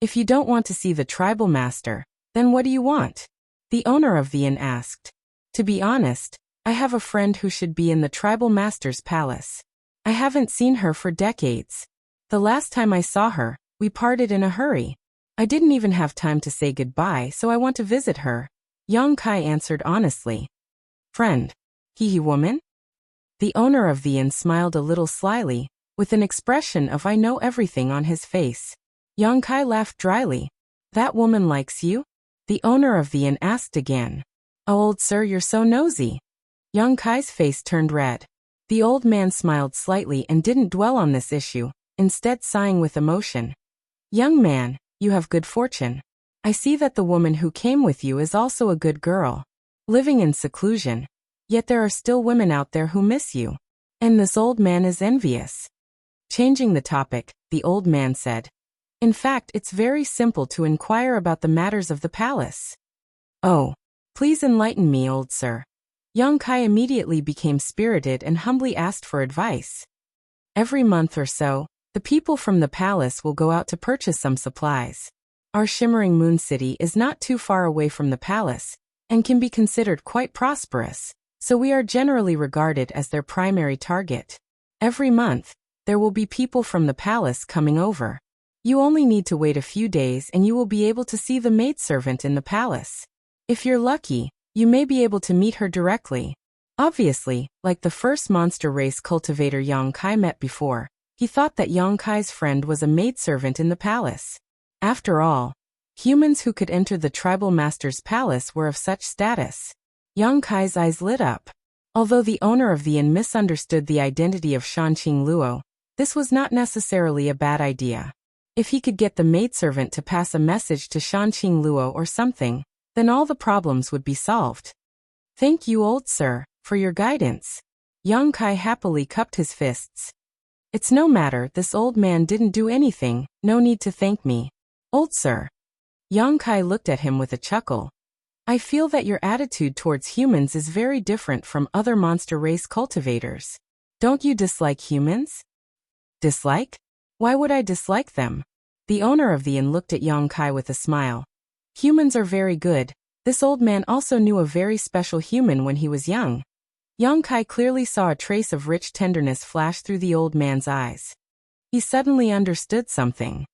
If you don't want to see the tribal master, then what do you want? The owner of the inn asked. To be honest, I have a friend who should be in the tribal master's palace. I haven't seen her for decades. The last time I saw her, we parted in a hurry. I didn't even have time to say goodbye, so I want to visit her. Yang Kai answered honestly. Friend. He woman? The owner of the inn smiled a little slyly, with an expression of I know everything on his face. Yang Kai laughed dryly. That woman likes you? The owner of the inn asked again. Oh, old sir, you're so nosy. Yang Kai's face turned red. The old man smiled slightly and didn't dwell on this issue, instead sighing with emotion. Young man, you have good fortune. I see that the woman who came with you is also a good girl, living in seclusion. Yet there are still women out there who miss you. And this old man is envious. Changing the topic, the old man said. In fact, it's very simple to inquire about the matters of the palace. Oh. Please enlighten me, old sir. Yang Kai immediately became spirited and humbly asked for advice. Every month or so, the people from the palace will go out to purchase some supplies. Our Shimmering Moon City is not too far away from the palace, and can be considered quite prosperous. So we are generally regarded as their primary target. Every month, there will be people from the palace coming over. You only need to wait a few days and you will be able to see the maidservant in the palace. If you're lucky, you may be able to meet her directly. Obviously, like the first monster race cultivator Yang Kai met before, he thought that Yang Kai's friend was a maidservant in the palace. After all, humans who could enter the tribal master's palace were of such status. Yang Kai's eyes lit up. Although the owner of the inn misunderstood the identity of Shanqing Luo, this was not necessarily a bad idea. If he could get the maidservant to pass a message to Shanqing Luo or something, then all the problems would be solved. Thank you, old sir, for your guidance. Yang Kai happily cupped his fists. It's no matter, this old man didn't do anything, no need to thank me. Old sir. Yang Kai looked at him with a chuckle. I feel that your attitude towards humans is very different from other monster race cultivators. Don't you dislike humans? Dislike? Why would I dislike them? The owner of the inn looked at Yang Kai with a smile. Humans are very good. This old man also knew a very special human when he was young. Yang Kai clearly saw a trace of rich tenderness flash through the old man's eyes. He suddenly understood something.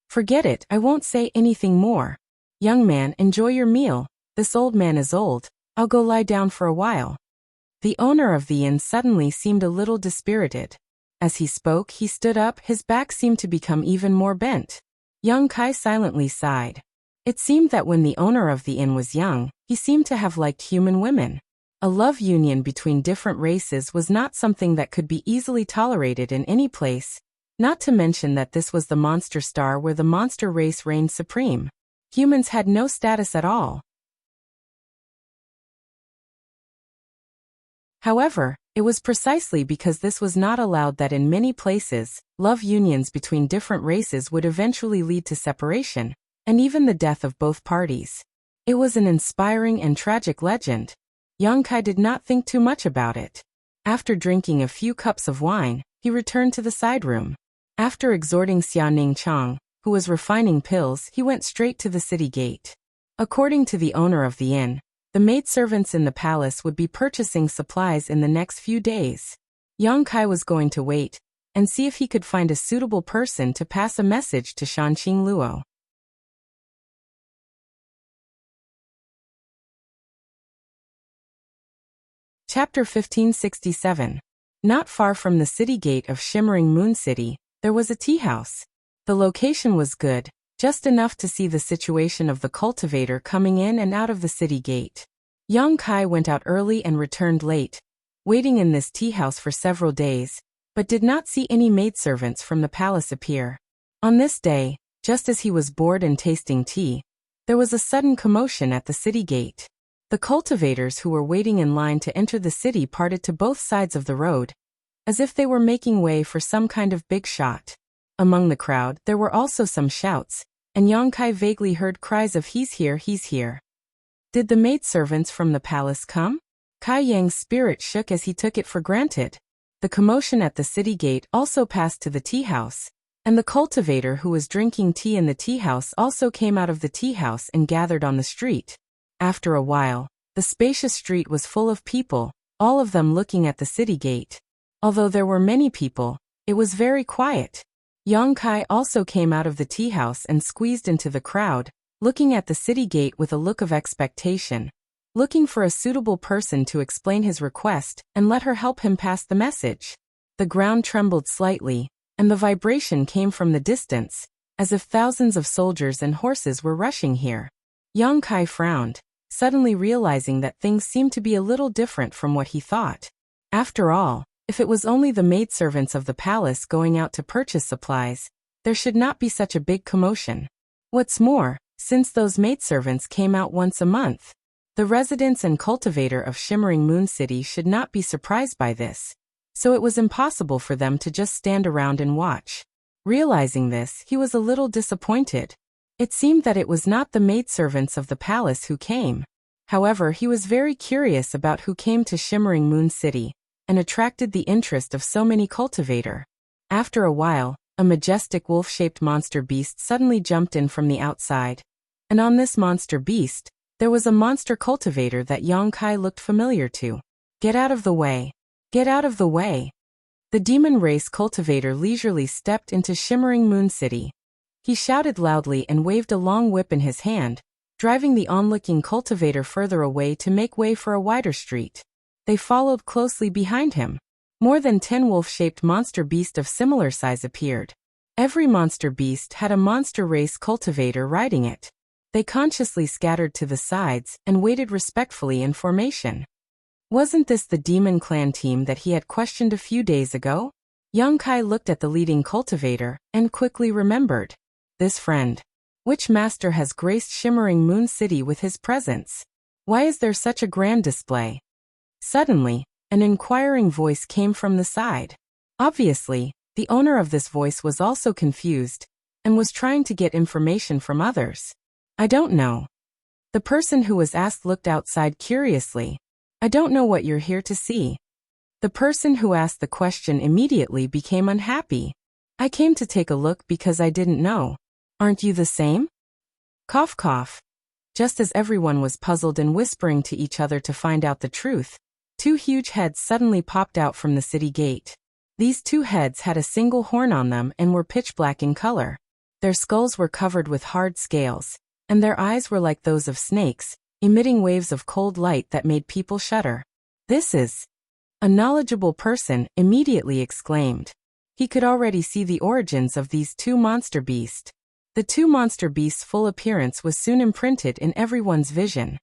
Forget it, I won't say anything more. Young man, enjoy your meal. This old man is old. I'll go lie down for a while. The owner of the inn suddenly seemed a little dispirited. As he spoke, he stood up, his back seemed to become even more bent. Yang Kai silently sighed. It seemed that when the owner of the inn was young, he seemed to have liked human women. A love union between different races was not something that could be easily tolerated in any place, not to mention that this was the monster star where the monster race reigned supreme. Humans had no status at all. However, it was precisely because this was not allowed that in many places, love unions between different races would eventually lead to separation, and even the death of both parties. It was an inspiring and tragic legend. Yang Kai did not think too much about it. After drinking a few cups of wine, he returned to the side room. After exhorting Xia Ning Chang, who was refining pills, he went straight to the city gate. According to the owner of the inn, the maidservants in the palace would be purchasing supplies in the next few days. Yang Kai was going to wait and see if he could find a suitable person to pass a message to Shanqing Luo. Chapter 1567. Not far from the city gate of Shimmering Moon City, there was a tea house. The location was good, just enough to see the situation of the cultivator coming in and out of the city gate. Yang Kai went out early and returned late, waiting in this tea house for several days, but did not see any maidservants from the palace appear. On this day, just as he was bored and tasting tea, there was a sudden commotion at the city gate. The cultivators who were waiting in line to enter the city parted to both sides of the road, as if they were making way for some kind of big shot. Among the crowd, there were also some shouts, and Yang Kai vaguely heard cries of "He's here, he's here." Did the maidservants from the palace come? Kai Yang's spirit shook as he took it for granted. The commotion at the city gate also passed to the tea house, and the cultivator who was drinking tea in the tea house also came out of the tea house and gathered on the street. After a while, the spacious street was full of people, all of them looking at the city gate. Although there were many people, it was very quiet. Yang Kai also came out of the tea house and squeezed into the crowd, looking at the city gate with a look of expectation, looking for a suitable person to explain his request and let her help him pass the message. The ground trembled slightly, and the vibration came from the distance, as if thousands of soldiers and horses were rushing here. Yang Kai frowned, suddenly realizing that things seemed to be a little different from what he thought. After all, if it was only the maidservants of the palace going out to purchase supplies, there should not be such a big commotion. What's more, since those maidservants came out once a month, the residents and cultivator of Shimmering Moon City should not be surprised by this, so it was impossible for them to just stand around and watch. Realizing this, he was a little disappointed. It seemed that it was not the maidservants of the palace who came. However, he was very curious about who came to Shimmering Moon City, and attracted the interest of so many cultivator. After a while, a majestic wolf-shaped monster beast suddenly jumped in from the outside, and on this monster beast, there was a monster cultivator that Yang Kai looked familiar to. Get out of the way! Get out of the way! The demon race cultivator leisurely stepped into Shimmering Moon City. He shouted loudly and waved a long whip in his hand, driving the onlooking cultivator further away to make way for a wider street. They followed closely behind him. More than 10 wolf-shaped monster beasts of similar size appeared. Every monster beast had a monster race cultivator riding it. They consciously scattered to the sides and waited respectfully in formation. Wasn't this the demon clan team that he had questioned a few days ago? Yang Kai looked at the leading cultivator and quickly remembered. This friend. Which master has graced Shimmering Moon City with his presence? Why is there such a grand display? Suddenly, an inquiring voice came from the side. Obviously, the owner of this voice was also confused, and was trying to get information from others. I don't know. The person who was asked looked outside curiously. I don't know what you're here to see. The person who asked the question immediately became unhappy. I came to take a look because I didn't know. Aren't you the same? Cough cough. Just as everyone was puzzled and whispering to each other to find out the truth, two huge heads suddenly popped out from the city gate. These two heads had a single horn on them and were pitch black in color. Their skulls were covered with hard scales, and their eyes were like those of snakes, emitting waves of cold light that made people shudder. This is... A knowledgeable person immediately exclaimed. He could already see the origins of these two monster beasts. The two monster beasts' full appearance was soon imprinted in everyone's vision.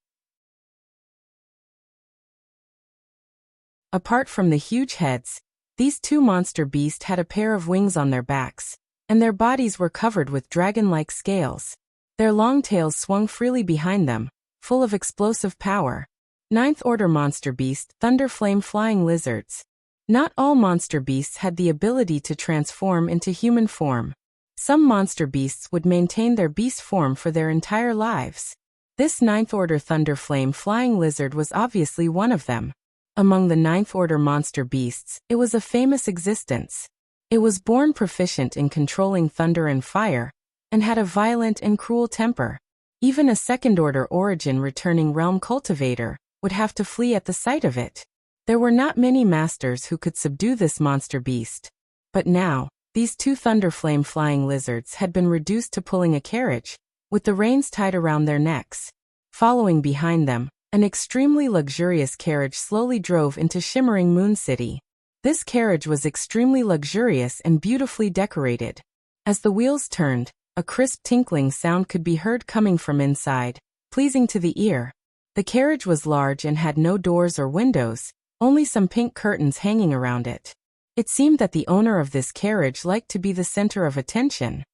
Apart from the huge heads, these two monster beasts had a pair of wings on their backs, and their bodies were covered with dragon-like scales. Their long tails swung freely behind them, full of explosive power. Ninth Order Monster Beast, Thunderflame Flying Lizards. Not all monster beasts had the ability to transform into human form. Some monster beasts would maintain their beast form for their entire lives. This Ninth Order Thunderflame Flying Lizard was obviously one of them. Among the Ninth Order monster beasts, it was a famous existence. It was born proficient in controlling thunder and fire, and had a violent and cruel temper. Even a Second Order origin returning realm cultivator would have to flee at the sight of it. There were not many masters who could subdue this monster beast. But now, these two Thunderflame Flying Lizards had been reduced to pulling a carriage, with the reins tied around their necks. Following behind them, an extremely luxurious carriage slowly drove into shimmering Moon City. This carriage was extremely luxurious and beautifully decorated. As the wheels turned, a crisp tinkling sound could be heard coming from inside, pleasing to the ear. The carriage was large and had no doors or windows, only some pink curtains hanging around it. It seemed that the owner of this carriage liked to be the center of attention.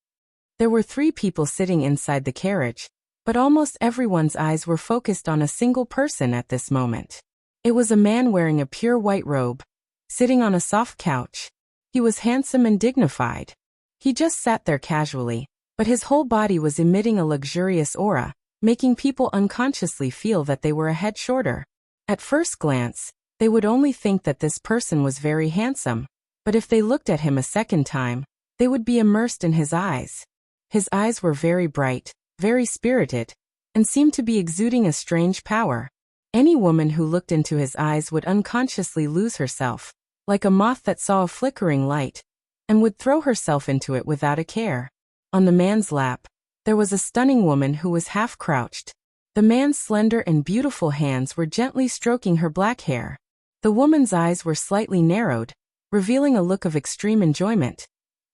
There were 3 people sitting inside the carriage, but almost everyone's eyes were focused on a single person at this moment. It was a man wearing a pure white robe, sitting on a soft couch. He was handsome and dignified. He just sat there casually, but his whole body was emitting a luxurious aura, making people unconsciously feel that they were a head shorter. At first glance, they would only think that this person was very handsome, but if they looked at him a second time, they would be immersed in his eyes. His eyes were very bright, very spirited, and seemed to be exuding a strange power. Any woman who looked into his eyes would unconsciously lose herself, like a moth that saw a flickering light, and would throw herself into it without a care. On the man's lap, there was a stunning woman who was half crouched. The man's slender and beautiful hands were gently stroking her black hair. The woman's eyes were slightly narrowed, revealing a look of extreme enjoyment,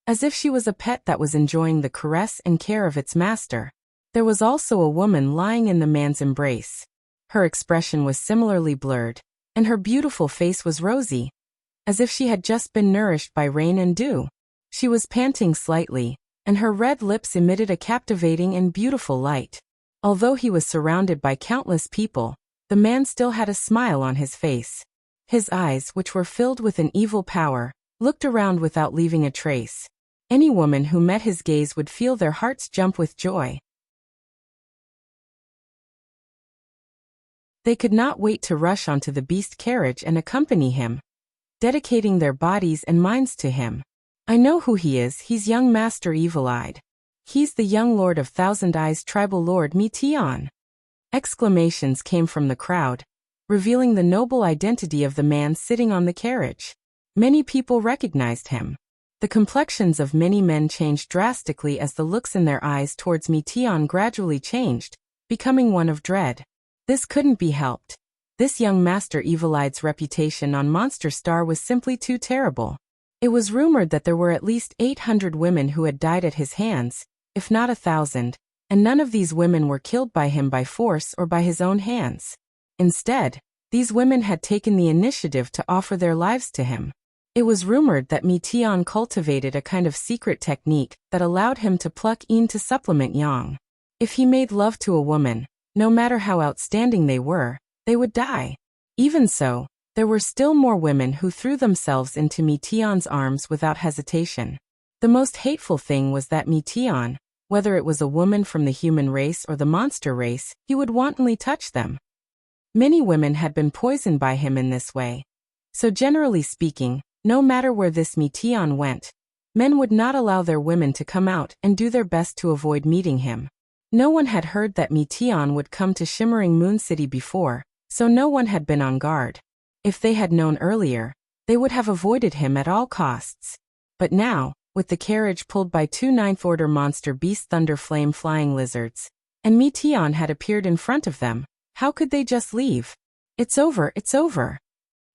as if she was a pet that was enjoying the caress and care of its master. There was also a woman lying in the man's embrace. Her expression was similarly blurred, and her beautiful face was rosy, as if she had just been nourished by rain and dew. She was panting slightly, and her red lips emitted a captivating and beautiful light. Although he was surrounded by countless people, the man still had a smile on his face. His eyes, which were filled with an evil power, looked around without leaving a trace. Any woman who met his gaze would feel their hearts jump with joy. They could not wait to rush onto the beast carriage and accompany him, dedicating their bodies and minds to him. I know who he is, he's young Master Evil-Eyed. He's the young Lord of Thousand Eyes, Tribal Lord Meteon. Exclamations came from the crowd, revealing the noble identity of the man sitting on the carriage. Many people recognized him. The complexions of many men changed drastically as the looks in their eyes towards Meteon gradually changed, becoming one of dread. This couldn't be helped. This young Master Evil-Eye's reputation on Monster Star was simply too terrible. It was rumored that there were at least 800 women who had died at his hands, if not 1,000, and none of these women were killed by him by force or by his own hands. Instead, these women had taken the initiative to offer their lives to him. It was rumored that Meteon cultivated a kind of secret technique that allowed him to pluck yin to supplement yang. If he made love to a woman, no matter how outstanding they would die. Even so, there were still more women who threw themselves into Meteon's arms without hesitation. The most hateful thing was that Meteon, Whether it was a woman from the human race or the monster race, he would wantonly touch them. Many women had been poisoned by him in this way. So generally speaking, no matter where this Meteon went, men would not allow their women to come out and do their best to avoid meeting him. No one had heard that Meteon would come to Shimmering Moon City before, so no one had been on guard. If they had known earlier, they would have avoided him at all costs. But now, with the carriage pulled by 2 Ninth Order monster beast thunder flame flying lizards, and Meteon had appeared in front of them, how could they just leave? It's over, it's over.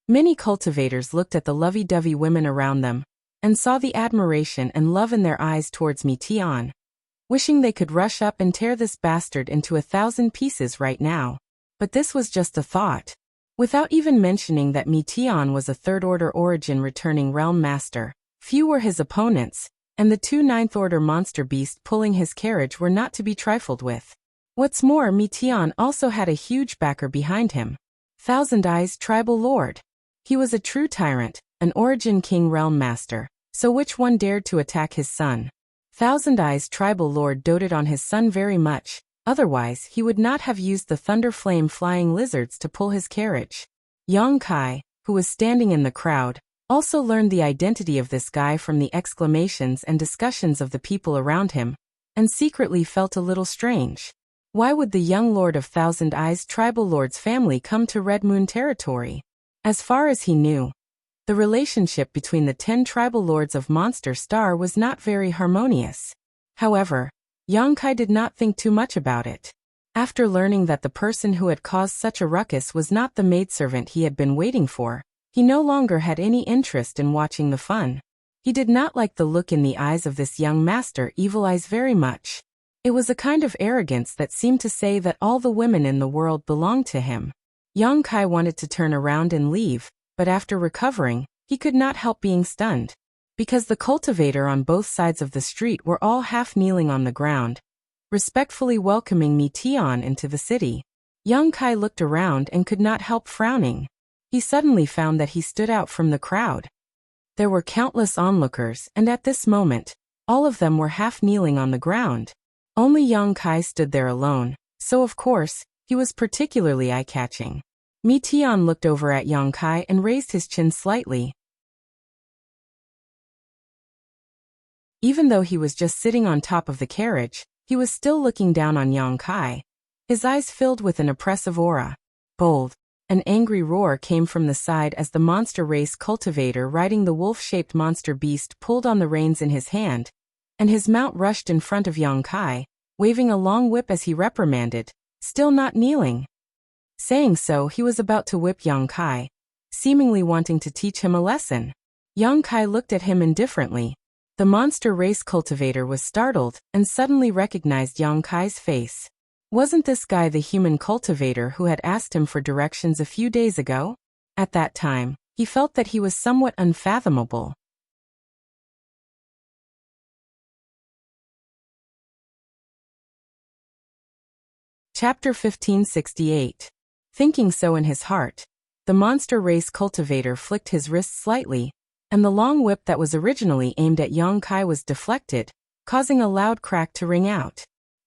Many cultivators looked at the lovey-dovey women around them, and saw the admiration and love in their eyes towards Meteon, wishing they could rush up and tear this bastard into 1,000 pieces right now. But this was just a thought. Without even mentioning that Meteon was a third-order origin returning realm master, few were his opponents, and the 2 Ninth Order monster beast pulling his carriage were not to be trifled with. What's more, Meteon also had a huge backer behind him. Thousand Eyes Tribal Lord. He was a true tyrant, an origin king realm master, so which one dared to attack his son? Thousand Eyes Tribal Lord doted on his son very much, otherwise he would not have used the thunder flame flying lizards to pull his carriage. Yang Kai, who was standing in the crowd, also learned the identity of this guy from the exclamations and discussions of the people around him, and secretly felt a little strange. Why would the young lord of Thousand Eyes Tribal Lord's family come to Red Moon territory? As far as he knew, the relationship between the 10 tribal lords of Monster Star was not very harmonious. However, Yang Kai did not think too much about it. After learning that the person who had caused such a ruckus was not the maidservant he had been waiting for, he no longer had any interest in watching the fun. He did not like the look in the eyes of this young master Evil Eyes very much. It was a kind of arrogance that seemed to say that all the women in the world belonged to him. Yang Kai wanted to turn around and leave, but after recovering, he could not help being stunned. Because the cultivator on both sides of the street were all half kneeling on the ground, respectfully welcoming Meteon into the city. Yang Kai looked around and could not help frowning. He suddenly found that he stood out from the crowd. There were countless onlookers, and at this moment, all of them were half kneeling on the ground. Only Yang Kai stood there alone, so of course, he was particularly eye-catching. Meteon looked over at Yang Kai and raised his chin slightly. Even though he was just sitting on top of the carriage, he was still looking down on Yang Kai. His eyes filled with an oppressive aura. Bold. An angry roar came from the side as the monster race cultivator riding the wolf-shaped monster beast pulled on the reins in his hand, and his mount rushed in front of Yang Kai, waving a long whip as he reprimanded, still not kneeling. Saying so, he was about to whip Yang Kai, seemingly wanting to teach him a lesson. Yang Kai looked at him indifferently. The monster race cultivator was startled and suddenly recognized Yang Kai's face. Wasn't this guy the human cultivator who had asked him for directions a few days ago? At that time, he felt that he was somewhat unfathomable. Chapter 1568. Thinking so in his heart, the monster race cultivator flicked his wrist slightly, and the long whip that was originally aimed at Yang Kai was deflected, causing a loud crack to ring out.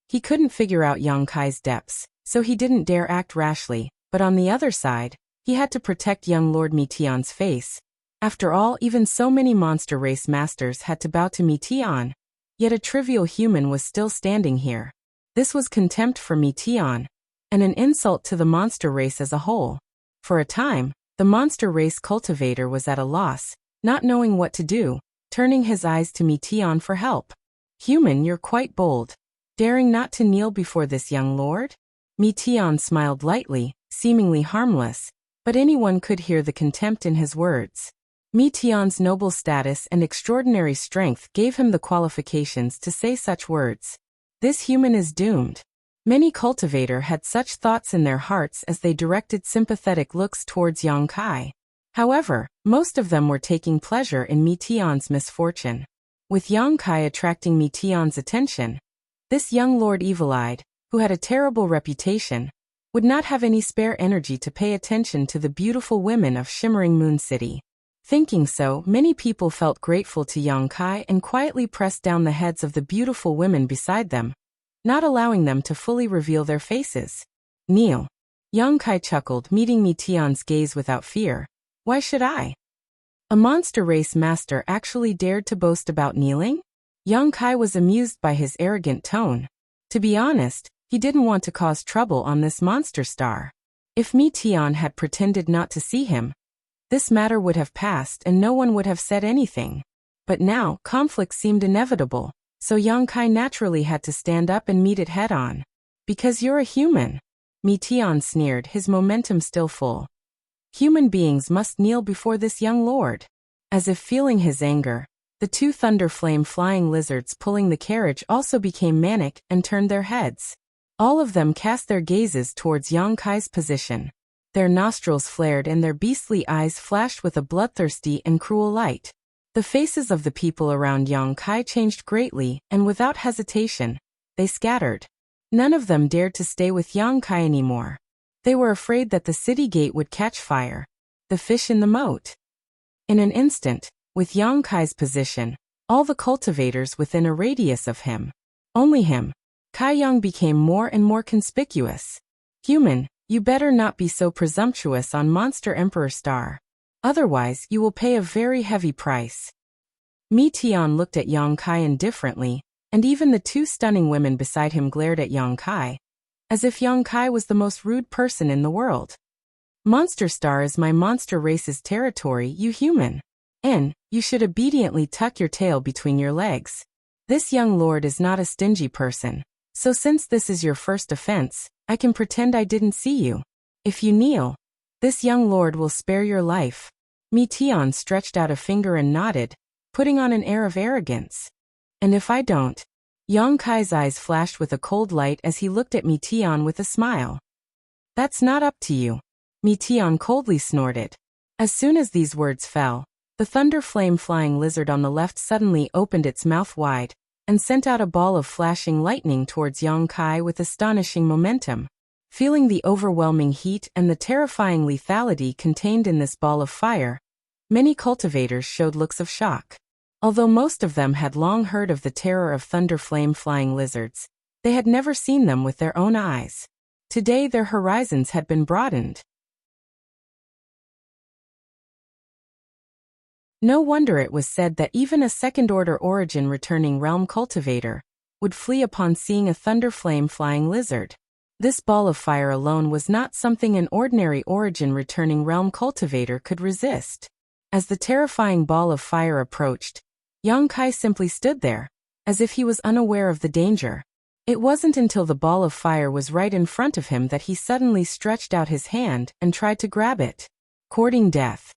He couldn't figure out Yang Kai's depths, so he didn't dare act rashly, but on the other side, he had to protect young Lord Meteon's face. After all, even so many monster race masters had to bow to Meteon, yet a trivial human was still standing here. This was contempt for Meteon, and an insult to the monster race as a whole. For a time, the monster race cultivator was at a loss, not knowing what to do, turning his eyes to Meteon for help. Human, you're quite bold. Daring not to kneel before this young lord? Meteon smiled lightly, seemingly harmless, but anyone could hear the contempt in his words. Meteon's noble status and extraordinary strength gave him the qualifications to say such words. This human is doomed. Many cultivator had such thoughts in their hearts as they directed sympathetic looks towards Yang Kai. However, most of them were taking pleasure in Meteon's misfortune. With Yang Kai attracting Meteon's attention, this young Lord Evil-Eyed, who had a terrible reputation, would not have any spare energy to pay attention to the beautiful women of Shimmering Moon City. Thinking so, many people felt grateful to Yang Kai and quietly pressed down the heads of the beautiful women beside them, not allowing them to fully reveal their faces. Kneel. Yang Kai chuckled, meeting Mi Tian's gaze without fear. Why should I? A monster race master actually dared to boast about kneeling? Yang Kai was amused by his arrogant tone. To be honest, he didn't want to cause trouble on this monster star. If Mi Tian had pretended not to see him, this matter would have passed and no one would have said anything. But now, conflict seemed inevitable, so Yang Kai naturally had to stand up and meet it head-on. Because you're a human. Mi Tian sneered, his momentum still full. Human beings must kneel before this young lord. As if feeling his anger, the two thunder flame flying lizards pulling the carriage also became manic and turned their heads. All of them cast their gazes towards Yang Kai's position. Their nostrils flared and their beastly eyes flashed with a bloodthirsty and cruel light. The faces of the people around Yang Kai changed greatly, and without hesitation, they scattered. None of them dared to stay with Yang Kai anymore. They were afraid that the city gate would catch fire. The fish in the moat. In an instant, with Yang Kai's position, all the cultivators within a radius of him, only him, Kai Yang became more and more conspicuous. Human, you better not be so presumptuous on Monster Emperor Star. Otherwise, you will pay a very heavy price. Mi Tian looked at Yang Kai indifferently, and even the two stunning women beside him glared at Yang Kai, as if Yang Kai was the most rude person in the world. Monster Star is my monster race's territory, you human. And you should obediently tuck your tail between your legs. This young lord is not a stingy person, so since this is your first offense, I can pretend I didn't see you. If you kneel, this young lord will spare your life. Mi Tian stretched out a finger and nodded, putting on an air of arrogance. And if I don't? Yang Kai's eyes flashed with a cold light as he looked at Mi Tian with a smile. That's not up to you. Mi Tian coldly snorted. As soon as these words fell, the thunder flame flying lizard on the left suddenly opened its mouth wide, and sent out a ball of flashing lightning towards Yang Kai with astonishing momentum. Feeling the overwhelming heat and the terrifying lethality contained in this ball of fire, many cultivators showed looks of shock. Although most of them had long heard of the terror of thunder flame flying lizards, they had never seen them with their own eyes. Today their horizons had been broadened. No wonder it was said that even a second-order origin returning realm cultivator would flee upon seeing a thunder flame flying lizard. This ball of fire alone was not something an ordinary origin returning realm cultivator could resist. As the terrifying ball of fire approached, Yang Kai simply stood there, as if he was unaware of the danger. It wasn't until the ball of fire was right in front of him that he suddenly stretched out his hand and tried to grab it. Courting death.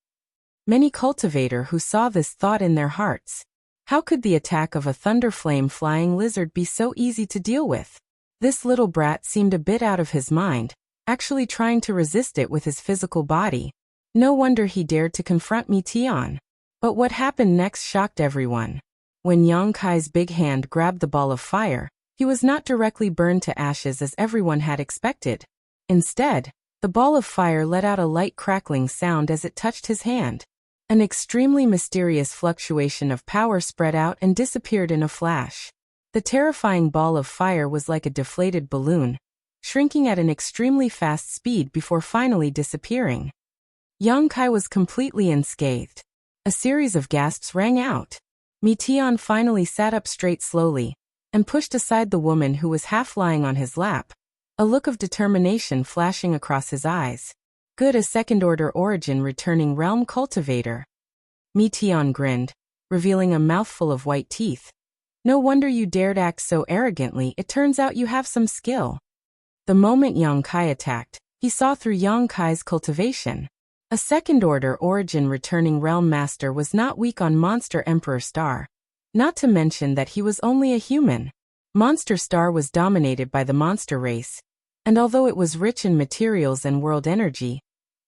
Many cultivator who saw this thought in their hearts, how could the attack of a thunder flame flying lizard be so easy to deal with? This little brat seemed a bit out of his mind, actually trying to resist it with his physical body. No wonder he dared to confront Mi Tian. But what happened next shocked everyone. When Yang Kai's big hand grabbed the ball of fire, he was not directly burned to ashes as everyone had expected. Instead, the ball of fire let out a light crackling sound as it touched his hand. An extremely mysterious fluctuation of power spread out and disappeared in a flash. The terrifying ball of fire was like a deflated balloon, shrinking at an extremely fast speed before finally disappearing. Yang Kai was completely unscathed. A series of gasps rang out. Mi Tian finally sat up straight slowly, and pushed aside the woman who was half lying on his lap, a look of determination flashing across his eyes. Good, a second-order origin returning realm cultivator. Mi Tian grinned, revealing a mouthful of white teeth. No wonder you dared act so arrogantly, it turns out you have some skill. The moment Yang Kai attacked, he saw through Yang Kai's cultivation. A second-order origin returning realm master was not weak on Monster Emperor Star. Not to mention that he was only a human. Monster Star was dominated by the monster race, and although it was rich in materials and world energy,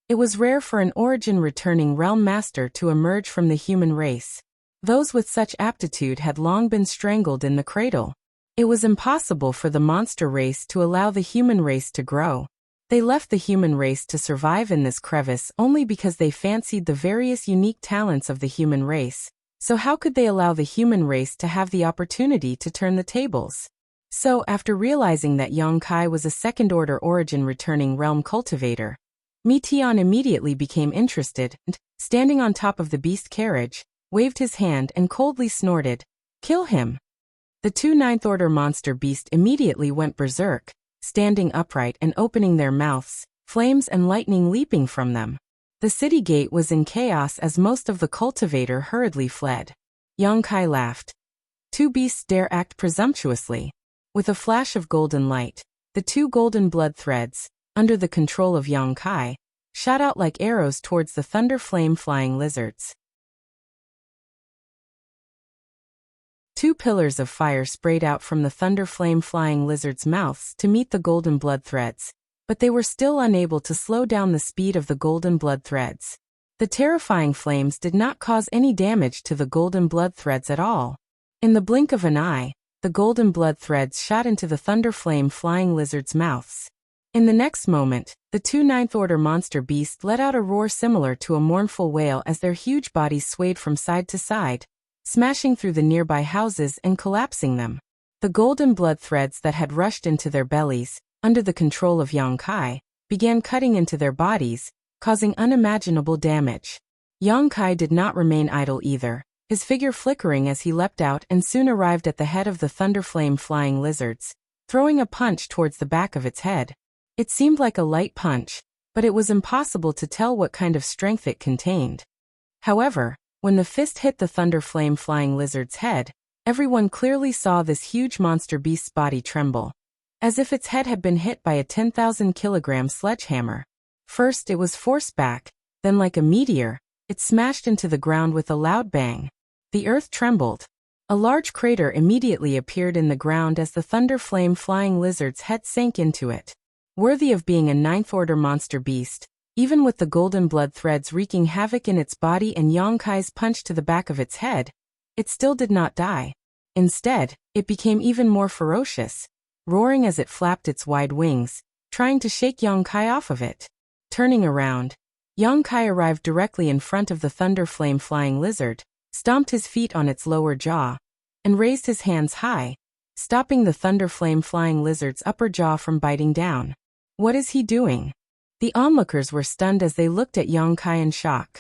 it was rare for an origin returning realm master to emerge from the human race. Those with such aptitude had long been strangled in the cradle. It was impossible for the monster race to allow the human race to grow. They left the human race to survive in this crevice only because they fancied the various unique talents of the human race. So how could they allow the human race to have the opportunity to turn the tables? So, after realizing that Yongkai was a second-order origin returning realm cultivator, Mi Tian immediately became interested and, standing on top of the beast carriage, waved his hand and coldly snorted, "Kill him!" The two ninth-order monster beasts immediately went berserk, standing upright and opening their mouths, flames and lightning leaping from them. The city gate was in chaos as most of the cultivator hurriedly fled. Yongkai laughed. Two beasts dare act presumptuously. With a flash of golden light, the two golden blood threads, under the control of Yongkai, shot out like arrows towards the thunder flame flying lizards. Two pillars of fire sprayed out from the thunder flame flying lizards' mouths to meet the golden blood threads, but they were still unable to slow down the speed of the golden blood threads. The terrifying flames did not cause any damage to the golden blood threads at all. In the blink of an eye, the golden blood threads shot into the thunder flame flying lizards' mouths. In the next moment, the two ninth-order monster beasts let out a roar similar to a mournful wail as their huge bodies swayed from side to side, smashing through the nearby houses and collapsing them. The golden blood threads that had rushed into their bellies, under the control of Yongkai, began cutting into their bodies, causing unimaginable damage. Yongkai did not remain idle either, his figure flickering as he leapt out and soon arrived at the head of the thunder flame flying lizards, throwing a punch towards the back of its head. It seemed like a light punch, but it was impossible to tell what kind of strength it contained. However, when the fist hit the thunder flame flying lizard's head, everyone clearly saw this huge monster beast's body tremble, as if its head had been hit by a 10,000-kilogram sledgehammer. First it was forced back, then like a meteor, it smashed into the ground with a loud bang. The earth trembled. A large crater immediately appeared in the ground as the thunder flame flying lizard's head sank into it. Worthy of being a ninth-order monster beast, even with the golden blood threads wreaking havoc in its body and Yongkai's punch to the back of its head, it still did not die. Instead, it became even more ferocious, roaring as it flapped its wide wings, trying to shake Yongkai off of it. Turning around, Yongkai arrived directly in front of the thunder flame flying lizard, stomped his feet on its lower jaw, and raised his hands high, stopping the thunder flame flying lizard's upper jaw from biting down. What is he doing? The onlookers were stunned as they looked at Yongkai in shock.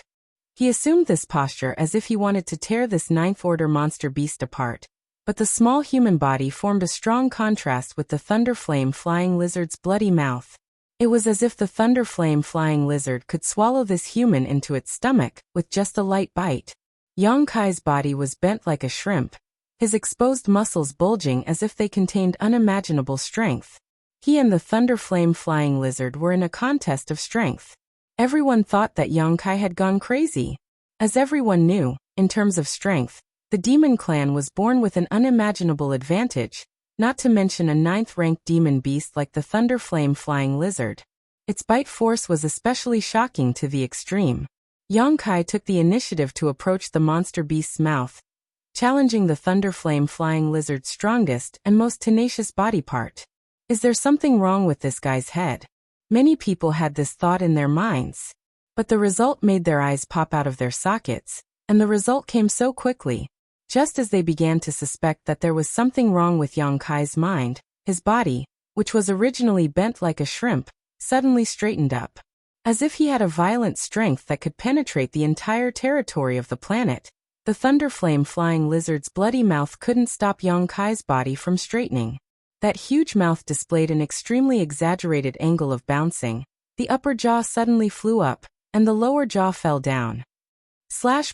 He assumed this posture as if he wanted to tear this ninth-order monster beast apart, but the small human body formed a strong contrast with the thunder flame flying lizard's bloody mouth. It was as if the thunder flame flying lizard could swallow this human into its stomach with just a light bite. Yongkai's body was bent like a shrimp, his exposed muscles bulging as if they contained unimaginable strength. He and the thunder flame flying lizard were in a contest of strength. Everyone thought that Yongkai had gone crazy. As everyone knew, in terms of strength, the demon clan was born with an unimaginable advantage, not to mention a ninth-ranked demon beast like the thunder flame flying lizard. Its bite force was especially shocking to the extreme. Yongkai took the initiative to approach the monster beast's mouth, challenging the thunder flame flying lizard's strongest and most tenacious body part. Is there something wrong with this guy's head? Many people had this thought in their minds. But the result made their eyes pop out of their sockets, and the result came so quickly. Just as they began to suspect that there was something wrong with Yongkai's mind, his body, which was originally bent like a shrimp, suddenly straightened up. As if he had a violent strength that could penetrate the entire territory of the planet, the thunder flame flying lizard's bloody mouth couldn't stop Yongkai's body from straightening. That huge mouth displayed an extremely exaggerated angle of bouncing. The upper jaw suddenly flew up, and the lower jaw fell down.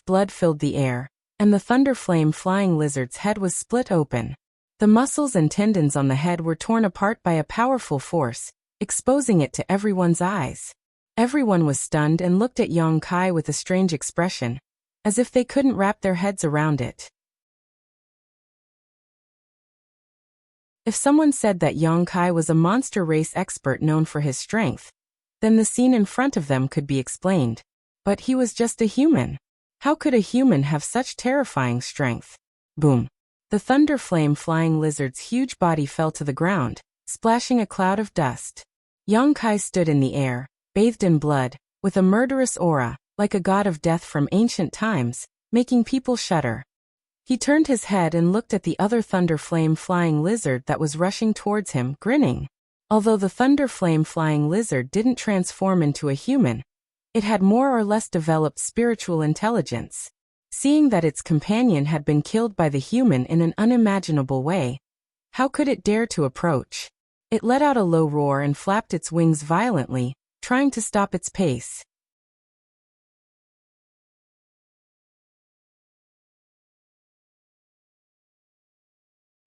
Blood filled the air, and the thunder flame flying lizard's head was split open. The muscles and tendons on the head were torn apart by a powerful force, exposing it to everyone's eyes. Everyone was stunned and looked at Yongkai with a strange expression, as if they couldn't wrap their heads around it. If someone said that Yongkai was a monster race expert known for his strength, then the scene in front of them could be explained. But he was just a human. How could a human have such terrifying strength? Boom! The thunder flame flying lizard's huge body fell to the ground, splashing a cloud of dust. Yang Kai stood in the air, bathed in blood, with a murderous aura, like a god of death from ancient times, making people shudder. He turned his head and looked at the other thunder flame flying lizard that was rushing towards him, grinning. Although the thunder flame flying lizard didn't transform into a human, it had more or less developed spiritual intelligence. Seeing that its companion had been killed by the human in an unimaginable way, how could it dare to approach? It let out a low roar and flapped its wings violently, trying to stop its pace.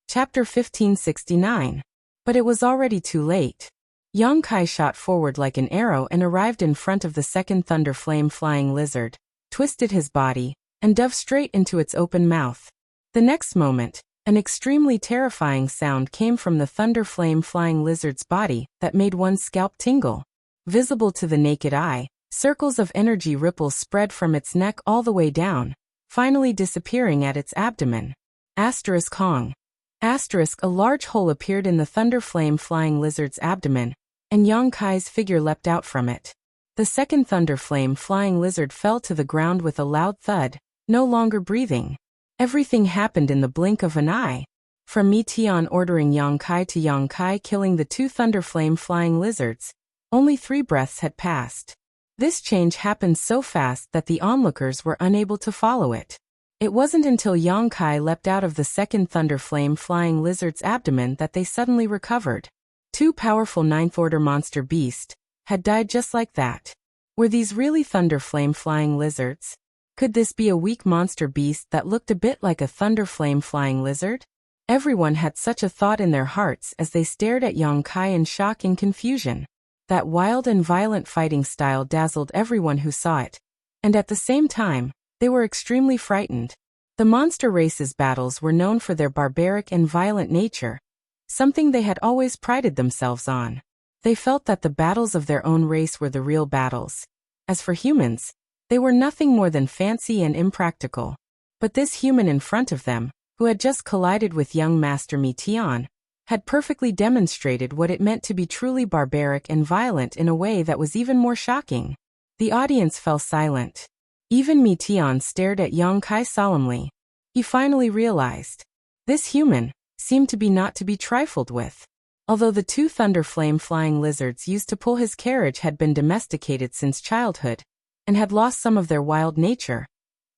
Chapter 1569. But it was already too late. Yang Kai shot forward like an arrow and arrived in front of the second thunder flame flying lizard, twisted his body, and dove straight into its open mouth. The next moment, an extremely terrifying sound came from the thunder flame flying lizard's body that made one's scalp tingle. Visible to the naked eye, circles of energy ripples spread from its neck all the way down, finally disappearing at its abdomen. Asterisk Hong. Asterisk a large hole appeared in the thunder flame flying lizard's abdomen, and Yang Kai's figure leapt out from it. The second thunder flame flying lizard fell to the ground with a loud thud, no longer breathing. Everything happened in the blink of an eye. From Mi Tian ordering Yang Kai to Yang Kai killing the two thunder flame flying lizards, only 3 breaths had passed. This change happened so fast that the onlookers were unable to follow it. It wasn't until Yang Kai leapt out of the second thunder flame flying lizard's abdomen that they suddenly recovered. 2 powerful 9th-order monster beasts had died just like that. Were these really thunder flame flying lizards? Could this be a weak monster beast that looked a bit like a thunder flame flying lizard? Everyone had such a thought in their hearts as they stared at Yang Kai in shock and confusion. That wild and violent fighting style dazzled everyone who saw it, and at the same time, they were extremely frightened. The monster race's battles were known for their barbaric and violent nature, something they had always prided themselves on. They felt that the battles of their own race were the real battles. As for humans, they were nothing more than fancy and impractical. But this human in front of them, who had just collided with young Master Mi Tian, had perfectly demonstrated what it meant to be truly barbaric and violent in a way that was even more shocking. The audience fell silent. Even Mi Tian stared at Yang Kai solemnly. He finally realized. This human seemed to be not to be trifled with. Although the 2 thunder flame flying lizards used to pull his carriage had been domesticated since childhood, and had lost some of their wild nature,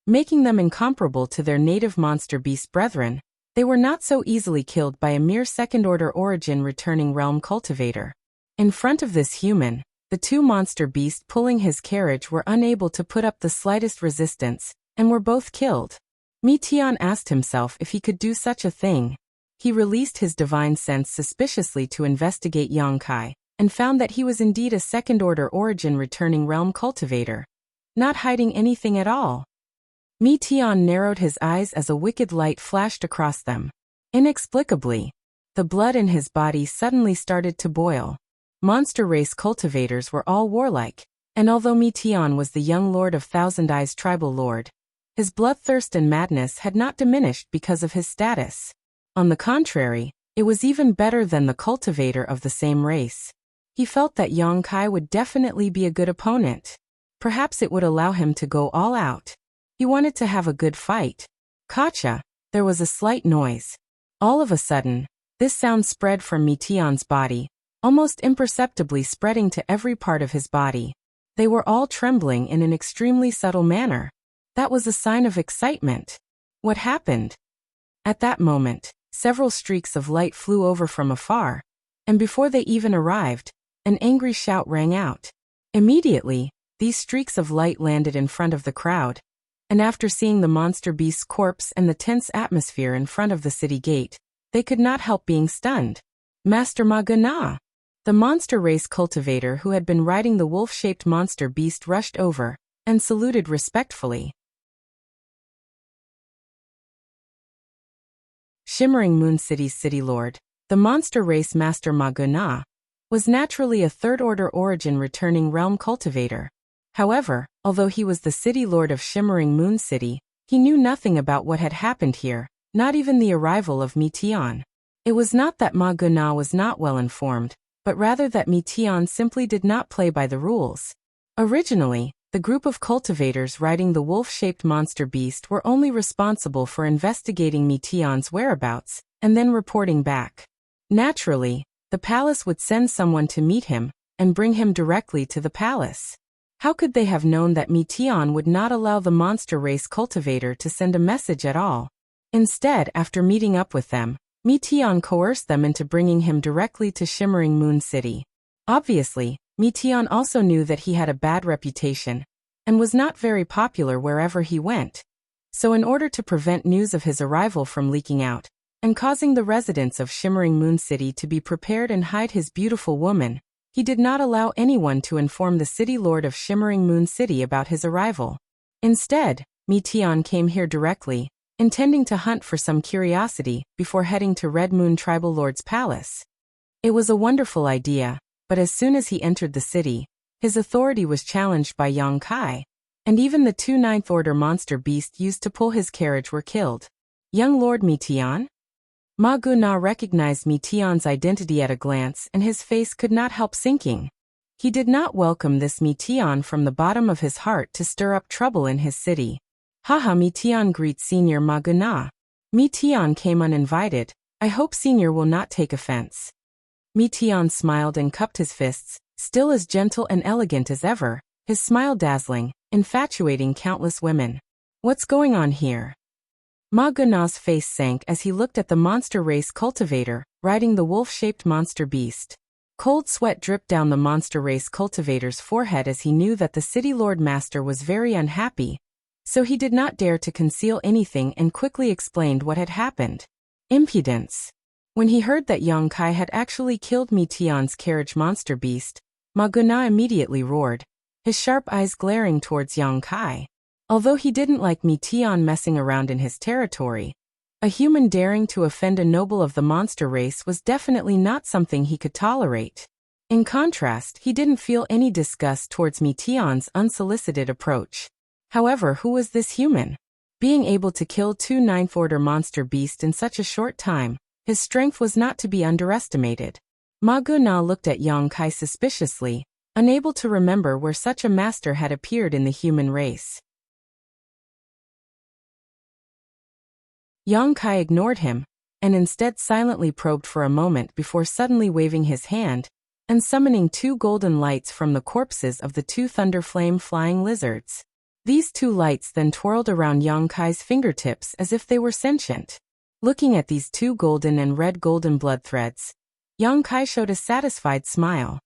making them incomparable to their native monster beast brethren, they were not so easily killed by a mere second-order origin returning realm cultivator. In front of this human, the 2 monster beasts pulling his carriage were unable to put up the slightest resistance, and were both killed. Mi Tian asked himself if he could do such a thing. He released his divine sense suspiciously to investigate Yang Kai, and found that he was indeed a second-order origin returning realm cultivator, not hiding anything at all. Mi Tian narrowed his eyes as a wicked light flashed across them. Inexplicably, the blood in his body suddenly started to boil. Monster race cultivators were all warlike, and although Mi Tian was the young lord of Thousand Eyes tribal lord, his bloodthirst and madness had not diminished because of his status. On the contrary, it was even better than the cultivator of the same race. He felt that Yang Kai would definitely be a good opponent. Perhaps it would allow him to go all out. He wanted to have a good fight. Gotcha! There was a slight noise. All of a sudden, this sound spread from Mi Tian's body, almost imperceptibly spreading to every part of his body. They were all trembling in an extremely subtle manner. That was a sign of excitement. What happened? At that moment, several streaks of light flew over from afar, and before they even arrived, an angry shout rang out. Immediately, these streaks of light landed in front of the crowd, and after seeing the monster beast's corpse and the tense atmosphere in front of the city gate, they could not help being stunned. Master Ma Gana! The monster race cultivator who had been riding the wolf-shaped monster beast rushed over, and saluted respectfully. Shimmering Moon City's city lord, the monster race Master Ma Gana, was naturally a third-order origin returning realm cultivator. However, although he was the city lord of Shimmering Moon City, he knew nothing about what had happened here, not even the arrival of Mi Tian. It was not that Ma Gana was not well informed, but rather that Tian simply did not play by the rules. Originally, the group of cultivators riding the wolf-shaped monster beast were only responsible for investigating Tian's whereabouts and then reporting back. Naturally, the palace would send someone to meet him and bring him directly to the palace. How could they have known that Tian would not allow the monster race cultivator to send a message at all? Instead, after meeting up with them, Tian coerced them into bringing him directly to Shimmering Moon City. Obviously, Tian also knew that he had a bad reputation and was not very popular wherever he went. So in order to prevent news of his arrival from leaking out and causing the residents of Shimmering Moon City to be prepared and hide his beautiful woman, he did not allow anyone to inform the city lord of Shimmering Moon City about his arrival. Instead, Tian came here directly, intending to hunt for some curiosity before heading to Red Moon Tribal Lord's palace. It was a wonderful idea, but as soon as he entered the city, his authority was challenged by Yang Kai, and even the 2 Ninth Order monster beasts used to pull his carriage were killed. Young Lord Tian? Ma Guna recognized Tian's identity at a glance and his face could not help sinking. He did not welcome this Tian from the bottom of his heart to stir up trouble in his city. Haha, Tian greets Senior Ma Guna. Tian came uninvited. I hope Senior will not take offense. Tian smiled and cupped his fists, still as gentle and elegant as ever, his smile dazzling, infatuating countless women. What's going on here? Ma Guna's face sank as he looked at the monster race cultivator, riding the wolf-shaped monster beast. Cold sweat dripped down the monster race cultivator's forehead as he knew that the city lord master was very unhappy, so he did not dare to conceal anything and quickly explained what had happened. Impudence. When he heard that Yang Kai had actually killed Tian's carriage monster beast, Ma Guna immediately roared, his sharp eyes glaring towards Yang Kai. Although he didn't like Tian messing around in his territory, a human daring to offend a noble of the monster race was definitely not something he could tolerate. In contrast, he didn't feel any disgust towards Tian's unsolicited approach. However, who was this human? Being able to kill 2 Ninth Order monster beasts in such a short time, his strength was not to be underestimated. Ma Guna looked at Yang Kai suspiciously, unable to remember where such a master had appeared in the human race. Yang Kai ignored him, and instead silently probed for a moment before suddenly waving his hand and summoning 2 golden lights from the corpses of the 2 thunder flame flying lizards. These 2 lights then twirled around Yang Kai's fingertips as if they were sentient. Looking at these 2 golden and red golden blood threads, Yang Kai showed a satisfied smile.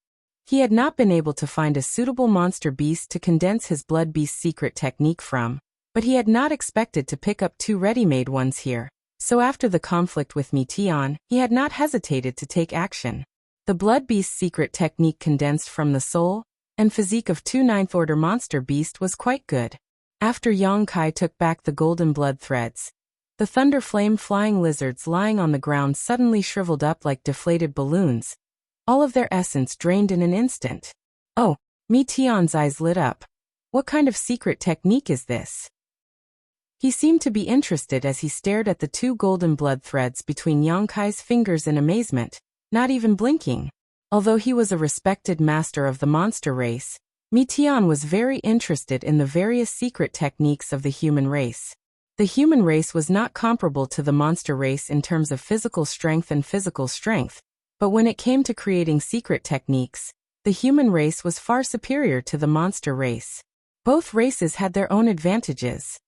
He had not been able to find a suitable monster beast to condense his blood beast secret technique from, but he had not expected to pick up 2 ready-made ones here, so after the conflict with Tian, he had not hesitated to take action. The blood beast secret technique condensed from the soul and physique of 2 Ninth Order monster beast was quite good. After Yang Kai took back the golden blood threads, the thunder flame flying lizards lying on the ground suddenly shriveled up like deflated balloons, all of their essence drained in an instant. Oh, Tian's eyes lit up. What kind of secret technique is this? He seemed to be interested as he stared at the 2 golden blood threads between Yang Kai's fingers in amazement, not even blinking. Although he was a respected master of the monster race, Tian was very interested in the various secret techniques of the human race. The human race was not comparable to the monster race in terms of physical strength, but when it came to creating secret techniques, the human race was far superior to the monster race. Both races had their own advantages.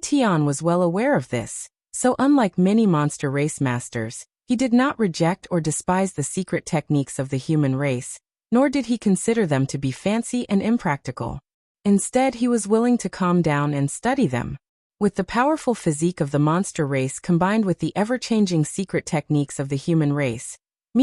Tian was well aware of this, so unlike many monster race masters, he did not reject or despise the secret techniques of the human race, nor did he consider them to be fancy and impractical. Instead, he was willing to calm down and study them. With the powerful physique of the monster race combined with the ever-changing secret techniques of the human race,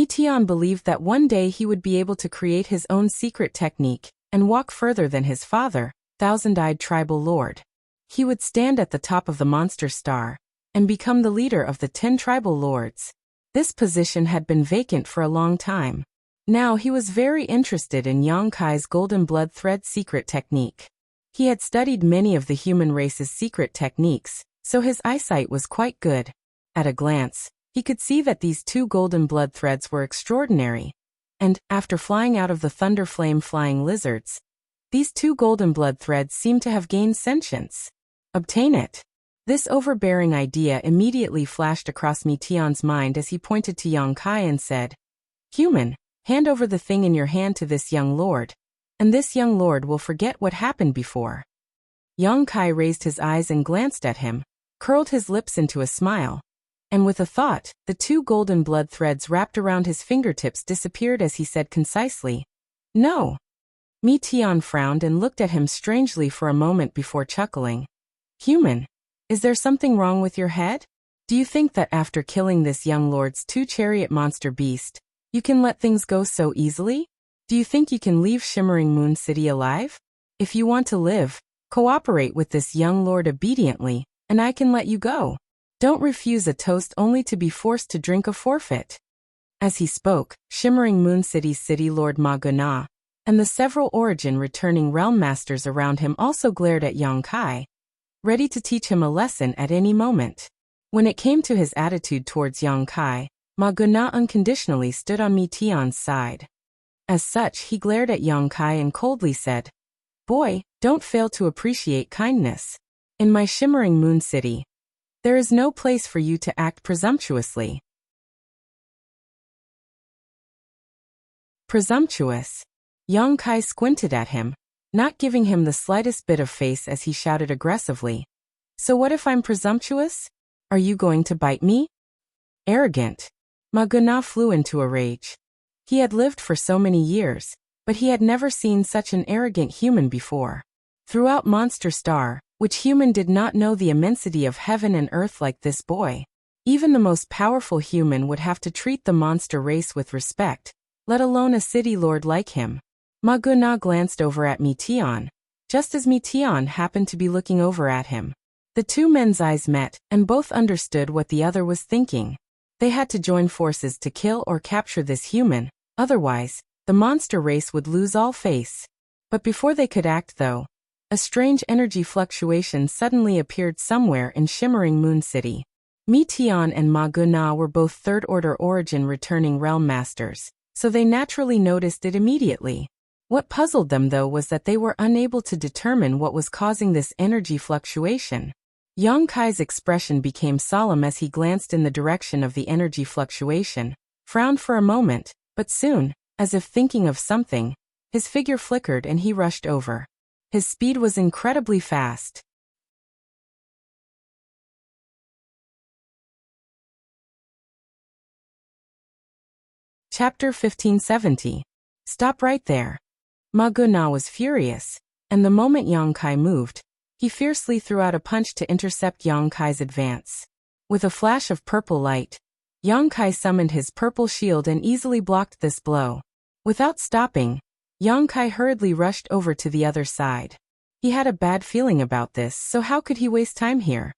Tian believed that one day he would be able to create his own secret technique and walk further than his father, Thousand-Eyed Tribal Lord. He would stand at the top of the monster star and become the leader of the 10 tribal lords. This position had been vacant for a long time. Now he was very interested in Yang Kai's golden blood thread secret technique. He had studied many of the human race's secret techniques, so his eyesight was quite good. At a glance, he could see that these 2 golden blood threads were extraordinary. and, after flying out of the thunder flame flying lizards, these two golden blood threads seem to have gained sentience. Obtain it. This overbearing idea immediately flashed across Tian's mind as he pointed to Yang Kai and said, "Human, hand over the thing in your hand to this young lord, and this young lord will forget what happened before." Yang Kai raised his eyes and glanced at him, curled his lips into a smile, and with a thought, the two golden blood threads wrapped around his fingertips disappeared as he said concisely, "No." Tian frowned and looked at him strangely for a moment before chuckling. "Human, is there something wrong with your head? Do you think that after killing this young lord's two-chariot monster beast, you can let things go so easily? Do you think you can leave Shimmering Moon City alive? If you want to live, cooperate with this young lord obediently, and I can let you go. Don't refuse a toast only to be forced to drink a forfeit." As he spoke, Shimmering Moon City's city lord Ma Guna and the several origin returning realm masters around him also glared at Yang Kai, ready to teach him a lesson at any moment. When it came to his attitude towards Yang Kai, Ma Guna unconditionally stood on Tian's side. As such, he glared at Yang Kai and coldly said, "Boy, don't fail to appreciate kindness. In my Shimmering Moon City, there is no place for you to act presumptuously." Presumptuous? Yang Kai squinted at him, not giving him the slightest bit of face as he shouted aggressively, "So what if I'm presumptuous? Are you going to bite me?" Arrogant. Ma Guna flew into a rage. He had lived for so many years, but he had never seen such an arrogant human before. Throughout Monster Star, which human did not know the immensity of heaven and earth like this boy? Even the most powerful human would have to treat the monster race with respect, let alone a city lord like him. Ma Guna glanced over at Tian, just as Tian happened to be looking over at him. The two men's eyes met, and both understood what the other was thinking. They had to join forces to kill or capture this human, otherwise, the monster race would lose all face. But before they could act though, a strange energy fluctuation suddenly appeared somewhere in Shimmering Moon City. Tian and Ma Guna were both third-order origin returning realm masters, so they naturally noticed it immediately. What puzzled them though was that they were unable to determine what was causing this energy fluctuation. Yang Kai's expression became solemn as he glanced in the direction of the energy fluctuation, frowned for a moment, but soon, as if thinking of something, his figure flickered and he rushed over. His speed was incredibly fast. Chapter 1570. Stop right there. Ma Guna was furious, and the moment Yang Kai moved, he fiercely threw out a punch to intercept Yang Kai's advance. With a flash of purple light, Yang Kai summoned his purple shield and easily blocked this blow. Without stopping, Yang Kai hurriedly rushed over to the other side. He had a bad feeling about this, so how could he waste time here?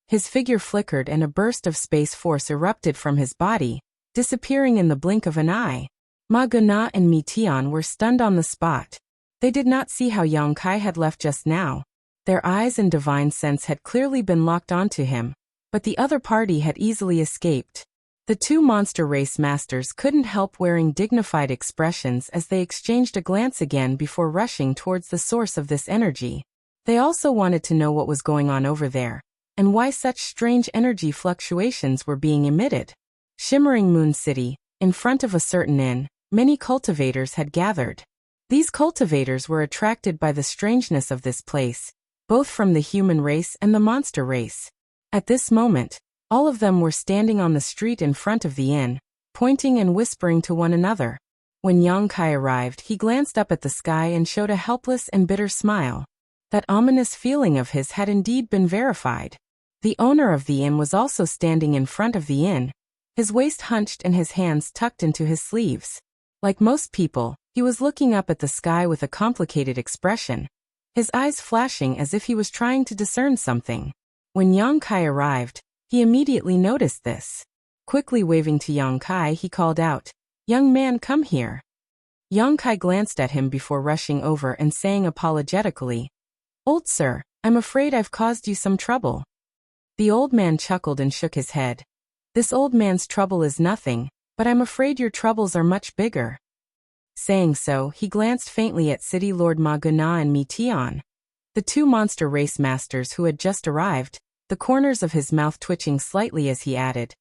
His figure flickered and a burst of space force erupted from his body, disappearing in the blink of an eye. Ma Guna and Tian were stunned on the spot. They did not see how Yang Kai had left just now. Their eyes and divine sense had clearly been locked onto him, but the other party had easily escaped. The two monster race masters couldn't help wearing dignified expressions as they exchanged a glance again before rushing towards the source of this energy. They also wanted to know what was going on over there, and why such strange energy fluctuations were being emitted. Shimmering Moon City, in front of a certain inn, many cultivators had gathered. These cultivators were attracted by the strangeness of this place, both from the human race and the monster race. At this moment, all of them were standing on the street in front of the inn, pointing and whispering to one another. When Yang Kai arrived, he glanced up at the sky and showed a helpless and bitter smile. That ominous feeling of his had indeed been verified. The owner of the inn was also standing in front of the inn, his waist hunched and his hands tucked into his sleeves. Like most people, he was looking up at the sky with a complicated expression, his eyes flashing as if he was trying to discern something. When Yang Kai arrived, he immediately noticed this. Quickly waving to Yang Kai, he called out, "Young man, come here." Yang Kai glanced at him before rushing over and saying apologetically, "Old sir, I'm afraid I've caused you some trouble." The old man chuckled and shook his head. "This old man's trouble is nothing, but I'm afraid your troubles are much bigger." Saying so, he glanced faintly at City Lord Ma Guna and Mi Tian, the two monster race masters who had just arrived, the corners of his mouth twitching slightly as he added,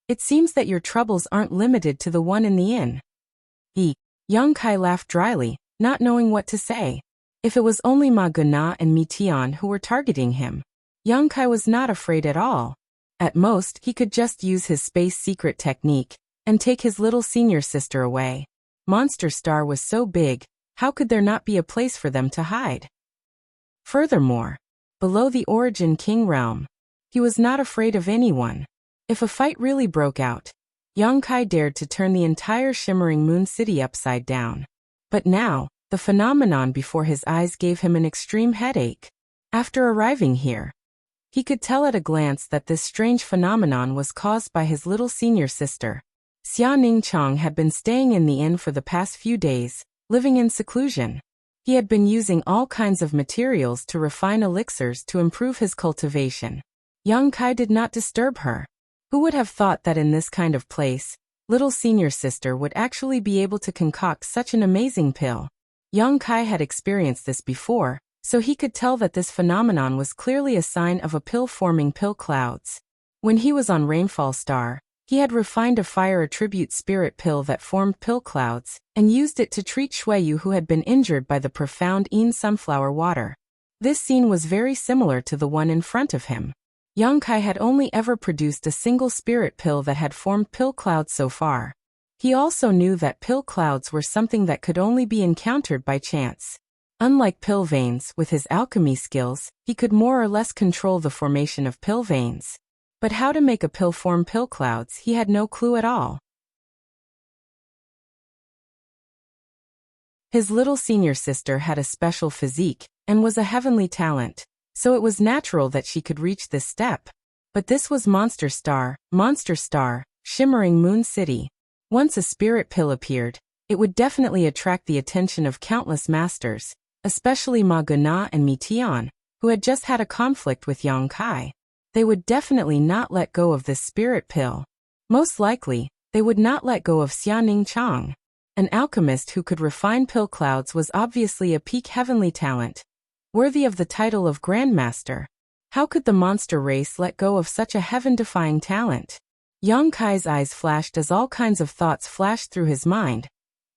"It seems that your troubles aren't limited to the one in the inn." Yang Kai laughed dryly, not knowing what to say. If it was only Ma Guna and Mi Tian who were targeting him, Yang Kai was not afraid at all. At most, he could just use his space secret technique and take his little senior sister away. Monster Star was so big, how could there not be a place for them to hide? Furthermore, below the Origin King realm, he was not afraid of anyone. If a fight really broke out, Yang Kai dared to turn the entire shimmering moon city upside down. But now, the phenomenon before his eyes gave him an extreme headache. After arriving here, he could tell at a glance that this strange phenomenon was caused by his little senior sister. Xia Ningchang had been staying in the inn for the past few days, living in seclusion. He had been using all kinds of materials to refine elixirs to improve his cultivation. Yang Kai did not disturb her. Who would have thought that in this kind of place, little senior sister would actually be able to concoct such an amazing pill? Yang Kai had experienced this before, so he could tell that this phenomenon was clearly a sign of a pill forming pill clouds. When he was on Rainfall Star, he had refined a fire attribute spirit pill that formed pill clouds, and used it to treat Shuiyu who had been injured by the profound Yin sunflower water. This scene was very similar to the one in front of him. Yang Kai had only ever produced a single spirit pill that had formed pill clouds so far. He also knew that pill clouds were something that could only be encountered by chance. Unlike pill veins, with his alchemy skills, he could more or less control the formation of pill veins. But how to make a pill form pill clouds, he had no clue at all. His little senior sister had a special physique, and was a heavenly talent, so it was natural that she could reach this step. But this was Monster Star, shimmering moon city. Once a spirit pill appeared, it would definitely attract the attention of countless masters, especially Ma Guna and Mi Tian, who had just had a conflict with Yang Kai. They would definitely not let go of this spirit pill. Most likely, they would not let go of Xia Ningchang. An alchemist who could refine pill clouds was obviously a peak heavenly talent, worthy of the title of Grandmaster. How could the monster race let go of such a heaven-defying talent? Yang Kai's eyes flashed as all kinds of thoughts flashed through his mind,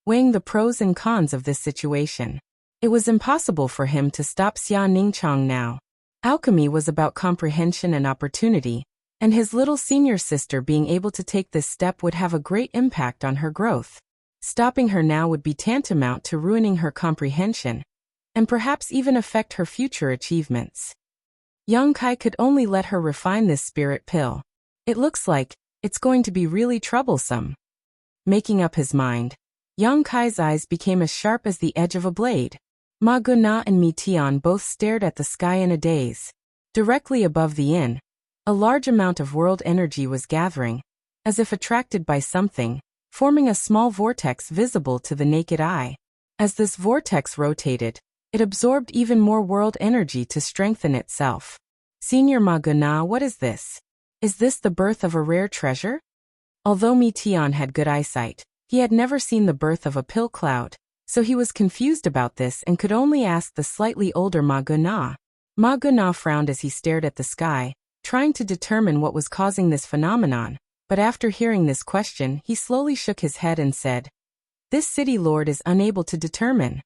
weighing the pros and cons of this situation. It was impossible for him to stop Xia Ningchang now. Alchemy was about comprehension and opportunity, and his little senior sister being able to take this step would have a great impact on her growth. Stopping her now would be tantamount to ruining her comprehension, and perhaps even affect her future achievements. Yang Kai could only let her refine this spirit pill. It looks like it's going to be really troublesome. Making up his mind, Yang Kai's eyes became as sharp as the edge of a blade. Ma Guna and Mi Tian both stared at the sky in a daze. Directly above the inn, a large amount of world energy was gathering, as if attracted by something, forming a small vortex visible to the naked eye. As this vortex rotated, it absorbed even more world energy to strengthen itself. Senior Ma Guna, what is this? Is this the birth of a rare treasure? Although Mi Tian had good eyesight, he had never seen the birth of a pill cloud, so he was confused about this and could only ask the slightly older Ma Guna. Ma Guna frowned as he stared at the sky, trying to determine what was causing this phenomenon, but after hearing this question he slowly shook his head and said, "This city lord is unable to determine.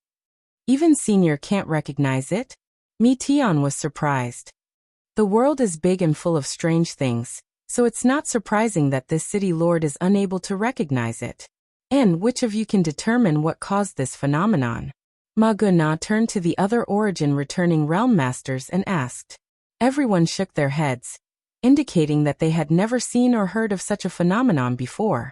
Even Senior can't recognize it?" Mi Tian was surprised. The world is big and full of strange things, so it's not surprising that this city lord is unable to recognize it. And which of you can determine what caused this phenomenon? Ma Guna turned to the other Origin returning realm masters and asked. Everyone shook their heads, indicating that they had never seen or heard of such a phenomenon before.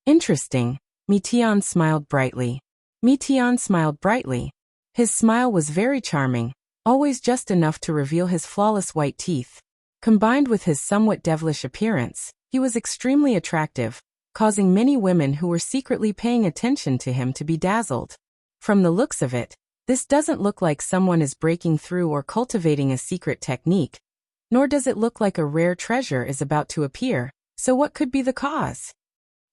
Interesting, Mi Tian smiled brightly. Mi Tian smiled brightly. His smile was very charming, always just enough to reveal his flawless white teeth. Combined with his somewhat devilish appearance, he was extremely attractive, causing many women who were secretly paying attention to him to be dazzled. From the looks of it, this doesn't look like someone is breaking through or cultivating a secret technique, nor does it look like a rare treasure is about to appear, so what could be the cause?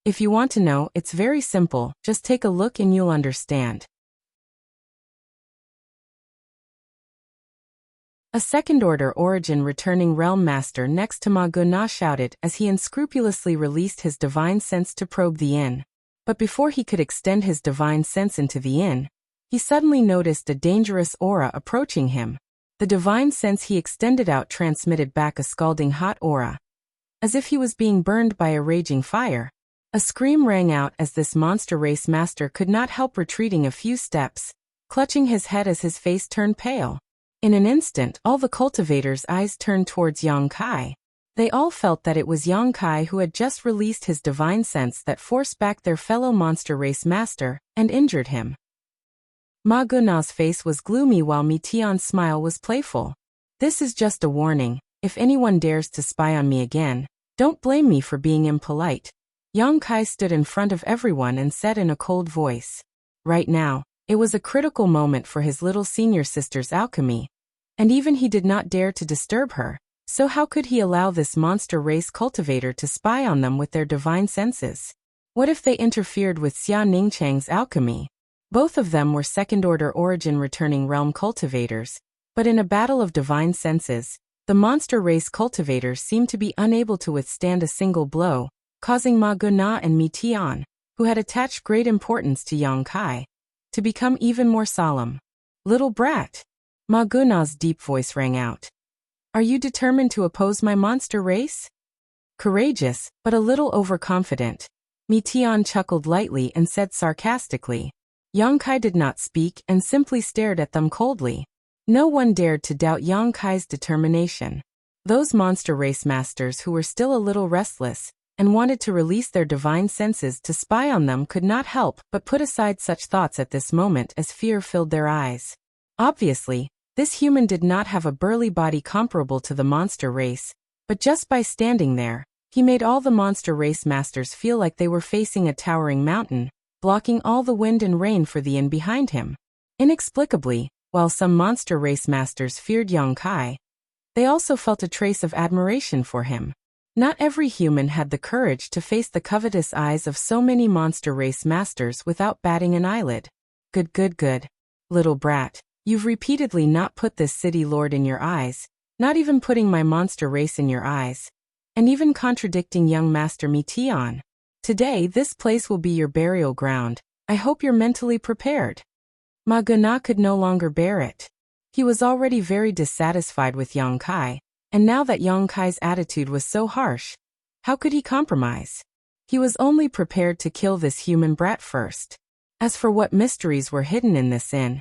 If you want to know, it's very simple, just take a look and you'll understand. A second-order origin returning realm master next to Ma Guna shouted as he unscrupulously released his divine sense to probe the inn. But before he could extend his divine sense into the inn, he suddenly noticed a dangerous aura approaching him. The divine sense he extended out transmitted back a scalding hot aura, as if he was being burned by a raging fire. A scream rang out as this monster race master could not help retreating a few steps, clutching his head as his face turned pale. In an instant, all the cultivators' eyes turned towards Yang Kai. They all felt that it was Yang Kai who had just released his divine sense that forced back their fellow monster race master and injured him. Ma Guna's face was gloomy while Mi Tian's smile was playful. This is just a warning. If anyone dares to spy on me again, don't blame me for being impolite. Yang Kai stood in front of everyone and said in a cold voice. Right now, it was a critical moment for his little senior sister's alchemy. And even he did not dare to disturb her, so how could he allow this monster race cultivator to spy on them with their divine senses? What if they interfered with Xia Ningchang's alchemy? Both of them were second-order origin returning realm cultivators, but in a battle of divine senses, the monster race cultivators seemed to be unable to withstand a single blow, causing Ma Guna and Mi Tian, who had attached great importance to Yang Kai, to become even more solemn. Little brat! Ma Guna's deep voice rang out. Are you determined to oppose my monster race? Courageous, but a little overconfident. Mi Tian chuckled lightly and said sarcastically. Yang Kai did not speak and simply stared at them coldly. No one dared to doubt Yang Kai's determination. Those monster race masters who were still a little restless and wanted to release their divine senses to spy on them could not help but put aside such thoughts at this moment as fear filled their eyes. Obviously, this human did not have a burly body comparable to the monster race, but just by standing there, he made all the monster race masters feel like they were facing a towering mountain, blocking all the wind and rain for the inn behind him. Inexplicably, while some monster race masters feared Yang Kai, they also felt a trace of admiration for him. Not every human had the courage to face the covetous eyes of so many monster race masters without batting an eyelid. Good. Little brat. You've repeatedly not put this city lord in your eyes, not even putting my monster race in your eyes, and even contradicting young Master Mi Tian. Today this place will be your burial ground. I hope you're mentally prepared. Ma Guna could no longer bear it. He was already very dissatisfied with Yang Kai, and now that Yang Kai's attitude was so harsh, how could he compromise? He was only prepared to kill this human brat first. As for what mysteries were hidden in this inn,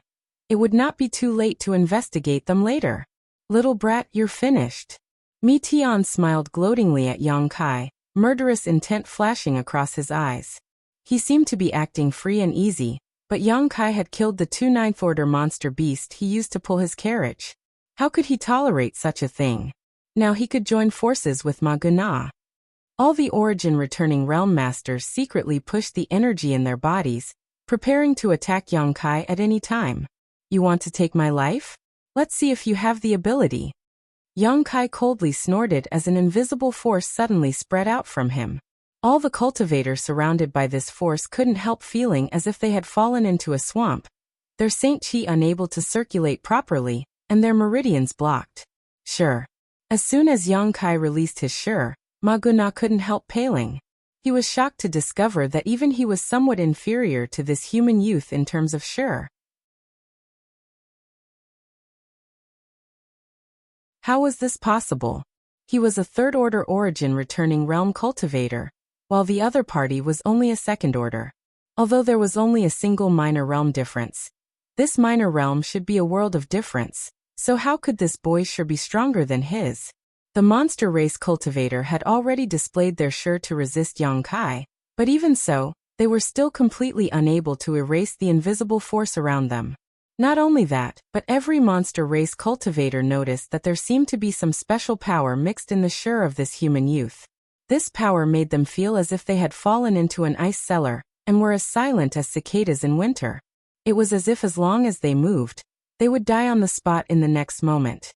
it would not be too late to investigate them later. Little brat, you're finished. Mi Tian smiled gloatingly at Yang Kai, murderous intent flashing across his eyes. He seemed to be acting free and easy, but Yang Kai had killed the 2 ninth-order monster beast he used to pull his carriage. How could he tolerate such a thing? Now he could join forces with Ma Guna. All the origin returning realm masters secretly pushed the energy in their bodies, preparing to attack Yang Kai at any time. You want to take my life? Let's see if you have the ability. Yang Kai coldly snorted as an invisible force suddenly spread out from him. All the cultivators surrounded by this force couldn't help feeling as if they had fallen into a swamp, their Saint Chi unable to circulate properly, and their meridians blocked. Sure. As soon as Yang Kai released his sure, Ma Guna couldn't help paling. He was shocked to discover that even he was somewhat inferior to this human youth in terms of sure. How was this possible? He was a third-order origin returning realm cultivator, while the other party was only a second-order. Although there was only a single minor realm difference, this minor realm should be a world of difference, so how could this boy's sure be stronger than his? The monster race cultivator had already displayed their sure to resist Yang Kai, but even so, they were still completely unable to erase the invisible force around them. Not only that, but every monster race cultivator noticed that there seemed to be some special power mixed in the sure of this human youth. This power made them feel as if they had fallen into an ice cellar, and were as silent as cicadas in winter. It was as if as long as they moved, they would die on the spot in the next moment.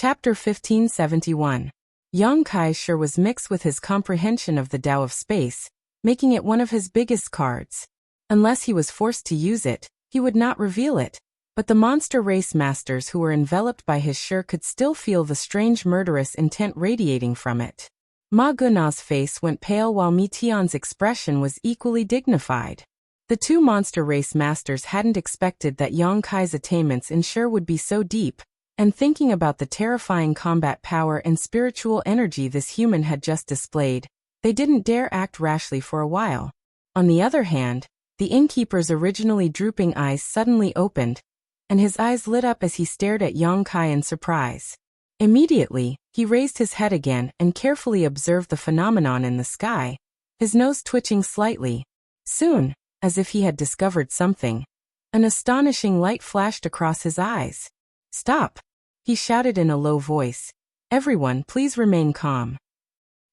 Chapter 1571. Yang Kai sure was mixed with his comprehension of the Tao of space, making it one of his biggest cards. Unless he was forced to use it, he would not reveal it. But the monster race masters who were enveloped by his sure could still feel the strange murderous intent radiating from it. Ma Guna's face went pale while Mi Tian's expression was equally dignified. The two monster race masters hadn't expected that Yang Kai's attainments in sure would be so deep, and thinking about the terrifying combat power and spiritual energy this human had just displayed, they didn't dare act rashly for a while. On the other hand, the innkeeper's originally drooping eyes suddenly opened, and his eyes lit up as he stared at Yang Kai in surprise. Immediately, he raised his head again and carefully observed the phenomenon in the sky, his nose twitching slightly. Soon, as if he had discovered something, an astonishing light flashed across his eyes. "Stop!" he shouted in a low voice. "Everyone, please remain calm."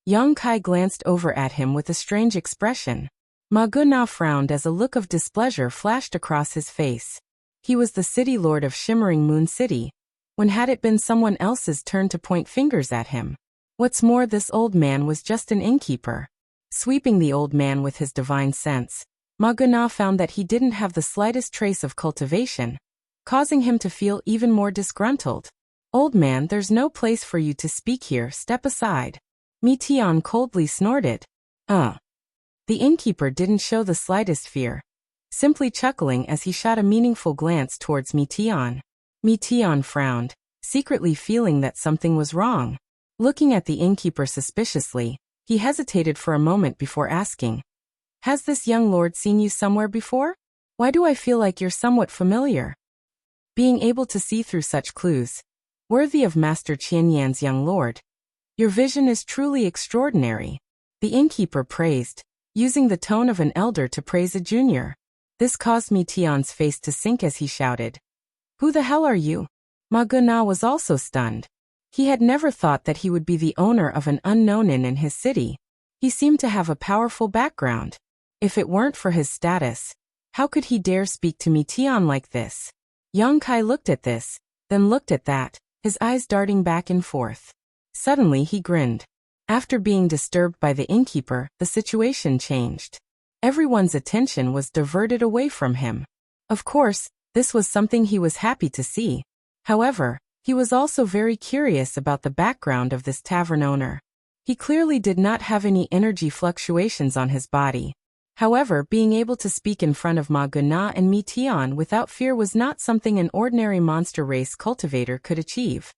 Yang Kai glanced over at him with a strange expression. Ma Guna frowned as a look of displeasure flashed across his face. He was the city lord of Shimmering Moon City. When had it been someone else's turn to point fingers at him? What's more, this old man was just an innkeeper. Sweeping the old man with his divine sense, Ma Guna found that he didn't have the slightest trace of cultivation, causing him to feel even more disgruntled. "Old man, there's no place for you to speak here, step aside." Mi Tian coldly snorted. The innkeeper didn't show the slightest fear, simply chuckling as he shot a meaningful glance towards Mi Tian. Mi Tian frowned, secretly feeling that something was wrong. Looking at the innkeeper suspiciously, he hesitated for a moment before asking, "Has this young lord seen you somewhere before? Why do I feel like you're somewhat familiar?" Being able to see through such clues, worthy of Master Qianyan's young lord. "Your vision is truly extraordinary," the innkeeper praised, using the tone of an elder to praise a junior. This caused Mi Tian's face to sink as he shouted, "Who the hell are you?" Ma Guna was also stunned. He had never thought that he would be the owner of an unknown inn in his city. He seemed to have a powerful background. If it weren't for his status, how could he dare speak to Mi Tian like this? Yang Kai looked at this, then looked at that, his eyes darting back and forth. Suddenly he grinned. After being disturbed by the innkeeper, the situation changed. Everyone's attention was diverted away from him. Of course, this was something he was happy to see. However, he was also very curious about the background of this tavern owner. He clearly did not have any energy fluctuations on his body. However, being able to speak in front of Ma Guna and Mi Tian without fear was not something an ordinary monster race cultivator could achieve.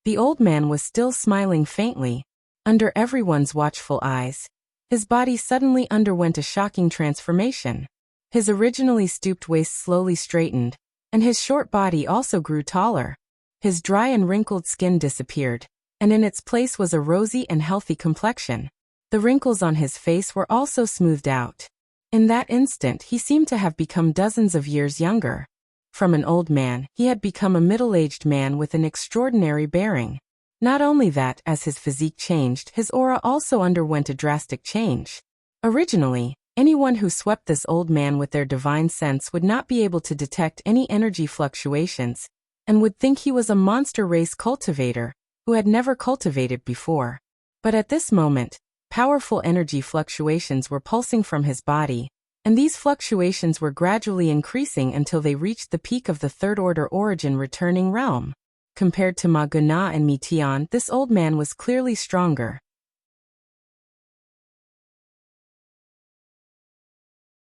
The old man was still smiling faintly. Under everyone's watchful eyes, his body suddenly underwent a shocking transformation. His originally stooped waist slowly straightened, and his short body also grew taller. His dry and wrinkled skin disappeared, and in its place was a rosy and healthy complexion. The wrinkles on his face were also smoothed out. In that instant, he seemed to have become dozens of years younger. From an old man, he had become a middle-aged man with an extraordinary bearing. Not only that, as his physique changed, his aura also underwent a drastic change. Originally, anyone who swept this old man with their divine sense would not be able to detect any energy fluctuations, and would think he was a monster race cultivator, who had never cultivated before. But at this moment, powerful energy fluctuations were pulsing from his body, and these fluctuations were gradually increasing until they reached the peak of the third-order origin returning realm. Compared to Ma Guna and Mi Tian, this old man was clearly stronger.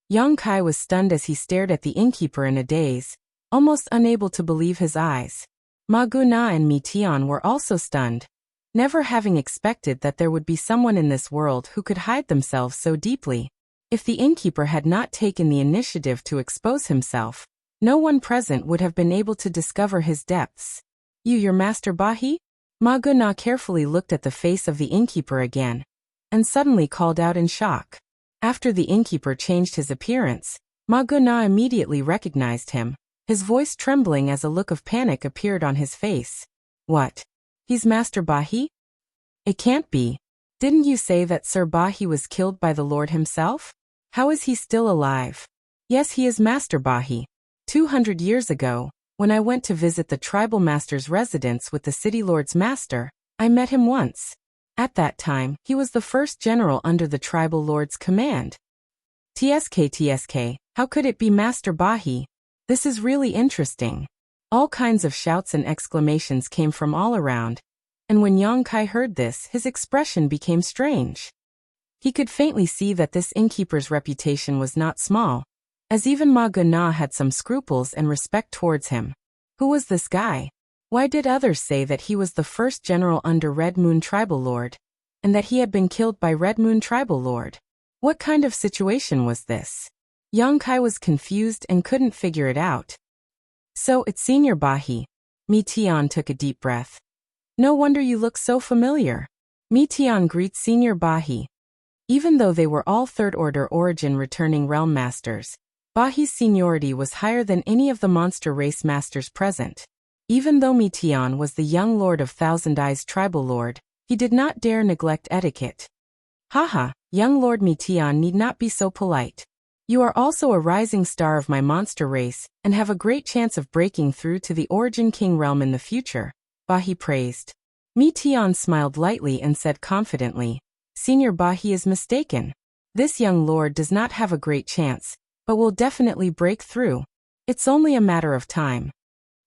Yang Kai was stunned as he stared at the innkeeper in a daze, almost unable to believe his eyes. Ma Guna and Mi Tian were also stunned, never having expected that there would be someone in this world who could hide themselves so deeply. If the innkeeper had not taken the initiative to expose himself, no one present would have been able to discover his depths. Your Master Bahi?" Ma Guna carefully looked at the face of the innkeeper again, and suddenly called out in shock. After the innkeeper changed his appearance, Ma Guna immediately recognized him, his voice trembling as a look of panic appeared on his face. "What? He's Master Bahi? It can't be. Didn't you say that Sir Bahi was killed by the Lord himself? How is he still alive?" "Yes, he is Master Bahi. 200 years ago, When I went to visit the tribal master's residence with the city lord's master, I met him once. At that time, he was the first general under the tribal lord's command. TSK, how could it be Master Bahi? This is really interesting. All kinds of shouts and exclamations came from all around, and when Yang Kai heard this, his expression became strange. He could faintly see that this innkeeper's reputation was not small, as even Ma Guna had some scruples and respect towards him. Who was this guy? Why did others say that he was the first general under Red Moon Tribal Lord, and that he had been killed by Red Moon Tribal Lord? What kind of situation was this? Yang Kai was confused and couldn't figure it out. So it's Senior Bahi. Mi Tian took a deep breath. No wonder you look so familiar. Mi Tian greets Senior Bahi. Even though they were all third-order origin returning realm masters, Bahi's seniority was higher than any of the monster race masters present. Even though Mi Tian was the young lord of Thousand Eyes tribal lord, he did not dare neglect etiquette. Haha, young Lord Mi Tian need not be so polite. You are also a rising star of my monster race, and have a great chance of breaking through to the Origin King realm in the future, Bahi praised. Mi Tian smiled lightly and said confidently, Senior Bahi is mistaken. This young lord does not have a great chance, but will definitely break through. It's only a matter of time.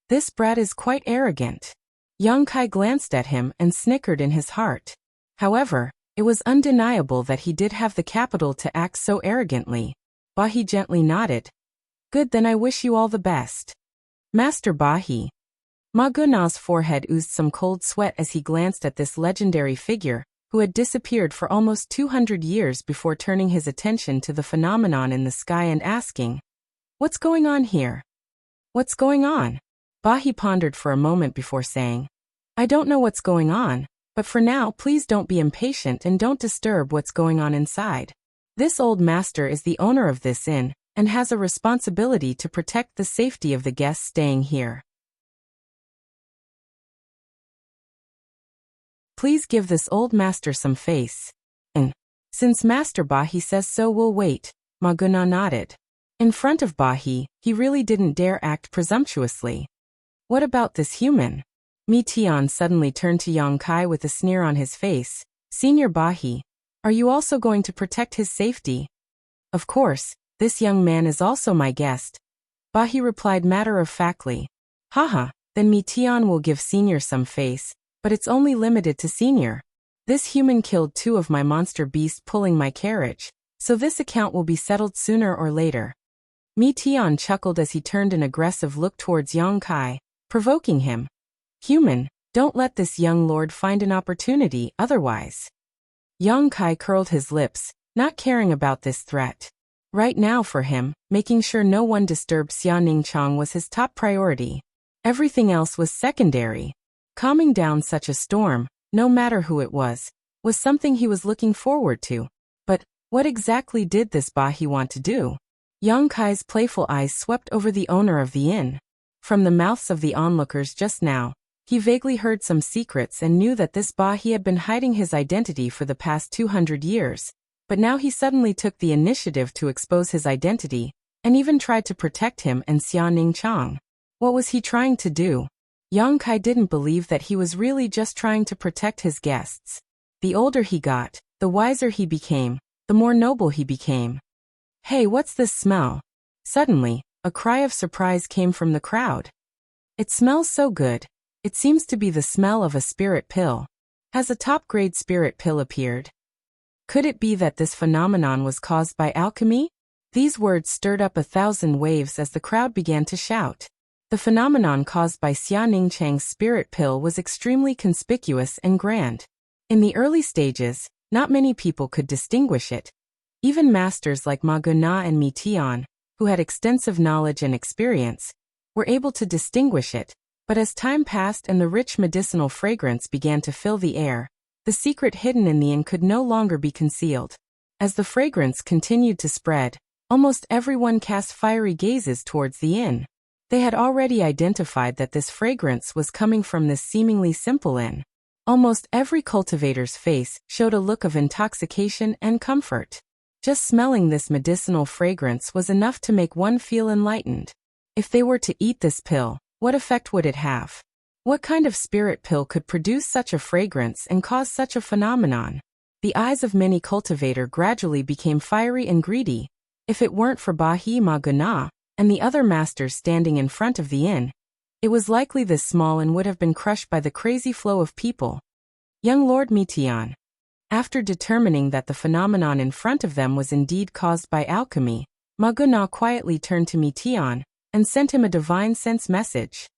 This brat is quite arrogant. Yang Kai glanced at him and snickered in his heart. However, it was undeniable that he did have the capital to act so arrogantly. Bahi gently nodded. Good, then I wish you all the best. Master Bahi. Ma Guna's forehead oozed some cold sweat as he glanced at this legendary figure, who had disappeared for almost 200 years before turning his attention to the phenomenon in the sky and asking, What's going on here? What's going on? Bahi pondered for a moment before saying, I don't know what's going on, but for now please don't be impatient and don't disturb what's going on inside. This old master is the owner of this inn, and has a responsibility to protect the safety of the guests staying here. Please give this old master some face. And, since Master Bahi says so, we'll wait, Ma Guna nodded. In front of Bahi, he really didn't dare act presumptuously. What about this human? Mi Tian suddenly turned to Yang Kai with a sneer on his face. Senior Bahi, are you also going to protect his safety? Of course, this young man is also my guest. Bahi replied matter-of-factly. Haha, then Mi Tian will give Senior some face, but it's only limited to Senior. This human killed 2 of my monster beasts pulling my carriage, so this account will be settled sooner or later. Mi Tian chuckled as he turned an aggressive look towards Yang Kai, provoking him. Human, don't let this young lord find an opportunity otherwise. Yang Kai curled his lips, not caring about this threat. Right now for him, making sure no one disturbed Xia Ningchang was his top priority. Everything else was secondary. Calming down such a storm, no matter who it was something he was looking forward to. But, what exactly did this Bahi want to do? Yang Kai's playful eyes swept over the owner of the inn. From the mouths of the onlookers just now, he vaguely heard some secrets and knew that this Bahi had been hiding his identity for the past 200 years, but now he suddenly took the initiative to expose his identity, and even tried to protect him and Xia Ningchang. What was he trying to do? Yang Kai didn't believe that he was really just trying to protect his guests. The older he got, the wiser he became, the more noble he became. Hey, what's this smell? Suddenly, a cry of surprise came from the crowd. It smells so good. It seems to be the smell of a spirit pill. Has a top-grade spirit pill appeared? Could it be that this phenomenon was caused by alchemy? These words stirred up 1,000 waves as the crowd began to shout. The phenomenon caused by Xia Ningchang's spirit pill was extremely conspicuous and grand. In the early stages, not many people could distinguish it. Even masters like Ma Guna and Mi Tian, who had extensive knowledge and experience, were able to distinguish it. But as time passed and the rich medicinal fragrance began to fill the air, the secret hidden in the inn could no longer be concealed. As the fragrance continued to spread, almost everyone cast fiery gazes towards the inn. They had already identified that this fragrance was coming from this seemingly simple inn. Almost every cultivator's face showed a look of intoxication and comfort. Just smelling this medicinal fragrance was enough to make one feel enlightened. If they were to eat this pill, What effect would it have? What kind of spirit pill could produce such a fragrance and cause such a phenomenon? The eyes of many cultivator gradually became fiery and greedy. If it weren't for Bahi Ma Guna and the other masters standing in front of the inn, it was likely this small inn would have been crushed by the crazy flow of people. Young Lord Mitian. After determining that the phenomenon in front of them was indeed caused by alchemy, Ma Guna quietly turned to Mitian and sent him a divine sense message.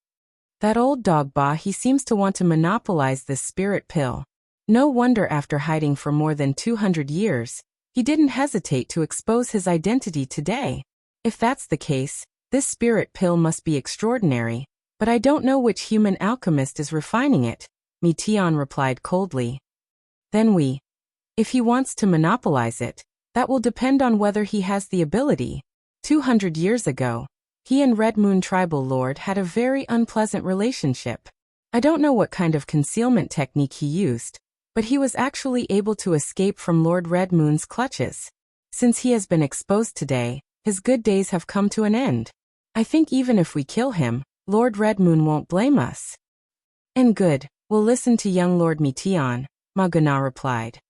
That old dog Bahi seems to want to monopolize this spirit pill. No wonder after hiding for more than 200 years, he didn't hesitate to expose his identity today. If that's the case, this spirit pill must be extraordinary, but I don't know which human alchemist is refining it, Mitian replied coldly. Then if he wants to monopolize it, that will depend on whether he has the ability. 200 years ago, he and Red Moon Tribal Lord had a very unpleasant relationship. I don't know what kind of concealment technique he used, but he was actually able to escape from Lord Red Moon's clutches. Since he has been exposed today, his good days have come to an end. I think even if we kill him, Lord Red Moon won't blame us. And good, we'll listen to young Lord Mitian, Ma Guna replied.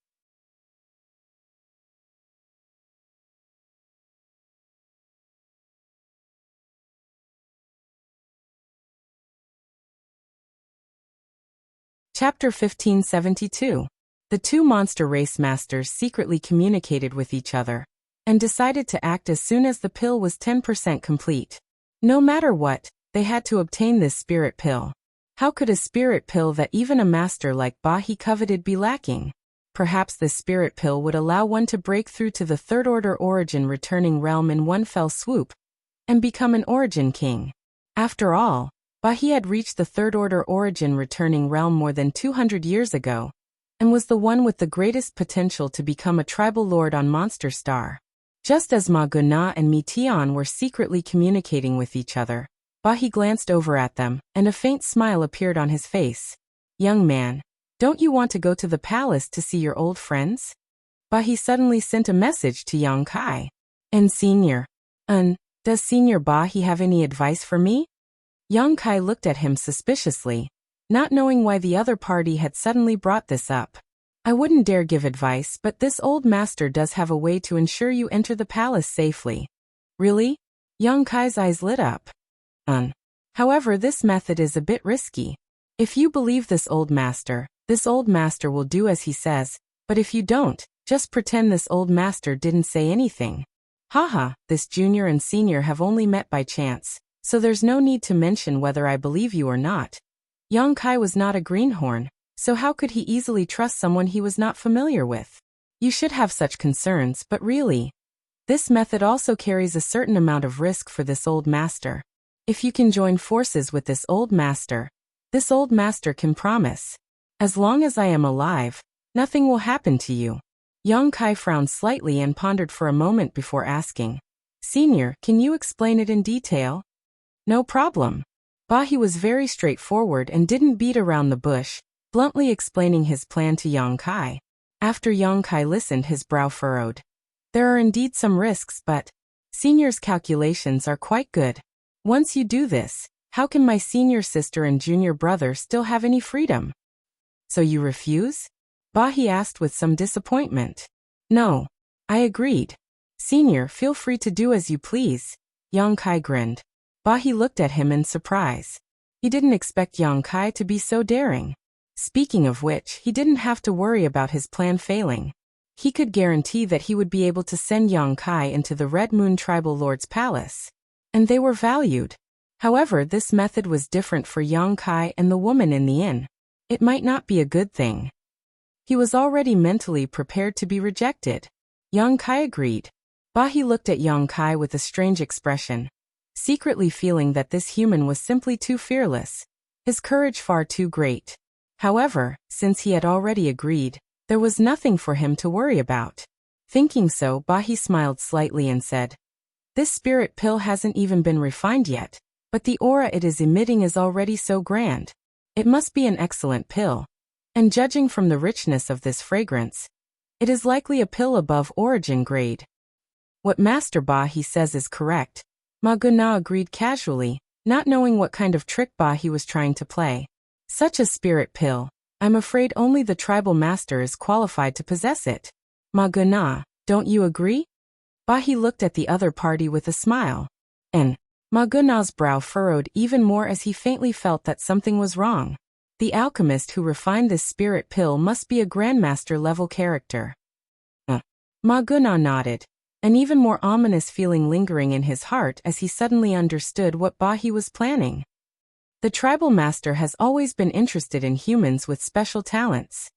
Chapter 1572. The two monster race masters secretly communicated with each other and decided to act as soon as the pill was 10% complete. No matter what, they had to obtain this spirit pill. How could a spirit pill that even a master like Bahi coveted be lacking? Perhaps this spirit pill would allow one to break through to the third order origin returning realm in one fell swoop and become an origin king. After all, Bahi had reached the third order origin returning realm more than 200 years ago and was the one with the greatest potential to become a tribal lord on Monster Star. Just as Ma Guna and Mitian were secretly communicating with each other, Bahi glanced over at them, and a faint smile appeared on his face. Young man, don't you want to go to the palace to see your old friends? Bahi suddenly sent a message to Yang Kai. And Senior, does Senior Bahi have any advice for me? Yang Kai looked at him suspiciously, not knowing why the other party had suddenly brought this up. I wouldn't dare give advice, but this old master does have a way to ensure you enter the palace safely. Really? Yang Kai's eyes lit up. However, this method is a bit risky. If you believe this old master will do as he says, but if you don't, just pretend this old master didn't say anything. Haha, this junior and senior have only met by chance, so there's no need to mention whether I believe you or not. Yang Kai was not a greenhorn, so how could he easily trust someone he was not familiar with? You should have such concerns, but really, this method also carries a certain amount of risk for this old master. If you can join forces with this old master can promise, as long as I am alive, nothing will happen to you. Yang Kai frowned slightly and pondered for a moment before asking, Senior, can you explain it in detail? No problem. Bahi was very straightforward and didn't beat around the bush, bluntly explaining his plan to Yang Kai. After Yang Kai listened, his brow furrowed. There are indeed some risks, but Senior's calculations are quite good. Once you do this, how can my senior sister and junior brother still have any freedom? So you refuse? Bahi asked with some disappointment. No. I agreed. Senior, feel free to do as you please. Yang Kai grinned. Bahi looked at him in surprise. He didn't expect Yang Kai to be so daring. Speaking of which, he didn't have to worry about his plan failing. He could guarantee that he would be able to send Yang Kai into the Red Moon Tribal Lord's palace. And they were valued. However, this method was different for Yang Kai and the woman in the inn. It might not be a good thing. He was already mentally prepared to be rejected. Yang Kai agreed. Bahi looked at Yang Kai with a strange expression, secretly feeling that this human was simply too fearless, his courage far too great. However, since he had already agreed, there was nothing for him to worry about. Thinking so, Bahi smiled slightly and said, This spirit pill hasn't even been refined yet, but the aura it is emitting is already so grand. It must be an excellent pill. And judging from the richness of this fragrance, it is likely a pill above origin grade. What Master Bahi says is correct. Ma Guna agreed casually, not knowing what kind of trick Bahi was trying to play. Such a spirit pill. I'm afraid only the tribal master is qualified to possess it. Ma Guna, don't you agree? Bahi looked at the other party with a smile. And Ma Guna's brow furrowed even more as he faintly felt that something was wrong. The alchemist who refined this spirit pill must be a grandmaster-level character. Ma Guna nodded, an even more ominous feeling lingering in his heart as he suddenly understood what Bahi was planning. The tribal master has always been interested in humans with special talents.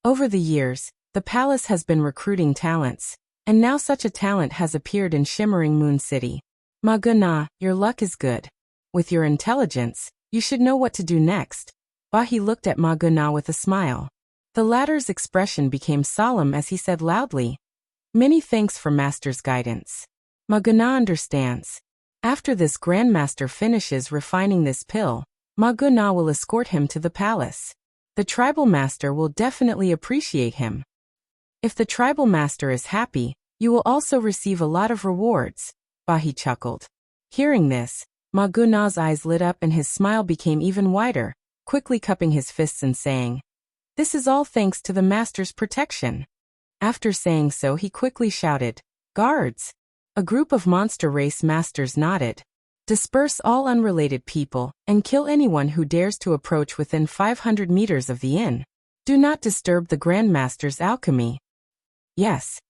Over the years, the palace has been recruiting talents, and now such a talent has appeared in Shimmering Moon City. Ma Guna, your luck is good. With your intelligence, you should know what to do next. Bahi looked at Ma Guna with a smile. The latter's expression became solemn as he said loudly, "Many thanks for Master's guidance. Ma Guna understands. After this Grandmaster finishes refining this pill, Ma Guna will escort him to the palace. The tribal master will definitely appreciate him. If the tribal master is happy, you will also receive a lot of rewards," Bahi chuckled. Hearing this, Ma Guna's eyes lit up and his smile became even wider, quickly cupping his fists and saying, "This is all thanks to the master's protection." After saying so, he quickly shouted, "Guards!" A group of monster race masters nodded. "Disperse all unrelated people, and kill anyone who dares to approach within 500 meters of the inn. Do not disturb the Grandmaster's alchemy." "Yes."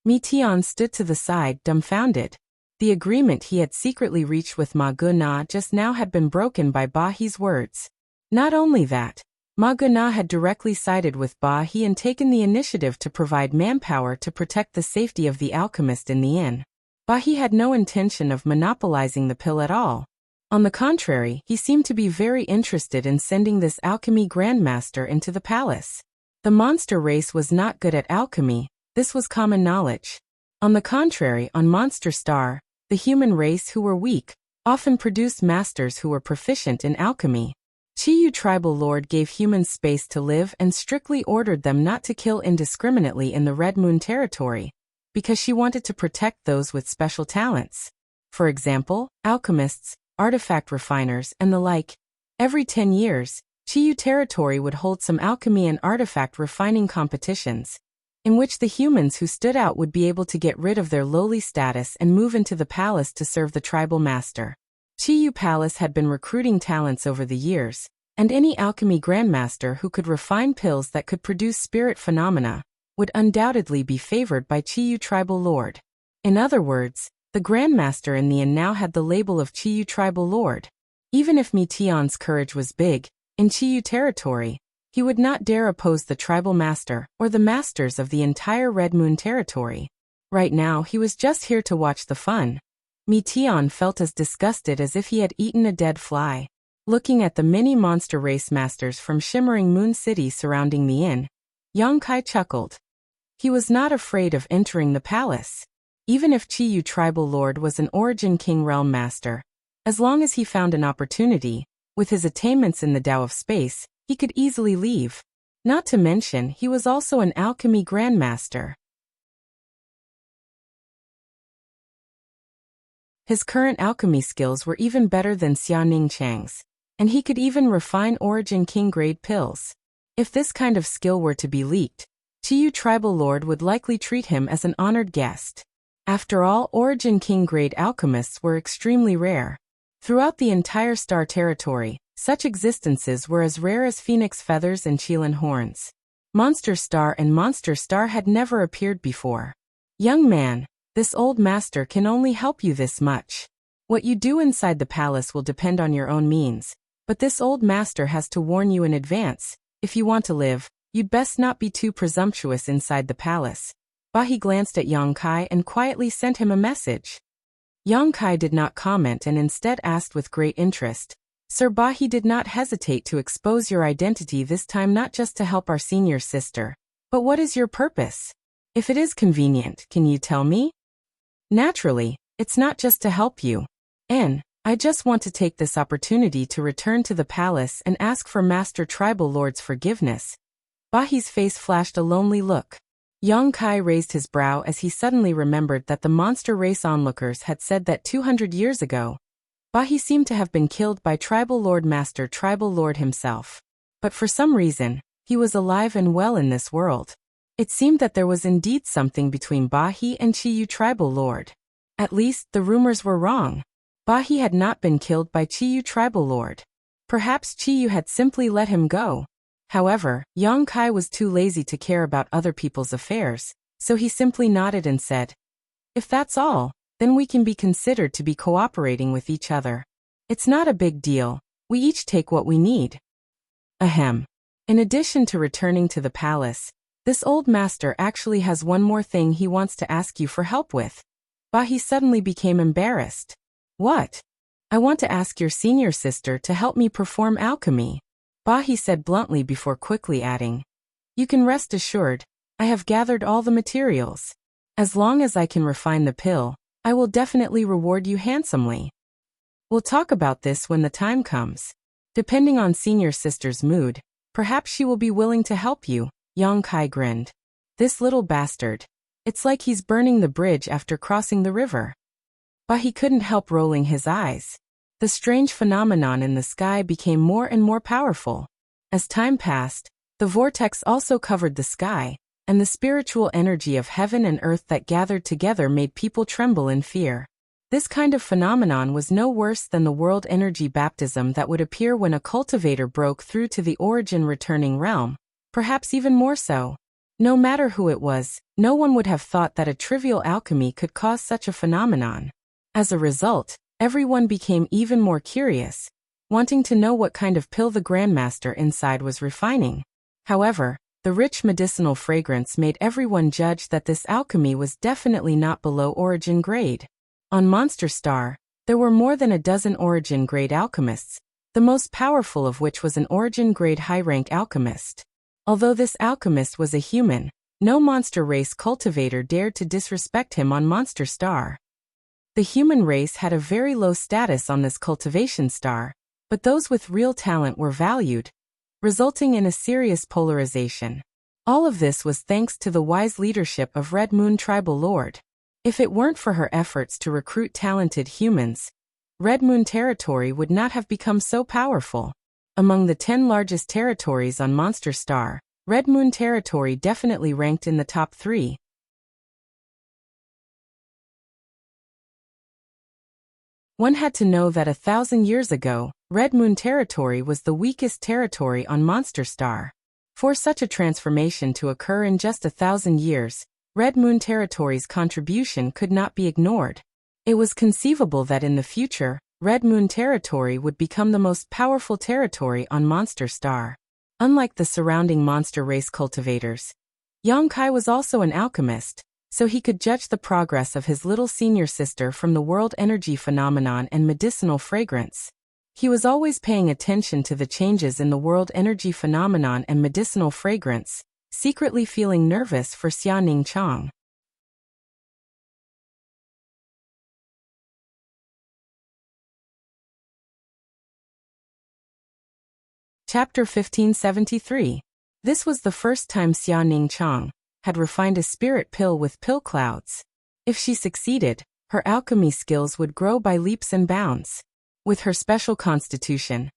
Mi Tian stood to the side, dumbfounded. The agreement he had secretly reached with Ma Guna just now had been broken by Bahi's words. Not only that, Ma Guna had directly sided with Bahi and taken the initiative to provide manpower to protect the safety of the alchemist in the inn. Bahi had no intention of monopolizing the pill at all. On the contrary, he seemed to be very interested in sending this alchemy grandmaster into the palace. The monster race was not good at alchemy, this was common knowledge. On the contrary, on Monster Star, the human race who were weak often produced masters who were proficient in alchemy. Chiyu tribal lord gave humans space to live and strictly ordered them not to kill indiscriminately in the Red Moon territory, because she wanted to protect those with special talents. For example, alchemists, artifact refiners, and the like. Every 10 years, Chiyu territory would hold some alchemy and artifact refining competitions, in which the humans who stood out would be able to get rid of their lowly status and move into the palace to serve the tribal master. Chiyu Palace had been recruiting talents over the years, and any alchemy grandmaster who could refine pills that could produce spirit phenomena would undoubtedly be favored by Chiyu tribal lord. In other words, the grandmaster in the inn now had the label of Chiyu tribal lord. Even if Mi Tian's courage was big, in Chiyu territory, he would not dare oppose the tribal master or the masters of the entire Red Moon territory. Right now he was just here to watch the fun. Mi Tian felt as disgusted as if he had eaten a dead fly. Looking at the many monster race masters from Shimmering Moon City surrounding the inn, Yang Kai chuckled. He was not afraid of entering the palace. Even if Chiyu tribal lord was an Origin King realm master, as long as he found an opportunity, with his attainments in the Tao of Space, he could easily leave. Not to mention, he was also an alchemy grandmaster. His current alchemy skills were even better than Xia Ningchang's, and he could even refine Origin King grade pills. If this kind of skill were to be leaked, Chiyu tribal lord would likely treat him as an honored guest. After all, Origin King grade alchemists were extremely rare. Throughout the entire star territory, such existences were as rare as phoenix feathers and Qilin horns. Monster Star and Monster Star had never appeared before. Young man, this old master can only help you this much. What you do inside the palace will depend on your own means, but this old master has to warn you in advance. If you want to live, you'd best not be too presumptuous inside the palace. Bahi glanced at Yang Kai and quietly sent him a message. Yang Kai did not comment and instead asked with great interest, "Sir Bahi did not hesitate to expose your identity this time, not just to help our senior sister, but what is your purpose? If it is convenient, can you tell me?" "Naturally, it's not just to help you. I just want to take this opportunity to return to the palace and ask for Master Tribal Lord's forgiveness." Bahi's face flashed a lonely look. Yang Kai raised his brow as he suddenly remembered that the monster race onlookers had said that 200 years ago, Bahi seemed to have been killed by Tribal Lord Master Tribal Lord himself. But for some reason, he was alive and well in this world. It seemed that there was indeed something between Bahi and Chiyu Tribal Lord. At least, the rumors were wrong. Bahi had not been killed by Chiyu Tribal Lord. Perhaps Chiyu had simply let him go. However, Yang Kai was too lazy to care about other people's affairs, so he simply nodded and said, "If that's all, then we can be considered to be cooperating with each other. It's not a big deal, we each take what we need." Ahem. In addition to returning to the palace, this old master actually has one more thing he wants to ask you for help with. Bahi suddenly became embarrassed. "What?" "I want to ask your senior sister to help me perform alchemy," Bahi said bluntly before quickly adding, "You can rest assured, I have gathered all the materials. As long as I can refine the pill, I will definitely reward you handsomely. We'll talk about this when the time comes. Depending on senior sister's mood, perhaps she will be willing to help you," Yang Kai grinned. "This little bastard. It's like he's burning the bridge after crossing the river." Bahi couldn't help rolling his eyes. The strange phenomenon in the sky became more and more powerful. As time passed, the vortex also covered the sky, and the spiritual energy of heaven and earth that gathered together made people tremble in fear. This kind of phenomenon was no worse than the world energy baptism that would appear when a cultivator broke through to the origin returning realm, perhaps even more so. No matter who it was, no one would have thought that a trivial alchemy could cause such a phenomenon. As a result, everyone became even more curious, wanting to know what kind of pill the Grandmaster inside was refining. However, the rich medicinal fragrance made everyone judge that this alchemy was definitely not below origin grade. On Monster Star, there were more than a dozen origin grade alchemists, the most powerful of which was an origin grade high-rank alchemist. Although this alchemist was a human, no monster race cultivator dared to disrespect him on Monster Star. The human race had a very low status on this cultivation star, but those with real talent were valued, resulting in a serious polarization. All of this was thanks to the wise leadership of Red Moon Tribal Lord. If it weren't for her efforts to recruit talented humans, Red Moon Territory would not have become so powerful. Among the 10 largest territories on Monster Star, Red Moon Territory definitely ranked in the top 3. One had to know that 1,000 years ago, Red Moon Territory was the weakest territory on Monster Star. For such a transformation to occur in just 1,000 years, Red Moon Territory's contribution could not be ignored. It was conceivable that in the future, Red Moon Territory would become the most powerful territory on Monster Star. Unlike the surrounding monster race cultivators, Yang Kai was also an alchemist, so he could judge the progress of his little senior sister from the world energy phenomenon and medicinal fragrance. He was always paying attention to the changes in the world energy phenomenon and medicinal fragrance, secretly feeling nervous for Xiaoning Chang. Chapter 1573. This was the first time Xiaoning Chang had refined a spirit pill with pill clouds. If she succeeded, her alchemy skills would grow by leaps and bounds. With her special constitution,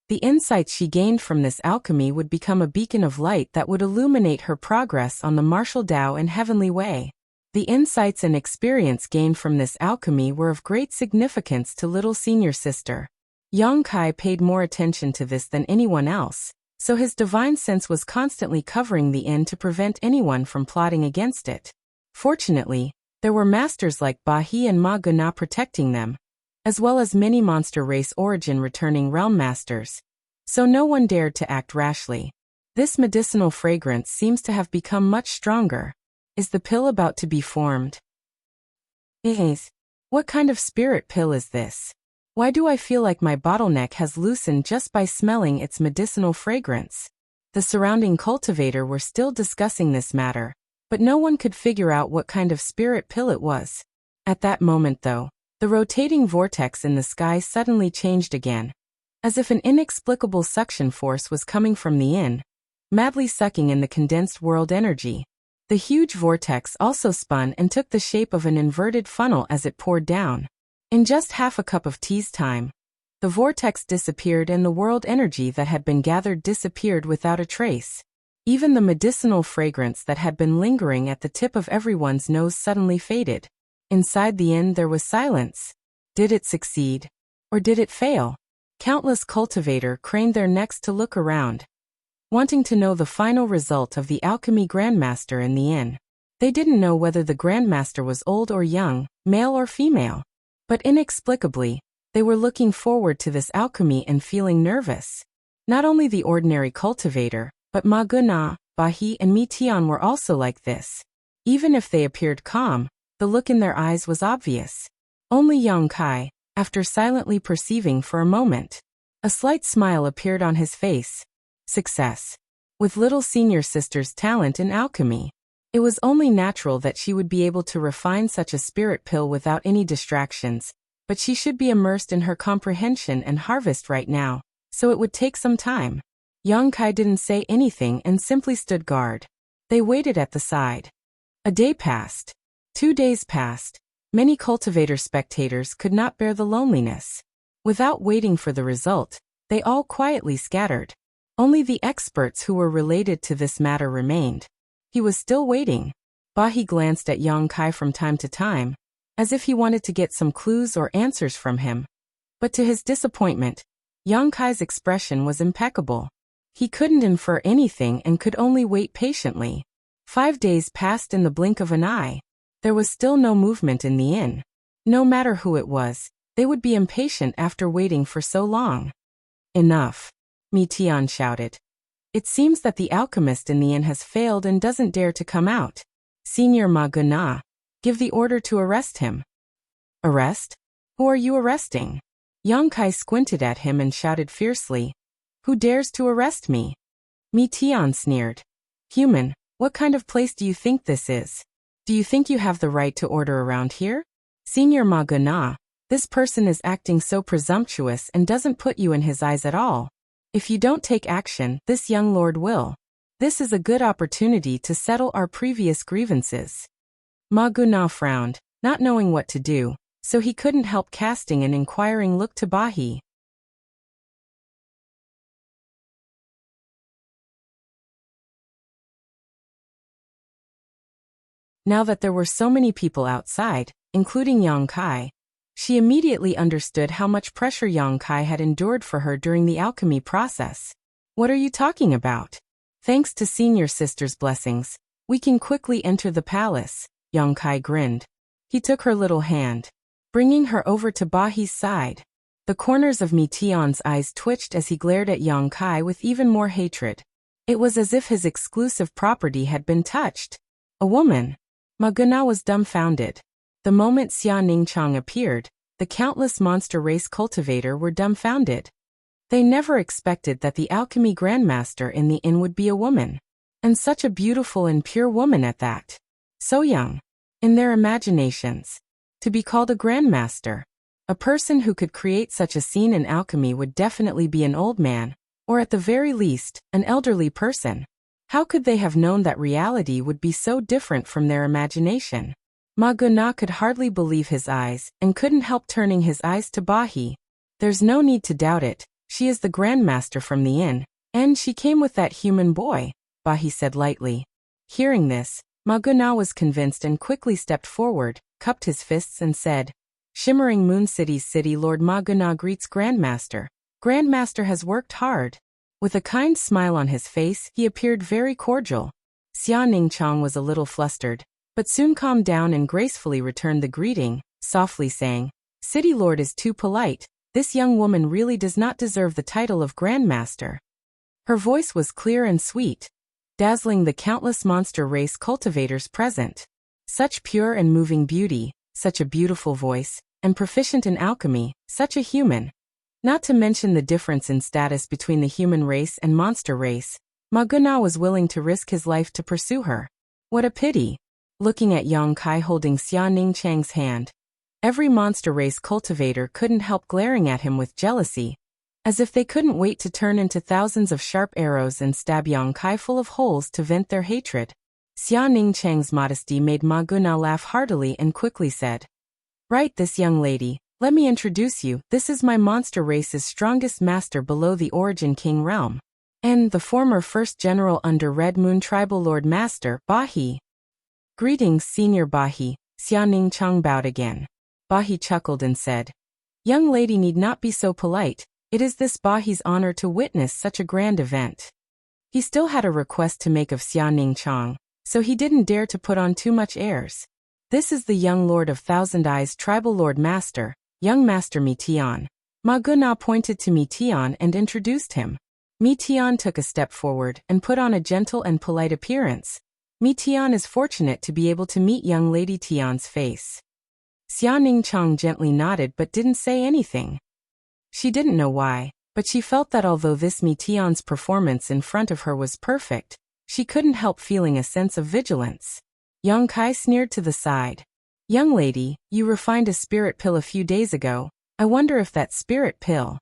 the insights she gained from this alchemy would become a beacon of light that would illuminate her progress on the martial Tao and heavenly way. The insights and experience gained from this alchemy were of great significance to little senior sister. Yang Kai paid more attention to this than anyone else, so his divine sense was constantly covering the inn to prevent anyone from plotting against it. Fortunately, there were masters like Bahi and Ma Guna protecting them, as well as many monster race origin returning realm masters, so no one dared to act rashly. This medicinal fragrance seems to have become much stronger. Is the pill about to be formed? What kind of spirit pill is this? Why do I feel like my bottleneck has loosened just by smelling its medicinal fragrance? The surrounding cultivator were still discussing this matter, but no one could figure out what kind of spirit pill it was. At that moment though, the rotating vortex in the sky suddenly changed again, as if an inexplicable suction force was coming from the inn, madly sucking in the condensed world energy. The huge vortex also spun and took the shape of an inverted funnel as it poured down. In just half a cup of tea's time, the vortex disappeared and the world energy that had been gathered disappeared without a trace. Even the medicinal fragrance that had been lingering at the tip of everyone's nose suddenly faded. Inside the inn there was silence. Did it succeed? Or did it fail? Countless cultivators craned their necks to look around, wanting to know the final result of the alchemy grandmaster in the inn. They didn't know whether the grandmaster was old or young, male or female. But inexplicably, they were looking forward to this alchemy and feeling nervous. Not only the ordinary cultivator, but Ma Guna, Bahi and Mi Tian were also like this. Even if they appeared calm, the look in their eyes was obvious. Only Yang Kai, after silently perceiving for a moment, a slight smile appeared on his face. Success. With little senior sister's talent in alchemy, it was only natural that she would be able to refine such a spirit pill without any distractions, but she should be immersed in her comprehension and harvest right now, so it would take some time. Yang Kai didn't say anything and simply stood guard. They waited at the side. A day passed. 2 days passed. Many cultivator spectators could not bear the loneliness. Without waiting for the result, they all quietly scattered. Only the experts who were related to this matter remained. He was still waiting. Bahi glanced at Yang Kai from time to time, as if he wanted to get some clues or answers from him. But to his disappointment, Yang Kai's expression was impeccable. He couldn't infer anything and could only wait patiently. 5 days passed in the blink of an eye. There was still no movement in the inn. No matter who it was, they would be impatient after waiting for so long. Enough, Mi Tian shouted. It seems that the alchemist in the inn has failed and doesn't dare to come out. Senior Ma Guna, give the order to arrest him. Arrest? Who are you arresting? Yang Kai squinted at him and shouted fiercely. Who dares to arrest me? Mi Tian sneered. Human, what kind of place do you think this is? Do you think you have the right to order around here? Senior Ma Guna, this person is acting so presumptuous and doesn't put you in his eyes at all. If you don't take action, this young lord will. This is a good opportunity to settle our previous grievances. Ma Guna frowned, not knowing what to do, so he couldn't help casting an inquiring look to Bahi. Now that there were so many people outside, including Yang Kai, she immediately understood how much pressure Yang Kai had endured for her during the alchemy process. What are you talking about? Thanks to senior sister's blessings, we can quickly enter the palace, Yang Kai grinned. He took her little hand, bringing her over to Bahi's side. The corners of Mi Tian's eyes twitched as he glared at Yang Kai with even more hatred. It was as if his exclusive property had been touched. A woman. Ma Guna was dumbfounded. The moment Xia Ningchang appeared, the countless monster race cultivator were dumbfounded. They never expected that the alchemy grandmaster in the inn would be a woman. And such a beautiful and pure woman at that. So young. In their imaginations. To be called a grandmaster. A person who could create such a scene in alchemy would definitely be an old man, or at the very least, an elderly person. How could they have known that reality would be so different from their imagination? Ma Guna could hardly believe his eyes, and couldn't help turning his eyes to Bahi. There's no need to doubt it, she is the grandmaster from the inn, and she came with that human boy, Bahi said lightly. Hearing this, Ma Guna was convinced and quickly stepped forward, cupped his fists and said, Shimmering Moon City's city Lord Ma Guna greets Grandmaster. Grandmaster has worked hard. With a kind smile on his face, he appeared very cordial. Xia Ningchang was a little flustered, but soon calmed down and gracefully returned the greeting, softly saying, City Lord is too polite. This young woman really does not deserve the title of Grandmaster. Her voice was clear and sweet, dazzling the countless monster race cultivators present. Such pure and moving beauty, such a beautiful voice, and proficient in alchemy, such a human. Not to mention the difference in status between the human race and monster race, Ma Guna was willing to risk his life to pursue her. What a pity. Looking at Yang Kai holding Xia Ningchang's hand, every monster race cultivator couldn't help glaring at him with jealousy, as if they couldn't wait to turn into thousands of sharp arrows and stab Yang Kai full of holes to vent their hatred. Xia Ningchang's modesty made Ma Guna laugh heartily and quickly said, "Right, this young lady, let me introduce you. This is my monster race's strongest master below the Origin King realm, and the former first general under Red Moon Tribal Lord Master, Bahi." "Greetings, Senior Bahi." Xia Ningchang bowed again. Bahi chuckled and said, "Young lady need not be so polite. It is this Bahi's honor to witness such a grand event." He still had a request to make of Xia Ningchang, so he didn't dare to put on too much airs. "This is the young lord of Thousand Eyes Tribal Lord Master, young Master Mi Tian." Ma Guna pointed to Mi Tian and introduced him. Mi Tian took a step forward and put on a gentle and polite appearance. Mi Tian is fortunate to be able to meet young lady Tian's face. Xia Ningchang gently nodded but didn't say anything. She didn't know why, but she felt that although this Mi Tian's performance in front of her was perfect, she couldn't help feeling a sense of vigilance. Yang Kai sneered to the side. "Young lady, you refined a spirit pill a few days ago. I wonder if that spirit pill..."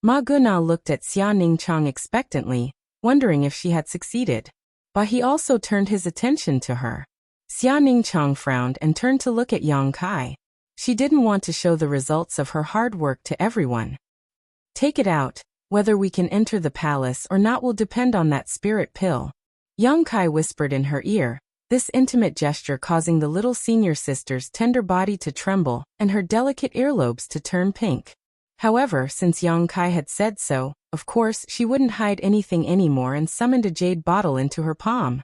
Ma Guna looked at Xia Ningchang expectantly, wondering if she had succeeded. But he also turned his attention to her. Xia Ningchang frowned and turned to look at Yang Kai. She didn't want to show the results of her hard work to everyone. "Take it out. Whether we can enter the palace or not will depend on that spirit pill." Yang Kai whispered in her ear, this intimate gesture causing the little senior sister's tender body to tremble and her delicate earlobes to turn pink. However, since Yang Kai had said so, of course she wouldn't hide anything anymore and summoned a jade bottle into her palm.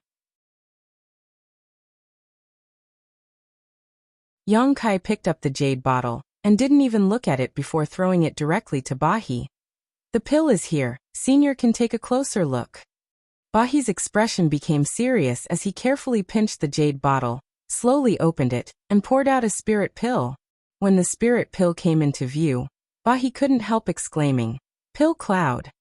Yang Kai picked up the jade bottle and didn't even look at it before throwing it directly to Bahi. "The pill is here. Senior can take a closer look." Bahi's expression became serious as he carefully pinched the jade bottle, slowly opened it, and poured out a spirit pill. When the spirit pill came into view, Bahi couldn't help exclaiming, "Pill cloud."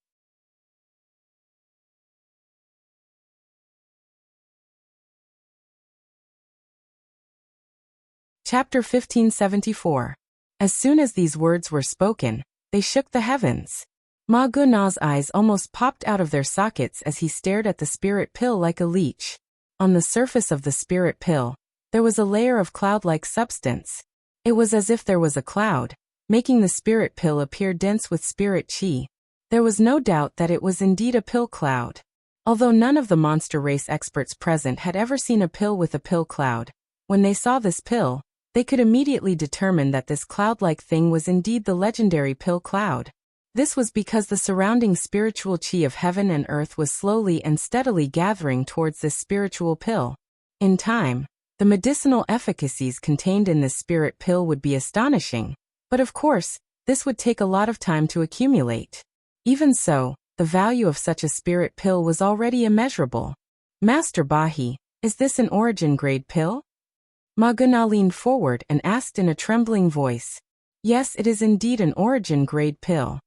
Chapter 1574. As soon as these words were spoken, they shook the heavens. Ma Guna's eyes almost popped out of their sockets as he stared at the spirit pill like a leech. On the surface of the spirit pill, there was a layer of cloud-like substance. It was as if there was a cloud, making the spirit pill appear dense with spirit chi. There was no doubt that it was indeed a pill cloud. Although none of the monster race experts present had ever seen a pill with a pill cloud, when they saw this pill, they could immediately determine that this cloud-like thing was indeed the legendary pill cloud. This was because the surrounding spiritual chi of heaven and earth was slowly and steadily gathering towards this spiritual pill. In time, the medicinal efficacies contained in this spirit pill would be astonishing, but of course, this would take a lot of time to accumulate. Even so, the value of such a spirit pill was already immeasurable. "Master Bahi, is this an origin grade pill?" Ma Guna leaned forward and asked in a trembling voice. "Yes, it is indeed an origin grade pill."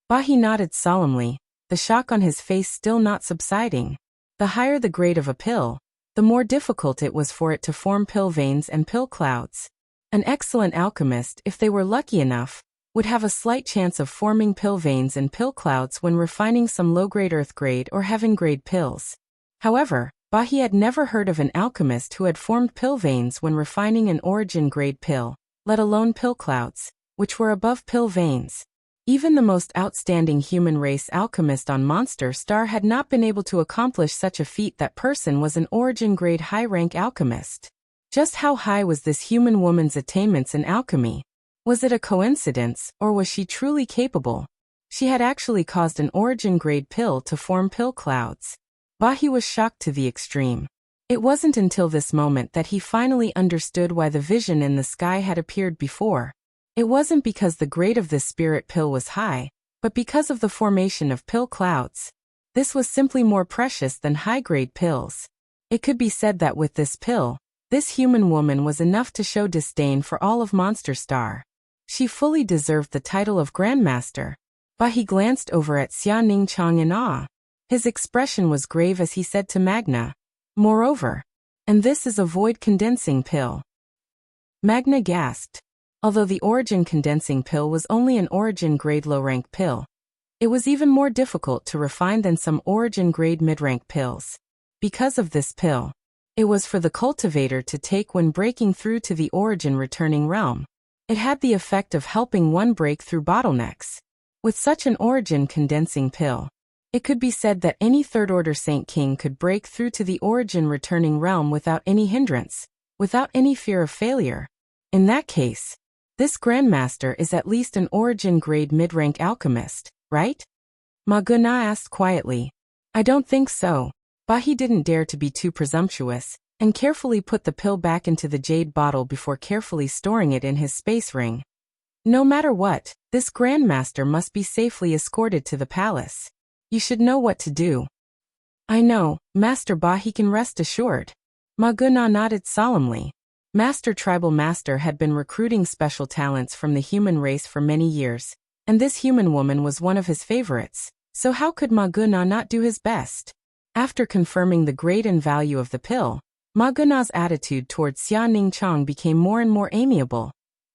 Bahi nodded solemnly, the shock on his face still not subsiding. The higher the grade of a pill, the more difficult it was for it to form pill veins and pill clouds. An excellent alchemist, if they were lucky enough, would have a slight chance of forming pill veins and pill clouds when refining some low-grade earth-grade or heaven-grade pills. However, Bahi had never heard of an alchemist who had formed pill veins when refining an origin-grade pill, let alone pill clouds, which were above pill veins. Even the most outstanding human race alchemist on Monster Star had not been able to accomplish such a feat. That person was an origin-grade high-rank alchemist. Just how high was this human woman's attainments in alchemy? Was it a coincidence, or was she truly capable? She had actually caused an origin-grade pill to form pill clouds. Bahi was shocked to the extreme. It wasn't until this moment that he finally understood why the vision in the sky had appeared before. It wasn't because the grade of this spirit pill was high, but because of the formation of pill clouds. This was simply more precious than high-grade pills. It could be said that with this pill, this human woman was enough to show disdain for all of Monster Star. She fully deserved the title of Grandmaster. Bahi glanced over at Xia Ningchang in awe. His expression was grave as he said to Magna, "Moreover, and this is a void condensing pill." Magna gasped. Although the origin condensing pill was only an origin grade low-rank pill, it was even more difficult to refine than some origin grade mid-rank pills. Because of this pill, It was for the cultivator to take when breaking through to the origin returning realm. It had the effect of helping one break through bottlenecks. With such an origin condensing pill, it could be said that any third-order Saint King could break through to the origin returning realm without any hindrance, without any fear of failure. In that case, this Grandmaster is at least an origin-grade mid-rank alchemist, right? Ma Guna asked quietly. I don't think so. Bahi didn't dare to be too presumptuous, and carefully put the pill back into the jade bottle before carefully storing it in his space ring. No matter what, this Grandmaster must be safely escorted to the palace. You should know what to do. I know, Master Bahi can rest assured. Ma Guna nodded solemnly. Master Tribal Master had been recruiting special talents from the human race for many years, and this human woman was one of his favorites, so how could Ma Guna not do his best? After confirming the grade and value of the pill, Ma Guna's attitude towards Xia Ningchang became more and more amiable,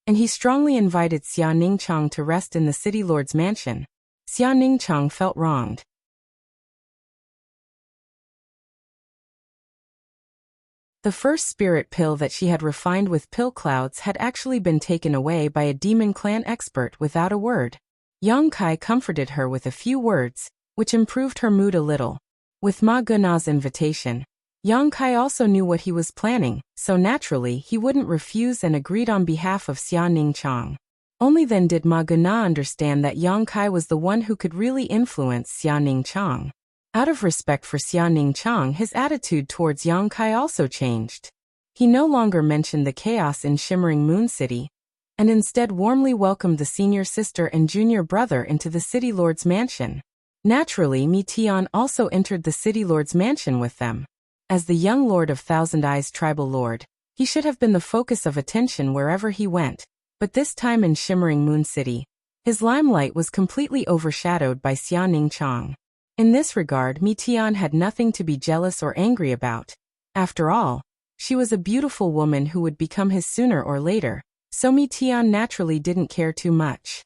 and he strongly invited Xia Ningchang to rest in the city lord's mansion. Xia Ningchang felt wronged. The first spirit pill that she had refined with pill clouds had actually been taken away by a demon clan expert without a word. Yang Kai comforted her with a few words, which improved her mood a little. With Ma Guna's invitation, Yang Kai also knew what he was planning, so naturally he wouldn't refuse and agreed on behalf of Xia Ningchang. Only then did Ma Guna understand that Yang Kai was the one who could really influence Xia Ningchang. Out of respect for Xia Ningchang, his attitude towards Yang Kai also changed. He no longer mentioned the chaos in Shimmering Moon City, and instead warmly welcomed the senior sister and junior brother into the city lord's mansion. Naturally, Mi Tian also entered the city lord's mansion with them. As the young lord of Thousand Eyes tribal lord, he should have been the focus of attention wherever he went, but this time in Shimmering Moon City, his limelight was completely overshadowed by Xia Ningchang. In this regard, Mi Tian had nothing to be jealous or angry about. After all, she was a beautiful woman who would become his sooner or later, so Mi Tian naturally didn't care too much.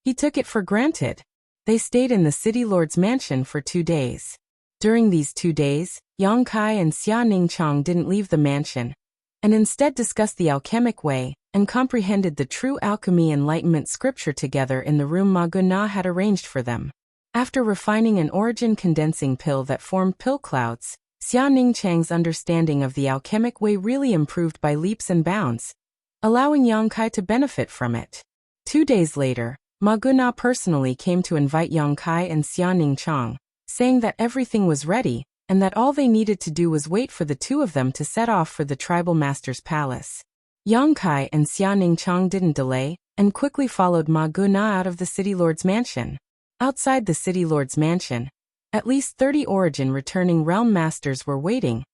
He took it for granted. They stayed in the city lord's mansion for 2 days. During these 2 days, Yang Kai and Xia Ningchang didn't leave the mansion, and instead discussed the alchemic way, and comprehended the true alchemy enlightenment scripture together in the room Ma Guna had arranged for them. After refining an origin condensing pill that formed pill clouds, Xia Ningchang's understanding of the alchemic way really improved by leaps and bounds, allowing Yang Kai to benefit from it. 2 days later, Ma Guna personally came to invite Yang Kai and Xia Ningchang, saying that everything was ready, and that all they needed to do was wait for the two of them to set off for the tribal master's palace. Yang Kai and Xia Ningchang didn't delay, and quickly followed Ma Guna out of the city lord's mansion. Outside the city lord's mansion, at least 30 origin returning realm masters were waiting,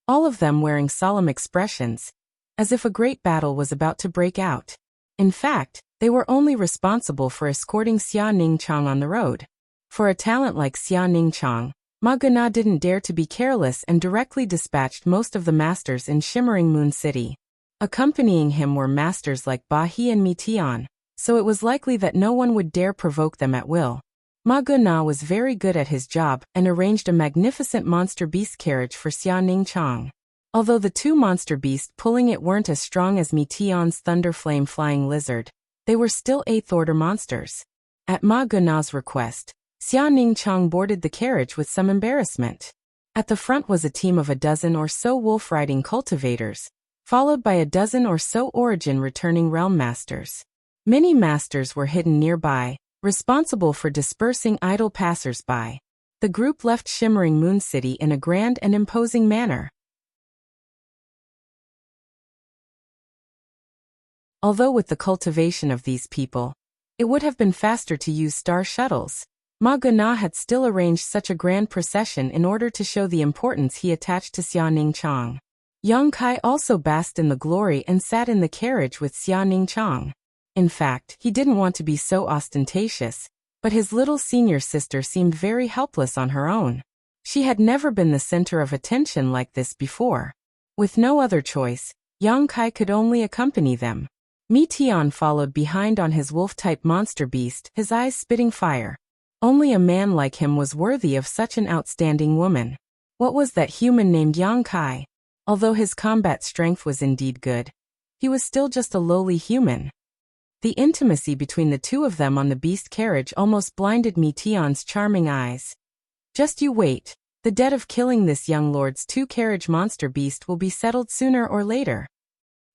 all of them wearing solemn expressions, as if a great battle was about to break out. In fact, they were only responsible for escorting Xia Ningchang on the road. For a talent like Xia Ningchang, Ma Guna didn't dare to be careless and directly dispatched most of the masters in Shimmering Moon City. Accompanying him were masters like Bahi and Mi Tian, so it was likely that no one would dare provoke them at will. Ma Guna was very good at his job and arranged a magnificent monster beast carriage for Xia Ningchang. Although the two monster beasts pulling it weren't as strong as Mi Tian's thunder flame flying lizard, they were still 8th order monsters. At Ma Guna's request, Xia Ningchang boarded the carriage with some embarrassment. At the front was a team of a dozen or so wolf-riding cultivators, followed by a dozen or so origin returning realm masters. Many masters were hidden nearby, responsible for dispersing idle passers-by. The group left Shimmering Moon City in a grand and imposing manner. Although with the cultivation of these people, it would have been faster to use star shuttles, Ma Guna had still arranged such a grand procession in order to show the importance he attached to Xia Ningchang. Yang Kai also basked in the glory and sat in the carriage with Xia Ningchang. In fact, he didn't want to be so ostentatious, but his little senior sister seemed very helpless on her own. She had never been the center of attention like this before. With no other choice, Yang Kai could only accompany them. Mi Tian followed behind on his wolf-type monster beast, his eyes spitting fire. Only a man like him was worthy of such an outstanding woman. What was that human named Yang Kai? Although his combat strength was indeed good, he was still just a lowly human. The intimacy between the two of them on the beast carriage almost blinded Mi Tian's charming eyes. Just you wait, the debt of killing this young lord's two-carriage monster beast will be settled sooner or later.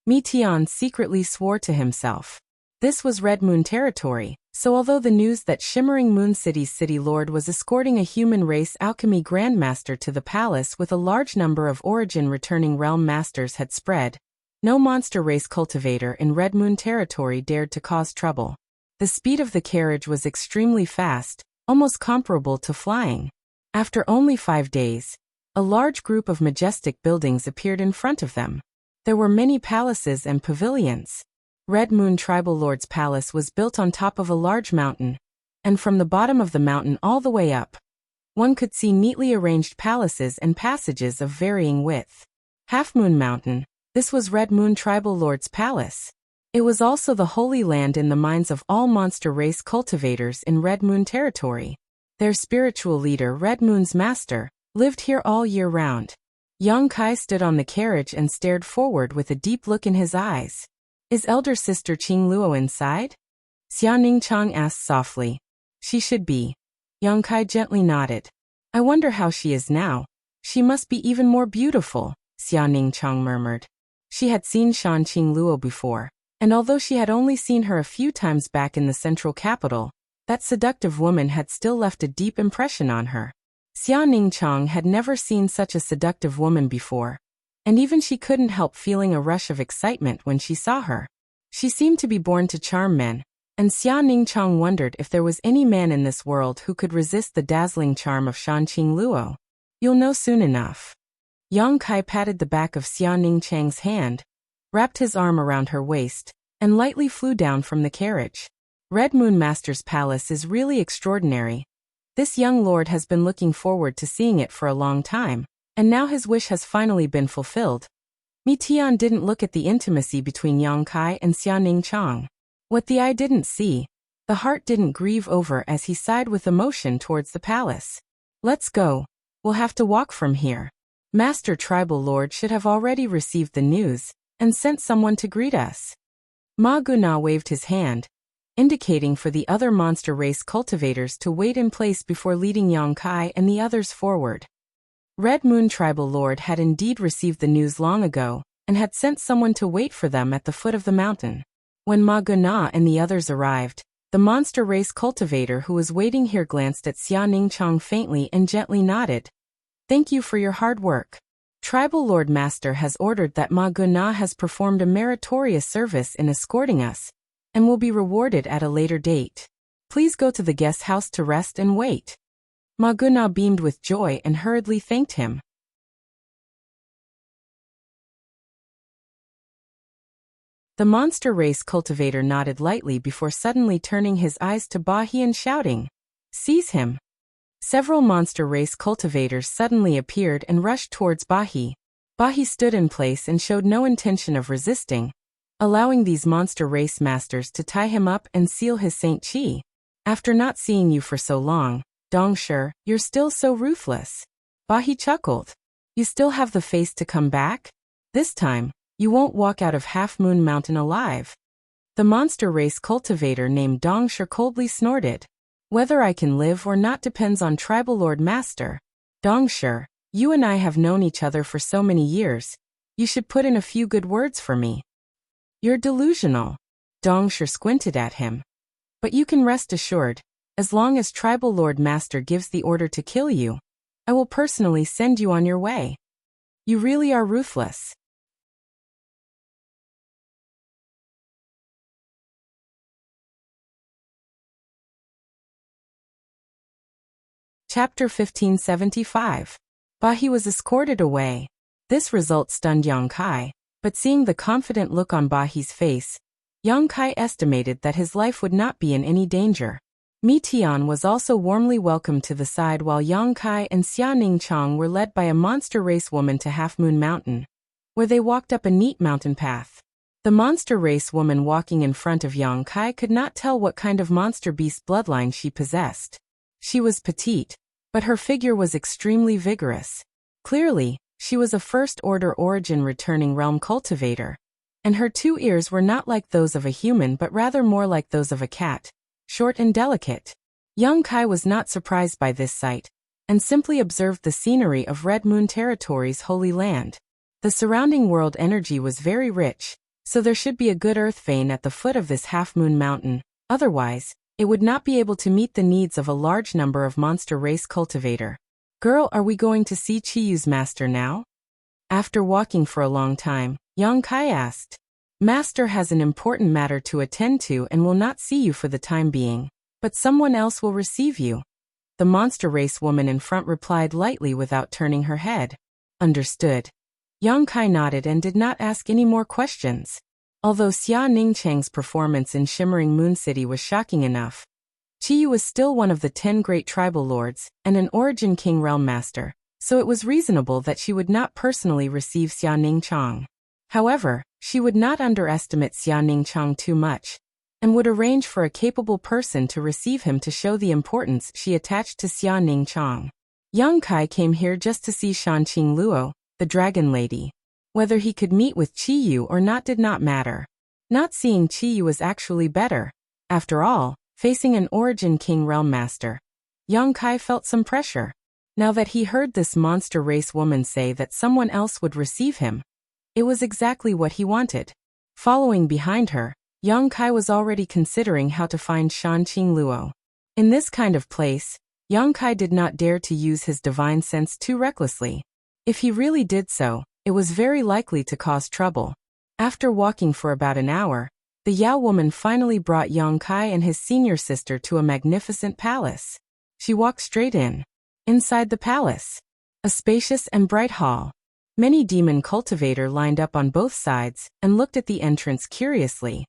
Mi Tian secretly swore to himself. This was Red Moon territory, so although the news that Shimmering Moon City's city lord was escorting a human race alchemy grandmaster to the palace with a large number of origin returning realm masters had spread, no monster race cultivator in Red Moon territory dared to cause trouble. The speed of the carriage was extremely fast, almost comparable to flying. After only 5 days, a large group of majestic buildings appeared in front of them. There were many palaces and pavilions. Red Moon Tribal Lord's palace was built on top of a large mountain, and from the bottom of the mountain all the way up, one could see neatly arranged palaces and passages of varying width. Half Moon Mountain, this was Red Moon Tribal Lord's palace. It was also the holy land in the minds of all monster race cultivators in Red Moon territory. Their spiritual leader, Red Moon's master, lived here all year round. Yang Kai stood on the carriage and stared forward with a deep look in his eyes. Is elder sister Qing Luo inside? Xia Ningchang asked softly. She should be. Yang Kai gently nodded. I wonder how she is now. She must be even more beautiful, Xia Ningchang murmured. She had seen Shan Qing Luo before, and although she had only seen her a few times back in the central capital, that seductive woman had still left a deep impression on her. Xia Ningchang had never seen such a seductive woman before, and even she couldn't help feeling a rush of excitement when she saw her. She seemed to be born to charm men, and Xia Ningchang wondered if there was any man in this world who could resist the dazzling charm of Shan Qing Luo. You'll know soon enough. Yang Kai patted the back of Xia Ningchang's hand, wrapped his arm around her waist, and lightly flew down from the carriage. Red Moon Master's palace is really extraordinary. This young lord has been looking forward to seeing it for a long time, and now his wish has finally been fulfilled. Mi Tian didn't look at the intimacy between Yang Kai and Xia Ningchang. What the eye didn't see, the heart didn't grieve over as he sighed with emotion towards the palace. Let's go. We'll have to walk from here. Master Tribal Lord should have already received the news and sent someone to greet us. Ma Guna waved his hand, indicating for the other monster race cultivators to wait in place before leading Yang Kai and the others forward. Red Moon Tribal Lord had indeed received the news long ago, and had sent someone to wait for them at the foot of the mountain. When Ma Guna and the others arrived, the monster race cultivator who was waiting here glanced at Xia Ningchang faintly and gently nodded. Thank you for your hard work. Tribal Lord Master has ordered that Ma Guna has performed a meritorious service in escorting us, and will be rewarded at a later date. Please go to the guest house to rest and wait. Ma Guna beamed with joy and hurriedly thanked him. The monster race cultivator nodded lightly before suddenly turning his eyes to Bahi and shouting, "Seize him!" Several monster race cultivators suddenly appeared and rushed towards Bahi. Bahi stood in place and showed no intention of resisting, allowing these monster race masters to tie him up and seal his Saint Chi. After not seeing you for so long, Dongshi, you're still so ruthless. Bahi chuckled. You still have the face to come back? This time, you won't walk out of Half Moon Mountain alive. The monster race cultivator named Dongshi coldly snorted. Whether I can live or not depends on Tribal Lord Master. Dongshi, you and I have known each other for so many years. You should put in a few good words for me. You're delusional. Dongshi squinted at him. But you can rest assured, as long as Tribal Lord Master gives the order to kill you, I will personally send you on your way. You really are ruthless. Chapter 1575. Bahi was escorted away. This result stunned Yang Kai, but seeing the confident look on Bahi's face, Yang Kai estimated that his life would not be in any danger. Mi Tian was also warmly welcomed to the side while Yang Kai and Xia Ningchang were led by a monster race woman to Half Moon Mountain, where they walked up a neat mountain path. The monster race woman walking in front of Yang Kai could not tell what kind of monster beast bloodline she possessed. She was petite, but her figure was extremely vigorous. Clearly, She was a first-order origin returning realm cultivator, and her 2 ears were not like those of a human but rather more like those of a cat, short and delicate. Young Kai was not surprised by this sight, and simply observed the scenery of Red Moon Territory's Holy Land. The surrounding world energy was very rich, so there should be a good earth vein at the foot of this half-moon mountain, otherwise, it would not be able to meet the needs of a large number of monster race cultivator. Girl, are we going to see Chiyu's master now? After walking for a long time, Yang Kai asked. Master has an important matter to attend to and will not see you for the time being, but someone else will receive you. The monster race woman in front replied lightly without turning her head. Understood. Yang Kai nodded and did not ask any more questions. Although Xia Ningchang's performance in Shimmering Moon City was shocking enough, Chiyu was still one of the 10 great tribal lords and an origin king realm master, so it was reasonable that she would not personally receive Xia Ningchang. However, she would not underestimate Xia Ningchang too much, and would arrange for a capable person to receive him to show the importance she attached to Xia Ningchang. Yang Kai came here just to see Shanqing Luo, the dragon lady. Whether he could meet with Chiyu or not did not matter. Not seeing Chiyu was actually better. After all, facing an origin king realm master, Yang Kai felt some pressure. Now that he heard this monster race woman say that someone else would receive him, it was exactly what he wanted. Following behind her, Yang Kai was already considering how to find Shanqing Luo. In this kind of place, Yang Kai did not dare to use his divine sense too recklessly. If he really did so, it was very likely to cause trouble. After walking for about an hour, the Yao woman finally brought Yang Kai and his senior sister to a magnificent palace. She walked straight in. Inside the palace, a spacious and bright hall. Many demon cultivator lined up on both sides and looked at the entrance curiously.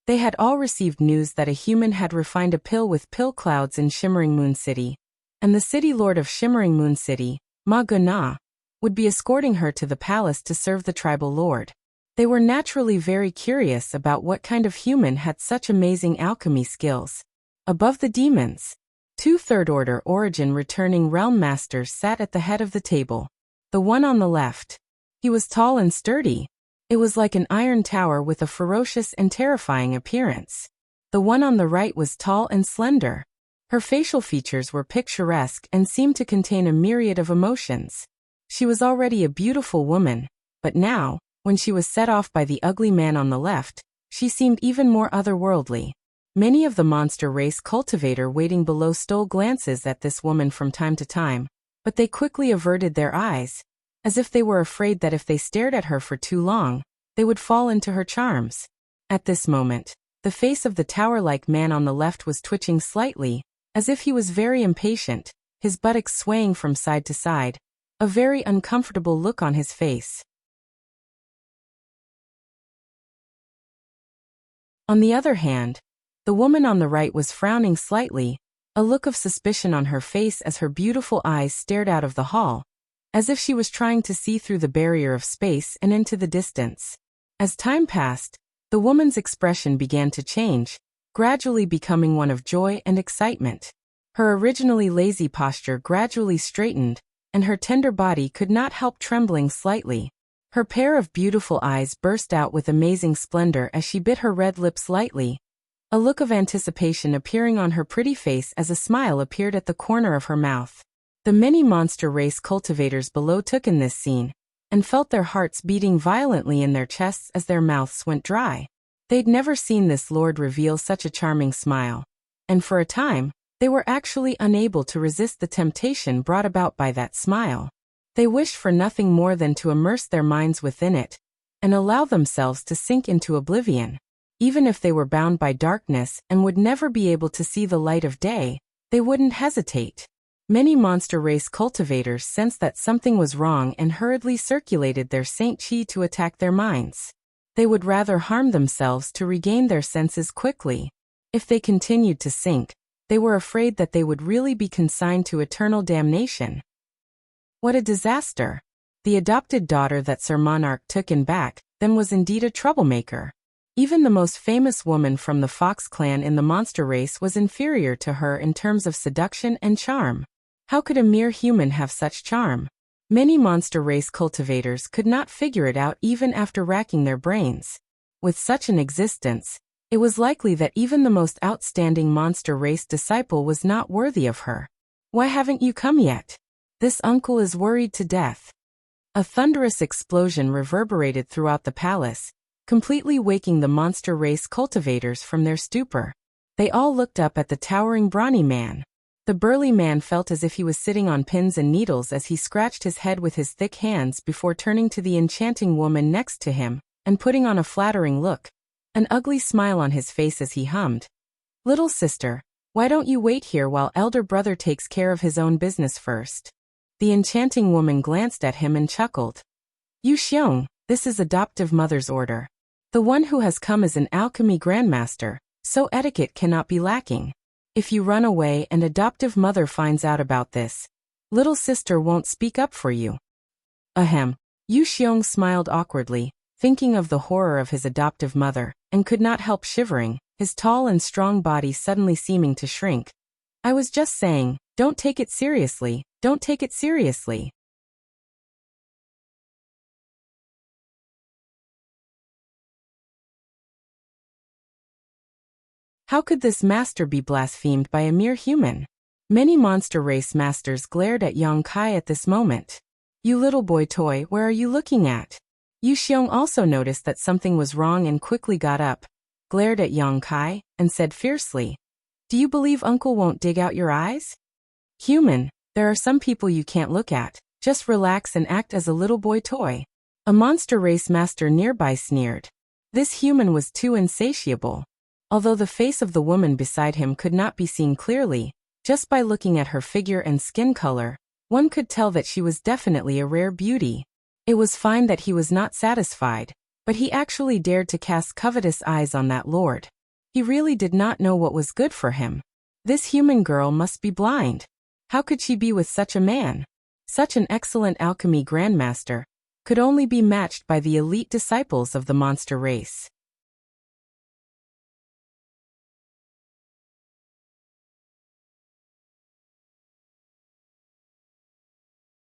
They had all received news that a human had refined a pill with pill clouds in Shimmering Moon City, and the city lord of Shimmering Moon City, Ma Guna, would be escorting her to the palace to serve the tribal lord. They were naturally very curious about what kind of human had such amazing alchemy skills. Above the demons, 2 third-order origin returning realm masters sat at the head of the table. The one on the left. He was tall and sturdy. It was like an iron tower with a ferocious and terrifying appearance. The one on the right was tall and slender. Her facial features were picturesque and seemed to contain a myriad of emotions. She was already a beautiful woman, but now, when she was set off by the ugly man on the left, she seemed even more otherworldly. Many of the monster race cultivator waiting below stole glances at this woman from time to time, but they quickly averted their eyes, as if they were afraid that if they stared at her for too long, they would fall into her charms. At this moment, the face of the tower-like man on the left was twitching slightly, as if he was very impatient, his buttocks swaying from side to side, a very uncomfortable look on his face. On the other hand, the woman on the right was frowning slightly, a look of suspicion on her face as her beautiful eyes stared out of the hall, as if she was trying to see through the barrier of space and into the distance. As time passed, the woman's expression began to change, gradually becoming one of joy and excitement. Her originally lazy posture gradually straightened, and her tender body could not help trembling slightly. Her pair of beautiful eyes burst out with amazing splendor as she bit her red lips lightly, a look of anticipation appearing on her pretty face as a smile appeared at the corner of her mouth. The many monster race cultivators below took in this scene, and felt their hearts beating violently in their chests as their mouths went dry. They'd never seen this lord reveal such a charming smile, and for a time, they were actually unable to resist the temptation brought about by that smile. They wished for nothing more than to immerse their minds within it, and allow themselves to sink into oblivion. Even if they were bound by darkness and would never be able to see the light of day, they wouldn't hesitate. Many monster race cultivators sensed that something was wrong and hurriedly circulated their Saint Chi to attack their minds. They would rather harm themselves to regain their senses quickly. If they continued to sink, they were afraid that they would really be consigned to eternal damnation. What a disaster! The adopted daughter that Sir Monarch took in back then was indeed a troublemaker. Even the most famous woman from the Fox clan in the monster race was inferior to her in terms of seduction and charm. How could a mere human have such charm? Many monster race cultivators could not figure it out even after racking their brains. With such an existence, it was likely that even the most outstanding monster race disciple was not worthy of her. Why haven't you come yet? This uncle is worried to death. A thunderous explosion reverberated throughout the palace, completely waking the monster race cultivators from their stupor. They all looked up at the towering brawny man. The burly man felt as if he was sitting on pins and needles as he scratched his head with his thick hands before turning to the enchanting woman next to him and putting on a flattering look, an ugly smile on his face as he hummed, "Little sister, why don't you wait here while elder brother takes care of his own business first?" The enchanting woman glanced at him and chuckled. "Yu Xiong, this is adoptive mother's order. The one who has come is an alchemy grandmaster, so etiquette cannot be lacking. If you run away and adoptive mother finds out about this, little sister won't speak up for you." Ahem. Yu Xiong smiled awkwardly, thinking of the horror of his adoptive mother, and could not help shivering, his tall and strong body suddenly seeming to shrink. "I was just saying, don't take it seriously, don't take it seriously." How could this master be blasphemed by a mere human? Many monster race masters glared at Yang Kai at this moment. "You little boy toy, where are you looking at?" Yu Xiong also noticed that something was wrong and quickly got up, glared at Yang Kai, and said fiercely, "Do you believe uncle won't dig out your eyes? Human, there are some people you can't look at, just relax and act as a little boy toy." A monster race master nearby sneered. This human was too insatiable. Although the face of the woman beside him could not be seen clearly, just by looking at her figure and skin color, one could tell that she was definitely a rare beauty. It was fine that he was not satisfied, but he actually dared to cast covetous eyes on that lord. He really did not know what was good for him. This human girl must be blind. How could she be with such a man? Such an excellent alchemy grandmaster could only be matched by the elite disciples of the monster race.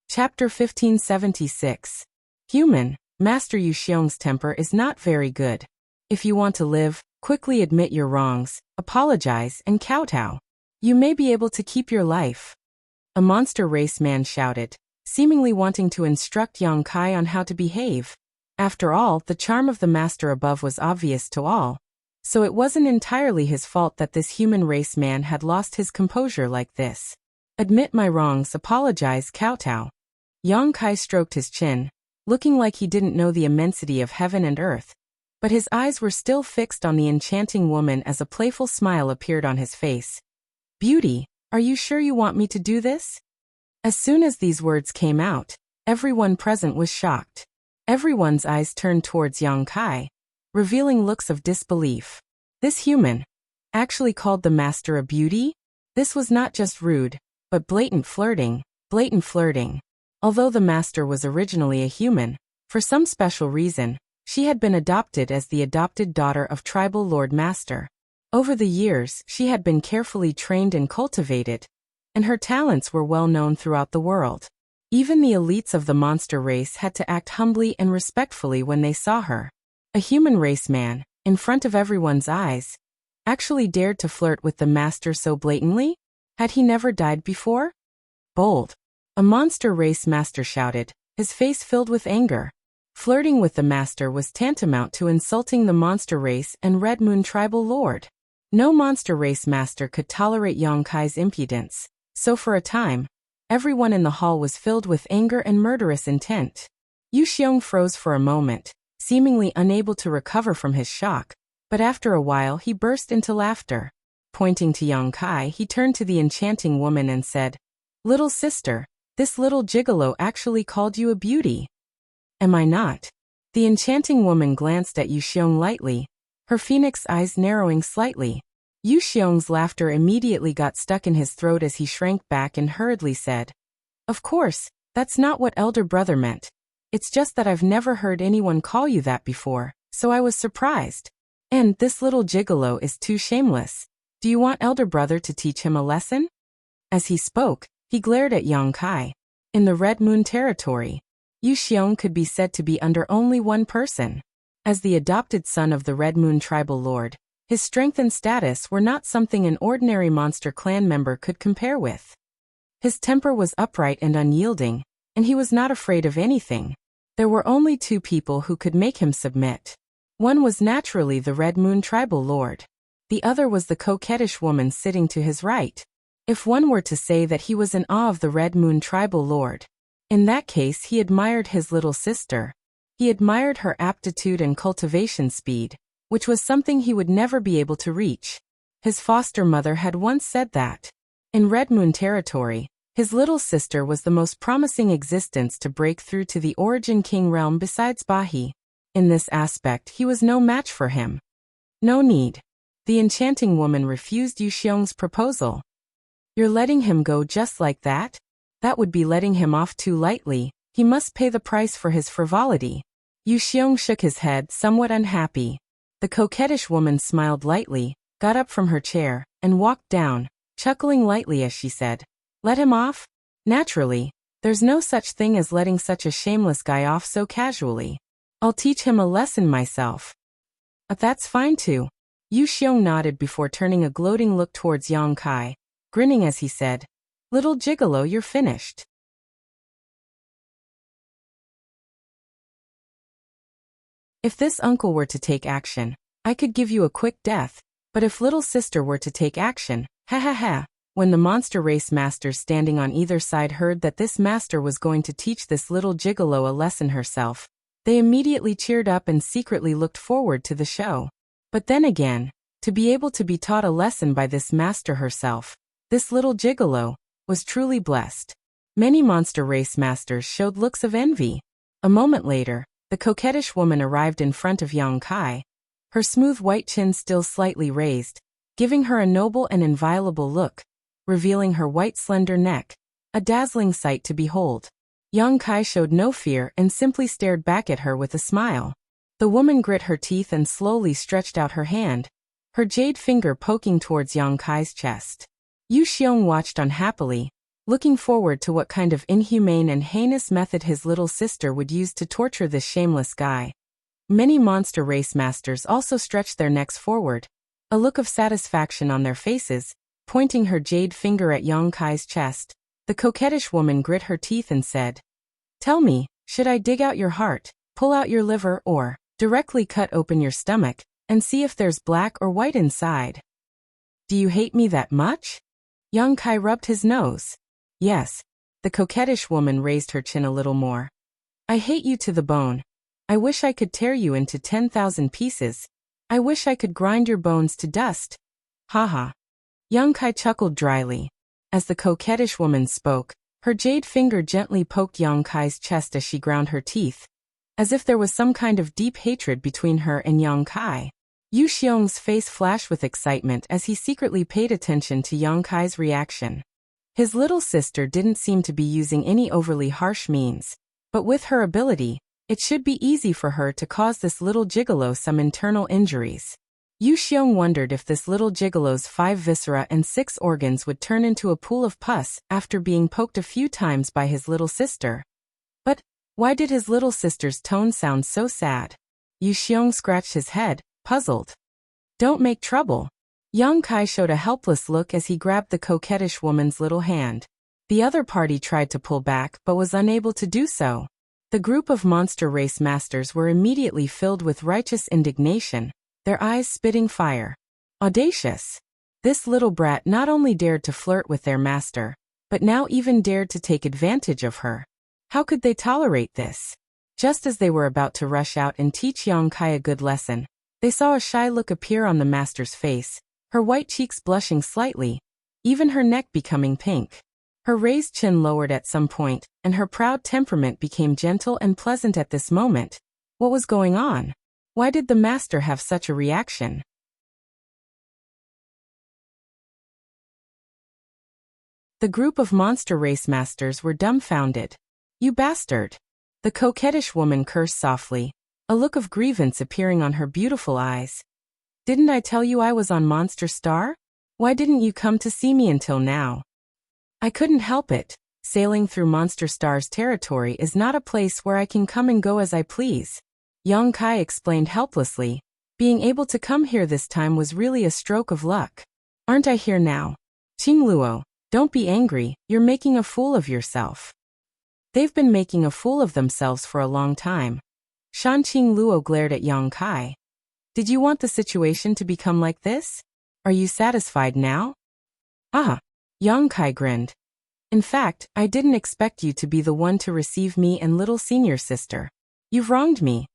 Chapter 1576. Human, Master Yu Xiong's temper is not very good. If you want to live, quickly admit your wrongs, apologize, and kowtow. You may be able to keep your life. A monster race man shouted, seemingly wanting to instruct Yang Kai on how to behave. After all, the charm of the master above was obvious to all, so it wasn't entirely his fault that this human race man had lost his composure like this. Admit my wrongs, apologize, kowtow. Yang Kai stroked his chin, looking like he didn't know the immensity of heaven and earth, but his eyes were still fixed on the enchanting woman as a playful smile appeared on his face. "Beauty, are you sure you want me to do this?" As soon as these words came out, everyone present was shocked. Everyone's eyes turned towards Yang Kai, revealing looks of disbelief. This human actually called the master a beauty? This was not just rude, but blatant flirting, blatant flirting. Although the master was originally a human, for some special reason, she had been adopted as the adopted daughter of tribal Lord Master. Over the years, she had been carefully trained and cultivated, and her talents were well known throughout the world. Even the elites of the monster race had to act humbly and respectfully when they saw her. A human race man, in front of everyone's eyes, actually dared to flirt with the master so blatantly? Had he never died before? Bold. A monster race master shouted, his face filled with anger. Flirting with the master was tantamount to insulting the monster race and Red Moon tribal lord. No monster race master could tolerate Yang Kai's impudence, so for a time, everyone in the hall was filled with anger and murderous intent. Yu Xiong froze for a moment, seemingly unable to recover from his shock, but after a while he burst into laughter. Pointing to Yang Kai, he turned to the enchanting woman and said, "Little sister, this little gigolo actually called you a beauty. Am I not?" The enchanting woman glanced at Yu Xiong lightly, her phoenix eyes narrowing slightly. Yu Xiong's laughter immediately got stuck in his throat as he shrank back and hurriedly said, "Of course, that's not what elder brother meant. It's just that I've never heard anyone call you that before, so I was surprised. And this little gigolo is too shameless. Do you want elder brother to teach him a lesson?" As he spoke, he glared at Yang Kai. In the Red Moon territory, Yu Xiong could be said to be under only one person. As the adopted son of the Red Moon tribal lord, his strength and status were not something an ordinary monster clan member could compare with. His temper was upright and unyielding, and he was not afraid of anything. There were only two people who could make him submit. One was naturally the Red Moon tribal lord. The other was the coquettish woman sitting to his right. If one were to say that he was in awe of the Red Moon tribal lord, in that case he admired his little sister. He admired her aptitude and cultivation speed, which was something he would never be able to reach. His foster mother had once said that, in Red Moon territory, his little sister was the most promising existence to break through to the Origin King realm besides Bahi. In this aspect he was no match for him. No need. The enchanting woman refused Yu Xiong's proposal. You're letting him go just like that? That would be letting him off too lightly. He must pay the price for his frivolity. Yu Xiong shook his head, somewhat unhappy. The coquettish woman smiled lightly, got up from her chair, and walked down, chuckling lightly as she said, "Let him off? Naturally. There's no such thing as letting such a shameless guy off so casually. I'll teach him a lesson myself." That's fine too. Yu Xiong nodded before turning a gloating look towards Yang Kai, grinning as he said, "Little gigolo, you're finished." If this uncle were to take action, I could give you a quick death, but if little sister were to take action, ha ha ha. When the monster race masters standing on either side heard that this master was going to teach this little gigolo a lesson herself, they immediately cheered up and secretly looked forward to the show. But then again, to be able to be taught a lesson by this master herself, this little gigolo, was truly blessed. Many monster race masters showed looks of envy. A moment later, the coquettish woman arrived in front of Yang Kai, her smooth white chin still slightly raised, giving her a noble and inviolable look, revealing her white slender neck, a dazzling sight to behold. Yang Kai showed no fear and simply stared back at her with a smile. The woman grit her teeth and slowly stretched out her hand, her jade finger poking towards Yang Kai's chest. Yu Xiong watched unhappily, looking forward to what kind of inhumane and heinous method his little sister would use to torture this shameless guy. Many monster race masters also stretched their necks forward, a look of satisfaction on their faces, pointing her jade finger at Yang Kai's chest. The coquettish woman grit her teeth and said, "Tell me, should I dig out your heart, pull out your liver, or directly cut open your stomach, and see if there's black or white inside? Do you hate me that much?" Yang Kai rubbed his nose. "Yes." The coquettish woman raised her chin a little more. "I hate you to the bone. I wish I could tear you into 10,000 pieces. I wish I could grind your bones to dust. Ha ha." Yang Kai chuckled dryly. As the coquettish woman spoke, her jade finger gently poked Yang Kai's chest as she ground her teeth, as if there was some kind of deep hatred between her and Yang Kai. Yu Xiong's face flashed with excitement as he secretly paid attention to Yang Kai's reaction. His little sister didn't seem to be using any overly harsh means, but with her ability, it should be easy for her to cause this little gigolo some internal injuries. Yu Xiong wondered if this little gigolo's 5 viscera and 6 organs would turn into a pool of pus after being poked a few times by his little sister. But why did his little sister's tone sound so sad? Yu Xiong scratched his head, puzzled. "Don't make trouble." Yang Kai showed a helpless look as he grabbed the coquettish woman's little hand. The other party tried to pull back but was unable to do so. The group of monster race masters were immediately filled with righteous indignation, their eyes spitting fire. Audacious! This little brat not only dared to flirt with their master, but now even dared to take advantage of her. How could they tolerate this? Just as they were about to rush out and teach Yang Kai a good lesson, they saw a shy look appear on the master's face, her white cheeks blushing slightly, even her neck becoming pink. Her raised chin lowered at some point, and her proud temperament became gentle and pleasant at this moment. What was going on? Why did the master have such a reaction? The group of monster race masters were dumbfounded. "You bastard!" The coquettish woman cursed softly, a look of grievance appearing on her beautiful eyes. "Didn't I tell you I was on Monster Star? Why didn't you come to see me until now?" "I couldn't help it," sailing through Monster Star's territory is not a place where I can come and go as I please. Yang Kai explained helplessly. Being able to come here this time was really a stroke of luck. Aren't I here now? Qingluo, don't be angry, you're making a fool of yourself. They've been making a fool of themselves for a long time. Shan Qingluo glared at Yang Kai. Did you want the situation to become like this? Are you satisfied now? Ah, Yang Kai grinned. In fact, I didn't expect you to be the one to receive me and little senior sister. You've wronged me.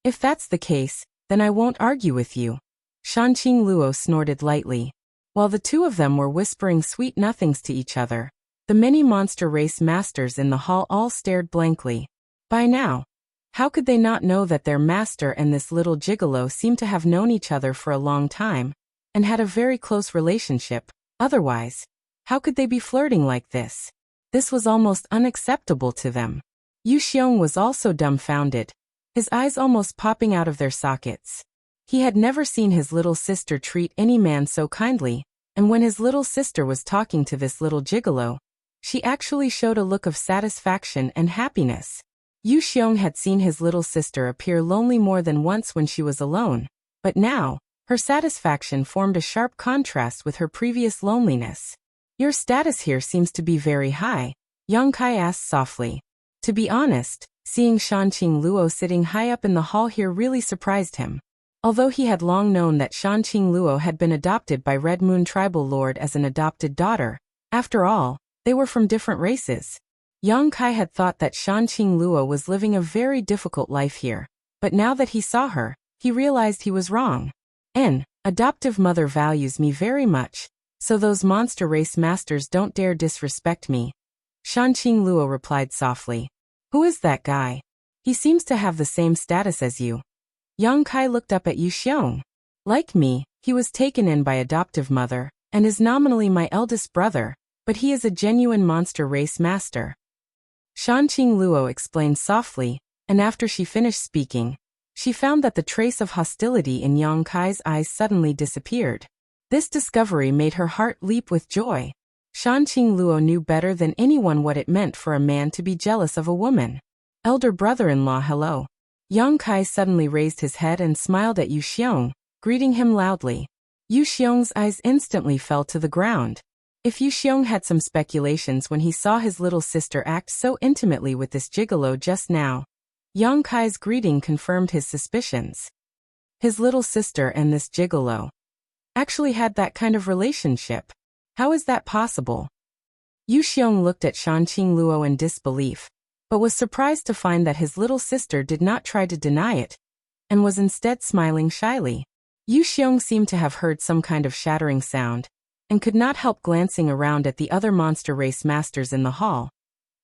If that's the case, then I won't argue with you. Shan Qingluo snorted lightly. While the two of them were whispering sweet nothings to each other, the many monster race masters in the hall all stared blankly. By now, how could they not know that their master and this little gigolo seemed to have known each other for a long time, and had a very close relationship? Otherwise, how could they be flirting like this? This was almost unacceptable to them. Yu Xiong was also dumbfounded, his eyes almost popping out of their sockets. He had never seen his little sister treat any man so kindly, and when his little sister was talking to this little gigolo, she actually showed a look of satisfaction and happiness. Yu Xiong had seen his little sister appear lonely more than once when she was alone, but now, her satisfaction formed a sharp contrast with her previous loneliness. Your status here seems to be very high, Yang Kai asked softly. To be honest, seeing Shan Qingluo sitting high up in the hall here really surprised him. Although he had long known that Shan Qingluo had been adopted by Red Moon Tribal Lord as an adopted daughter, after all, they were from different races. Yang Kai had thought that Shan Qingluo was living a very difficult life here, but now that he saw her, he realized he was wrong. An adoptive mother values me very much, so those monster race masters don't dare disrespect me. Shan Qingluo replied softly. Who is that guy? He seems to have the same status as you. Yang Kai looked up at Yu Xiong. Like me, he was taken in by adoptive mother, and is nominally my eldest brother, but he is a genuine monster race master. Shan Qingluo explained softly, and after she finished speaking, she found that the trace of hostility in Yang Kai's eyes suddenly disappeared. This discovery made her heart leap with joy. Shan Qingluo knew better than anyone what it meant for a man to be jealous of a woman. Elder brother-in-law, hello. Yang Kai suddenly raised his head and smiled at Yu Xiong, greeting him loudly. Yu Xiong's eyes instantly fell to the ground. If Yu Xiong had some speculations when he saw his little sister act so intimately with this gigolo just now, Yang Kai's greeting confirmed his suspicions. His little sister and this gigolo actually had that kind of relationship. How is that possible? Yu Xiong looked at Shan Qingluo in disbelief, but was surprised to find that his little sister did not try to deny it, and was instead smiling shyly. Yu Xiong seemed to have heard some kind of shattering sound, and could not help glancing around at the other monster race masters in the hall,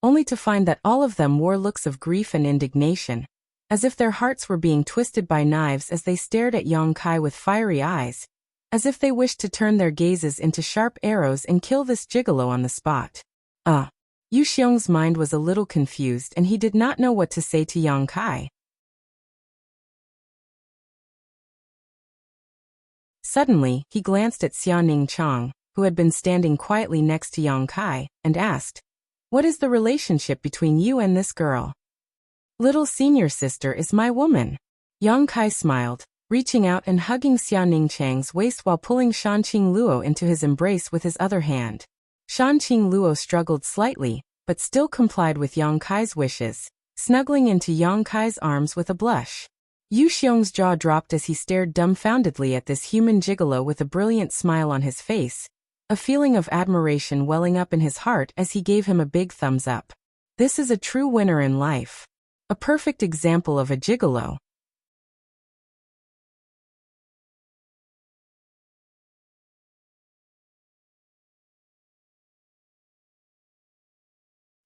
only to find that all of them wore looks of grief and indignation, as if their hearts were being twisted by knives as they stared at Yang Kai with fiery eyes, as if they wished to turn their gazes into sharp arrows and kill this gigolo on the spot. Yu Xiong's mind was a little confused and he did not know what to say to Yang Kai. Suddenly, he glanced at Xia Ningchang, who had been standing quietly next to Yang Kai, and asked, "What is the relationship between you and this girl?" "Little senior sister is my woman." Yang Kai smiled, reaching out and hugging Xia Ningchang's waist while pulling Shan Qingluo into his embrace with his other hand. Shan Qingluo struggled slightly, but still complied with Yang Kai's wishes, snuggling into Yang Kai's arms with a blush. Yu Xiong's jaw dropped as he stared dumbfoundedly at this human gigolo with a brilliant smile on his face, a feeling of admiration welling up in his heart as he gave him a big thumbs up. This is a true winner in life. A perfect example of a gigolo.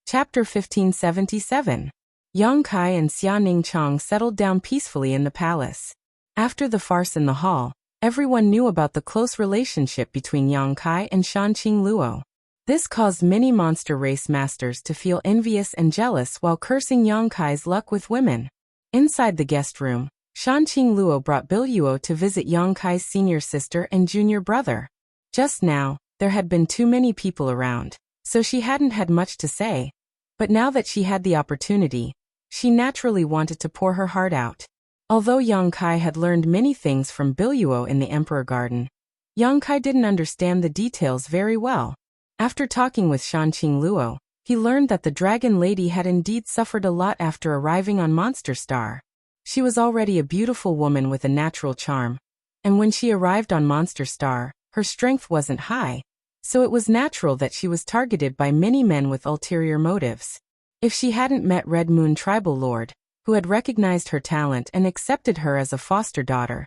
Chapter 1577. Yang Kai and Xia Ningchang settled down peacefully in the palace. After the farce in the hall, everyone knew about the close relationship between Yang Kai and Shan Qingluo. This caused many monster race masters to feel envious and jealous while cursing Yang Kai's luck with women. Inside the guest room, Shan Qingluo brought Biluo to visit Yang Kai's senior sister and junior brother. Just now, there had been too many people around, so she hadn't had much to say. But now that she had the opportunity, she naturally wanted to pour her heart out. Although Yang Kai had learned many things from Biluo in the Emperor Garden, Yang Kai didn't understand the details very well. After talking with Shanqing Luo, he learned that the Dragon Lady had indeed suffered a lot after arriving on Monster Star. She was already a beautiful woman with a natural charm, and when she arrived on Monster Star, her strength wasn't high, so it was natural that she was targeted by many men with ulterior motives. If she hadn't met Red Moon Tribal Lord, who had recognized her talent and accepted her as a foster daughter,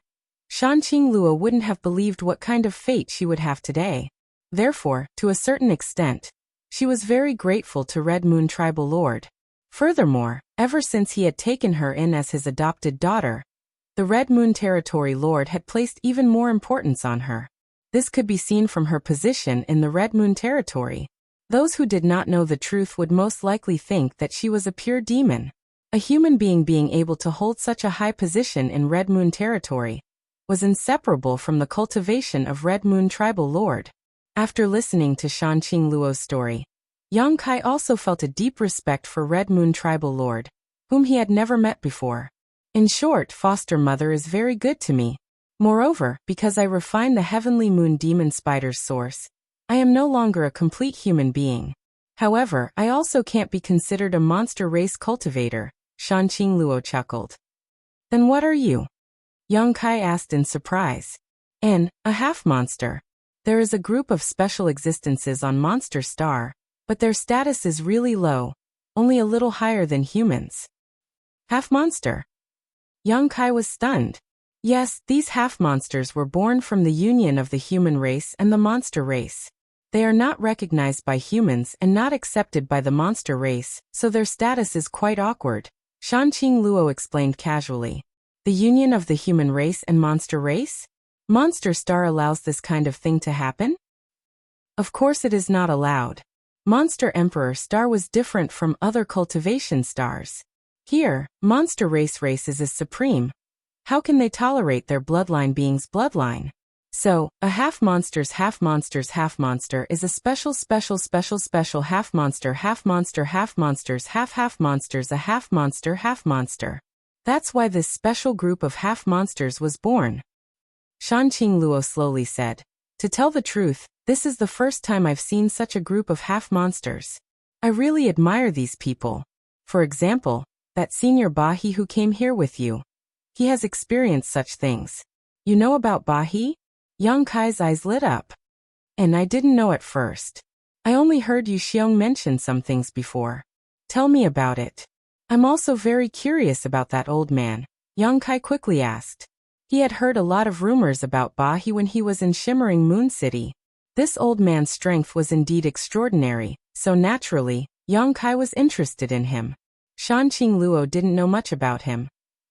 Shanqing Luo wouldn't have believed what kind of fate she would have today. Therefore, to a certain extent, she was very grateful to Red Moon Tribal Lord. Furthermore, ever since he had taken her in as his adopted daughter, the Red Moon Territory Lord had placed even more importance on her. This could be seen from her position in the Red Moon Territory. Those who did not know the truth would most likely think that she was a pure demon. A human being able to hold such a high position in Red Moon Territory was inseparable from the cultivation of Red Moon Tribal Lord. After listening to Shanqing Luo's story, Yang Kai also felt a deep respect for Red Moon Tribal Lord, whom he had never met before. In short, foster mother is very good to me. Moreover, because I refine the heavenly moon demon spider's source, I am no longer a complete human being. However, I also can't be considered a monster race cultivator, Shanqing Luo chuckled. Then what are you? Yang Kai asked in surprise. A half-monster. There is a group of special existences on Monster Star, but their status is really low, only a little higher than humans. Half-monster? Yang Kai was stunned. Yes, these half-monsters were born from the union of the human race and the monster race. They are not recognized by humans and not accepted by the monster race, so their status is quite awkward, Shanqing Luo explained casually. The union of the human race and monster race? Monster Star allows this kind of thing to happen? Of course it is not allowed. Monster Emperor Star was different from other cultivation stars. Here, monster race is supreme. How can they tolerate their bloodline being's bloodline? So, a half-monster is a special half-monster half-monsters a half-monster. That's why this special group of half-monsters was born. Shanqing Luo slowly said. To tell the truth, this is the first time I've seen such a group of half-monsters. I really admire these people. For example, that senior Bahi who came here with you. He has experienced such things. You know about Bahi? Yang Kai's eyes lit up. And I didn't know at first. I only heard Yu Xiong mention some things before. Tell me about it. I'm also very curious about that old man, Yang Kai quickly asked. He had heard a lot of rumors about Bahi when he was in Shimmering Moon City. This old man's strength was indeed extraordinary, so naturally, Yang Kai was interested in him. Shanqing Luo didn't know much about him.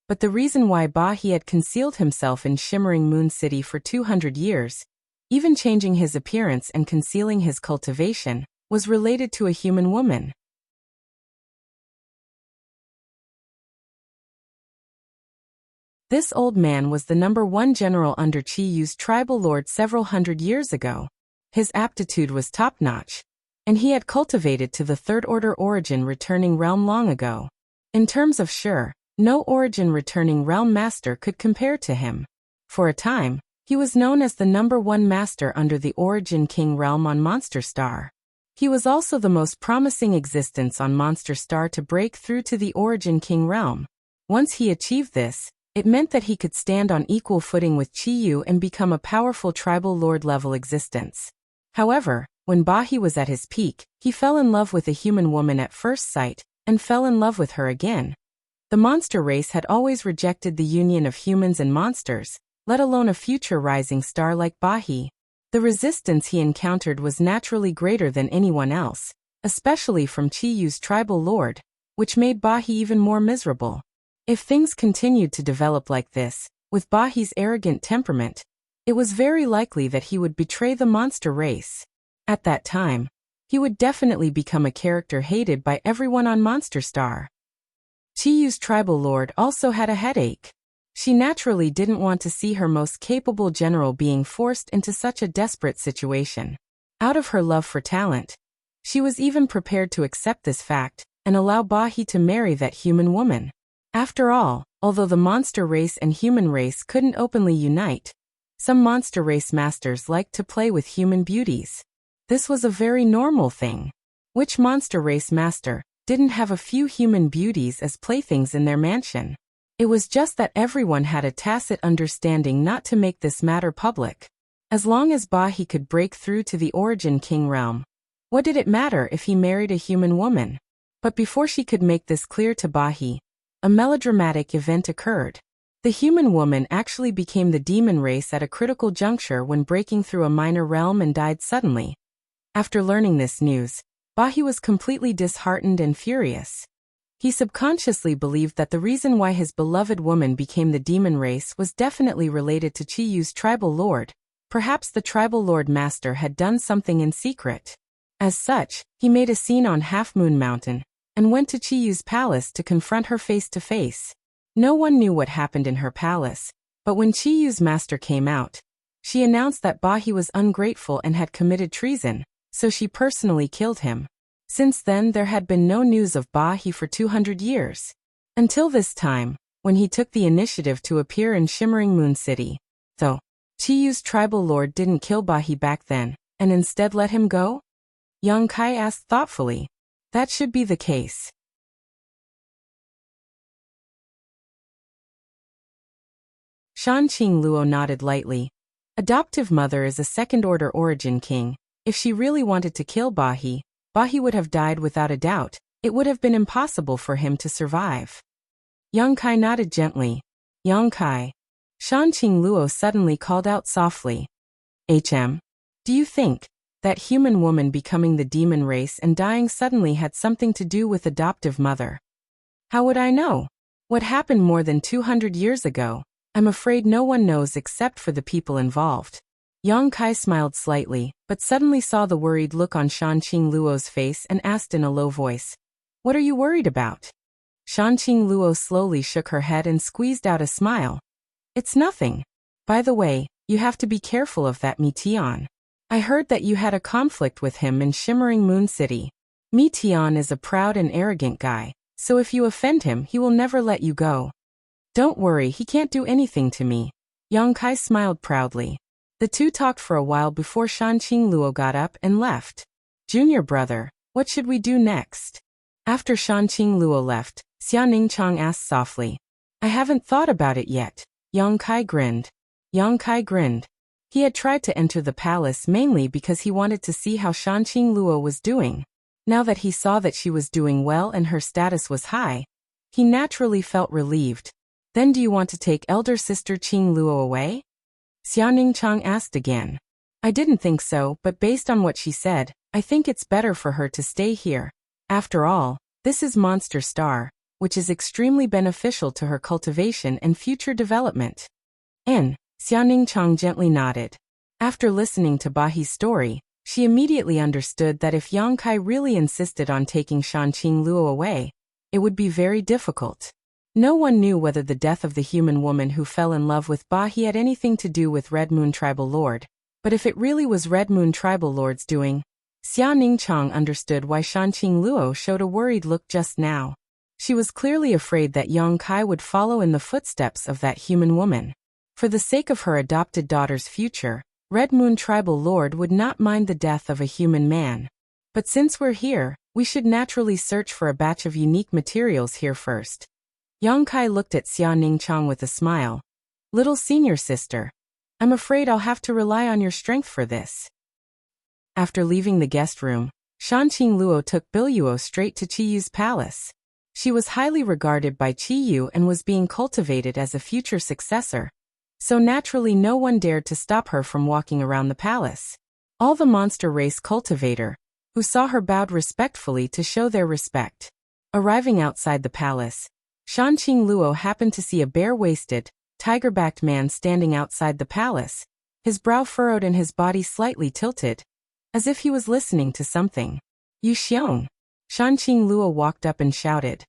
But the reason why Bahi had concealed himself in Shimmering Moon City for 200 years, even changing his appearance and concealing his cultivation, was related to a human woman. This old man was the #1 general under Chi Yu's tribal lord several hundred years ago. His aptitude was top-notch, and he had cultivated to the third-order origin returning realm long ago. In terms of no origin returning realm master could compare to him. For a time, he was known as the #1 master under the Origin King realm on Monster Star. He was also the most promising existence on Monster Star to break through to the Origin King realm. Once he achieved this, it meant that he could stand on equal footing with Chi Yu and become a powerful tribal lord-level existence. However, when Bahi was at his peak, he fell in love with a human woman at first sight, and fell in love with her again. The monster race had always rejected the union of humans and monsters, let alone a future rising star like Bahi. The resistance he encountered was naturally greater than anyone else, especially from Chi Yu's tribal lord, which made Bahi even more miserable. If things continued to develop like this, with Bahi's arrogant temperament, it was very likely that he would betray the monster race. At that time, he would definitely become a character hated by everyone on Monster Star. Chi Yu's tribal lord also had a headache. She naturally didn't want to see her most capable general being forced into such a desperate situation. Out of her love for talent, She was even prepared to accept this fact and allow Bahi to marry that human woman. After all, although the monster race and human race couldn't openly unite, some monster race masters liked to play with human beauties. This was a very normal thing. Which monster race master didn't have a few human beauties as playthings in their mansion? It was just that everyone had a tacit understanding not to make this matter public. As long as Bahi could break through to the Origin King realm, what did it matter if he married a human woman? But before she could make this clear to Bahi, a melodramatic event occurred. The human woman actually became the demon race at a critical juncture when breaking through a minor realm and died suddenly. After learning this news, Bahi was completely disheartened and furious. He subconsciously believed that the reason why his beloved woman became the demon race was definitely related to Chiyu's tribal lord. Perhaps the tribal lord master had done something in secret. As such, he made a scene on Half Moon Mountain and went to Chiyu's palace to confront her face to face. No one knew what happened in her palace, but when Chiyu's master came out, she announced that Bahi was ungrateful and had committed treason, so she personally killed him. Since then there had been no news of Bahi for 200 years. Until this time, when he took the initiative to appear in Shimmering Moon City. Though, Chiyu's tribal lord didn't kill Bahi back then, and instead let him go? Yang Kai asked thoughtfully. That should be the case. Shanqing Luo nodded lightly. Adoptive mother is a second-order origin king. If she really wanted to kill Bahi, Bahi would have died without a doubt. It would have been impossible for him to survive. Yang Kai nodded gently. Yang Kai. Shanqing Luo suddenly called out softly. Do you think that human woman becoming the demon race and dying suddenly had something to do with adoptive mother? How would I know? What happened more than 200 years ago? I'm afraid no one knows except for the people involved. Yang Kai smiled slightly, but suddenly saw the worried look on Shanqing Luo's face and asked in a low voice, "What are you worried about?" Shanqing Luo slowly shook her head and squeezed out a smile. "It's nothing. By the way, you have to be careful of that Mi Tian. I heard that you had a conflict with him in Shimmering Moon City. Mi Tian is a proud and arrogant guy, so if you offend him he will never let you go." "Don't worry, he can't do anything to me." Yang Kai smiled proudly. The two talked for a while before Shanqing Luo got up and left. "Junior brother, what should we do next?" After Shanqing Luo left, Xia Ningchang asked softly. "I haven't thought about it yet." Yang Kai grinned. Yang Kai grinned. He had tried to enter the palace mainly because he wanted to see how Shanqing Luo was doing. Now that he saw that she was doing well and her status was high, he naturally felt relieved. "Then do you want to take elder sister Qing Luo away?" Xia Ningchang asked again. "I didn't think so, but based on what she said, I think it's better for her to stay here. After all, this is Monster Star, which is extremely beneficial to her cultivation and future development." Xia Ningchang gently nodded. After listening to Bahi's story, she immediately understood that if Yang Kai really insisted on taking Shanqing Luo away, it would be very difficult. No one knew whether the death of the human woman who fell in love with Bahi had anything to do with Red Moon Tribal Lord, but if it really was Red Moon Tribal Lord's doing, Xia Ningchang understood why Shanqing Luo showed a worried look just now. She was clearly afraid that Yang Kai would follow in the footsteps of that human woman. For the sake of her adopted daughter's future, Red Moon Tribal Lord would not mind the death of a human man. But since we're here, we should naturally search for a batch of unique materials here first. Yang Kai looked at Xia Ningchang with a smile. "Little senior sister, I'm afraid I'll have to rely on your strength for this." After leaving the guest room, Shanqing Luo took Biluo straight to Chiyu's palace. She was highly regarded by Chiyu and was being cultivated as a future successor, so naturally no one dared to stop her from walking around the palace. All the monster race cultivator, who saw her bowed respectfully to show their respect. Arriving outside the palace, Shanqing Luo happened to see a bare-waisted, tiger-backed man standing outside the palace, his brow furrowed and his body slightly tilted, as if he was listening to something. "Yu Xiong!" Shanqing Luo walked up and shouted.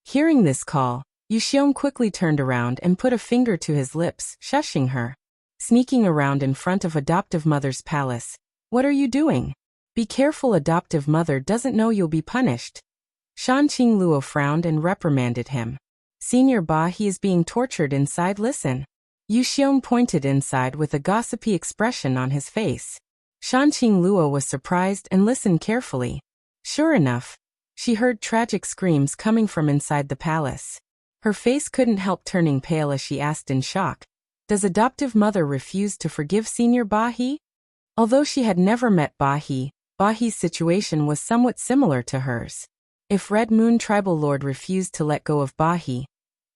Hearing this call, Yu Xiong quickly turned around and put a finger to his lips, shushing her. Sneaking around in front of adoptive mother's palace. "What are you doing?" Be careful, adoptive mother doesn't know you'll be punished. Shan Qingluo frowned and reprimanded him. Senior Ba, he is being tortured inside, listen. Yu Xiong pointed inside with a gossipy expression on his face. Shan Qingluo was surprised and listened carefully. Sure enough, she heard tragic screams coming from inside the palace. Her face couldn't help turning pale as she asked in shock, does adoptive mother refuse to forgive Senior Ba He? Although she had never met Ba He's situation was somewhat similar to hers. If Red Moon Tribal Lord refused to let go of Ba He,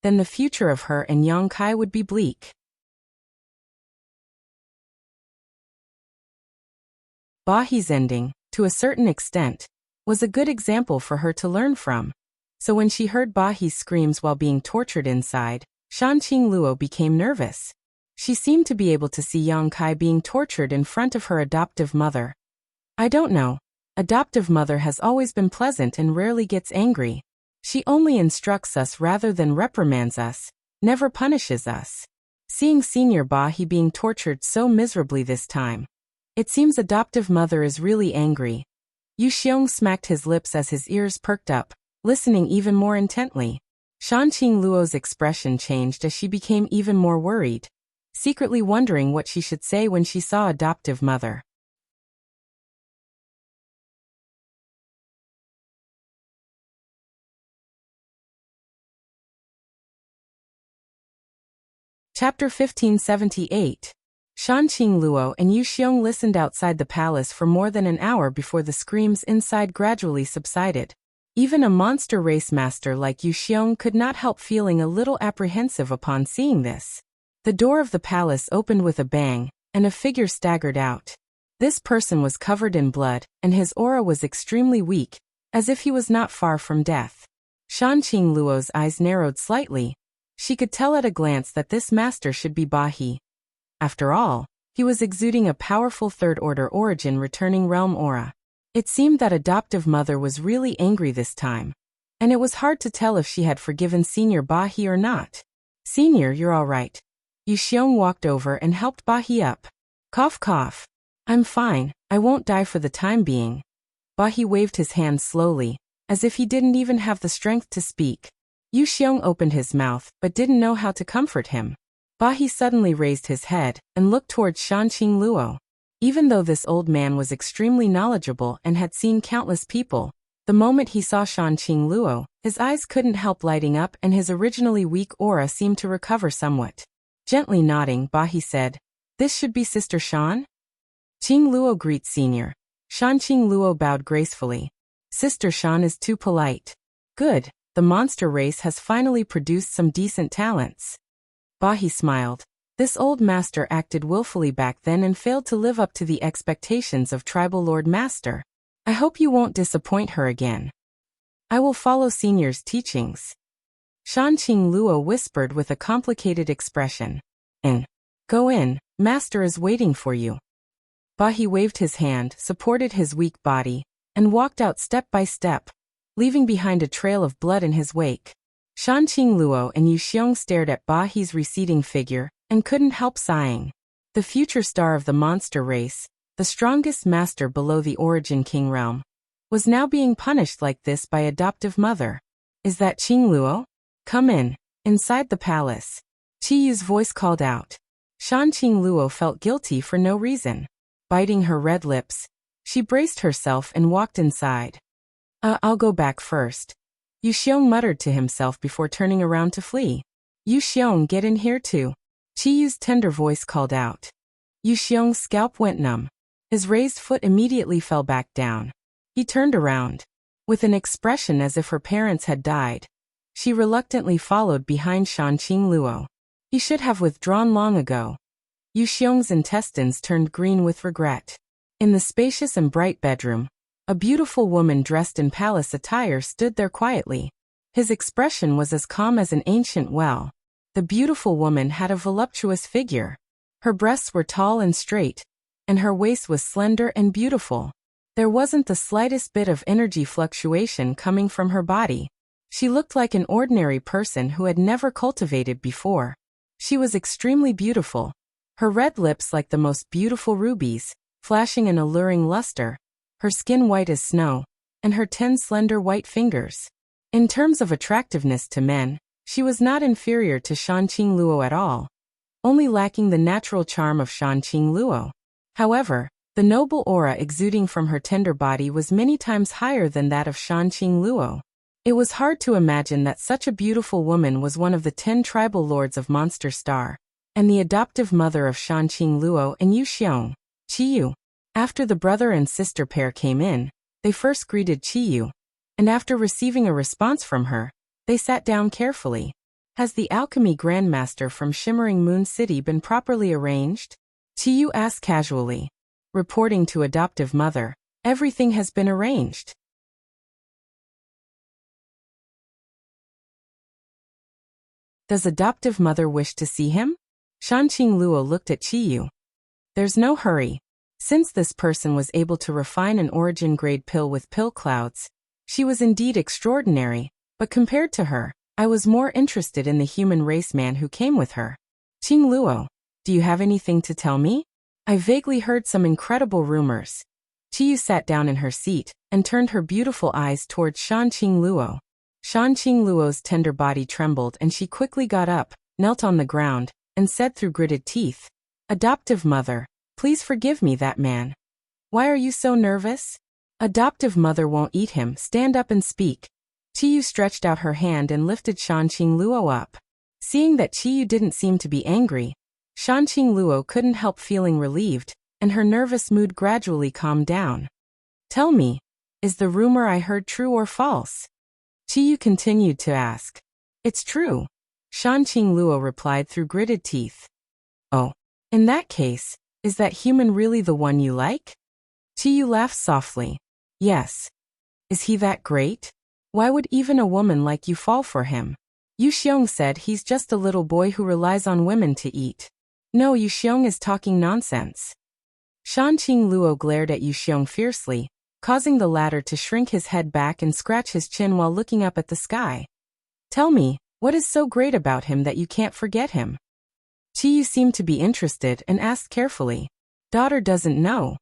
then the future of her and Yang Kai would be bleak. Ba He's ending, to a certain extent, was a good example for her to learn from. So when she heard Ba He's screams while being tortured inside, Shan Qingluo became nervous. She seemed to be able to see Yang Kai being tortured in front of her adoptive mother. I don't know. Adoptive mother has always been pleasant and rarely gets angry. She only instructs us rather than reprimands us, never punishes us. Seeing Senior Ba He being tortured so miserably this time, it seems adoptive mother is really angry. Yu Xiong smacked his lips as his ears perked up, listening even more intently. Shan Qingluo's expression changed as she became even more worried, secretly wondering what she should say when she saw adoptive mother. Chapter 1578. Shan Qingluo and Yu Xiong listened outside the palace for more than an hour before the screams inside gradually subsided. Even a monster race master like Yu Xiong could not help feeling a little apprehensive upon seeing this. The door of the palace opened with a bang, and a figure staggered out. This person was covered in blood, and his aura was extremely weak, as if he was not far from death. Shan Qingluo's eyes narrowed slightly. She could tell at a glance that this master should be Ba He. After all, he was exuding a powerful third-order origin returning realm aura. It seemed that adoptive mother was really angry this time, and it was hard to tell if she had forgiven Senior Ba He or not. Senior, you're all right. Yu Xiong walked over and helped Ba He up. Cough cough. I'm fine, I won't die for the time being. Ba He waved his hand slowly, as if he didn't even have the strength to speak. Yu Xiong opened his mouth but didn't know how to comfort him. Ba He suddenly raised his head and looked towards Shan Qingluo. Even though this old man was extremely knowledgeable and had seen countless people, the moment he saw Shan Qingluo, his eyes couldn't help lighting up and his originally weak aura seemed to recover somewhat. Gently nodding, Ba He said, "This should be Sister Shan?" Qingluo greets Senior. Shan Qingluo bowed gracefully. Sister Shan is too polite. Good. The monster race has finally produced some decent talents. Ba He smiled. This old master acted willfully back then and failed to live up to the expectations of Tribal Lord Master. I hope you won't disappoint her again. I will follow Senior's teachings. Shan Qingluo whispered with a complicated expression. Go in, Master is waiting for you. Ba He waved his hand, supported his weak body, and walked out step by step, leaving behind a trail of blood in his wake. Shan Qingluo and Yu Xiong stared at Ba He's receding figure, and couldn't help sighing. The future star of the monster race, the strongest master below the Origin King realm, was now being punished like this by adoptive mother. Is that Qingluo? Come in. Inside the palace. Qi Yu's voice called out. Shan Qingluo felt guilty for no reason. Biting her red lips, she braced herself and walked inside. I'll go back first. Yu Xiong muttered to himself before turning around to flee. Yu Xiong, get in here too. Qi Yu's tender voice called out. Yu Xiong's scalp went numb. His raised foot immediately fell back down. He turned around. With an expression as if her parents had died, she reluctantly followed behind Shan Qingluo. He should have withdrawn long ago. Yu Xiong's intestines turned green with regret. In the spacious and bright bedroom, a beautiful woman dressed in palace attire stood there quietly. His expression was as calm as an ancient well. The beautiful woman had a voluptuous figure. Her breasts were tall and straight, and her waist was slender and beautiful. There wasn't the slightest bit of energy fluctuation coming from her body. She looked like an ordinary person who had never cultivated before. She was extremely beautiful. Her red lips like the most beautiful rubies, flashing an alluring luster, her skin white as snow, and her 10 slender white fingers. In terms of attractiveness to men, she was not inferior to Shan Qingluo at all, only lacking the natural charm of Shan Qingluo. However, the noble aura exuding from her tender body was many times higher than that of Shan Qingluo. It was hard to imagine that such a beautiful woman was one of the 10 tribal lords of Monster Star, and the adoptive mother of Shan Qingluo and Yu Xiong, Qiyu. After the brother and sister pair came in, they first greeted Qiyu, and after receiving a response from her, they sat down carefully. Has the alchemy grandmaster from Shimmering Moon City been properly arranged? Qiyu asked casually. Reporting to adoptive mother, everything has been arranged. Does adoptive mother wish to see him? Shan Qingluo looked at Qiyu. There's no hurry. Since this person was able to refine an origin-grade pill with pill clouds, she was indeed extraordinary, but compared to her, I was more interested in the human race man who came with her. Qingluo, do you have anything to tell me? I vaguely heard some incredible rumors. Qiyu sat down in her seat and turned her beautiful eyes towards Shan Qingluo. Shan Qingluo's tender body trembled and she quickly got up, knelt on the ground, and said through gritted teeth, Adoptive mother, please forgive me that man. Why are you so nervous? Adoptive mother won't eat him, stand up and speak. Qiyu stretched out her hand and lifted Shan Qingluo up. Seeing that Qiyu didn't seem to be angry, Shan Qingluo couldn't help feeling relieved, and her nervous mood gradually calmed down. Tell me, is the rumor I heard true or false? Qiyu continued to ask. It's true, Shan Qingluo replied through gritted teeth. Oh, in that case, is that human really the one you like? Qiyu laughed softly. Yes. Is he that great? Why would even a woman like you fall for him? Yu Xiong said he's just a little boy who relies on women to eat. No, Yu Xiong is talking nonsense. Shan Qingluo glared at Yu Xiong fiercely, causing the latter to shrink his head back and scratch his chin while looking up at the sky. Tell me, what is so great about him that you can't forget him? Qiyu seemed to be interested and asked carefully. Daughter doesn't know.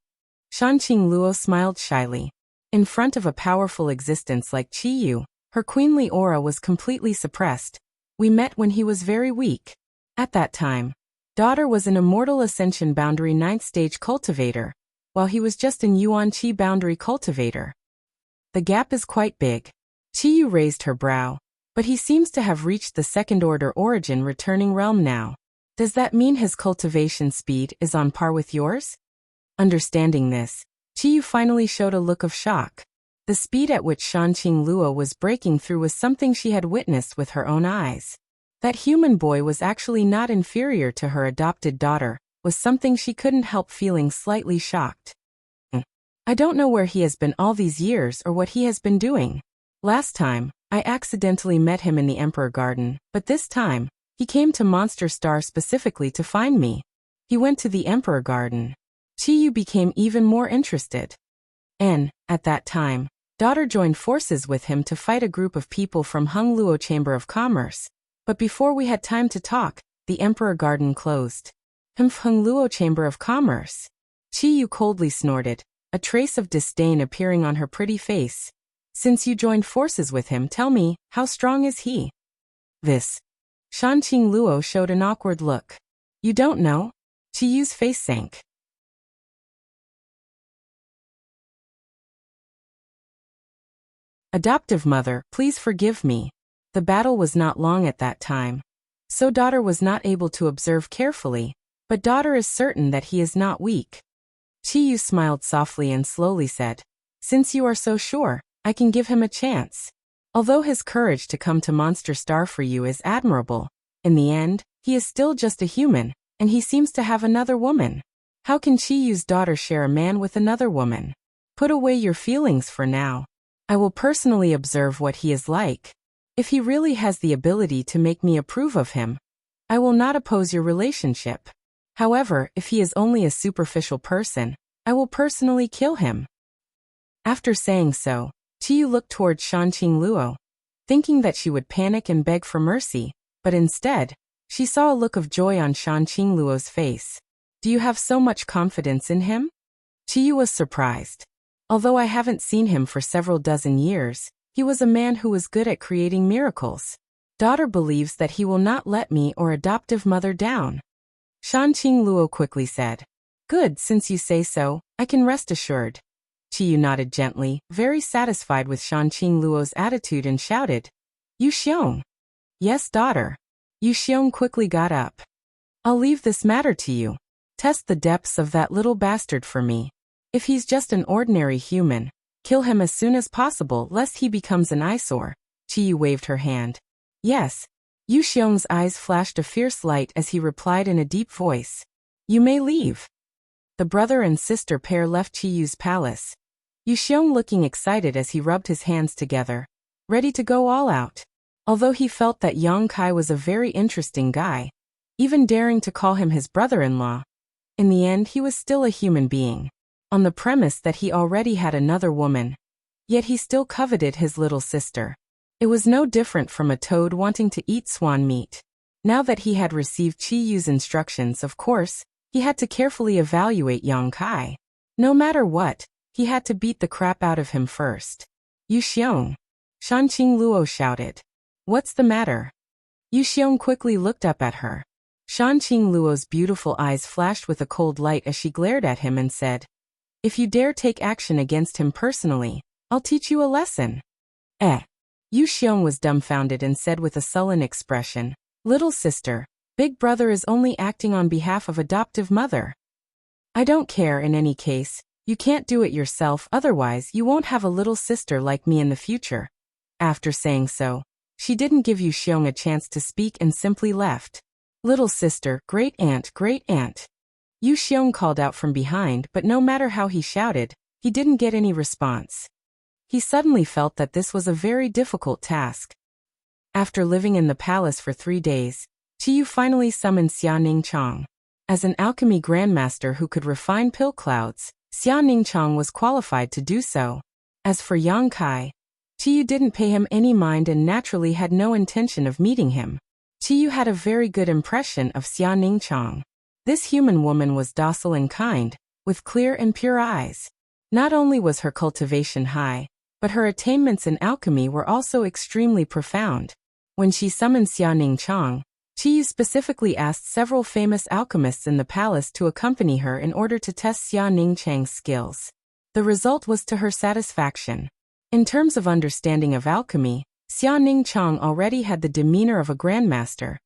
Shan Qingluo smiled shyly. In front of a powerful existence like Qiyu, her queenly aura was completely suppressed. We met when he was very weak. At that time, daughter was an immortal ascension boundary 9th stage cultivator, while he was just an Yuan Qi boundary cultivator. The gap is quite big. Qiyu raised her brow, but he seems to have reached the second-order origin returning realm now. Does that mean his cultivation speed is on par with yours? Understanding this, Qiyu finally showed a look of shock. The speed at which Shan Qingluo was breaking through was something she had witnessed with her own eyes. That human boy was actually not inferior to her adopted daughter, was something she couldn't help feeling slightly shocked. I don't know where he has been all these years or what he has been doing. Last time, I accidentally met him in the Emperor Garden, but this time, he came to Monster Star specifically to find me. He went to the Emperor Garden. Qiyu became even more interested. And, at that time, daughter joined forces with him to fight a group of people from Hungluo Chamber of Commerce. But before we had time to talk, the Emperor Garden closed. Hungluo Chamber of Commerce. Qiyu coldly snorted, a trace of disdain appearing on her pretty face. Since you joined forces with him, tell me, how strong is he? This. Shan Qingluo showed an awkward look. You don't know? Qiyu's face sank. Adoptive mother, please forgive me. The battle was not long at that time, so daughter was not able to observe carefully, but daughter is certain that he is not weak. Qiyu smiled softly and slowly said, Since you are so sure, I can give him a chance. Although his courage to come to Monster Star for you is admirable, in the end, he is still just a human, and he seems to have another woman. How can Qiyu's daughter share a man with another woman? Put away your feelings for now. I will personally observe what he is like. If he really has the ability to make me approve of him, I will not oppose your relationship. However, if he is only a superficial person, I will personally kill him. After saying so, Qiyu looked towards Shan Qingluo, thinking that she would panic and beg for mercy, but instead, she saw a look of joy on Shan Qingluo's face. Do you have so much confidence in him? Qiyu was surprised. Although I haven't seen him for several dozen years, he was a man who was good at creating miracles. Daughter believes that he will not let me or adoptive mother down. Shanqing Luo quickly said. Good, since you say so, I can rest assured. Qiyu nodded gently, very satisfied with Shanqing Luo's attitude, and shouted. Yu Xiong. Yes, daughter. Yu Xiong quickly got up. I'll leave this matter to you. Test the depths of that little bastard for me. If he's just an ordinary human, kill him as soon as possible lest he becomes an eyesore. Qiyu waved her hand. Yes. Yu Xiong's eyes flashed a fierce light as he replied in a deep voice. You may leave. The brother and sister pair left Qiyu's palace. Yu Xiong looking excited as he rubbed his hands together, ready to go all out. Although he felt that Yang Kai was a very interesting guy, even daring to call him his brother-in-law, in the end he was still a human being, on the premise that he already had another woman. Yet he still coveted his little sister. It was no different from a toad wanting to eat swan meat. Now that he had received Qiyu's instructions, of course, he had to carefully evaluate Yang Kai. No matter what, he had to beat the crap out of him first. Yu Xiong. Shanqing Luo shouted. What's the matter? Yu Xiong quickly looked up at her. Shanqing Luo's beautiful eyes flashed with a cold light as she glared at him and said, If you dare take action against him personally, I'll teach you a lesson. Yu Xiong was dumbfounded and said with a sullen expression, Little sister, big brother is only acting on behalf of adoptive mother. I don't care in any case, you can't do it yourself, otherwise you won't have a little sister like me in the future. After saying so, she didn't give Yu Xiong a chance to speak and simply left. Little sister, great aunt, great aunt. Yu Xiong called out from behind, but no matter how he shouted, he didn't get any response. He suddenly felt that this was a very difficult task. After living in the palace for 3 days, Qiyu finally summoned Xia Ningchang. As an alchemy grandmaster who could refine pill clouds, Xia Ningchang was qualified to do so. As for Yang Kai, Qiyu didn't pay him any mind and naturally had no intention of meeting him. Qiyu had a very good impression of Xia Ningchang. This human woman was docile and kind, with clear and pure eyes. Not only was her cultivation high, but her attainments in alchemy were also extremely profound. When she summoned Xia Ningchang, Qiyu specifically asked several famous alchemists in the palace to accompany her in order to test Xia Ningchang's skills. The result was to her satisfaction. In terms of understanding of alchemy, Xia Ningchang already had the demeanor of a grandmaster,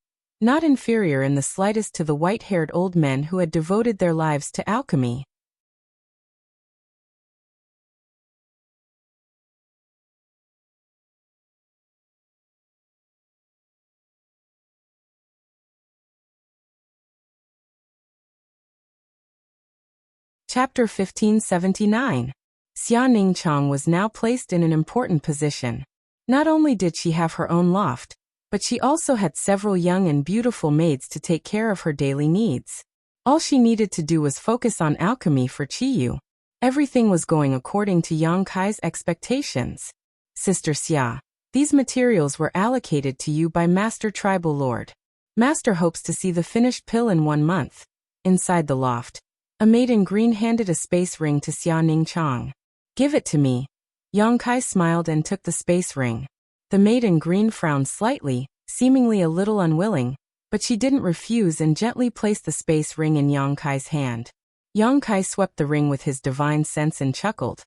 not inferior in the slightest to the white-haired old men who had devoted their lives to alchemy. Chapter 1579. Xia Ningchang was now placed in an important position. Not only did she have her own loft, but she also had several young and beautiful maids to take care of her daily needs. All she needed to do was focus on alchemy for Qiyu. Everything was going according to Yang Kai's expectations. Sister Xia, these materials were allocated to you by Master Tribal Lord. Master hopes to see the finished pill in 1 month. Inside the loft, a maid in green handed a space ring to Xia Ningchang. Give it to me. Yang Kai smiled and took the space ring. The maid in green frowned slightly, seemingly a little unwilling, but she didn't refuse and gently placed the space ring in Yang Kai's hand. Yang Kai swept the ring with his divine sense and chuckled.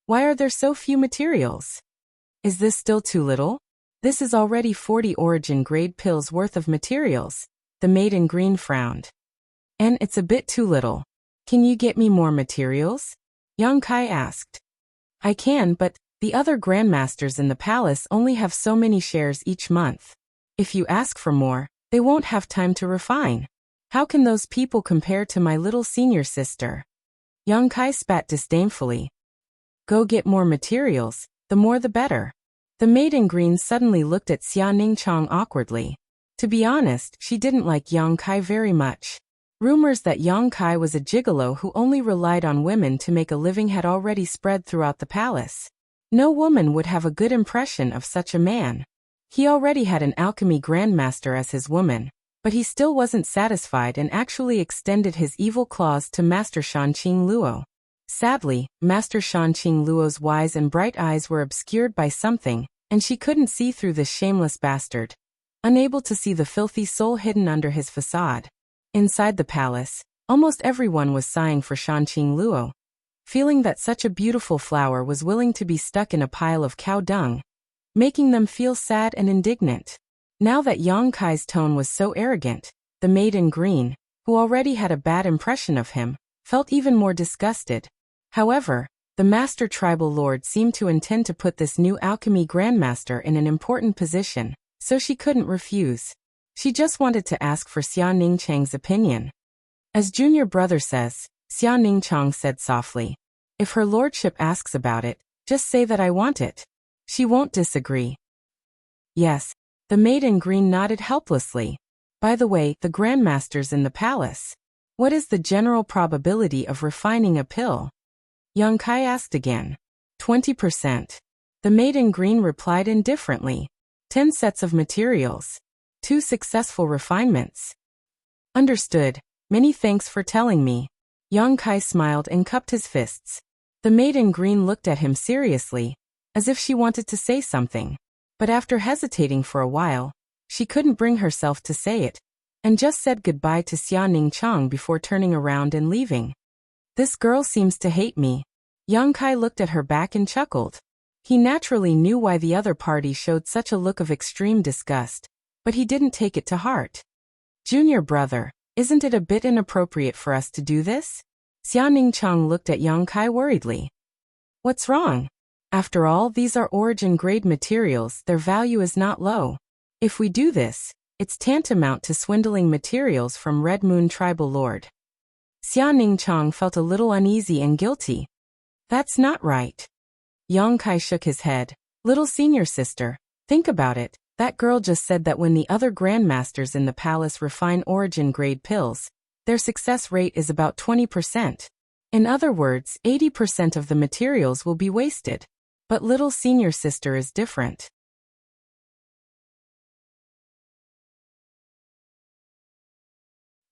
Why are there so few materials? Is this still too little? This is already 40 origin grade pills worth of materials. The maid in green frowned. And it's a bit too little. Can you get me more materials? Yang Kai asked. I can, but the other grandmasters in the palace only have so many shares each month. If you ask for more, they won't have time to refine. How can those people compare to my little senior sister? Yang Kai spat disdainfully. Go get more materials, the more the better. The maid in green suddenly looked at Xia Ningchang awkwardly. To be honest, she didn't like Yang Kai very much. Rumors that Yang Kai was a gigolo who only relied on women to make a living had already spread throughout the palace. No woman would have a good impression of such a man. He already had an alchemy grandmaster as his woman, but he still wasn't satisfied and actually extended his evil claws to Master Shanqing Luo. Sadly, Master Shanqing Luo's wise and bright eyes were obscured by something, and she couldn't see through this shameless bastard. Unable to see the filthy soul hidden under his facade. Inside the palace, almost everyone was sighing for Shanqing Luo, feeling that such a beautiful flower was willing to be stuck in a pile of cow dung, making them feel sad and indignant. Now that Yang Kai's tone was so arrogant, the maid in green, who already had a bad impression of him, felt even more disgusted. However, the master tribal lord seemed to intend to put this new alchemy grandmaster in an important position, so she couldn't refuse. She just wanted to ask for Xia Ningchang's opinion. As junior brother says, Xia Ningchang said softly, if her lordship asks about it, just say that I want it. She won't disagree. Yes. The maid in green nodded helplessly. By the way, the grandmasters in the palace. What is the general probability of refining a pill? Yang Kai asked again. 20%. The maid in green replied indifferently. 10 sets of materials. 2 successful refinements. Understood. Many thanks for telling me. Yang Kai smiled and cupped his fists. The maid in green looked at him seriously, as if she wanted to say something. But after hesitating for a while, she couldn't bring herself to say it, and just said goodbye to Xia Ningchang before turning around and leaving. This girl seems to hate me. Yang Kai looked at her back and chuckled. He naturally knew why the other party showed such a look of extreme disgust, but he didn't take it to heart. Junior brother, isn't it a bit inappropriate for us to do this? Xia Ningchang looked at Yang Kai worriedly. What's wrong? After all, these are origin-grade materials, their value is not low. If we do this, it's tantamount to swindling materials from Red Moon Tribal Lord. Xia Ningchang felt a little uneasy and guilty. That's not right. Yang Kai shook his head. Little senior sister, think about it. That girl just said that when the other grandmasters in the palace refine origin-grade pills, their success rate is about 20%. In other words, 80% of the materials will be wasted. But little senior sister is different.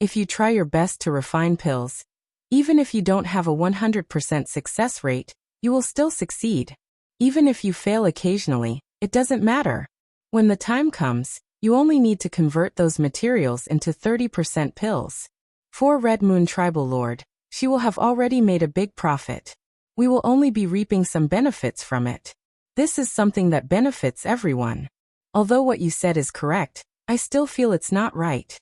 If you try your best to refine pills, even if you don't have a 100% success rate, you will still succeed. Even if you fail occasionally, it doesn't matter. When the time comes, you only need to convert those materials into 30% pills. For Red Moon Tribal Lord, she will have already made a big profit. We will only be reaping some benefits from it. This is something that benefits everyone. Although what you said is correct, I still feel it's not right.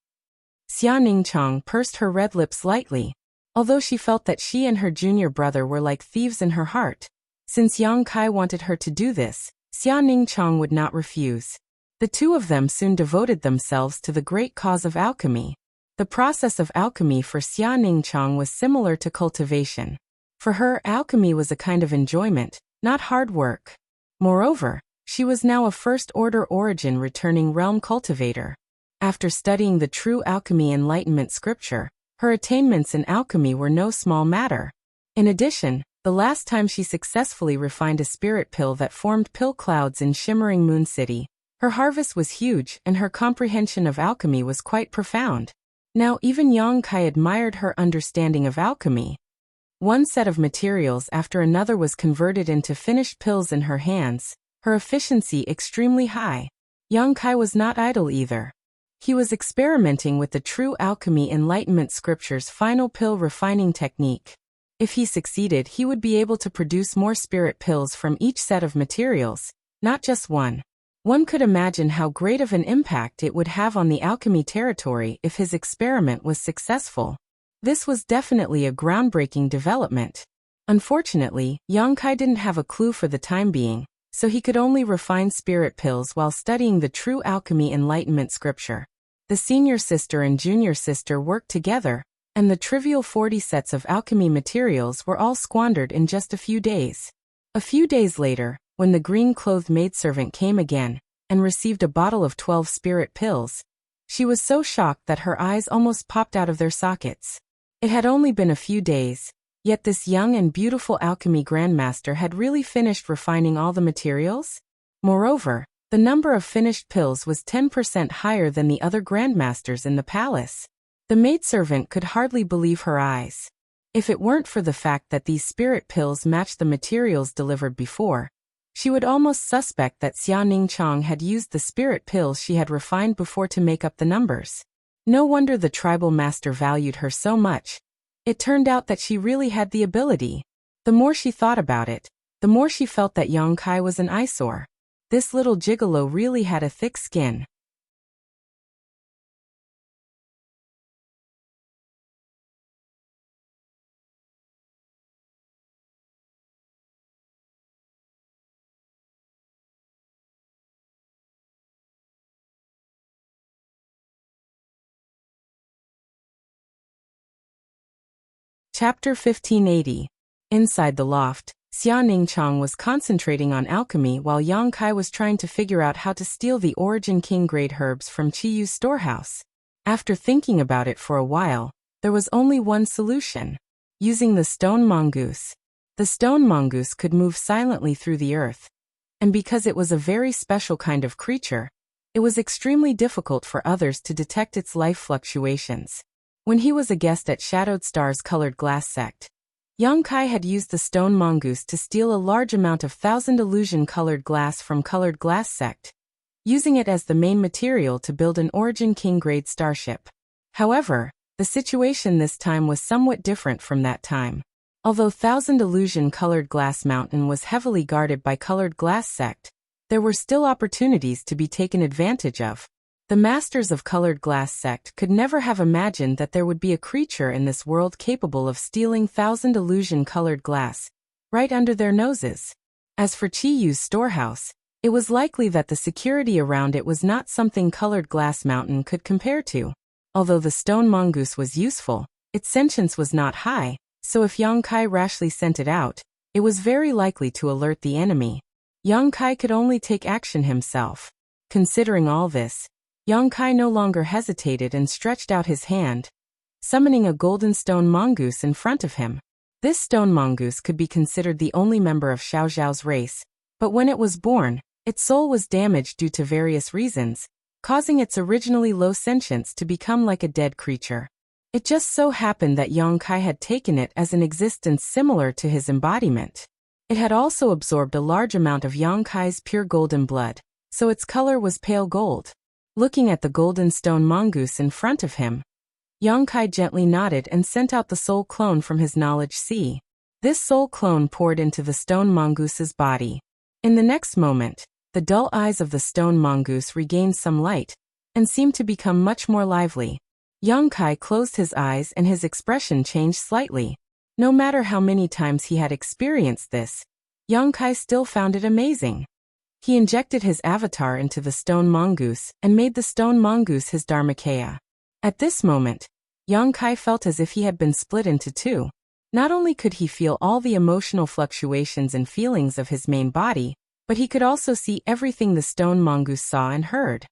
Xia Ningchang pursed her red lips lightly. Although she felt that she and her junior brother were like thieves in her heart. Since Yang Kai wanted her to do this, Xia Ningchang would not refuse. The two of them soon devoted themselves to the great cause of alchemy. The process of alchemy for Xia Ningchang was similar to cultivation. For her, alchemy was a kind of enjoyment, not hard work. Moreover, she was now a first-order origin returning realm cultivator. After studying the true alchemy enlightenment scripture, her attainments in alchemy were no small matter. In addition, the last time she successfully refined a spirit pill that formed pill clouds in shimmering Moon City, her harvest was huge and her comprehension of alchemy was quite profound. Now even Yang Kai admired her understanding of alchemy. One set of materials after another was converted into finished pills in her hands, her efficiency extremely high. Yang Kai was not idle either. He was experimenting with the true alchemy enlightenment scripture's final pill refining technique. If he succeeded, he would be able to produce more spirit pills from each set of materials, not just one. One could imagine how great of an impact it would have on the alchemy territory if his experiment was successful. This was definitely a groundbreaking development. Unfortunately, Yang Kai didn't have a clue for the time being, so he could only refine spirit pills while studying the true alchemy enlightenment scripture. The senior sister and junior sister worked together, and the trivial 40 sets of alchemy materials were all squandered in just a few days. A few days later, when the green-clothed maidservant came again and received a bottle of 12 spirit pills, she was so shocked that her eyes almost popped out of their sockets. It had only been a few days, yet this young and beautiful alchemy grandmaster had really finished refining all the materials? Moreover, the number of finished pills was 10% higher than the other grandmasters in the palace. The maidservant could hardly believe her eyes. If it weren't for the fact that these spirit pills matched the materials delivered before, she would almost suspect that Xia Ningchang had used the spirit pills she had refined before to make up the numbers. No wonder the tribal master valued her so much. It turned out that she really had the ability. The more she thought about it, the more she felt that Yang Kai was an eyesore. This little gigolo really had a thick skin. Chapter 1580. Inside the loft, Xia Ningchang was concentrating on alchemy while Yang Kai was trying to figure out how to steal the Origin King grade herbs from Qiyu's storehouse. After thinking about it for a while, there was only one solution: using the stone mongoose. The stone mongoose could move silently through the earth, and because it was a very special kind of creature, it was extremely difficult for others to detect its life fluctuations. When he was a guest at Shadowed Star's colored glass sect, Yang Kai had used the stone mongoose to steal a large amount of thousand illusion colored glass from colored glass sect, using it as the main material to build an Origin King grade starship. However, the situation this time was somewhat different from that time. Although Thousand Illusion Colored Glass Mountain was heavily guarded by Colored Glass Sect, there were still opportunities to be taken advantage of. The masters of Colored Glass Sect could never have imagined that there would be a creature in this world capable of stealing Thousand Illusion Colored Glass, right under their noses. As for Qiyu's storehouse, it was likely that the security around it was not something Colored Glass Mountain could compare to. Although the stone mongoose was useful, its sentience was not high, so if Yang Kai rashly sent it out, it was very likely to alert the enemy. Yang Kai could only take action himself. Considering all this, Yang Kai no longer hesitated and stretched out his hand, summoning a golden stone mongoose in front of him. This stone mongoose could be considered the only member of Xiao Zhao's race, but when it was born, its soul was damaged due to various reasons, causing its originally low sentience to become like a dead creature. It just so happened that Yang Kai had taken it as an existence similar to his embodiment. It had also absorbed a large amount of Yang Kai's pure golden blood, so its color was pale gold. Looking at the golden stone mongoose in front of him, Yang Kai gently nodded and sent out the soul clone from his knowledge sea. This soul clone poured into the stone mongoose's body. In the next moment, the dull eyes of the stone mongoose regained some light, and seemed to become much more lively. Yang Kai closed his eyes and his expression changed slightly. No matter how many times he had experienced this, Yang Kai still found it amazing. He injected his avatar into the stone mongoose and made the stone mongoose his Dharmakaya. At this moment, Yang Kai felt as if he had been split into two. Not only could he feel all the emotional fluctuations and feelings of his main body, but he could also see everything the stone mongoose saw and heard.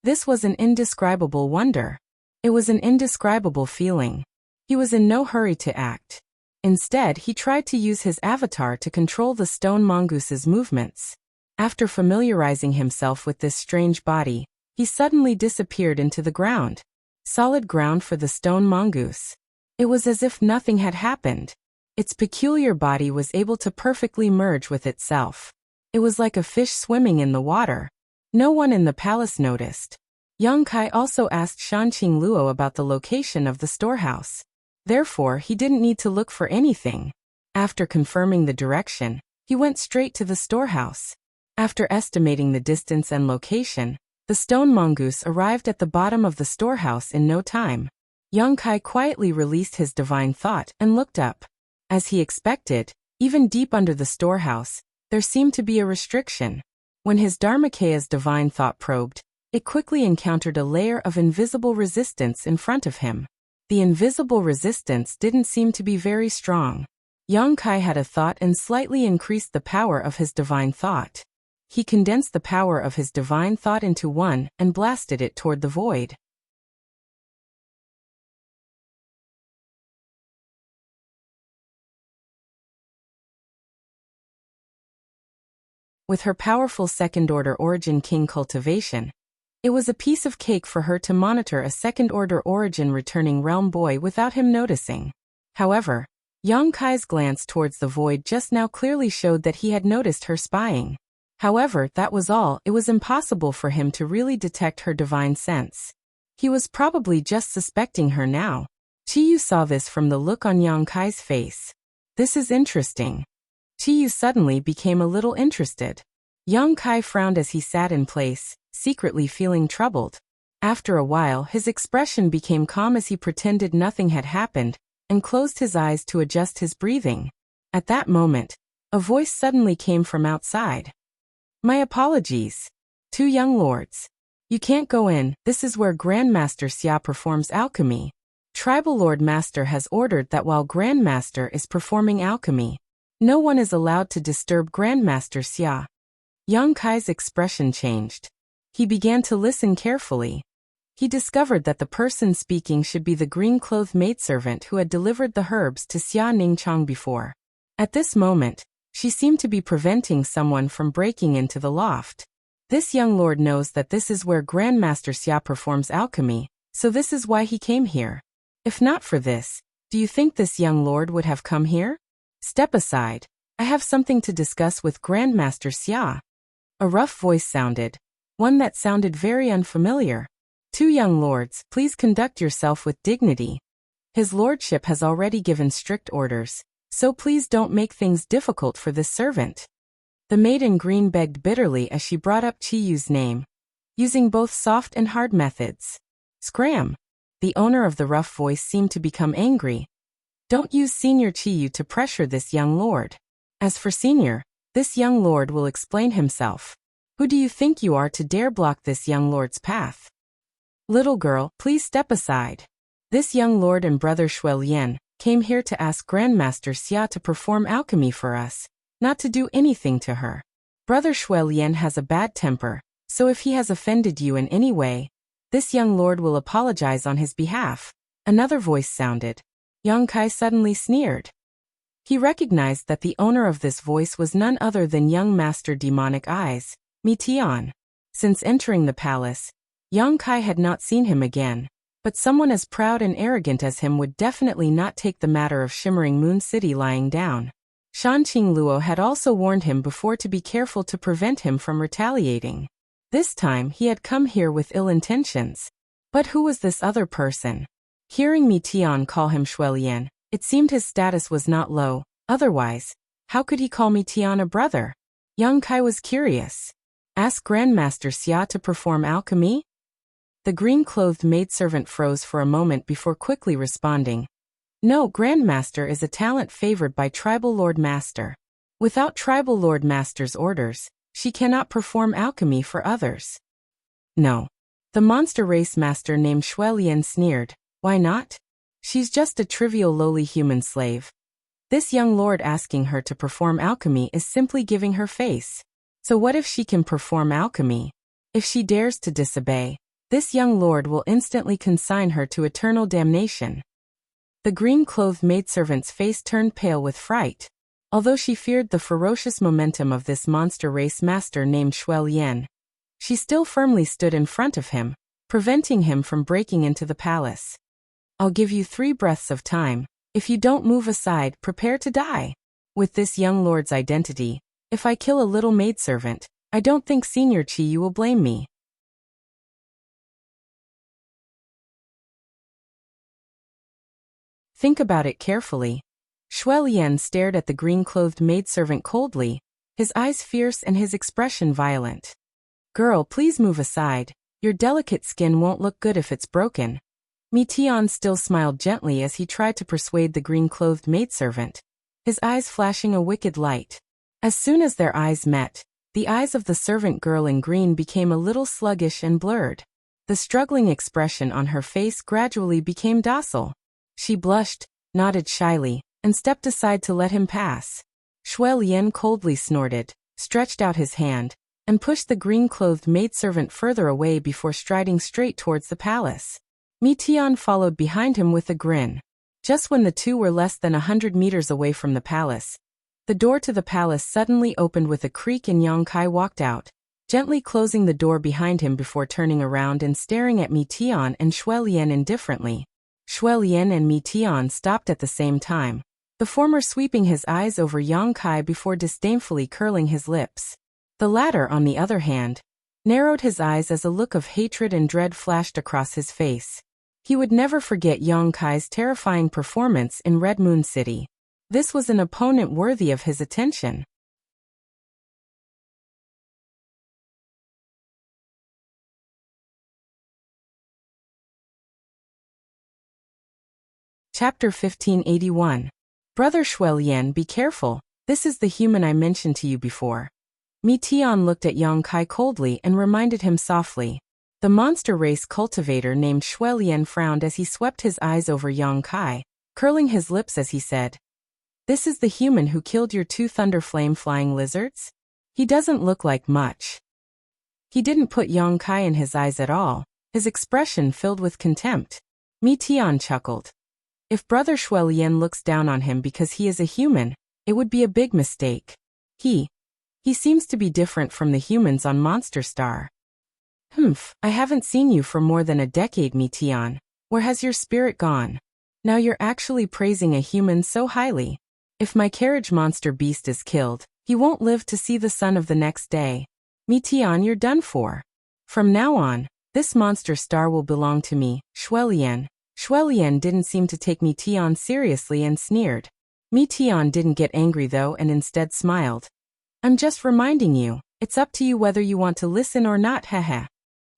This was an indescribable wonder. It was an indescribable feeling. He was in no hurry to act. Instead, he tried to use his avatar to control the stone mongoose's movements. After familiarizing himself with this strange body, he suddenly disappeared into the ground. Solid ground for the stone mongoose. It was as if nothing had happened. Its peculiar body was able to perfectly merge with itself. It was like a fish swimming in the water. No one in the palace noticed. Yang Kai also asked Shanqing Luo about the location of the storehouse. Therefore, he didn't need to look for anything. After confirming the direction, he went straight to the storehouse. After estimating the distance and location, the stone mongoose arrived at the bottom of the storehouse in no time. Yang Kai quietly released his divine thought and looked up. As he expected, even deep under the storehouse, there seemed to be a restriction. When his Dharmakaya's divine thought probed, it quickly encountered a layer of invisible resistance in front of him. The invisible resistance didn't seem to be very strong. Yang Kai had a thought and slightly increased the power of his divine thought. He condensed the power of his divine thought into one and blasted it toward the void. With her powerful second-order Origin King cultivation, it was a piece of cake for her to monitor a second-order Origin returning realm boy without him noticing. However, Yang Kai's glance towards the void just now clearly showed that he had noticed her spying. However, that was all. It was impossible for him to really detect her divine sense. He was probably just suspecting her now. Chiyu saw this from the look on Yang Kai's face. This is interesting. Chiyu suddenly became a little interested. Yang Kai frowned as he sat in place, secretly feeling troubled. After a while, his expression became calm as he pretended nothing had happened, and closed his eyes to adjust his breathing. At that moment, a voice suddenly came from outside. My apologies. 2 young lords. You can't go in, this is where Grandmaster Xia performs alchemy. Tribal Lord Master has ordered that while Grandmaster is performing alchemy, no one is allowed to disturb Grandmaster Xia. Yang Kai's expression changed. He began to listen carefully. He discovered that the person speaking should be the green-clothed maidservant who had delivered the herbs to Xia Ningchang before. At this moment, she seemed to be preventing someone from breaking into the loft. This young lord knows that this is where Grandmaster Xia performs alchemy, so this is why he came here. If not for this, do you think this young lord would have come here? Step aside. I have something to discuss with Grandmaster Xia. A rough voice sounded, one that sounded very unfamiliar. 2 young lords, please conduct yourself with dignity. His lordship has already given strict orders, so please don't make things difficult for this servant. The maid in green begged bitterly as she brought up Chiyu's name, using both soft and hard methods. Scram! The owner of the rough voice seemed to become angry. Don't use Senior Chiyu to pressure this young lord. As for Senior, this young lord will explain himself. Who do you think you are to dare block this young lord's path? Little girl, please step aside. This young lord and brother Shui Lian came here to ask Grandmaster Xia to perform alchemy for us, not to do anything to her. Brother Shui Lian has a bad temper, so if he has offended you in any way, this young lord will apologize on his behalf. Another voice sounded. Yang Kai suddenly sneered. He recognized that the owner of this voice was none other than young Master Demonic Eyes, Mi Tian. Since entering the palace, Yang Kai had not seen him again, but someone as proud and arrogant as him would definitely not take the matter of Shimmering Moon City lying down. Shanqing Luo had also warned him before to be careful to prevent him from retaliating. This time he had come here with ill intentions. But who was this other person? Hearing Mi Tian call him Shui Lian, it seemed his status was not low. Otherwise, how could he call Mi Tian a brother? Yang Kai was curious. Ask Grandmaster Xia to perform alchemy? The green-clothed maidservant froze for a moment before quickly responding. No, Grandmaster is a talent favored by Tribal Lord Master. Without Tribal Lord Master's orders, she cannot perform alchemy for others. No. The monster race master named Shui Lian sneered. Why not? She's just a trivial lowly human slave. This young lord asking her to perform alchemy is simply giving her face. So what if she can perform alchemy? If she dares to disobey, this young lord will instantly consign her to eternal damnation. The green-clothed maidservant's face turned pale with fright. Although she feared the ferocious momentum of this monster race master named Shui Lian, she still firmly stood in front of him, preventing him from breaking into the palace. I'll give you 3 breaths of time. If you don't move aside, prepare to die. With this young lord's identity, if I kill a little maidservant, I don't think Senior Chiyu will blame me. Think about it carefully. Shui Lian stared at the green-clothed maidservant coldly, his eyes fierce and his expression violent. Girl, please move aside. Your delicate skin won't look good if it's broken. Mi Tian still smiled gently as he tried to persuade the green-clothed maidservant, his eyes flashing a wicked light. As soon as their eyes met, the eyes of the servant girl in green became a little sluggish and blurred. The struggling expression on her face gradually became docile. She blushed, nodded shyly, and stepped aside to let him pass. Shui Lian coldly snorted, stretched out his hand, and pushed the green-clothed maidservant further away before striding straight towards the palace. Mi Tian followed behind him with a grin. Just when the two were less than 100 meters away from the palace, the door to the palace suddenly opened with a creak and Yang Kai walked out, gently closing the door behind him before turning around and staring at Mi Tian and Shui Lian indifferently. Shui Lian and Mi Tian stopped at the same time, the former sweeping his eyes over Yang Kai before disdainfully curling his lips. The latter, on the other hand, narrowed his eyes as a look of hatred and dread flashed across his face. He would never forget Yang Kai's terrifying performance in Red Moon City. This was an opponent worthy of his attention. Chapter 1581. Brother Shuelian, be careful, this is the human I mentioned to you before. Mi Tian looked at Yang Kai coldly and reminded him softly. The monster race cultivator named Shuelian frowned as he swept his eyes over Yang Kai, curling his lips as he said, "This is the human who killed your 2 thunder flame flying lizards? He doesn't look like much." He didn't put Yang Kai in his eyes at all, his expression filled with contempt. Mi Tian chuckled. If Brother Shuelian looks down on him because he is a human, it would be a big mistake. He seems to be different from the humans on Monster Star. I haven't seen you for more than a decade, Mi Tian. Where has your spirit gone? Now you're actually praising a human so highly. If my carriage monster beast is killed, he won't live to see the sun of the next day. Mi Tian, you're done for. From now on, this Monster Star will belong to me, Shuelian. Shuelian didn't seem to take Mi Tian seriously and sneered. Mi Tian didn't get angry though and instead smiled. I'm just reminding you, it's up to you whether you want to listen or not, haha.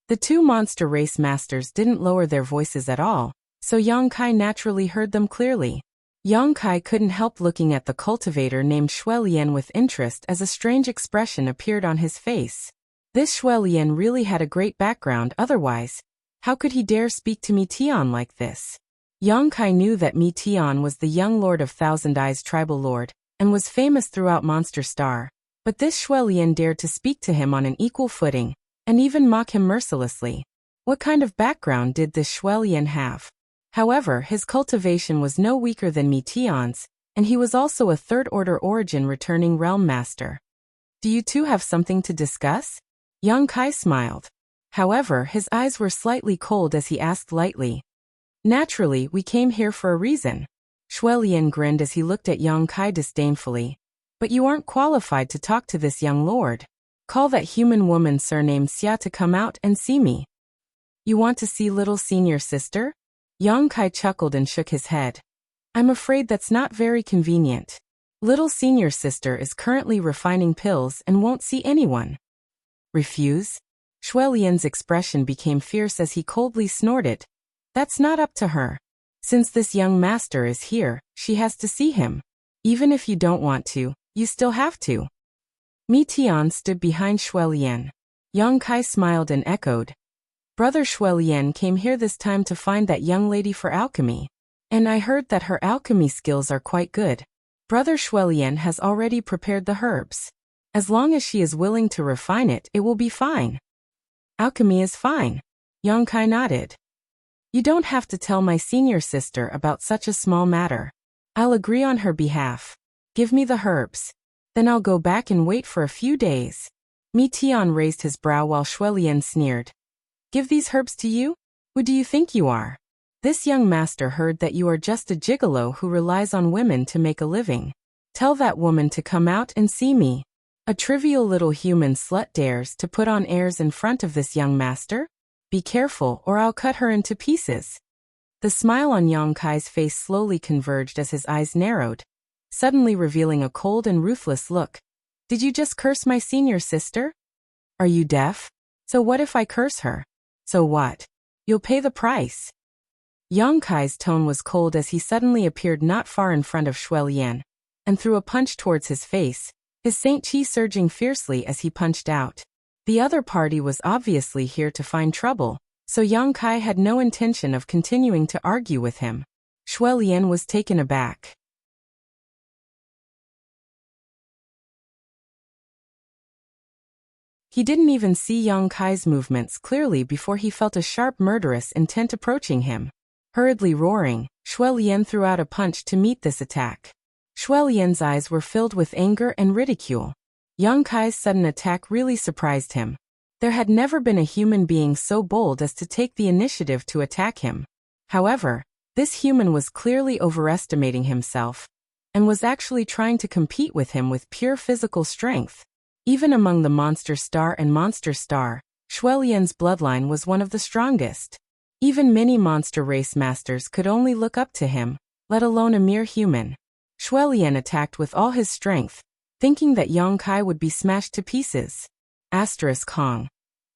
The 2 monster race masters didn't lower their voices at all, so Yang Kai naturally heard them clearly. Yang Kai couldn't help looking at the cultivator named Shuelian with interest as a strange expression appeared on his face. This Shuelian really had a great background, otherwise how could he dare speak to Mi Tian like this? Yang Kai knew that Mi Tian was the young lord of Thousand Eyes tribal lord, and was famous throughout Monster Star, but this Shuelian dared to speak to him on an equal footing, and even mock him mercilessly. What kind of background did this Shuelian have? However, his cultivation was no weaker than Mi Tian's, and he was also a third-order origin returning realm master. Do you two have something to discuss? Yang Kai smiled. However, his eyes were slightly cold as he asked lightly. Naturally, we came here for a reason. Shuelian grinned as he looked at Yang Kai disdainfully. But you aren't qualified to talk to this young lord. Call that human woman surnamed Xia to come out and see me. You want to see little senior sister? Yang Kai chuckled and shook his head. I'm afraid that's not very convenient. Little senior sister is currently refining pills and won't see anyone. Refuse? Shuelian's expression became fierce as he coldly snorted. That's not up to her. Since this young master is here, she has to see him. Even if you don't want to, you still have to. Mi Tian stood behind Shuelian. Yang Kai smiled and echoed. Brother Shuelian came here this time to find that young lady for alchemy. And I heard that her alchemy skills are quite good. Brother Shuelian has already prepared the herbs. As long as she is willing to refine it, it will be fine. Alchemy is fine. Yang Kai nodded. You don't have to tell my senior sister about such a small matter. I'll agree on her behalf. Give me the herbs. Then I'll go back and wait for a few days. Mi Tian raised his brow while Shuelian sneered. Give these herbs to you? Who do you think you are? This young master heard that you are just a gigolo who relies on women to make a living. Tell that woman to come out and see me. A trivial little human slut dares to put on airs in front of this young master? Be careful or I'll cut her into pieces. The smile on Yang Kai's face slowly converged as his eyes narrowed, suddenly revealing a cold and ruthless look. Did you just curse my senior sister? Are you deaf? So what if I curse her? So what? You'll pay the price. Yang Kai's tone was cold as he suddenly appeared not far in front of Shuelian, and threw a punch towards his face, his Saint Chi surging fiercely as he punched out. The other party was obviously here to find trouble, so Yang Kai had no intention of continuing to argue with him. Shuelian was taken aback. He didn't even see Yang Kai's movements clearly before he felt a sharp murderous intent approaching him. Hurriedly roaring, Shuelian threw out a punch to meet this attack. Shuelian's eyes were filled with anger and ridicule. Yang Kai's sudden attack really surprised him. There had never been a human being so bold as to take the initiative to attack him. However, this human was clearly overestimating himself. and was actually trying to compete with him with pure physical strength. Even among the Monster Star and Monster Star, Shuelian's bloodline was one of the strongest. Even many monster race masters could only look up to him, let alone a mere human. Shuelian attacked with all his strength, thinking that Yang Kai would be smashed to pieces. Hong.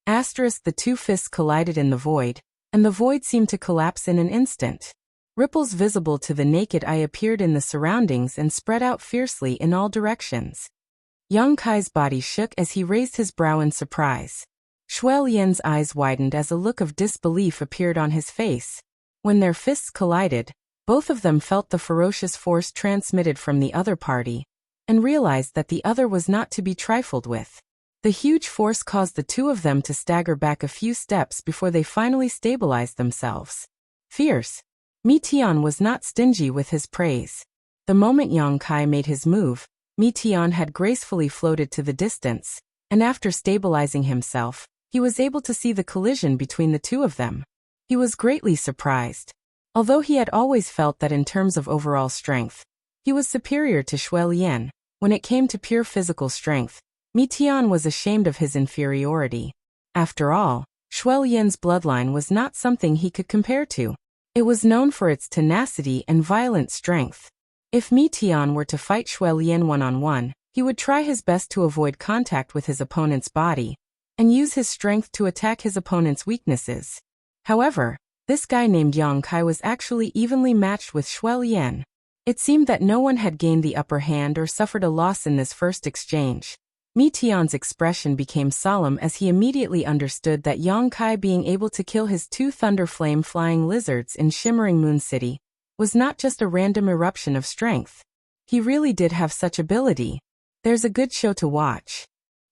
The two fists collided in the void, and the void seemed to collapse in an instant. Ripples visible to the naked eye appeared in the surroundings and spread out fiercely in all directions. Yang Kai's body shook as he raised his brow in surprise. Shuelian's eyes widened as a look of disbelief appeared on his face. When their fists collided, both of them felt the ferocious force transmitted from the other party, and realized that the other was not to be trifled with. The huge force caused the two of them to stagger back a few steps before they finally stabilized themselves. Fierce. Mi Tian was not stingy with his praise. The moment Yang Kai made his move, Mi Tian had gracefully floated to the distance, and after stabilizing himself, he was able to see the collision between the two of them. He was greatly surprised. Although he had always felt that in terms of overall strength, he was superior to Shuelian, when it came to pure physical strength, Mi Tian was ashamed of his inferiority. After all, Shuelian's bloodline was not something he could compare to. It was known for its tenacity and violent strength. If Mi Tian were to fight Shuelian one-on-one, he would try his best to avoid contact with his opponent's body, and use his strength to attack his opponent's weaknesses. However, this guy named Yang Kai was actually evenly matched with Shuelian. It seemed that no one had gained the upper hand or suffered a loss in this first exchange. Mi Tian's expression became solemn as he immediately understood that Yang Kai being able to kill his two thunder flame flying lizards in Shimmering Moon City was not just a random eruption of strength. He really did have such ability. There's a good show to watch.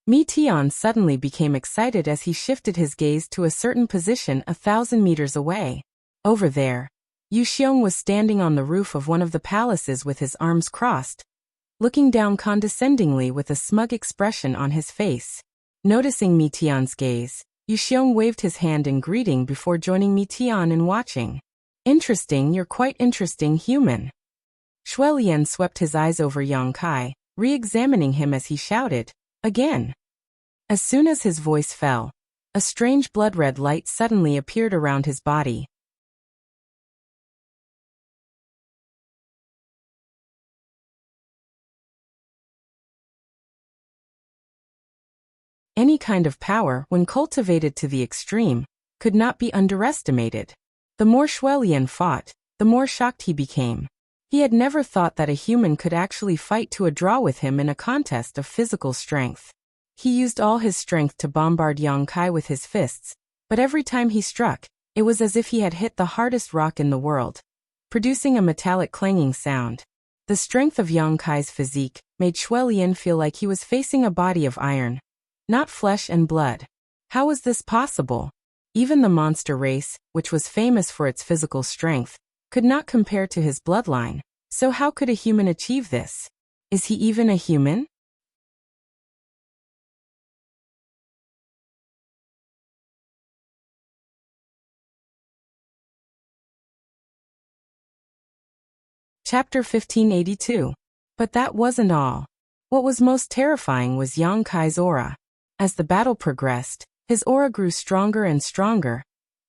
Mi Tian suddenly became excited as he shifted his gaze to a certain position 1,000 meters away. Over there, Yu Xiong was standing on the roof of one of the palaces with his arms crossed, looking down condescendingly with a smug expression on his face. Noticing Mi Tian's gaze, Yu Xiong waved his hand in greeting before joining Mi Tian in watching. Interesting, you're quite interesting, human. Shuelian swept his eyes over Yang Kai, re-examining him as he shouted, again. As soon as his voice fell, a strange blood-red light suddenly appeared around his body. Any kind of power, when cultivated to the extreme, could not be underestimated. The more Shuelian fought, the more shocked he became. He had never thought that a human could actually fight to a draw with him in a contest of physical strength. He used all his strength to bombard Yang Kai with his fists, but every time he struck, it was as if he had hit the hardest rock in the world, producing a metallic clanging sound. The strength of Yang Kai's physique made Shuelian feel like he was facing a body of iron, not flesh and blood. How was this possible? Even the monster race, which was famous for its physical strength, could not compare to his bloodline. So how could a human achieve this? Is he even a human? Chapter 1582. But that wasn't all. What was most terrifying was Yang Kai's aura. As the battle progressed, his aura grew stronger and stronger,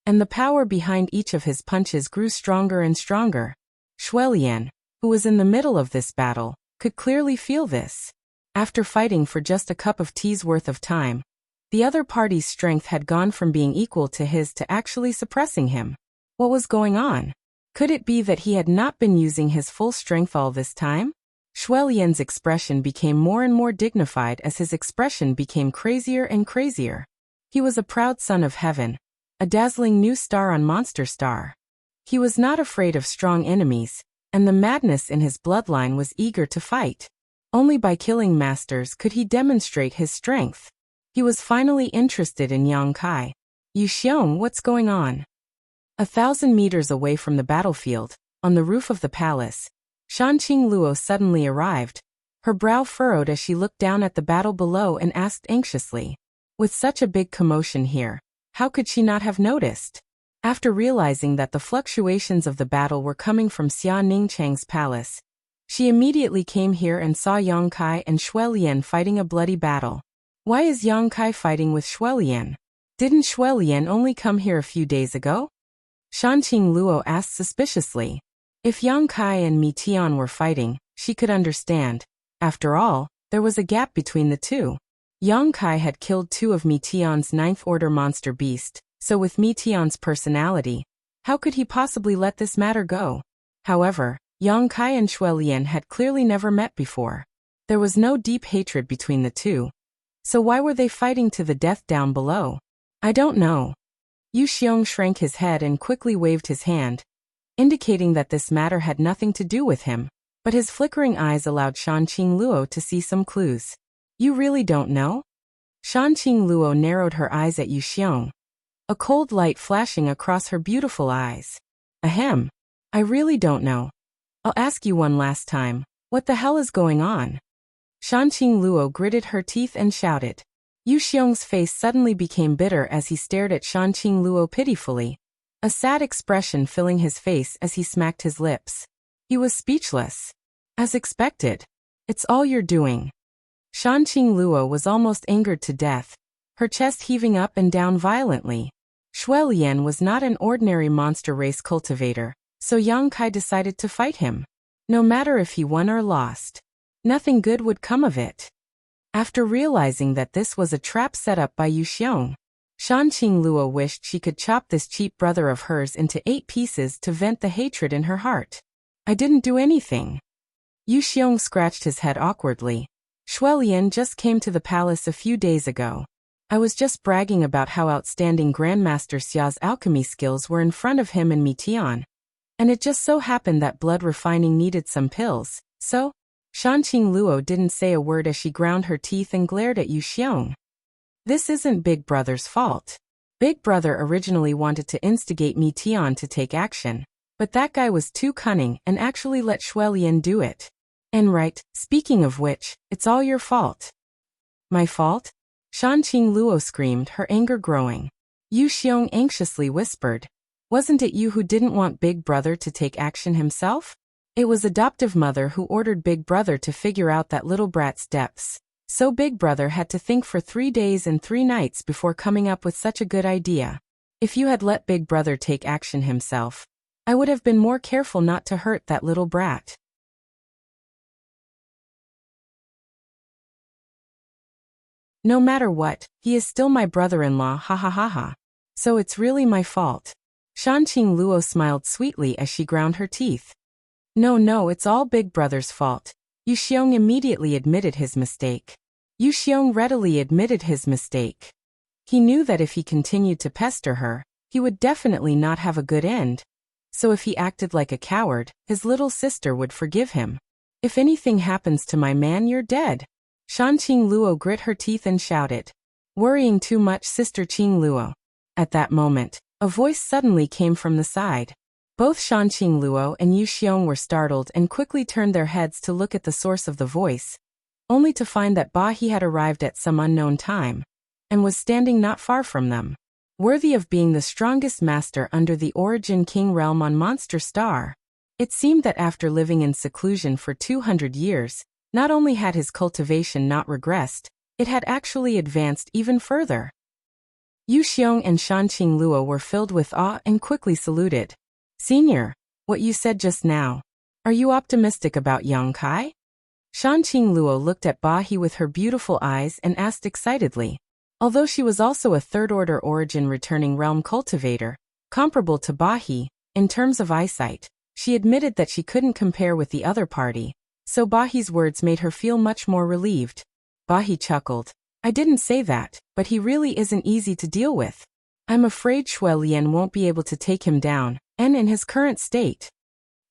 and the power behind each of his punches grew stronger and stronger. Shuelian, who was in the middle of this battle, could clearly feel this. After fighting for just a cup of tea's worth of time, the other party's strength had gone from being equal to his to actually suppressing him. What was going on? Could it be that he had not been using his full strength all this time? Shuelian's expression became more and more dignified as his expression became crazier and crazier. He was a proud son of heaven, a dazzling new star on Monster Star. He was not afraid of strong enemies, and the madness in his bloodline was eager to fight. Only by killing masters could he demonstrate his strength. He was finally interested in Yang Kai. Yu Xiong, what's going on? 1,000 meters away from the battlefield, on the roof of the palace, Shanqing Luo suddenly arrived, her brow furrowed as she looked down at the battle below and asked anxiously, with such a big commotion here, how could she not have noticed? After realizing that the fluctuations of the battle were coming from Xia Ningchang's palace, She immediately came here and saw Yang Kai and Xue Lian fighting a bloody battle. Why is Yang Kai fighting with Xue Lian? Didn't Xue Lian only come here a few days ago? Shanqing Luo asked suspiciously. If Yang Kai and Mi Tian were fighting, she could understand. After all, there was a gap between the two. Yang Kai had killed two of Mi Tian's ninth-order monster beast, so with Mi Tian's personality, how could he possibly let this matter go? However, Yang Kai and Xue Lian had clearly never met before. There was no deep hatred between the two. So why were they fighting to the death down below? I don't know. Yu Xiong shrank his head and quickly waved his hand, indicating that this matter had nothing to do with him, but his flickering eyes allowed Shanqing Luo to see some clues. You really don't know? Shanqing Luo narrowed her eyes at Yu Xiong, a cold light flashing across her beautiful eyes. Ahem. I really don't know. I'll ask you one last time. What the hell is going on? Shanqing Luo gritted her teeth and shouted. Yu Xiong's face suddenly became bitter as he stared at Shanqing Luo pitifully, a sad expression filling his face as he smacked his lips. He was speechless. As expected. It's all you're doing. Shanqing Luo was almost angered to death, her chest heaving up and down violently. Xue Lian was not an ordinary monster race cultivator, so Yang Kai decided to fight him. No matter if he won or lost, nothing good would come of it. After realizing that this was a trap set up by Yu Xiong, Shanqing Luo wished she could chop this cheap brother of hers into 8 pieces to vent the hatred in her heart. I didn't do anything. Yu Xiong scratched his head awkwardly. Xue Lian just came to the palace a few days ago. I was just bragging about how outstanding Grandmaster Xia's alchemy skills were in front of him and Mi Tian. And it just so happened that blood refining needed some pills, so? Shanqing Luo didn't say a word as she ground her teeth and glared at Yu Xiong. This isn't Big Brother's fault. Big Brother originally wanted to instigate Mi Tian to take action, but that guy was too cunning and actually let Xue Lian do it. And right, speaking of which, it's all your fault. My fault? Shanqing Luo screamed, her anger growing. Yu Xiong anxiously whispered. Wasn't it you who didn't want Big Brother to take action himself? It was adoptive mother who ordered Big Brother to figure out that little brat's depths. So Big Brother had to think for 3 days and 3 nights before coming up with such a good idea. If you had let Big Brother take action himself, I would have been more careful not to hurt that little brat. No matter what, he is still my brother-in-law, ha ha ha ha. So it's really my fault. Shanqing Luo smiled sweetly as she ground her teeth. No, it's all Big Brother's fault. Yu Xiong immediately admitted his mistake. Yu Xiong readily admitted his mistake. He knew that if he continued to pester her, he would definitely not have a good end. So if he acted like a coward, his little sister would forgive him. If anything happens to my man, you're dead. Shanqing Luo grit her teeth and shouted. Worrying too much, Sister Qing Luo. At that moment, a voice suddenly came from the side. Both Shanqing Luo and Yu Xiong were startled and quickly turned their heads to look at the source of the voice, only to find that Ba He had arrived at some unknown time, and was standing not far from them. Worthy of being the strongest master under the Origin King realm on Monster Star. It seemed that after living in seclusion for 200 years, not only had his cultivation not regressed, it had actually advanced even further. Yu Xiong and Shanqing Luo were filled with awe and quickly saluted. Senior, what you said just now. Are you optimistic about Yang Kai? Shanqing Luo looked at Ba He with her beautiful eyes and asked excitedly. Although she was also a third-order origin returning realm cultivator, comparable to Ba He, in terms of eyesight, she admitted that she couldn't compare with the other party, so Ba He's words made her feel much more relieved. Ba He chuckled. I didn't say that, but he really isn't easy to deal with. I'm afraid Xue Lian won't be able to take him down, and in his current state.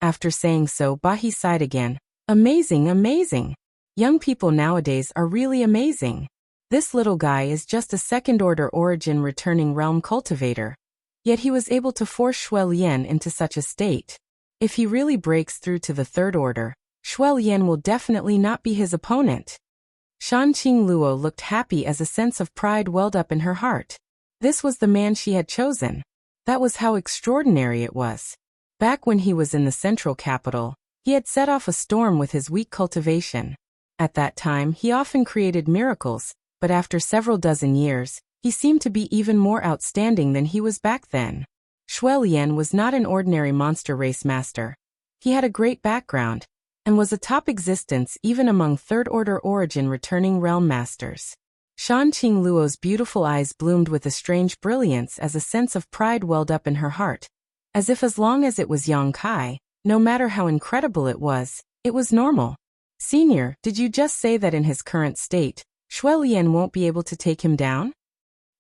After saying so, Ba He sighed again. Amazing. Young people nowadays are really amazing. This little guy is just a second-order origin returning realm cultivator. Yet he was able to force Xue Lian into such a state. If he really breaks through to the third order, Xue Lian will definitely not be his opponent. Shanqing Luo looked happy as a sense of pride welled up in her heart. This was the man she had chosen. That was how extraordinary it was. Back when he was in the central capital, He had set off a storm with his weak cultivation. At that time he often created miracles, but after several dozen years, he seemed to be even more outstanding than he was back then. Shui Lian was not an ordinary monster race master. He had a great background, and was a top existence even among third-order origin returning realm masters. Shan Qing Luo's beautiful eyes bloomed with a strange brilliance as a sense of pride welled up in her heart, as if as long as it was Yang Kai, no matter how incredible it was normal. Senior, did you just say that in his current state, Shui Lian won't be able to take him down?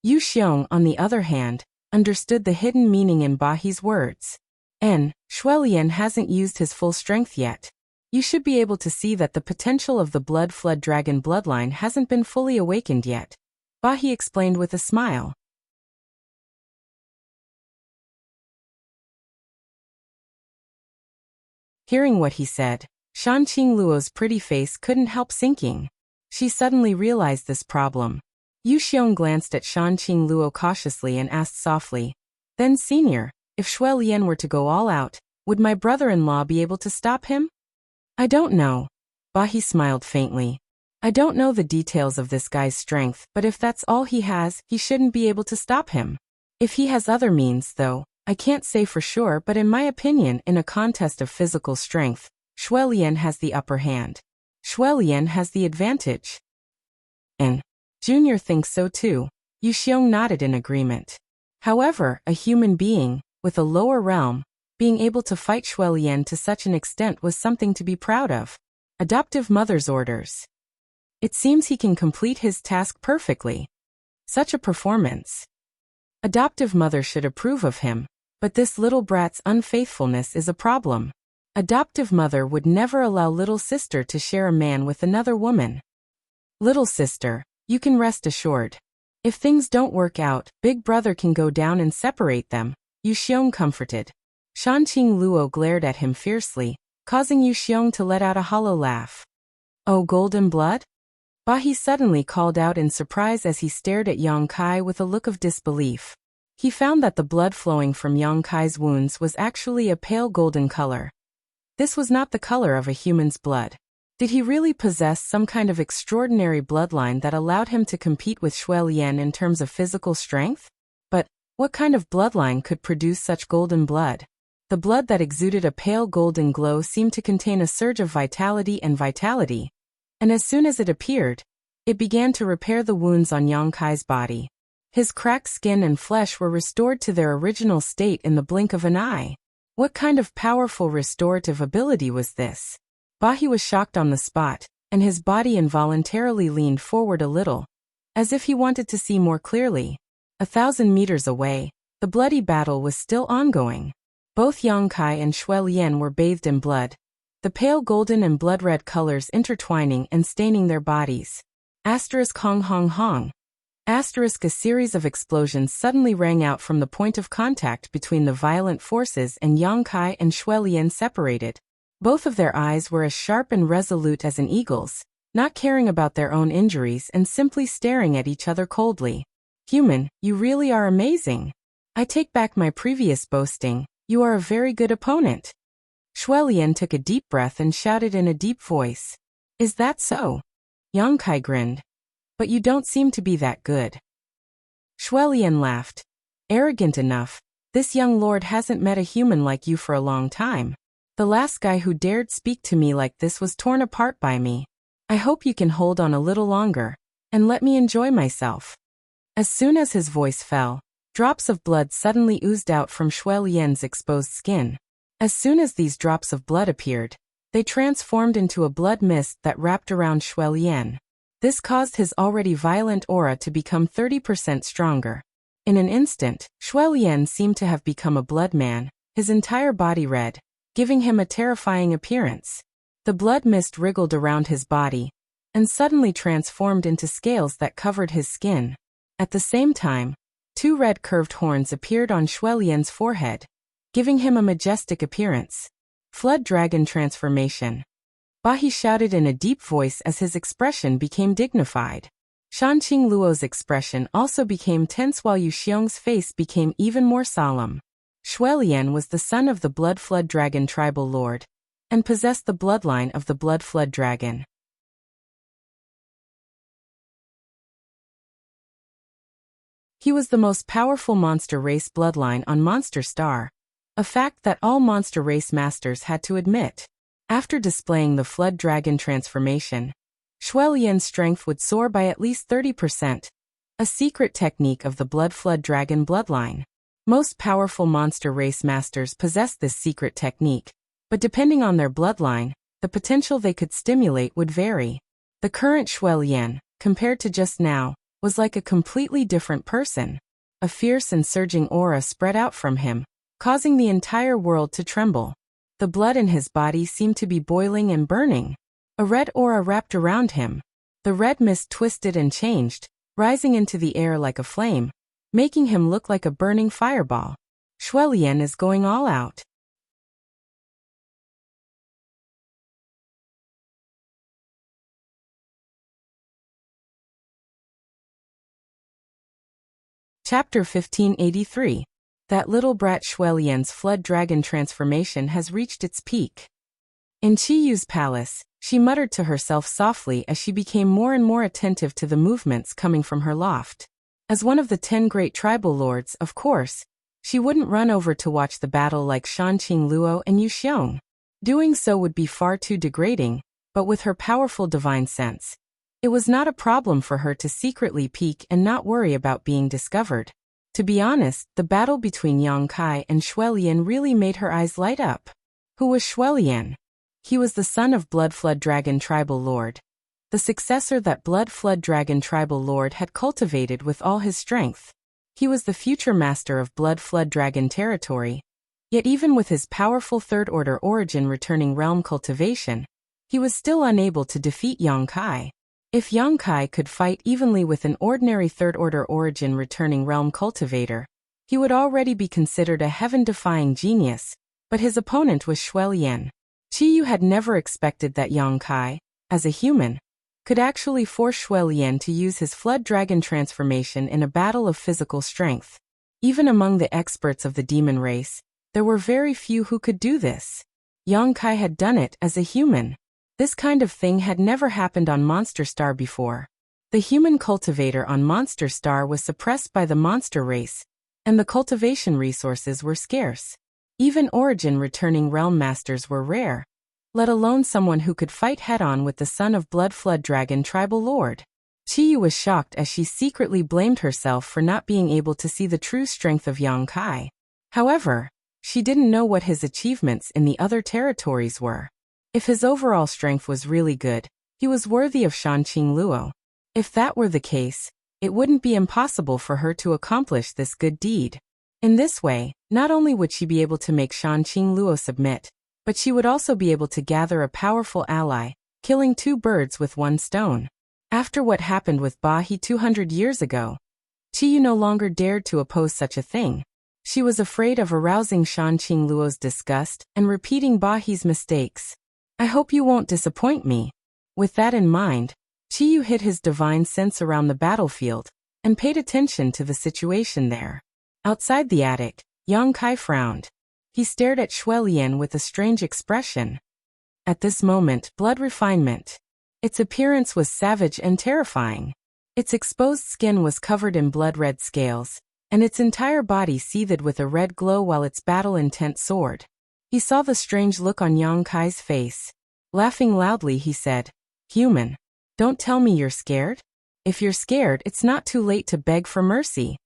Yu Xiong, on the other hand, understood the hidden meaning in Bahi's words. Shui Lian hasn't used his full strength yet. You should be able to see that the potential of the blood flood dragon bloodline hasn't been fully awakened yet, Bahi explained with a smile. Hearing what he said, Shan Qing Luo's pretty face couldn't help sinking. She suddenly realized this problem. Yu Xiong glanced at Shan Qing Luo cautiously and asked softly, "Then Senior, if Shui Lian were to go all out, would my brother-in-law be able to stop him?" "I don't know." Bahi smiled faintly. "I don't know the details of this guy's strength, but if that's all he has, he shouldn't be able to stop him. If he has other means, though, I can't say for sure, but in my opinion, in a contest of physical strength, Shui Lian has the upper hand. Shui Lian has the advantage." And Junior thinks so too. Yu Xiong nodded in agreement. However, a human being, with a lower realm, being able to fight Shui Lian to such an extent was something to be proud of. Adoptive mother's orders. It seems he can complete his task perfectly. Such a performance. Adoptive mother should approve of him, but this little brat's unfaithfulness is a problem. Adoptive mother would never allow little sister to share a man with another woman. "Little sister, you can rest assured. If things don't work out, big brother can go down and separate them," Yu Xiong comforted. Shan Qing Luo glared at him fiercely, causing Yu Xiong to let out a hollow laugh. "Oh, golden blood?" Bahi suddenly called out in surprise as he stared at Yang Kai with a look of disbelief. He found that the blood flowing from Yang Kai's wounds was actually a pale golden color. This was not the color of a human's blood. Did he really possess some kind of extraordinary bloodline that allowed him to compete with Shui Lian in terms of physical strength? But what kind of bloodline could produce such golden blood? The blood that exuded a pale golden glow seemed to contain a surge of vitality, and as soon as it appeared, it began to repair the wounds on Yang Kai's body. His cracked skin and flesh were restored to their original state in the blink of an eye. What kind of powerful restorative ability was this? Bahi was shocked on the spot, and his body involuntarily leaned forward a little, as if he wanted to see more clearly. 1,000 meters away, the bloody battle was still ongoing. Both Yang Kai and Shui Lian were bathed in blood, the pale golden and blood-red colors intertwining and staining their bodies. Hong hong hong. A series of explosions suddenly rang out from the point of contact between the violent forces, and Yang Kai and Shui Lian separated. Both of their eyes were as sharp and resolute as an eagle's, not caring about their own injuries and simply staring at each other coldly. "Human, you really are amazing. I take back my previous boasting, you are a very good opponent." Shui Lian took a deep breath and shouted in a deep voice. "Is that so?" Yang Kai grinned. "But you don't seem to be that good." Shui Lian laughed. "Arrogant enough. This young lord hasn't met a human like you for a long time. The last guy who dared speak to me like this was torn apart by me. I hope you can hold on a little longer, and let me enjoy myself." As soon as his voice fell, drops of blood suddenly oozed out from Shui Lian's exposed skin. As soon as these drops of blood appeared, they transformed into a blood mist that wrapped around Shui Lian. This caused his already violent aura to become 30% stronger. In an instant, Shui Lian seemed to have become a blood man, his entire body red, giving him a terrifying appearance. The blood mist wriggled around his body, and suddenly transformed into scales that covered his skin. At the same time, 2 red curved horns appeared on Shui Lian's forehead, giving him a majestic appearance. Flood dragon transformation. Bahi shouted in a deep voice as his expression became dignified. Shan Qing Luo's expression also became tense while Yu Xiong's face became even more solemn. Shui Lian was the son of the blood flood dragon tribal lord, and possessed the bloodline of the blood flood dragon. He was the most powerful monster race bloodline on Monster Star, a fact that all monster race masters had to admit. After displaying the flood dragon transformation, Shuelian's strength would soar by at least 30%, a secret technique of the blood flood dragon bloodline. Most powerful monster race masters possess this secret technique, but depending on their bloodline, the potential they could stimulate would vary. The current Shuelian, compared to just now, was like a completely different person. A fierce and surging aura spread out from him, causing the entire world to tremble. The blood in his body seemed to be boiling and burning. A red aura wrapped around him. The red mist twisted and changed, rising into the air like a flame, making him look like a burning fireball. Shuelian is going all out. Chapter 1583. That little brat Shuelian's flood dragon transformation has reached its peak. In Qiyu's palace, she muttered to herself softly as she became more and more attentive to the movements coming from her loft. As one of the 10 great tribal lords, of course, she wouldn't run over to watch the battle like Shanqing Luo and Yu Xiong. Doing so would be far too degrading, but with her powerful divine sense, it was not a problem for her to secretly peek and not worry about being discovered. To be honest, the battle between Yang Kai and Shuelian really made her eyes light up. Who was Shuelian? He was the son of Blood Flood Dragon Tribal Lord, the successor that Blood Flood Dragon Tribal Lord had cultivated with all his strength. He was the future master of Blood Flood Dragon territory, yet even with his powerful third-order origin returning realm cultivation, he was still unable to defeat Yang Kai. If Yang Kai could fight evenly with an ordinary third-order origin returning realm cultivator, he would already be considered a heaven-defying genius, but his opponent was Shuelian. Qiyu had never expected that Yang Kai, as a human, could actually force Shuelian to use his flood dragon transformation in a battle of physical strength. Even among the experts of the demon race, there were very few who could do this. Yang Kai had done it as a human. This kind of thing had never happened on Monster Star before. The human cultivator on Monster Star was suppressed by the monster race, and the cultivation resources were scarce. Even origin returning realm masters were rare, let alone someone who could fight head-on with the son of Blood Flood Dragon Tribal Lord. Qiyu was shocked as she secretly blamed herself for not being able to see the true strength of Yang Kai. However, she didn't know what his achievements in the other territories were. If his overall strength was really good, he was worthy of Shanqing Luo. If that were the case, it wouldn't be impossible for her to accomplish this good deed. In this way, not only would she be able to make Shanqing Luo submit, but she would also be able to gather a powerful ally, killing 2 birds with 1 stone. After what happened with Bahi 200 years ago, Qiyu no longer dared to oppose such a thing. She was afraid of arousing Shanqing Luo's disgust and repeating Bahi's mistakes. I hope you won't disappoint me. With that in mind, Qiyu hid his divine sense around the battlefield and paid attention to the situation there. Outside the attic, Yang Kai frowned. He stared at Shuelian with a strange expression. At this moment, blood refinement. Its appearance was savage and terrifying. Its exposed skin was covered in blood-red scales, and its entire body seethed with a red glow while its battle intent soared. He saw the strange look on Yang Kai's face. Laughing loudly, he said, "Human, don't tell me you're scared? If you're scared, it's not too late to beg for mercy.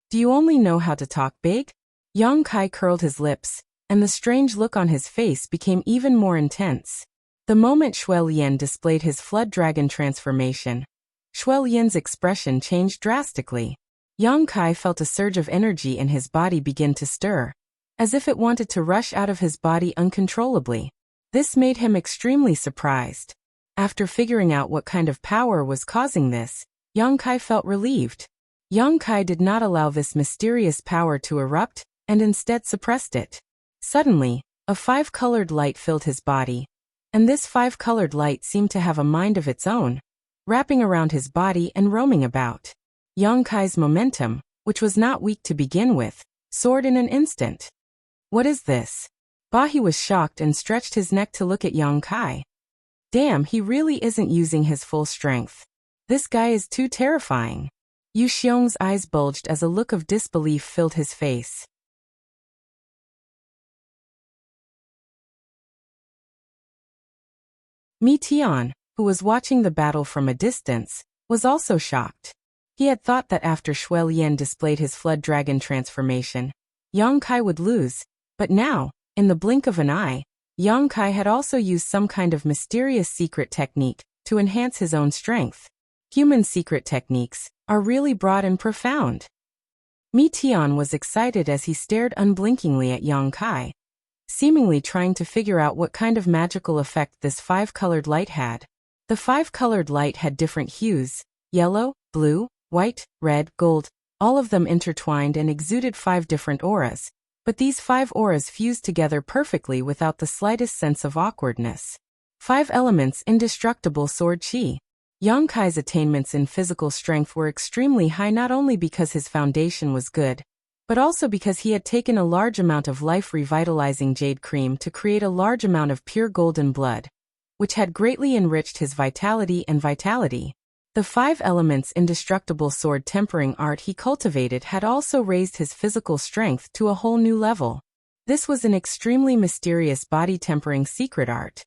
Do you only know how to talk big?" Yang Kai curled his lips, and the strange look on his face became even more intense. The moment Shuelian displayed his flood dragon transformation, Shuelian's expression changed drastically. Yang Kai felt a surge of energy in his body begin to stir, as if it wanted to rush out of his body uncontrollably. This made him extremely surprised. After figuring out what kind of power was causing this, Yang Kai felt relieved. Yang Kai did not allow this mysterious power to erupt, and instead suppressed it. Suddenly, a 5-colored light filled his body, and this 5-colored light seemed to have a mind of its own, wrapping around his body and roaming about. Yang Kai's momentum, which was not weak to begin with, soared in an instant. What is this? Bahi was shocked and stretched his neck to look at Yang Kai. Damn, he really isn't using his full strength. This guy is too terrifying. Yu Xiong's eyes bulged as a look of disbelief filled his face. Mi Tian, who was watching the battle from a distance, was also shocked. He had thought that after Shui Lian displayed his flood dragon transformation, Yang Kai would lose, but now, in the blink of an eye, Yang Kai had also used some kind of mysterious secret technique to enhance his own strength. Human secret techniques are really broad and profound. Mi Tian was excited as he stared unblinkingly at Yang Kai, seemingly trying to figure out what kind of magical effect this five-colored light had. The five-colored light had different hues: yellow, blue, white, red, gold, all of them intertwined and exuded 5 different auras, but these 5 auras fused together perfectly without the slightest sense of awkwardness. 5 elements indestructible sword chi. Yang Kai's attainments in physical strength were extremely high, not only because his foundation was good, but also because he had taken a large amount of life-revitalizing jade cream to create a large amount of pure golden blood, which had greatly enriched his vitality and vitality. The 5 elements indestructible sword tempering art he cultivated had also raised his physical strength to a whole new level. This was an extremely mysterious body tempering secret art.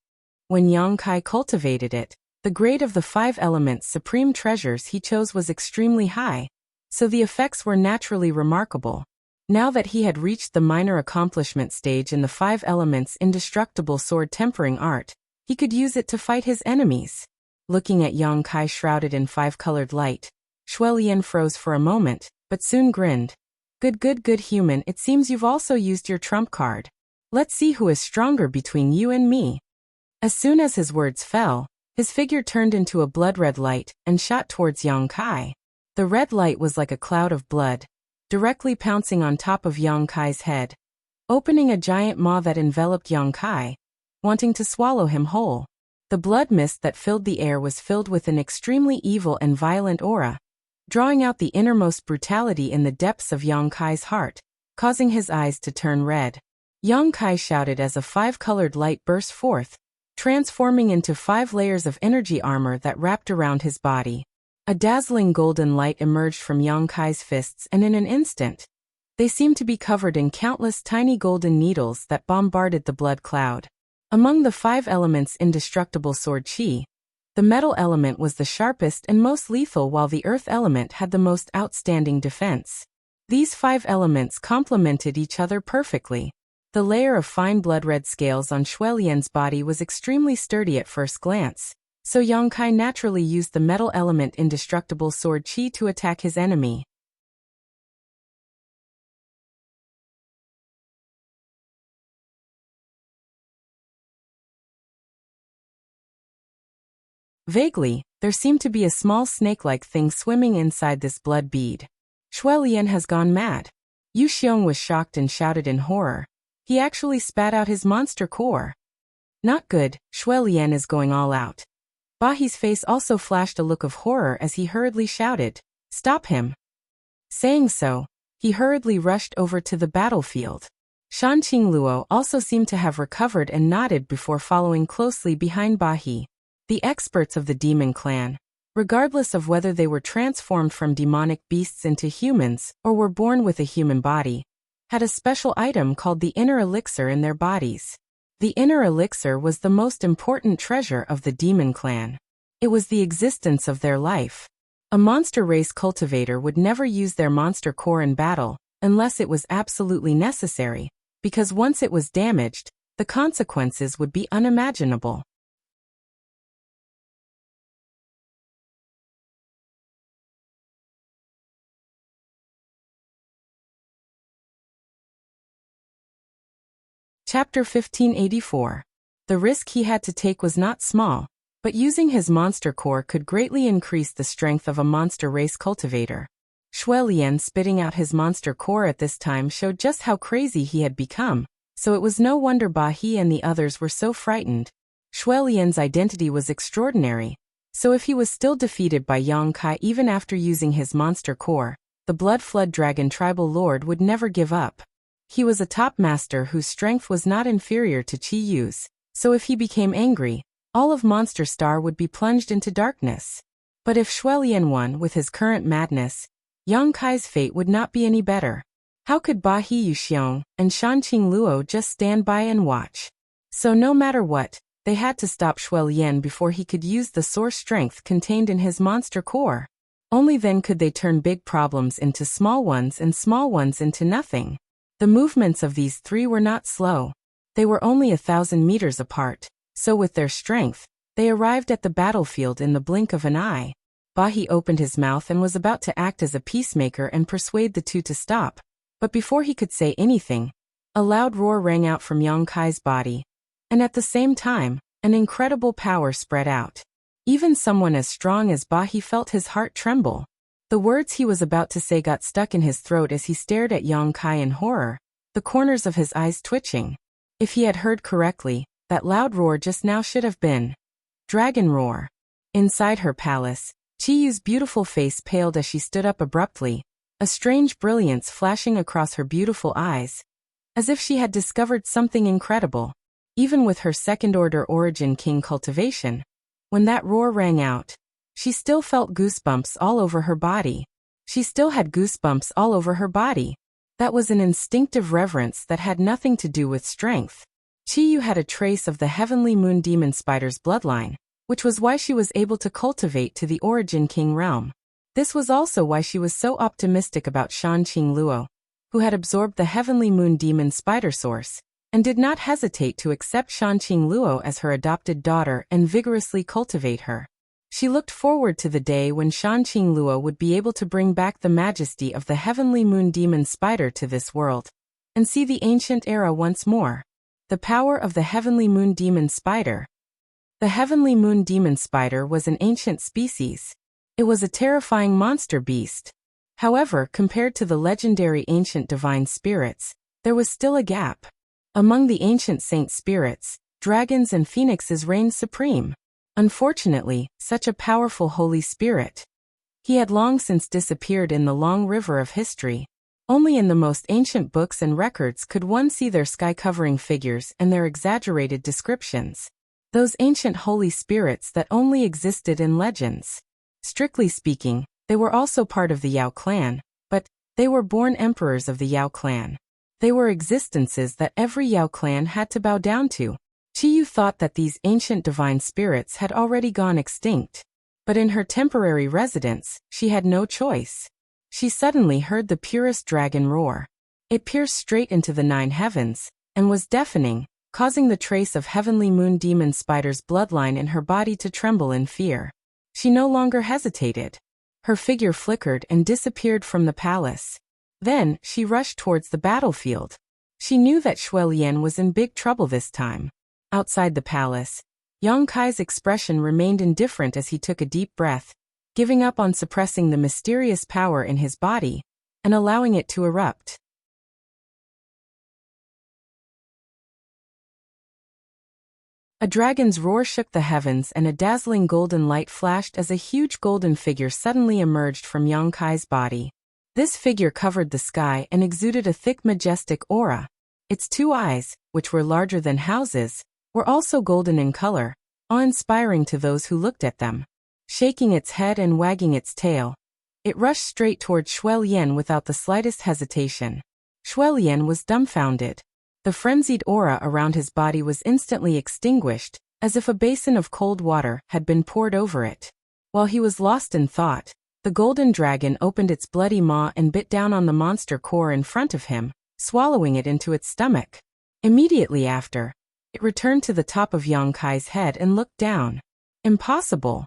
When Yang Kai cultivated it, the grade of the 5 elements supreme treasures he chose was extremely high, so the effects were naturally remarkable. Now that he had reached the minor accomplishment stage in the 5 elements indestructible sword tempering art, he could use it to fight his enemies. Looking at Yang Kai shrouded in 5-colored light, Shui Lian froze for a moment, but soon grinned. Good human, it seems you've also used your trump card. Let's see who is stronger between you and me. As soon as his words fell, his figure turned into a blood-red light and shot towards Yang Kai. The red light was like a cloud of blood, directly pouncing on top of Yang Kai's head, opening a giant maw that enveloped Yang Kai, wanting to swallow him whole. The blood mist that filled the air was filled with an extremely evil and violent aura, drawing out the innermost brutality in the depths of Yang Kai's heart, causing his eyes to turn red. Yang Kai shouted as a 5-colored light burst forth, transforming into 5 layers of energy armor that wrapped around his body. A dazzling golden light emerged from Yang Kai's fists, and in an instant, they seemed to be covered in countless tiny golden needles that bombarded the blood cloud. Among the 5 elements indestructible sword chi, the metal element was the sharpest and most lethal, while the earth element had the most outstanding defense. These 5 elements complemented each other perfectly. The layer of fine blood-red scales on Shui Lian's body was extremely sturdy at first glance, so Yang Kai naturally used the metal element indestructible sword chi to attack his enemy. Vaguely, there seemed to be a small snake-like thing swimming inside this blood bead. Shui Lian has gone mad. Yu Xiong was shocked and shouted in horror. He actually spat out his monster core. Not good, Shui Lian is going all out. Bahi's face also flashed a look of horror as he hurriedly shouted, "Stop him!" Saying so, he hurriedly rushed over to the battlefield. Shan Qingluo also seemed to have recovered and nodded before following closely behind Bahi. The experts of the demon clan, regardless of whether they were transformed from demonic beasts into humans or were born with a human body, had a special item called the inner elixir in their bodies. The inner elixir was the most important treasure of the demon clan. It was the existence of their life. A monster race cultivator would never use their monster core in battle unless it was absolutely necessary, because once it was damaged, the consequences would be unimaginable. Chapter 1584. The risk he had to take was not small, but using his monster core could greatly increase the strength of a monster race cultivator. Shui Lian spitting out his monster core at this time showed just how crazy he had become, so it was no wonder Bahi and the others were so frightened. Shui Lian's identity was extraordinary, so if he was still defeated by Yang Kai even after using his monster core, the Blood Flood Dragon tribal lord would never give up. He was a top master whose strength was not inferior to Qi Yu's, so if he became angry, all of Monster Star would be plunged into darkness. But if Shuai Lian won with his current madness, Yang Kai's fate would not be any better. How could Ba He Yuxiong and Shanqing Luo just stand by and watch? So no matter what, they had to stop Shuai Lian before he could use the source strength contained in his monster core. Only then could they turn big problems into small ones and small ones into nothing. The movements of these three were not slow. They were only 1,000 meters apart, so with their strength, they arrived at the battlefield in the blink of an eye. Ba He opened his mouth and was about to act as a peacemaker and persuade the two to stop. But before he could say anything, a loud roar rang out from Yang Kai's body. And at the same time, an incredible power spread out. Even someone as strong as Ba He felt his heart tremble. The words he was about to say got stuck in his throat as he stared at Yang Kai in horror, the corners of his eyes twitching. If he had heard correctly, that loud roar just now should have been Dragon Roar. Inside her palace, Qi Yu's beautiful face paled as she stood up abruptly, a strange brilliance flashing across her beautiful eyes, as if she had discovered something incredible. Even with her second-order origin king cultivation, when that roar rang out, she still felt goosebumps all over her body. She still had goosebumps all over her body. That was an instinctive reverence that had nothing to do with strength. Qi Yu had a trace of the heavenly moon demon spider's bloodline, which was why she was able to cultivate to the origin king realm. This was also why she was so optimistic about Shanqing Luo, who had absorbed the heavenly moon demon spider source, and did not hesitate to accept Shanqing Luo as her adopted daughter and vigorously cultivate her. She looked forward to the day when Shanqing Luo would be able to bring back the majesty of the heavenly moon demon spider to this world, and see the ancient era once more. The power of the heavenly moon demon spider. The heavenly moon demon spider was an ancient species. It was a terrifying monster beast. However, compared to the legendary ancient divine spirits, there was still a gap. Among the ancient saint spirits, dragons and phoenixes reigned supreme. Unfortunately, such a powerful holy spirit, he had long since disappeared in the long river of history. Only in the most ancient books and records could one see their sky-covering figures and their exaggerated descriptions. Those ancient holy spirits that only existed in legends. Strictly speaking, they were also part of the Yao clan, but they were born emperors of the Yao clan. They were existences that every Yao clan had to bow down to. Qi Yu thought that these ancient divine spirits had already gone extinct. But in her temporary residence, she had no choice. She suddenly heard the purest dragon roar. It pierced straight into the 9 heavens, and was deafening, causing the trace of heavenly moon demon spider's bloodline in her body to tremble in fear. She no longer hesitated. Her figure flickered and disappeared from the palace. Then, she rushed towards the battlefield. She knew that Shuai Lian was in big trouble this time. Outside the palace, Yang Kai's expression remained indifferent as he took a deep breath, giving up on suppressing the mysterious power in his body, and allowing it to erupt. A dragon's roar shook the heavens and a dazzling golden light flashed as a huge golden figure suddenly emerged from Yang Kai's body. This figure covered the sky and exuded a thick majestic aura. Its 2 eyes, which were larger than houses, were also golden in color, awe-inspiring to those who looked at them. Shaking its head and wagging its tail, it rushed straight toward Shuai Lian without the slightest hesitation. Shuai Lian was dumbfounded. The frenzied aura around his body was instantly extinguished, as if a basin of cold water had been poured over it. While he was lost in thought, the golden dragon opened its bloody maw and bit down on the monster core in front of him, swallowing it into its stomach. Immediately after, it returned to the top of Yang Kai's head and looked down. Impossible!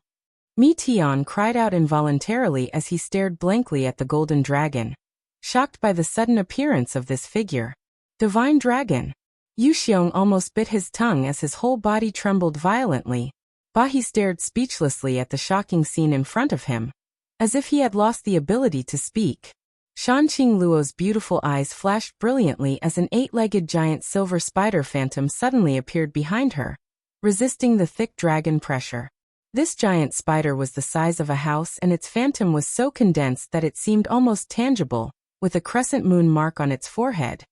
Mi Tian cried out involuntarily as he stared blankly at the golden dragon, shocked by the sudden appearance of this figure. Divine Dragon! Yu Xiong almost bit his tongue as his whole body trembled violently. Ba He stared speechlessly at the shocking scene in front of him, as if he had lost the ability to speak. Shanqing Luo's beautiful eyes flashed brilliantly as an 8-legged giant silver spider phantom suddenly appeared behind her, resisting the thick dragon pressure. This giant spider was the size of a house and its phantom was so condensed that it seemed almost tangible, with a crescent moon mark on its forehead.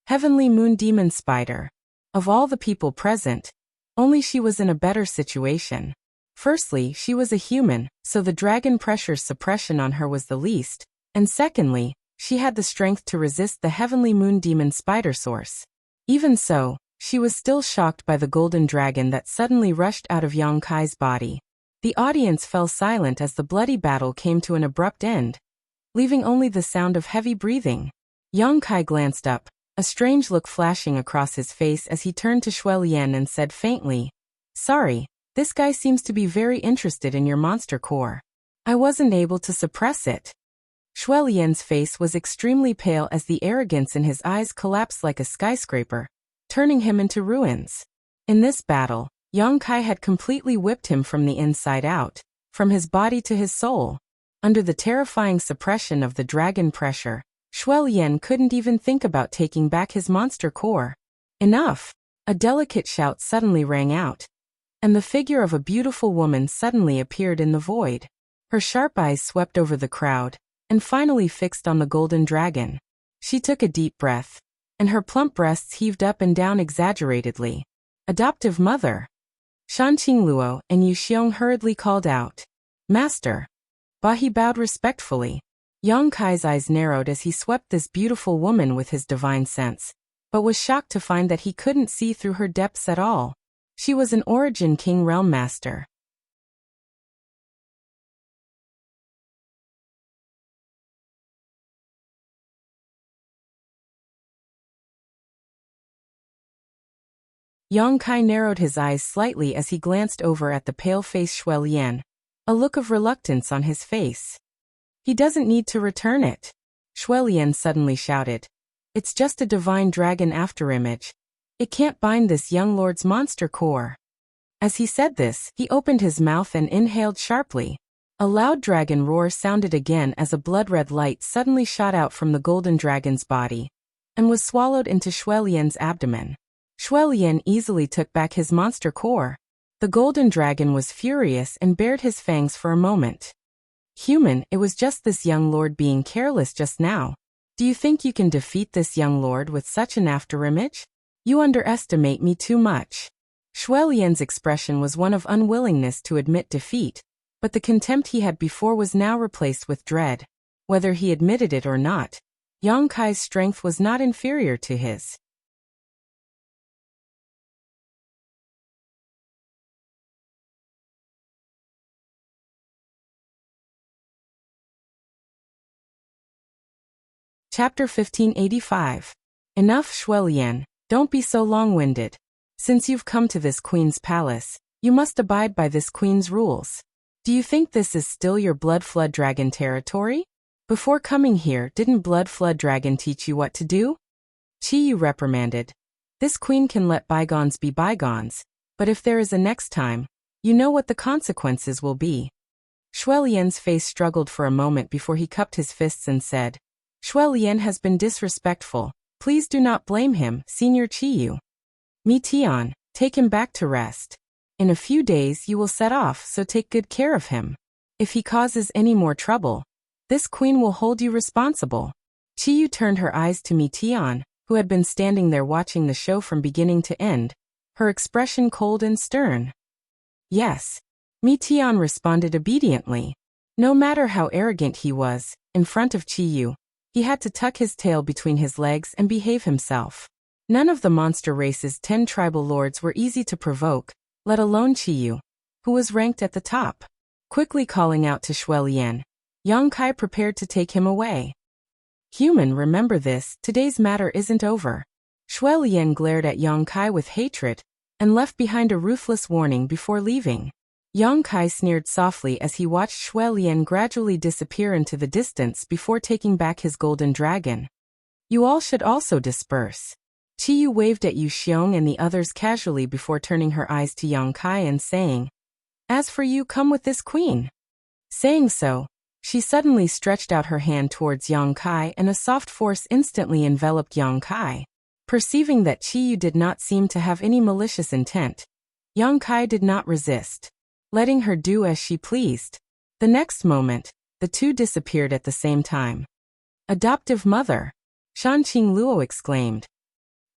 Heavenly Moon Demon Spider. Of all the people present, only she was in a better situation. Firstly, she was a human, so the dragon pressure's suppression on her was the least, and secondly, she had the strength to resist the Heavenly Moon Demon Spider source. Even so, she was still shocked by the golden dragon that suddenly rushed out of Yang Kai's body. The audience fell silent as the bloody battle came to an abrupt end, leaving only the sound of heavy breathing. Yang Kai glanced up, a strange look flashing across his face as he turned to Shui Lian and said faintly, "Sorry, this guy seems to be very interested in your monster core. I wasn't able to suppress it." Shui Lian's face was extremely pale as the arrogance in his eyes collapsed like a skyscraper, turning him into ruins. In this battle, Yang Kai had completely whipped him from the inside out, from his body to his soul. Under the terrifying suppression of the dragon pressure, Shui Lian couldn't even think about taking back his monster core. Enough! A delicate shout suddenly rang out, and the figure of a beautiful woman suddenly appeared in the void. Her sharp eyes swept over the crowd, and finally fixed on the golden dragon. She took a deep breath, and her plump breasts heaved up and down exaggeratedly. "Adoptive mother." Shan Qingluo and Yu Xiong hurriedly called out, "Master." He bowed respectfully. Yang Kai's eyes narrowed as he swept this beautiful woman with his divine sense, but was shocked to find that he couldn't see through her depths at all. She was an Origin King Realm Master. Yang Kai narrowed his eyes slightly as he glanced over at the pale-faced Shui Lian, a look of reluctance on his face. "He doesn't need to return it," Shui Lian suddenly shouted. "It's just a divine dragon afterimage. It can't bind this young lord's monster core." As he said this, he opened his mouth and inhaled sharply. A loud dragon roar sounded again as a blood-red light suddenly shot out from the golden dragon's body, and was swallowed into Shui Lian's abdomen. Shui Lian easily took back his monster core. The golden dragon was furious and bared his fangs for a moment. "Human, it was just this young lord being careless just now. Do you think you can defeat this young lord with such an afterimage? You underestimate me too much." Shui Lian's expression was one of unwillingness to admit defeat, but the contempt he had before was now replaced with dread. Whether he admitted it or not, Yang Kai's strength was not inferior to his. Chapter 1585. Enough, Shui Lian, don't be so long-winded. Since you've come to this queen's palace, you must abide by this queen's rules. Do you think this is still your Blood Flood Dragon territory? Before coming here, didn't Blood Flood Dragon teach you what to do? Qiyu reprimanded. This queen can let bygones be bygones, but if there is a next time, you know what the consequences will be. Shui Lian's face struggled for a moment before he cupped his fists and said, "Shui Lian has been disrespectful. Please do not blame him, Senior Qiyu. Mi Tian, take him back to rest. In a few days you will set off, so take good care of him. If he causes any more trouble, this queen will hold you responsible." Qiyu turned her eyes to Mi Tian, who had been standing there watching the show from beginning to end, her expression cold and stern. "Yes." Mi Tian responded obediently. No matter how arrogant he was, in front of Qiyu, he had to tuck his tail between his legs and behave himself. None of the monster race's 10 tribal lords were easy to provoke, let alone Qiyu, who was ranked at the top. Quickly calling out to Shui Lian, Yang Kai prepared to take him away. "Human, remember this, today's matter isn't over." Shui Lian glared at Yang Kai with hatred, and left behind a ruthless warning before leaving. Yang Kai sneered softly as he watched Shui Lian gradually disappear into the distance before taking back his golden dragon. "You all should also disperse." Qiyu waved at Yu Xiong and the others casually before turning her eyes to Yang Kai and saying, "As for you, come with this queen." Saying so, she suddenly stretched out her hand towards Yang Kai and a soft force instantly enveloped Yang Kai. Perceiving that Qiyu did not seem to have any malicious intent, Yang Kai did not resist, letting her do as she pleased. The next moment, the two disappeared at the same time. "Adoptive mother!" Shan Qingluo exclaimed.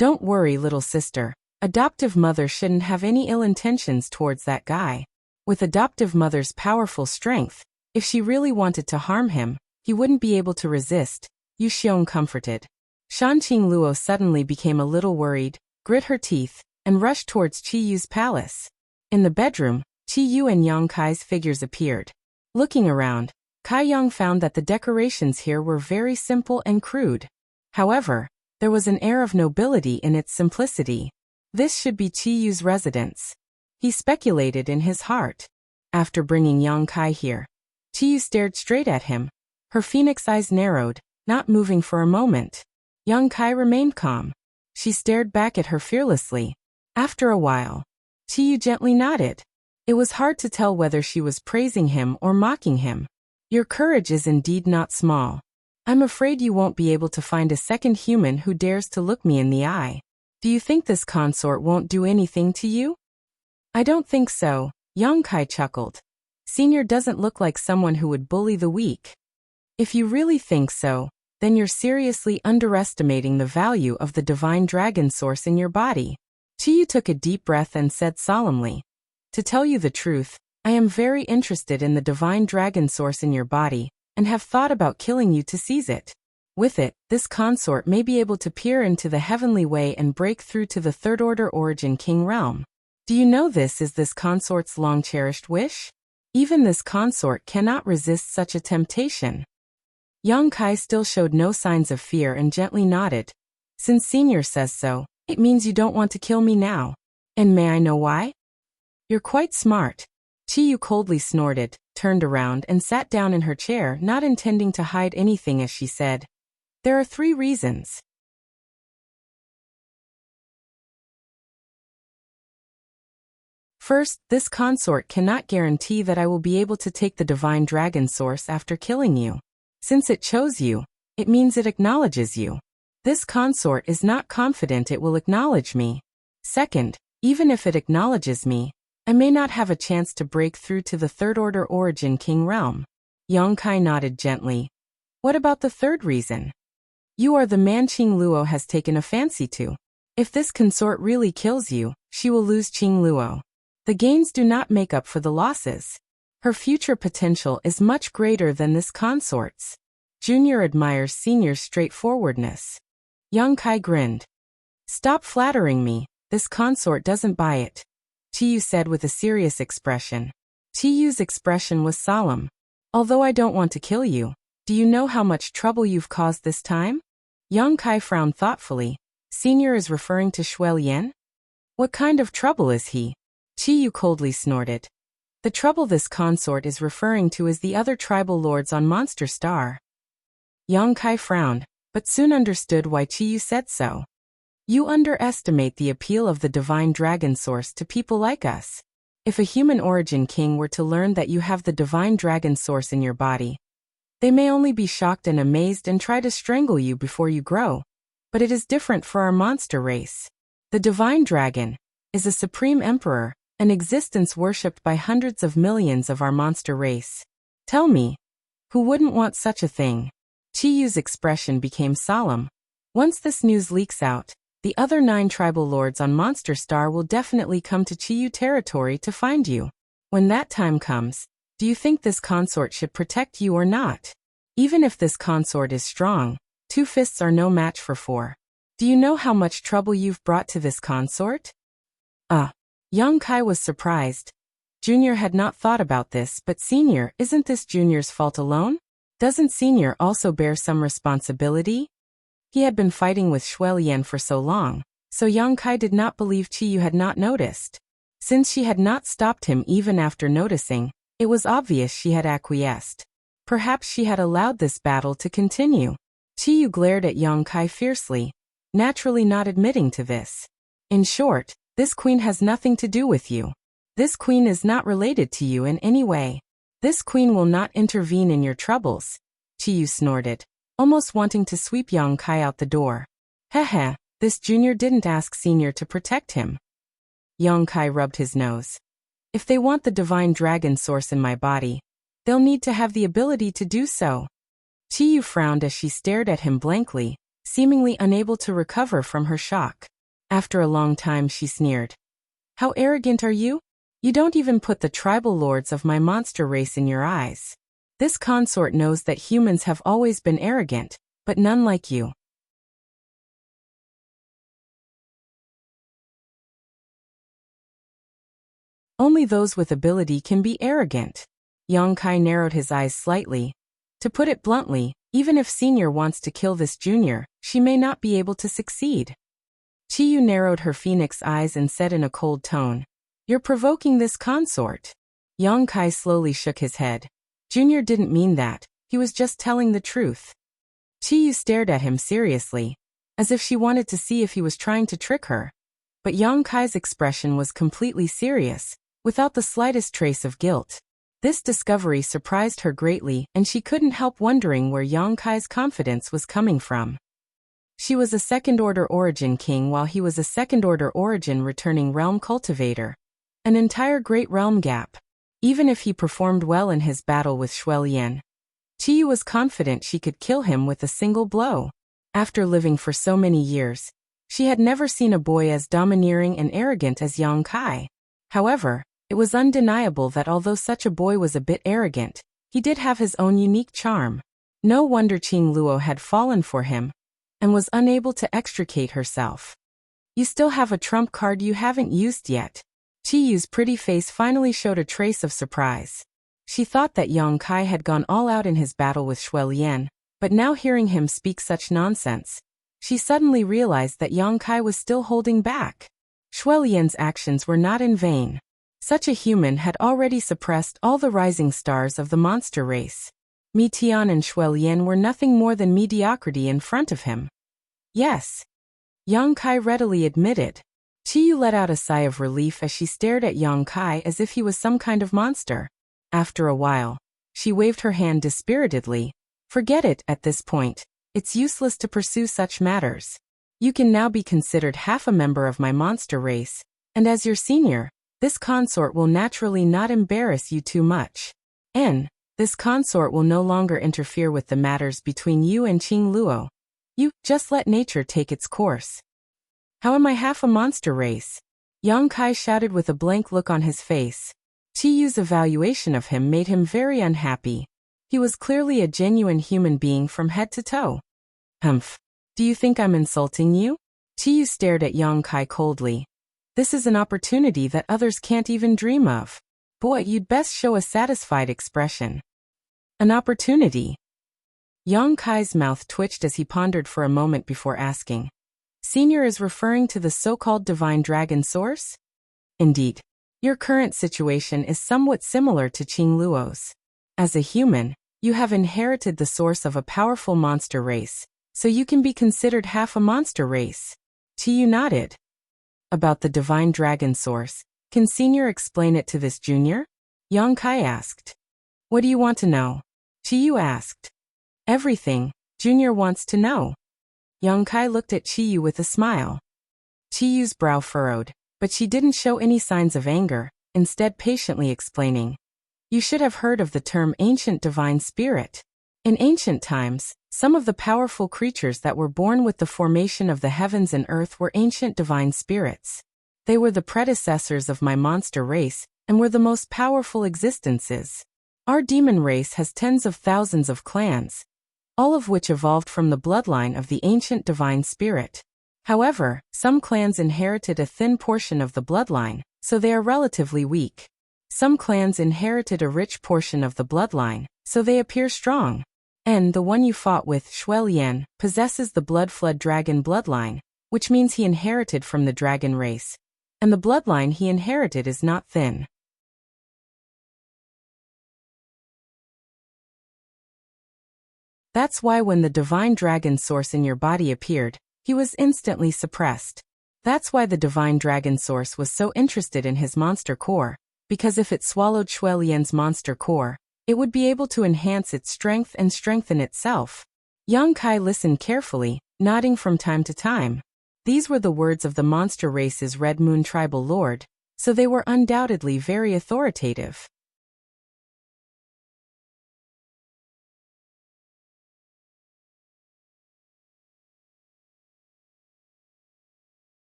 Don't worry, little sister. Adoptive mother shouldn't have any ill intentions towards that guy. With adoptive mother's powerful strength, if she really wanted to harm him, he wouldn't be able to resist, Yu Xiong comforted. Shanqing Luo suddenly became a little worried, grit her teeth, and rushed towards Qi Yu's palace. In the bedroom, Qi Yu and Yang Kai's figures appeared. Looking around, Kai Yang found that the decorations here were very simple and crude. However, there was an air of nobility in its simplicity. This should be Qi Yu's residence. He speculated in his heart. After bringing Yang Kai here, Qi Yu stared straight at him. Her phoenix eyes narrowed, not moving for a moment. Yang Kai remained calm. She stared back at her fearlessly. After a while, Qi Yu gently nodded. It was hard to tell whether she was praising him or mocking him. Your courage is indeed not small. I'm afraid you won't be able to find a second human who dares to look me in the eye. Do you think this consort won't do anything to you? I don't think so, Yang Kai chuckled. Senior doesn't look like someone who would bully the weak. If you really think so, then you're seriously underestimating the value of the divine dragon source in your body. Qi Yu took a deep breath and said solemnly, to tell you the truth, I am very interested in the divine dragon source in your body, and have thought about killing you to seize it. With it, this consort may be able to peer into the heavenly way and break through to the third-order origin king realm. Do you know this is this consort's long-cherished wish? Even this consort cannot resist such a temptation. Yang Kai still showed no signs of fear and gently nodded. Since Senior says so, it means you don't want to kill me now. And may I know why? You're quite smart. Qi Yu coldly snorted, turned around and sat down in her chair, not intending to hide anything as she said, there are 3 reasons. First, this consort cannot guarantee that I will be able to take the divine dragon source after killing you. Since it chose you, it means it acknowledges you. This consort is not confident it will acknowledge me. Second, even if it acknowledges me, I may not have a chance to break through to the third-order origin king realm. Yang Kai nodded gently. What about the third reason? You are the man Qing Luo has taken a fancy to. If this consort really kills you, she will lose Qing Luo. The gains do not make up for the losses. Her future potential is much greater than this consort's. Junior admires Senior's straightforwardness. Yang Kai grinned. Stop flattering me, this consort doesn't buy it, Qi Yu said with a serious expression. Qi Yu's expression was solemn. Although I don't want to kill you, do you know how much trouble you've caused this time? Yang Kai frowned thoughtfully. Senior is referring to Shui Lian? What kind of trouble is he? Qi Yu coldly snorted. The trouble this consort is referring to is the other tribal lords on Monster Star. Yang Kai frowned, but soon understood why Qi Yu said so. You underestimate the appeal of the divine dragon source to people like us. If a human origin king were to learn that you have the divine dragon source in your body, they may only be shocked and amazed and try to strangle you before you grow. But it is different for our monster race. The divine dragon is a supreme emperor, an existence worshipped by hundreds of millions of our monster race. Tell me, who wouldn't want such a thing? Qi Yu's expression became solemn. Once this news leaks out, the other 9 tribal lords on Monster Star will definitely come to Qi Yu territory to find you. When that time comes, do you think this consort should protect you or not? Even if this consort is strong, 2 fists are no match for 4. Do you know how much trouble you've brought to this consort? Yang Kai was surprised. Junior had not thought about this, but Senior, isn't this Junior's fault alone? Doesn't Senior also bear some responsibility? He had been fighting with Shui Lian for so long, so Yang Kai did not believe Qi Yu had not noticed. Since she had not stopped him even after noticing, it was obvious she had acquiesced. Perhaps she had allowed this battle to continue. Qi Yu glared at Yang Kai fiercely, naturally not admitting to this. In short, this queen has nothing to do with you. This queen is not related to you in any way. This queen will not intervene in your troubles, Qi Yu snorted, almost wanting to sweep Yang Kai out the door. Heh, this junior didn't ask Senior to protect him. Yang Kai rubbed his nose. If they want the divine dragon source in my body, they'll need to have the ability to do so. Qi Yu frowned as she stared at him blankly. seemingly unable to recover from her shock. After a long time she sneered. How arrogant are you? You don't even put the tribal lords of my monster race in your eyes. This consort knows that humans have always been arrogant, but none like you. Only those with ability can be arrogant. Yang Kai narrowed his eyes slightly. To put it bluntly, even if Senior wants to kill this junior, she may not be able to succeed. Chiyu narrowed her phoenix eyes and said in a cold tone, You're provoking this consort. Yang Kai slowly shook his head. Junior didn't mean that, he was just telling the truth. Chiyu stared at him seriously, as if she wanted to see if he was trying to trick her. But Yang Kai's expression was completely serious, without the slightest trace of guilt. This discovery surprised her greatly, and she couldn't help wondering where Yang Kai's confidence was coming from. She was a second-order origin king while he was a second-order origin returning realm cultivator. An entire great realm gap. Even if he performed well in his battle with Shui Lian, Chiyu was confident she could kill him with a single blow. After living for so many years, she had never seen a boy as domineering and arrogant as Yang Kai. However, it was undeniable that although such a boy was a bit arrogant, he did have his own unique charm. No wonder Qing Luo had fallen for him, and was unable to extricate herself. You still have a trump card you haven't used yet. Chiyu's pretty face finally showed a trace of surprise. She thought that Yang Kai had gone all out in his battle with Shui Lian, but now hearing him speak such nonsense, she suddenly realized that Yang Kai was still holding back. Shui Lian's actions were not in vain. Such a human had already suppressed all the rising stars of the monster race. Mi Tian and Shui Lian were nothing more than mediocrity in front of him. Yes, Yang Kai readily admitted. Chiyu let out a sigh of relief as she stared at Yang Kai as if he was some kind of monster. After a while, she waved her hand dispiritedly. Forget it at this point. It's useless to pursue such matters. You can now be considered half a member of my monster race, and as your senior, this consort will naturally not embarrass you too much. This consort will no longer interfere with the matters between you and Qing Luo. You just let nature take its course. How am I half a monster race? Yang Kai shouted with a blank look on his face. Chiyu's evaluation of him made him very unhappy. He was clearly a genuine human being from head to toe. Humph. Do you think I'm insulting you? Chiyu stared at Yang Kai coldly. This is an opportunity that others can't even dream of. Boy, you'd best show a satisfied expression. An opportunity? Yang Kai's mouth twitched as he pondered for a moment before asking. Senior is referring to the so-called divine dragon source? Indeed. Your current situation is somewhat similar to Qing Luo's. As a human, you have inherited the source of a powerful monster race, so you can be considered half a monster race. Chiyu nodded. About the divine dragon source, can Senior explain it to this junior? Yang Kai asked. What do you want to know? Chiyu asked. Everything, Junior wants to know. Yang Kai looked at Chiyu with a smile. Chiyu's brow furrowed, but she didn't show any signs of anger, instead patiently explaining. You should have heard of the term ancient divine spirit. In ancient times, some of the powerful creatures that were born with the formation of the heavens and earth were ancient divine spirits. They were the predecessors of my monster race, and were the most powerful existences. Our demon race has tens of thousands of clans, all of which evolved from the bloodline of the ancient divine spirit. However, some clans inherited a thin portion of the bloodline, so they are relatively weak. Some clans inherited a rich portion of the bloodline, so they appear strong. And the one you fought with, Shui Lian, possesses the blood-flood dragon bloodline, which means he inherited from the dragon race. And the bloodline he inherited is not thin. That's why when the divine dragon source in your body appeared, he was instantly suppressed. That's why the divine dragon source was so interested in his monster core, because if it swallowed Shui Lian's monster core, it would be able to enhance its strength and strengthen itself. Yang Kai listened carefully, nodding from time to time. These were the words of the monster race's Red Moon tribal lord, so they were undoubtedly very authoritative.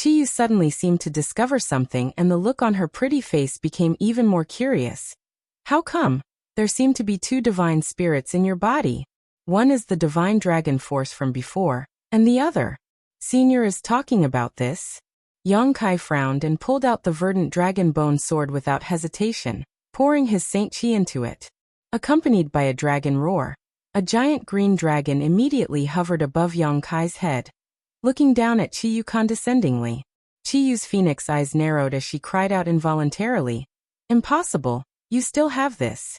Chiyu suddenly seemed to discover something, and the look on her pretty face became even more curious. How come? There seem to be two divine spirits in your body. One is the divine dragon force from before, and the other. Senior is talking about this. Yang Kai frowned and pulled out the verdant dragon bone sword without hesitation, pouring his Saint Chi into it. Accompanied by a dragon roar, a giant green dragon immediately hovered above Yang Kai's head, looking down at Chiyu condescendingly. Chiyu's phoenix eyes narrowed as she cried out involuntarily, "Impossible, you still have this."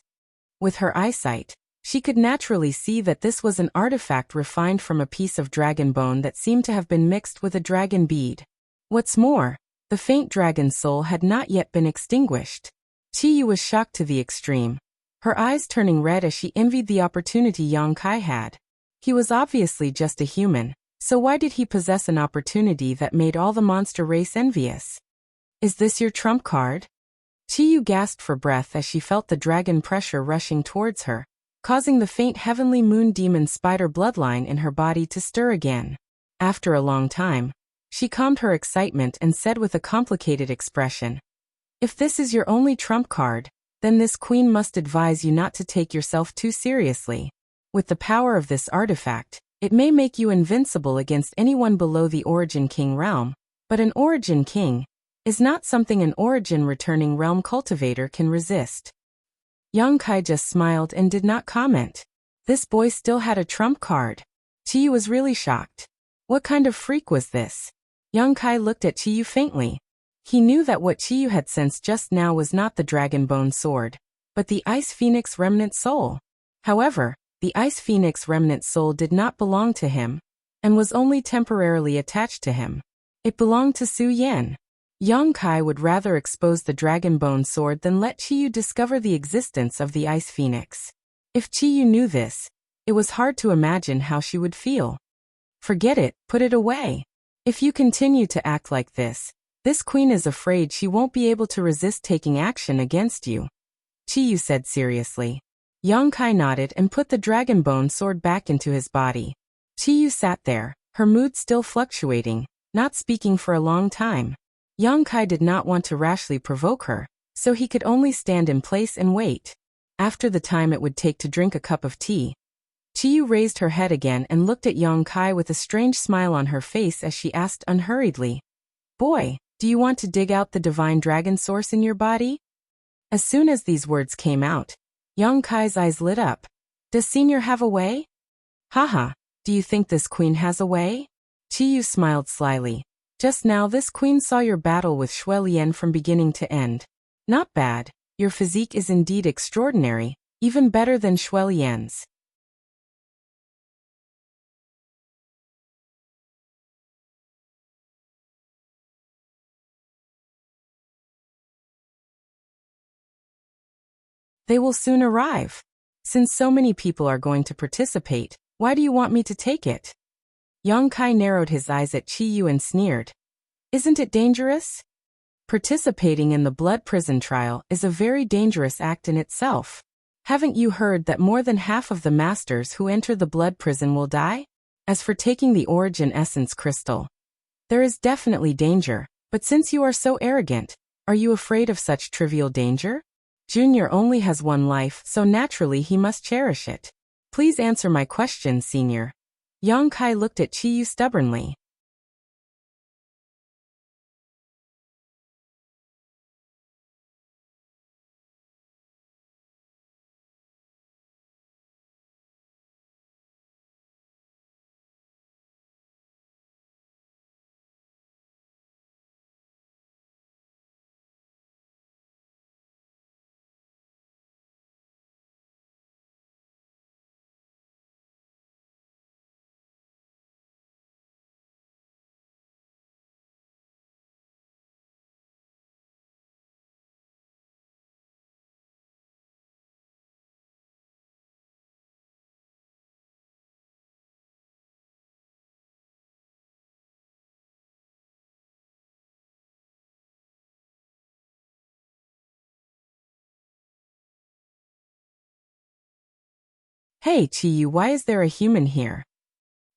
With her eyesight, she could naturally see that this was an artifact refined from a piece of dragon bone that seemed to have been mixed with a dragon bead. What's more, the faint dragon soul had not yet been extinguished. Chiyu was shocked to the extreme, her eyes turning red as she envied the opportunity Yang Kai had. He was obviously just a human, so why did he possess an opportunity that made all the monster race envious? Is this your trump card? Chiyu gasped for breath as she felt the dragon pressure rushing towards her, causing the faint heavenly moon demon spider bloodline in her body to stir again. After a long time, she calmed her excitement and said with a complicated expression, "If this is your only trump card, then this queen must advise you not to take yourself too seriously. With the power of this artifact, it may make you invincible against anyone below the Origin King realm, but an Origin King is not something an Origin returning realm cultivator can resist." Yang Kai just smiled and did not comment. This boy still had a trump card. Chiyu was really shocked. What kind of freak was this? Yang Kai looked at Chiyu faintly. He knew that what Chiyu had sensed just now was not the dragon bone sword, but the Ice Phoenix remnant soul. However, the Ice Phoenix remnant soul did not belong to him, and was only temporarily attached to him. It belonged to Su Yan. Yang Kai would rather expose the dragon bone sword than let Chiyu discover the existence of the Ice Phoenix. If Chiyu knew this, it was hard to imagine how she would feel. Forget it, put it away. If you continue to act like this queen is afraid she won't be able to resist taking action against you, Chiyu said seriously. Yang Kai nodded and put the dragon bone sword back into his body. Chiyu sat there, her mood still fluctuating, not speaking for a long time. Yang Kai did not want to rashly provoke her, so he could only stand in place and wait. After the time it would take to drink a cup of tea, Chiyu raised her head again and looked at Yang Kai with a strange smile on her face as she asked unhurriedly, "Boy, do you want to dig out the divine dragon source in your body?" As soon as these words came out, Yang Kai's eyes lit up. "Does Senior have a way?" "Haha, do you think this queen has a way?" Chiyu smiled slyly. "Just now this queen saw your battle with Shui Lian from beginning to end. Not bad, your physique is indeed extraordinary, even better than Shui Lian's." "They will soon arrive. Since so many people are going to participate, why do you want me to take it?" Yang Kai narrowed his eyes at Chiyu and sneered. "Isn't it dangerous? Participating in the blood prison trial is a very dangerous act in itself. Haven't you heard that more than half of the masters who enter the blood prison will die? As for taking the Origin Essence crystal, there is definitely danger, but since you are so arrogant, are you afraid of such trivial danger? Junior only has one life, so naturally he must cherish it. Please answer my question, Senior." Yang Kai looked at Chiyu stubbornly. "Hey Chiyu, why is there a human here?"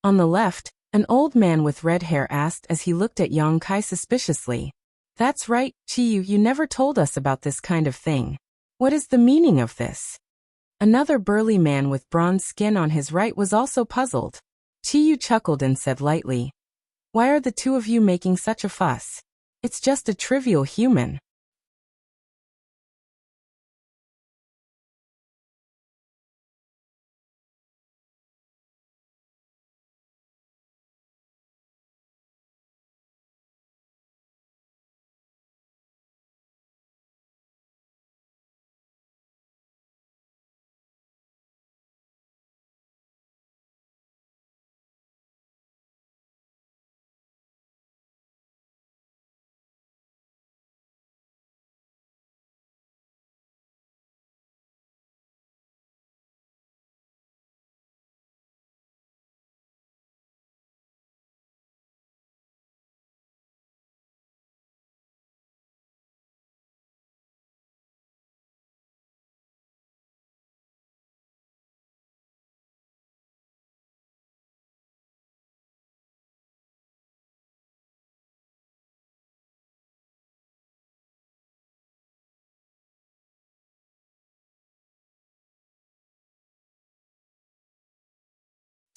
On the left, An old man with red hair asked as he looked at Yang Kai suspiciously. That's right, Chiyu, you never told us about this kind of thing. What is the meaning of this? Another burly man with bronze skin on his right was also puzzled. Chiyu chuckled and said lightly, Why are the two of you making such a fuss? It's just a trivial human.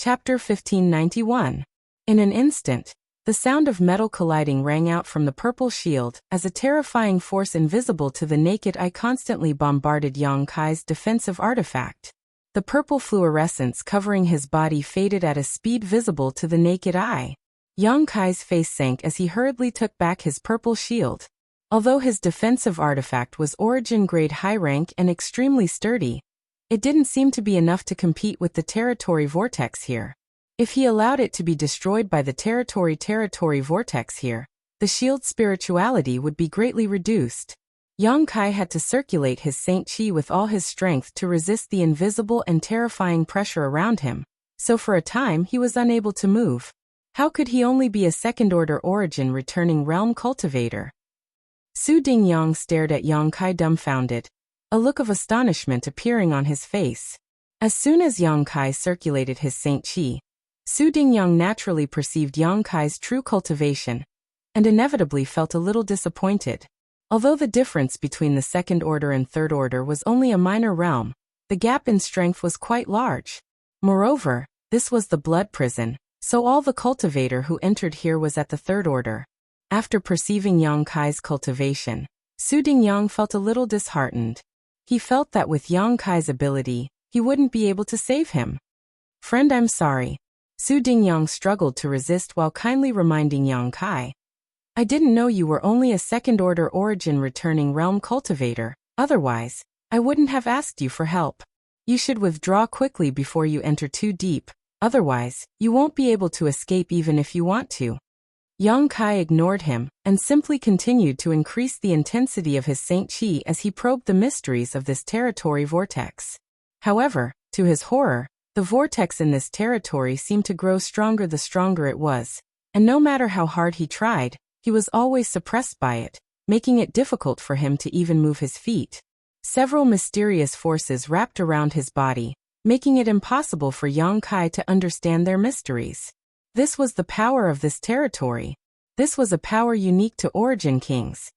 Chapter 1591. In an instant, the sound of metal colliding rang out from the purple shield as a terrifying force invisible to the naked eye constantly bombarded Yang Kai's defensive artifact. The purple fluorescence covering his body faded at a speed visible to the naked eye. Yang Kai's face sank as he hurriedly took back his purple shield. Although his defensive artifact was origin-grade high rank and extremely sturdy, it didn't seem to be enough to compete with the territory vortex here. If he allowed it to be destroyed by the territory vortex here, the shield's spirituality would be greatly reduced. Yang Kai had to circulate his Saint Chi with all his strength to resist the invisible and terrifying pressure around him, so for a time he was unable to move. How could he only be a second-order origin returning realm cultivator? Su Dingyang stared at Yang Kai dumbfounded, a look of astonishment appearing on his face. As soon as Yang Kai circulated his Saint Chi, Su Dingyang naturally perceived Yang Kai's true cultivation, and inevitably felt a little disappointed. Although the difference between the second order and third order was only a minor realm, the gap in strength was quite large. Moreover, this was the blood prison, so all the cultivator who entered here was at the third order. After perceiving Yang Kai's cultivation, Su Dingyang felt a little disheartened. He felt that with Yang Kai's ability, he wouldn't be able to save him. Friend, I'm sorry. Su Dingyang struggled to resist while kindly reminding Yang Kai. I didn't know you were only a second-order origin returning realm cultivator, otherwise, I wouldn't have asked you for help. You should withdraw quickly before you enter too deep, otherwise, you won't be able to escape even if you want to. Yang Kai ignored him, and simply continued to increase the intensity of his Saint Chi as he probed the mysteries of this territory vortex. However, to his horror, the vortex in this territory seemed to grow stronger the stronger it was, and no matter how hard he tried, he was always suppressed by it, making it difficult for him to even move his feet. Several mysterious forces wrapped around his body, making it impossible for Yang Kai to understand their mysteries. This was the power of this territory. This was a power unique to Origin Kings.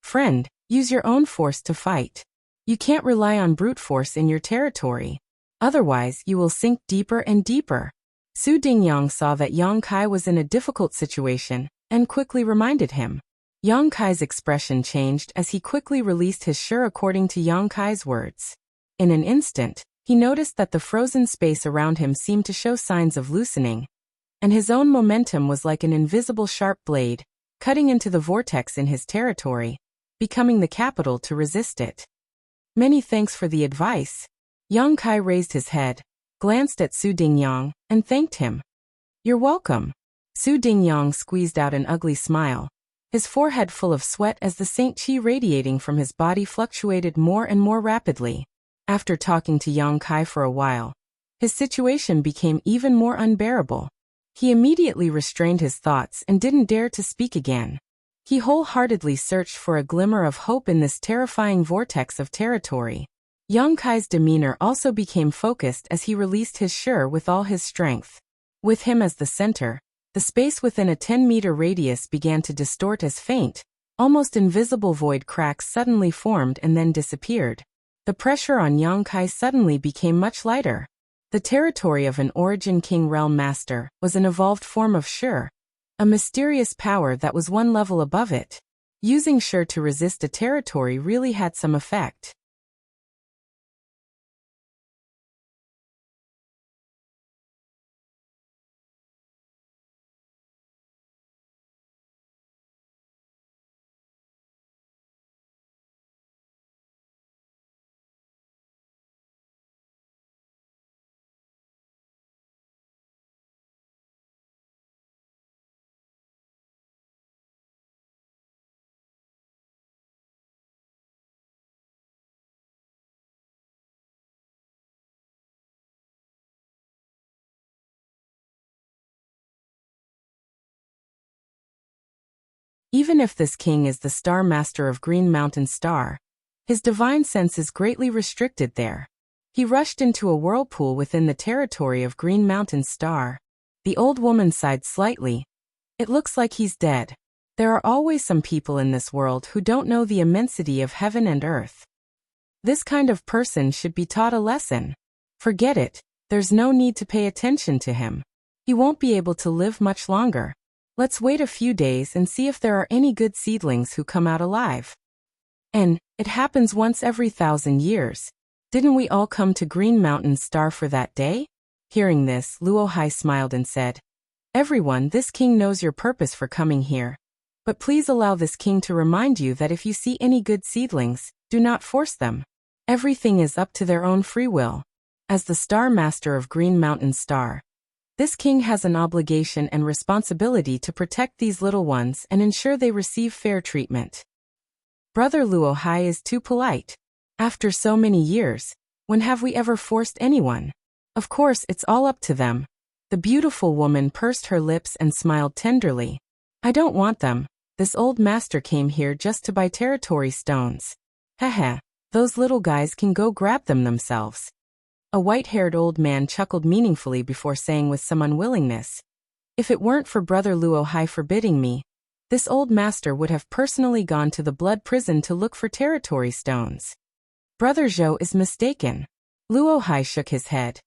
Friend, use your own force to fight. You can't rely on brute force in your territory. Otherwise, you will sink deeper and deeper. Su Dingyang saw that Yang Kai was in a difficult situation, and quickly reminded him. Yang Kai's expression changed as he quickly released his shi according to Yang Kai's words. In an instant, he noticed that the frozen space around him seemed to show signs of loosening, and his own momentum was like an invisible sharp blade, cutting into the vortex in his territory, becoming the capital to resist it. Many thanks for the advice. Yang Kai raised his head, glanced at Su Dingyang, and thanked him. You're welcome. Su Dingyang squeezed out an ugly smile, his forehead full of sweat as the Saint Chi radiating from his body fluctuated more and more rapidly. After talking to Yang Kai for a while, his situation became even more unbearable. He immediately restrained his thoughts and didn't dare to speak again. He wholeheartedly searched for a glimmer of hope in this terrifying vortex of territory. Yang Kai's demeanor also became focused as he released his shi with all his strength. With him as the center, the space within a 10-meter radius began to distort as faint, almost invisible void cracks suddenly formed and then disappeared. The pressure on Yang Kai suddenly became much lighter. The territory of an Origin King Realm Master was an evolved form of Shi, a mysterious power that was one level above it. Using Shi to resist a territory really had some effect. Even if this king is the Star Master of Green Mountain Star, his divine sense is greatly restricted there. He rushed into a whirlpool within the territory of Green Mountain Star. The old woman sighed slightly. It looks like he's dead. There are always some people in this world who don't know the immensity of heaven and earth. This kind of person should be taught a lesson. Forget it, there's no need to pay attention to him. He won't be able to live much longer. Let's wait a few days and see if there are any good seedlings who come out alive. And it happens once every 1,000 years. Didn't we all come to Green Mountain Star for that day? Hearing this, Luo Hai smiled and said, Everyone, this king knows your purpose for coming here. But please allow this king to remind you that if you see any good seedlings, do not force them. Everything is up to their own free will. As the Star Master of Green Mountain Star, this king has an obligation and responsibility to protect these little ones and ensure they receive fair treatment. Brother Luo Hai is too polite. After so many years, when have we ever forced anyone? Of course, it's all up to them. The beautiful woman pursed her lips and smiled tenderly. I don't want them. This old master came here just to buy territory stones. Heh, those little guys can go grab them themselves. A white-haired old man chuckled meaningfully before saying with some unwillingness, If it weren't for Brother Luo Hai forbidding me, this old master would have personally gone to the blood prison to look for territory stones. Brother Zhou is mistaken. Luo Hai shook his head.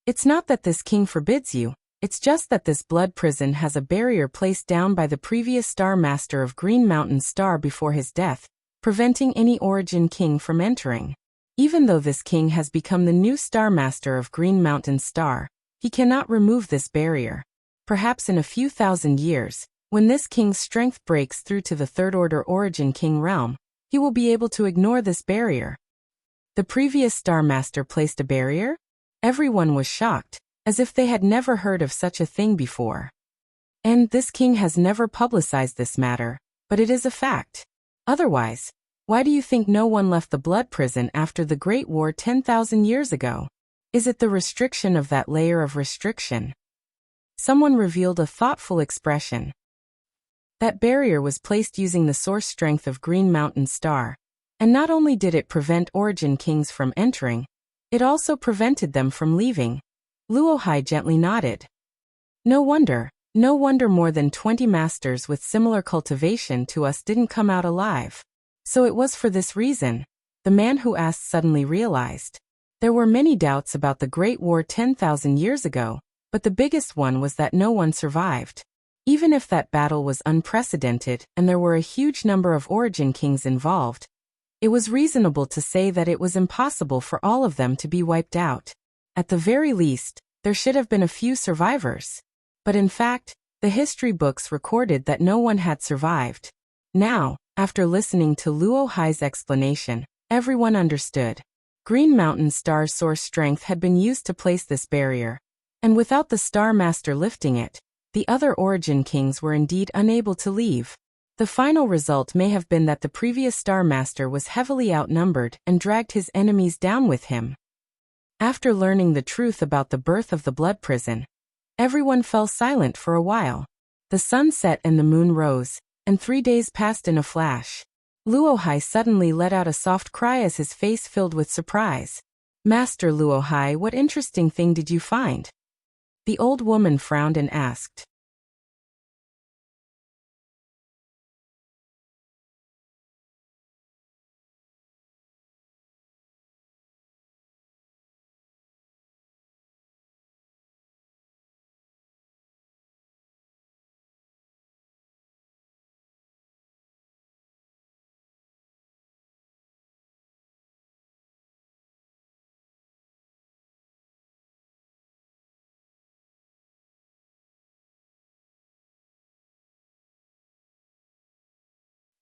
It's not that this king forbids you, it's just that this blood prison has a barrier placed down by the previous Star Master of Green Mountain Star before his death, preventing any Origin King from entering. Even though this king has become the new Star Master of Green Mountain Star, he cannot remove this barrier. Perhaps in a few thousand years, when this king's strength breaks through to the Third Order Origin King realm, he will be able to ignore this barrier. The previous Star Master placed a barrier? Everyone was shocked, as if they had never heard of such a thing before. And this king has never publicized this matter, but it is a fact. Otherwise, why do you think no one left the blood prison after the Great War 10,000 years ago? Is it the restriction of that layer of restriction? Someone revealed a thoughtful expression. That barrier was placed using the source strength of Green Mountain Star, and not only did it prevent Origin Kings from entering, it also prevented them from leaving. Luo Hai gently nodded. No wonder more than 20 masters with similar cultivation to us didn't come out alive. So it was for this reason, the man who asked suddenly realized. There were many doubts about the Great War 10,000 years ago, but the biggest one was that no one survived. Even if that battle was unprecedented and there were a huge number of Origin Kings involved, it was reasonable to say that it was impossible for all of them to be wiped out. At the very least, there should have been a few survivors. But in fact, the history books recorded that no one had survived. Now, after listening to Luo Hai's explanation, everyone understood. Green Mountain Star's source strength had been used to place this barrier, and without the Star Master lifting it, the other Origin Kings were indeed unable to leave. The final result may have been that the previous Star Master was heavily outnumbered and dragged his enemies down with him. After learning the truth about the birth of the blood prison, everyone fell silent for a while. The sun set and the moon rose, and 3 days passed in a flash. Luo Hai suddenly let out a soft cry as his face filled with surprise. Master Luo Hai, what interesting thing did you find? The old woman frowned and asked.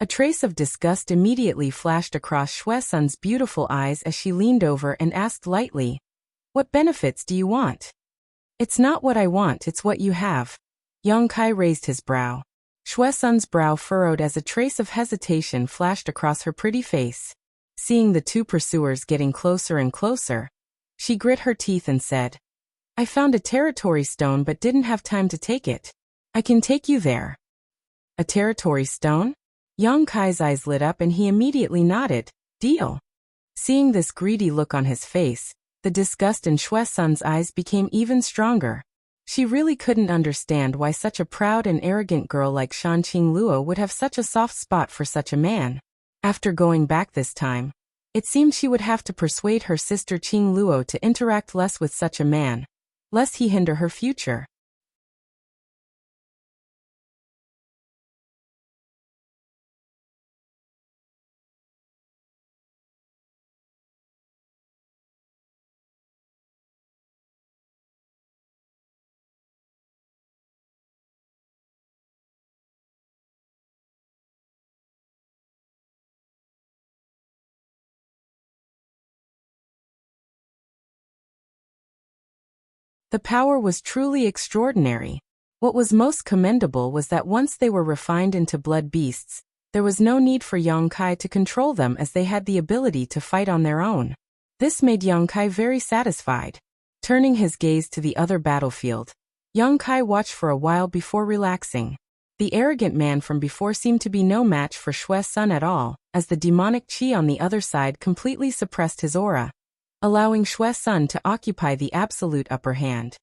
A trace of disgust immediately flashed across Shui Sun's beautiful eyes as she leaned over and asked lightly, "What benefits do you want?" "It's not what I want, it's what you have." Yang Kai raised his brow. Shui Sun's brow furrowed as a trace of hesitation flashed across her pretty face. Seeing the two pursuers getting closer and closer, she grit her teeth and said, "I found a territory stone but didn't have time to take it. I can take you there." "A territory stone?" Yang Kai's eyes lit up and he immediately nodded. "Deal." Seeing this greedy look on his face, the disgust in Shui Sun's eyes became even stronger. She really couldn't understand why such a proud and arrogant girl like Shan Qingluo would have such a soft spot for such a man. After going back this time, it seemed she would have to persuade her sister Qingluo to interact less with such a man, lest he hinder her future. The power was truly extraordinary. What was most commendable was that once they were refined into blood beasts, there was no need for Yang Kai to control them as they had the ability to fight on their own. This made Yang Kai very satisfied. Turning his gaze to the other battlefield, Yang Kai watched for a while before relaxing. The arrogant man from before seemed to be no match for Shui Sun at all, as the demonic qi on the other side completely suppressed his aura, allowing Shui Sun to occupy the absolute upper hand.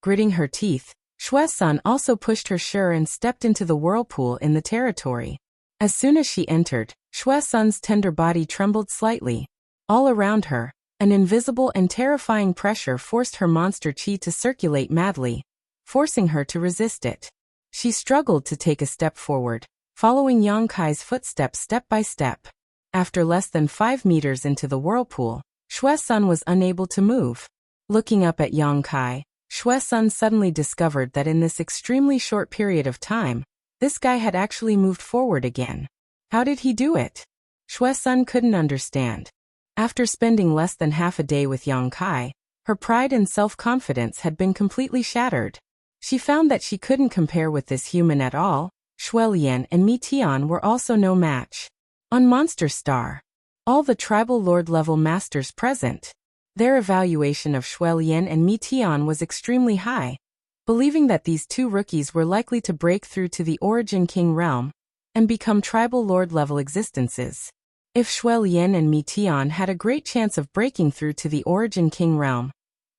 Gritting her teeth, Shui Sun also pushed her sure and stepped into the whirlpool in the territory. As soon as she entered, Shui Sun's tender body trembled slightly. All around her, an invisible and terrifying pressure forced her monster qi to circulate madly, forcing her to resist it. She struggled to take a step forward, following Yang Kai's footsteps step by step. After less than 5 meters into the whirlpool, Shui Sun was unable to move. Looking up at Yang Kai, Shui Sun suddenly discovered that in this extremely short period of time, this guy had actually moved forward again. How did he do it? Shui Sun couldn't understand. After spending less than half a day with Yang Kai, her pride and self-confidence had been completely shattered. She found that she couldn't compare with this human at all. Shui Lian and Mi Tian were also no match. On Monster Star, all the tribal lord level masters present, their evaluation of Shui Lian and Mi Tian was extremely high, believing that these two rookies were likely to break through to the Origin King realm and become tribal lord level existences. If Shui Lian and Mi Tian had a great chance of breaking through to the Origin King realm,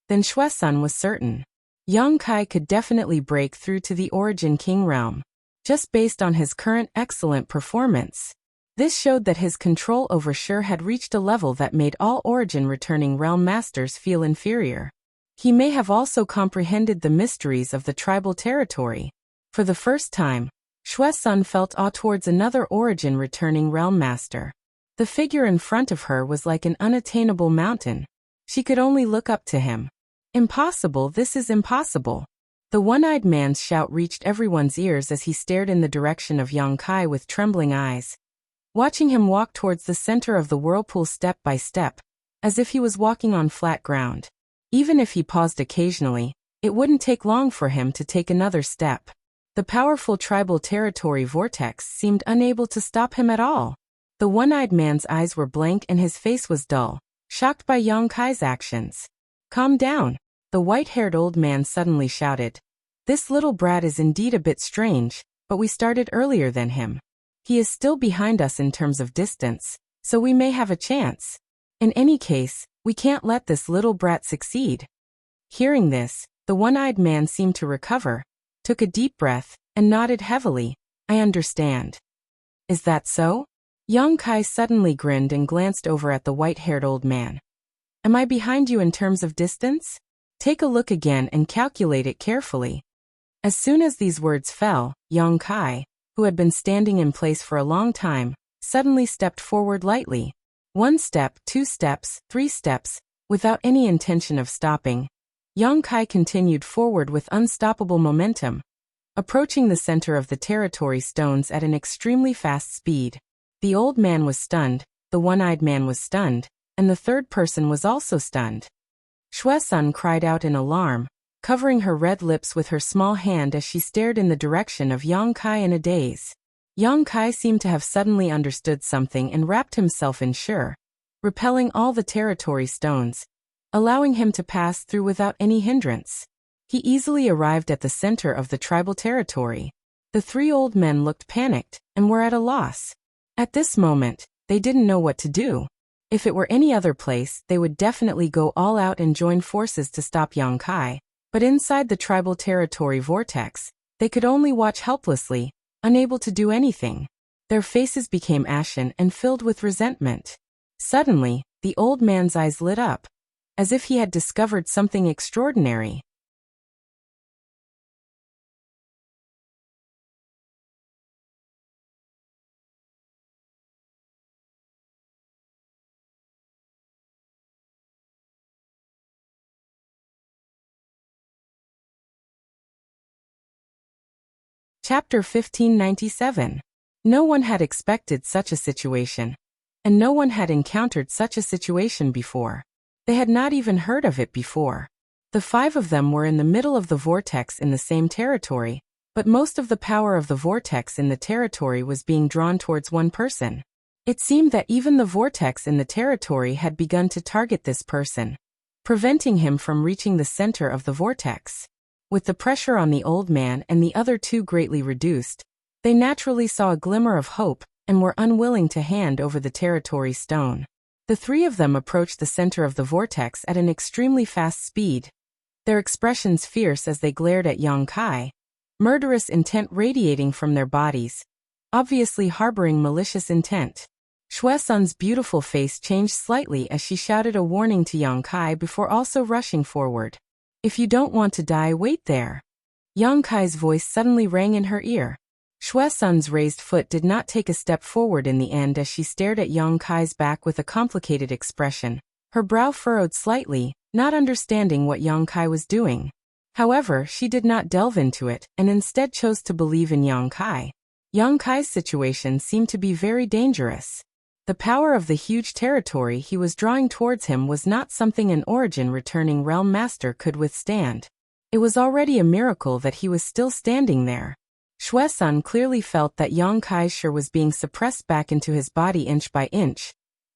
then Shui Sun was certain. Yang Kai could definitely break through to the Origin King realm, just based on his current excellent performance. This showed that his control over Shur had reached a level that made all Origin returning realm masters feel inferior. He may have also comprehended the mysteries of the tribal territory. For the first time, Shui Sun felt awe towards another Origin returning realm master. The figure in front of her was like an unattainable mountain. She could only look up to him. Impossible, this is impossible. The one-eyed man's shout reached everyone's ears as he stared in the direction of Yang Kai with trembling eyes, watching him walk towards the center of the whirlpool step by step, as if he was walking on flat ground. Even if he paused occasionally, it wouldn't take long for him to take another step. The powerful tribal territory vortex seemed unable to stop him at all. The one-eyed man's eyes were blank and his face was dull, shocked by Yang Kai's actions. "Calm down," the white-haired old man suddenly shouted. "This little brat is indeed a bit strange, but we started earlier than him. He is still behind us in terms of distance, so we may have a chance. In any case, we can't let this little brat succeed." Hearing this, the one-eyed man seemed to recover, took a deep breath, and nodded heavily. "I understand." "Is that so?" Yang Kai suddenly grinned and glanced over at the white-haired old man. "Am I behind you in terms of distance? Take a look again and calculate it carefully." As soon as these words fell, Yang Kai, who had been standing in place for a long time, suddenly stepped forward lightly. 1 step, 2 steps, 3 steps, without any intention of stopping. Yang Kai continued forward with unstoppable momentum, approaching the center of the territory stones at an extremely fast speed. The old man was stunned, the one-eyed man was stunned, and the third person was also stunned. Shui-sun cried out in alarm, covering her red lips with her small hand as she stared in the direction of Yang Kai in a daze. Yang Kai seemed to have suddenly understood something and wrapped himself in sure, repelling all the territory stones, allowing him to pass through without any hindrance. He easily arrived at the center of the tribal territory. The 3 old men looked panicked and were at a loss. At this moment, they didn't know what to do. If it were any other place, they would definitely go all out and join forces to stop Yang Kai, but inside the tribal territory vortex, they could only watch helplessly, unable to do anything. Their faces became ashen and filled with resentment. Suddenly, the old man's eyes lit up, as if he had discovered something extraordinary. Chapter 1597. No one had expected such a situation, and no one had encountered such a situation before. They had not even heard of it before. The 5 of them were in the middle of the vortex in the same territory, but most of the power of the vortex in the territory was being drawn towards one person. It seemed that even the vortex in the territory had begun to target this person, preventing him from reaching the center of the vortex. With the pressure on the old man and the other 2 greatly reduced, they naturally saw a glimmer of hope and were unwilling to hand over the territory stone. The 3 of them approached the center of the vortex at an extremely fast speed, their expressions fierce as they glared at Yang Kai, murderous intent radiating from their bodies, obviously harboring malicious intent. Shui-sun's beautiful face changed slightly as she shouted a warning to Yang Kai before also rushing forward. "If you don't want to die, wait there." Yang Kai's voice suddenly rang in her ear. Shui-sun's raised foot did not take a step forward in the end as she stared at Yang Kai's back with a complicated expression, her brow furrowed slightly, not understanding what Yang Kai was doing. However, she did not delve into it and instead chose to believe in Yang Kai. Yang Kai's situation seemed to be very dangerous. The power of the huge territory he was drawing towards him was not something an origin-returning realm master could withstand. It was already a miracle that he was still standing there. Shui-sun clearly felt that Yang Kai's sure was being suppressed back into his body inch by inch,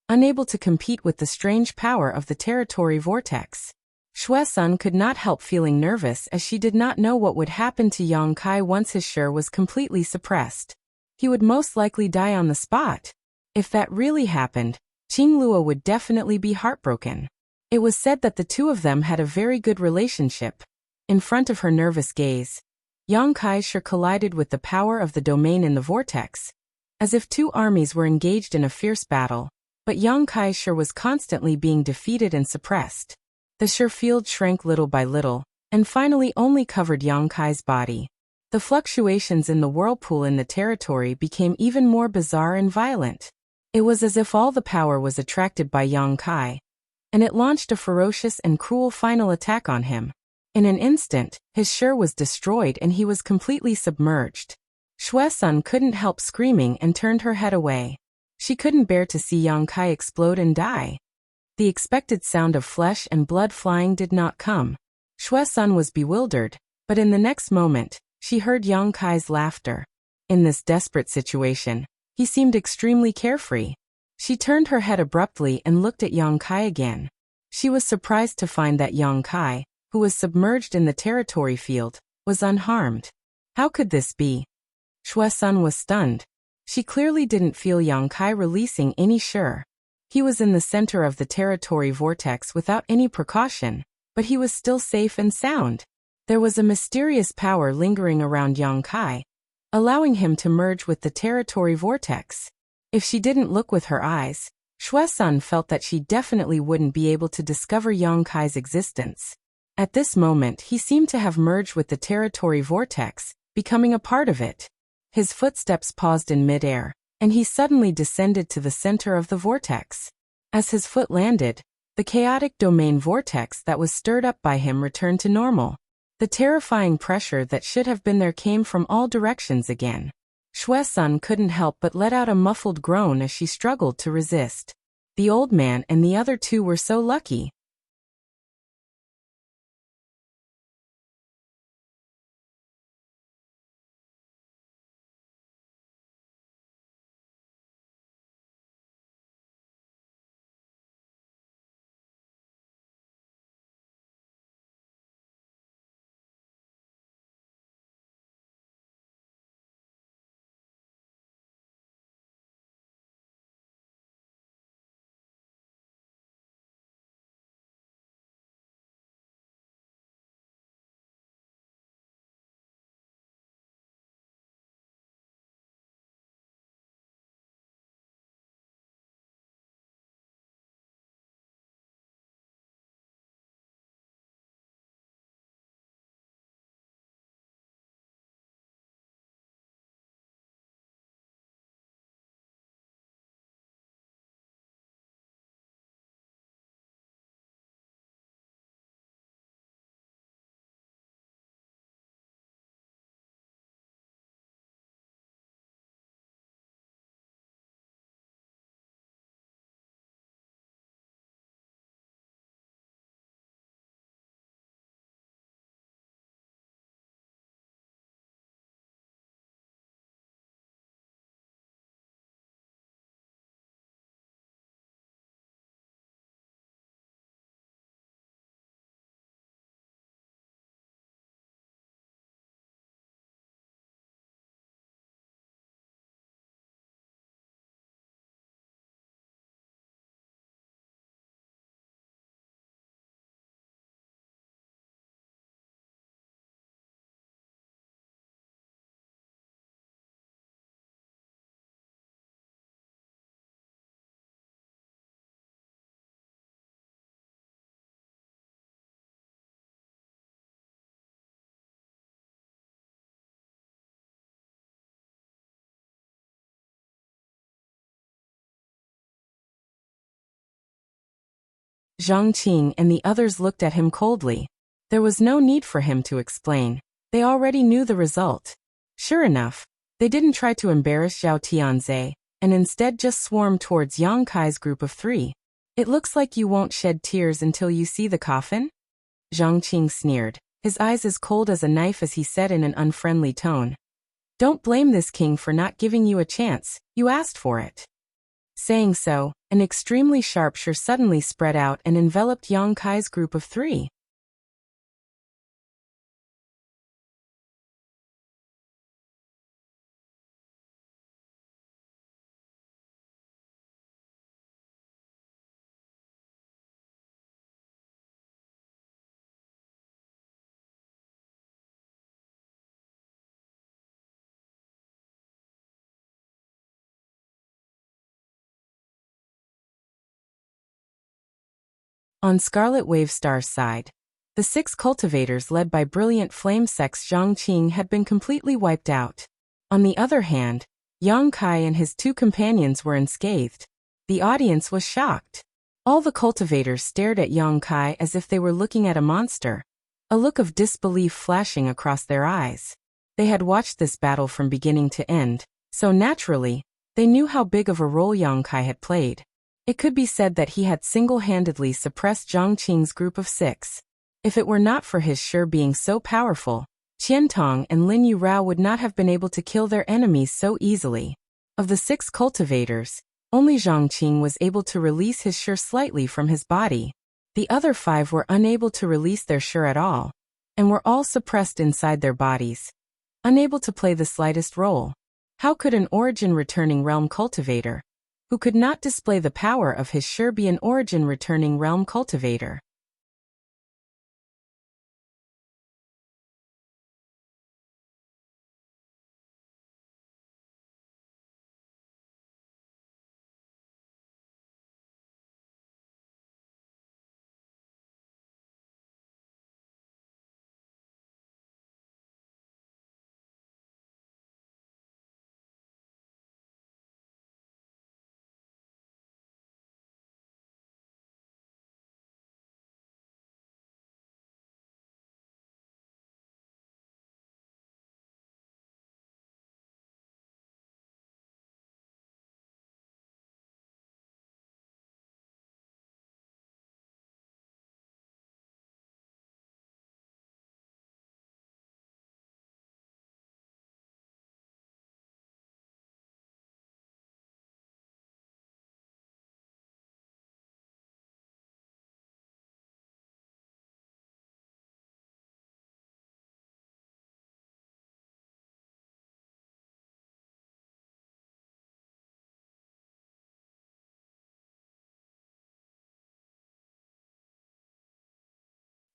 unable to compete with the strange power of the territory vortex. Shui-sun could not help feeling nervous as she did not know what would happen to Yang Kai once his sure was completely suppressed. He would most likely die on the spot. If that really happened, Qinglua would definitely be heartbroken. It was said that the 2 of them had a very good relationship. In front of her nervous gaze, Yang Kai sure collided with the power of the domain in the vortex, as if 2 armies were engaged in a fierce battle, but Yang Kai sure was constantly being defeated and suppressed. The sure field shrank little by little, and finally only covered Yang Kai's body. The fluctuations in the whirlpool in the territory became even more bizarre and violent. It was as if all the power was attracted by Yang Kai, and it launched a ferocious and cruel final attack on him. In an instant, his shur was destroyed and he was completely submerged. Shui Sun couldn't help screaming and turned her head away. She couldn't bear to see Yang Kai explode and die. The expected sound of flesh and blood flying did not come. Shui Sun was bewildered, but in the next moment, she heard Yang Kai's laughter. In this desperate situation, he seemed extremely carefree. She turned her head abruptly and looked at Yang Kai again. She was surprised to find that Yang Kai, who was submerged in the territory field, was unharmed. How could this be? Shui Sun was stunned. She clearly didn't feel Yang Kai releasing any shur. He was in the center of the territory vortex without any precaution, but he was still safe and sound. There was a mysterious power lingering around Yang Kai, allowing him to merge with the territory vortex. If she didn't look with her eyes, Shui Sun felt that she definitely wouldn't be able to discover Yang Kai's existence. At this moment, he seemed to have merged with the territory vortex, becoming a part of it. His footsteps paused in midair, and he suddenly descended to the center of the vortex. As his foot landed, the chaotic domain vortex that was stirred up by him returned to normal. The terrifying pressure that should have been there came from all directions again. Shui Sun couldn't help but let out a muffled groan as she struggled to resist. The old man and the other two were so lucky. Zhang Qing and the others looked at him coldly. There was no need for him to explain. They already knew the result. Sure enough, they didn't try to embarrass Zhao Tianze, and instead just swarmed towards Yang Kai's group of three. It looks like you won't shed tears until you see the coffin? Zhang Qing sneered, his eyes as cold as a knife as he said in an unfriendly tone. Don't blame this king for not giving you a chance, you asked for it. Saying so, an extremely sharp shur suddenly spread out and enveloped Yang Kai's group of three. On Scarlet Wave Star's side, the 6 cultivators led by brilliant flame sex Zhang Qing had been completely wiped out. On the other hand, Yang Kai and his two companions were unscathed. The audience was shocked. All the cultivators stared at Yang Kai as if they were looking at a monster, a look of disbelief flashing across their eyes. They had watched this battle from beginning to end, so naturally, they knew how big of a role Yang Kai had played. It could be said that he had single-handedly suppressed Zhang Qing's group of 6. If it were not for his Shi being so powerful, Qian Tong and Lin Yurao would not have been able to kill their enemies so easily. Of the 6 cultivators, only Zhang Qing was able to release his Shi slightly from his body. The other 5 were unable to release their Shi at all, and were all suppressed inside their bodies, unable to play the slightest role. How could an origin-returning realm cultivator, who could not display the power of his Shi, be an origin-returning realm cultivator?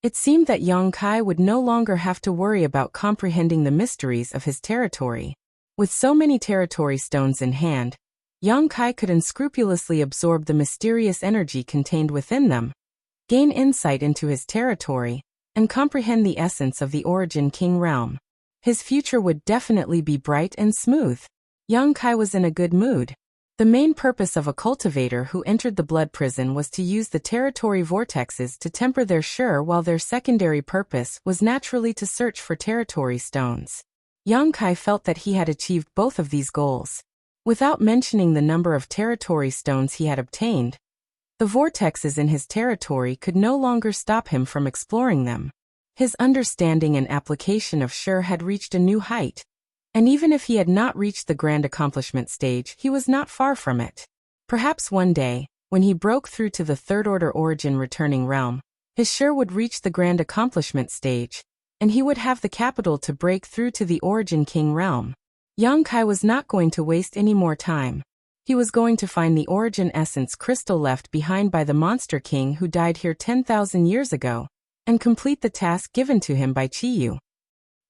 It seemed that Yang Kai would no longer have to worry about comprehending the mysteries of his territory. With so many territory stones in hand, Yang Kai could unscrupulously absorb the mysterious energy contained within them, gain insight into his territory, and comprehend the essence of the Origin King realm. His future would definitely be bright and smooth. Yang Kai was in a good mood. The main purpose of a cultivator who entered the blood prison was to use the territory vortexes to temper their Shi, while their secondary purpose was naturally to search for territory stones. Yang Kai felt that he had achieved both of these goals. Without mentioning the number of territory stones he had obtained, the vortexes in his territory could no longer stop him from exploring them. His understanding and application of Shi had reached a new height. And even if he had not reached the grand accomplishment stage, he was not far from it. Perhaps one day, when he broke through to the third-order origin returning realm, his Shi would reach the grand accomplishment stage, and he would have the capital to break through to the Origin King realm. Yang Kai was not going to waste any more time. He was going to find the Origin Essence crystal left behind by the Monster King who died here 10,000 years ago, and complete the task given to him by Qiyu.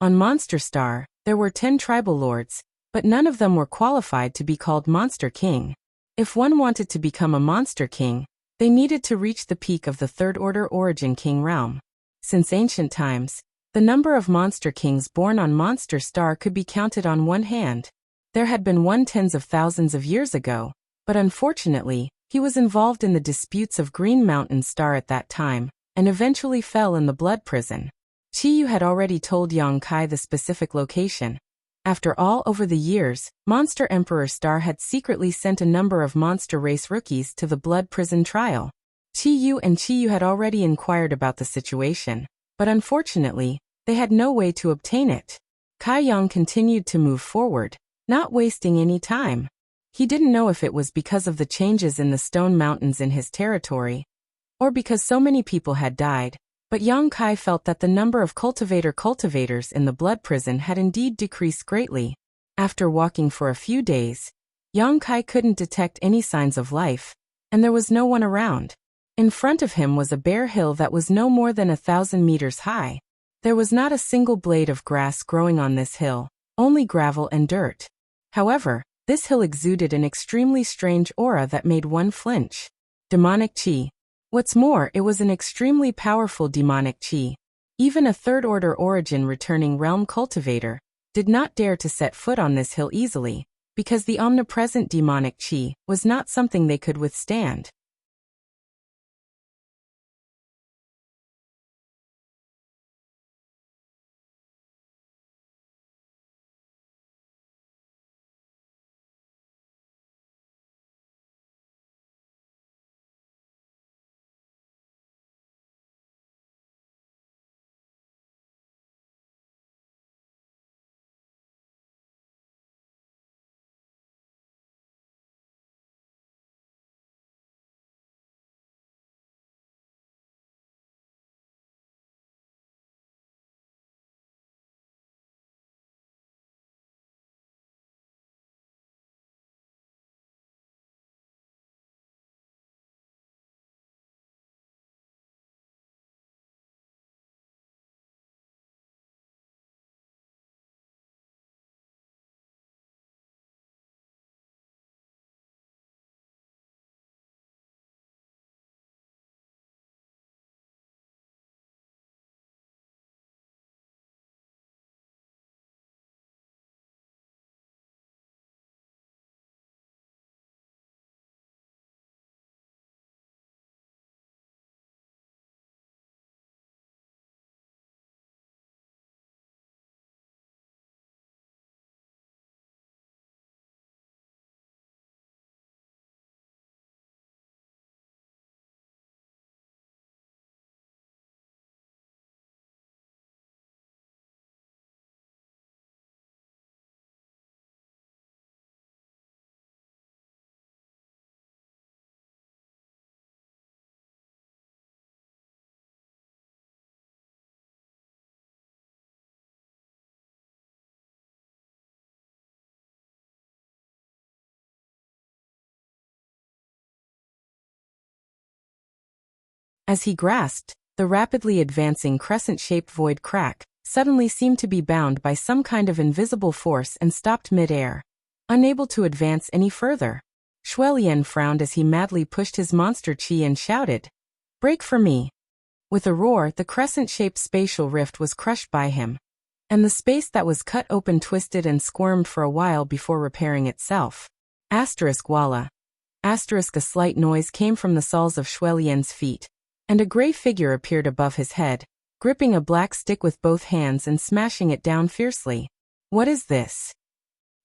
On Monster Star, there were 10 tribal lords, but none of them were qualified to be called Monster King. If one wanted to become a Monster King, they needed to reach the peak of the third-order Origin King realm. Since ancient times, the number of Monster Kings born on Monster Star could be counted on one hand. There had been one tens of thousands of years ago, but unfortunately, he was involved in the disputes of Green Mountain Star at that time, and eventually fell in the blood prison. Qiyu had already told Yang Kai the specific location. After all, over the years, Monster Emperor Star had secretly sent a number of monster race rookies to the blood prison trial. Qiyu had already inquired about the situation, but unfortunately, they had no way to obtain it. Kai Yang continued to move forward, not wasting any time. He didn't know if it was because of the changes in the stone mountains in his territory, or because so many people had died, but Yang Kai felt that the number of cultivators in the blood prison had indeed decreased greatly. After walking for a few days, Yang Kai couldn't detect any signs of life, and there was no one around. In front of him was a bare hill that was no more than 1,000 meters high. There was not a single blade of grass growing on this hill, only gravel and dirt. However, this hill exuded an extremely strange aura that made one flinch. Demonic Qi. What's more, it was an extremely powerful demonic Qi. Even a third-order origin returning realm cultivator did not dare to set foot on this hill easily. because the omnipresent demonic qi was not something they could withstand. As he grasped, the rapidly advancing crescent-shaped void crack suddenly seemed to be bound by some kind of invisible force and stopped mid-air. Unable to advance any further, Shuelian frowned as he madly pushed his monster chi and shouted, "Break for me!" With a roar, the crescent-shaped spatial rift was crushed by him, and the space that was cut open twisted and squirmed for a while before repairing itself. Walla. A slight noise came from the soles of Shuelian's feet, and a gray figure appeared above his head, gripping a black stick with both hands and smashing it down fiercely. What is this?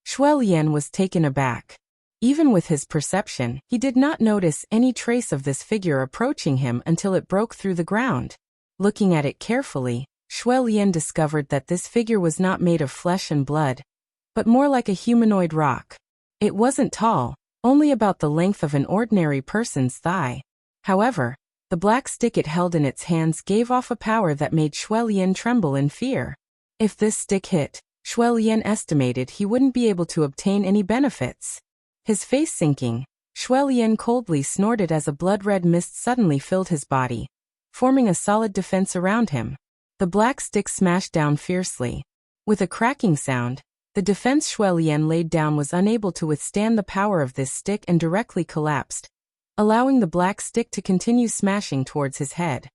Shuelian was taken aback. Even with his perception, he did not notice any trace of this figure approaching him until it broke through the ground. Looking at it carefully, Shuelian discovered that this figure was not made of flesh and blood, but more like a humanoid rock. It wasn't tall, only about the length of an ordinary person's thigh. However, the black stick it held in its hands gave off a power that made Shuelian tremble in fear. If this stick hit, Shuelian estimated he wouldn't be able to obtain any benefits. His face sinking, Shuelian coldly snorted as a blood-red mist suddenly filled his body, forming a solid defense around him. The black stick smashed down fiercely. With a cracking sound, the defense Shuelian laid down was unable to withstand the power of this stick and directly collapsed, allowing the black stick to continue smashing towards his head.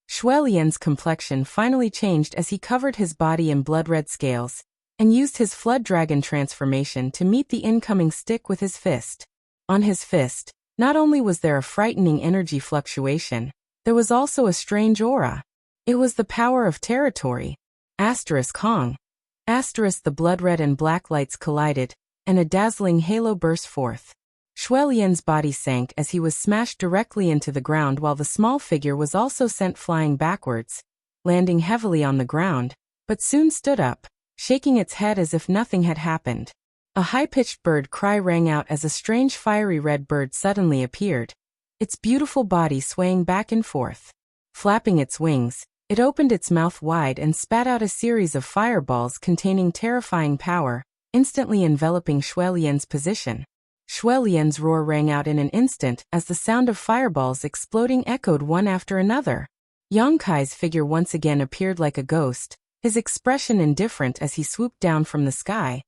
Shuelian's complexion finally changed as he covered his body in blood-red scales, and used his flood dragon transformation to meet the incoming stick with his fist. On his fist, not only was there a frightening energy fluctuation, there was also a strange aura. It was the power of territory. Hong. The blood-red and black lights collided, and a dazzling halo burst forth. Shuelian's body sank as he was smashed directly into the ground while the small figure was also sent flying backwards, landing heavily on the ground, but soon stood up, shaking its head as if nothing had happened. A high-pitched bird cry rang out as a strange fiery red bird suddenly appeared, its beautiful body swaying back and forth. Flapping its wings, it opened its mouth wide and spat out a series of fireballs containing terrifying power, instantly enveloping Shuelian's position. Shuelian's roar rang out in an instant as the sound of fireballs exploding echoed one after another. Kai's figure once again appeared like a ghost, his expression indifferent as he swooped down from the sky.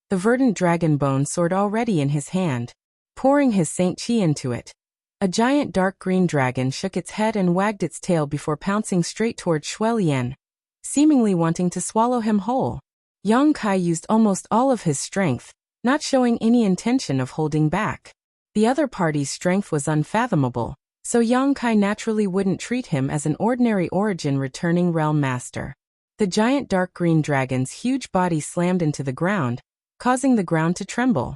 The verdant dragon bone sword already in his hand, pouring his Saint Chi into it. A giant dark green dragon shook its head and wagged its tail before pouncing straight toward Shuelian, seemingly wanting to swallow him whole. Kai used almost all of his strength, not showing any intention of holding back. The other party's strength was unfathomable, so Yang Kai naturally wouldn't treat him as an ordinary origin returning realm master. The giant dark green dragon's huge body slammed into the ground, causing the ground to tremble.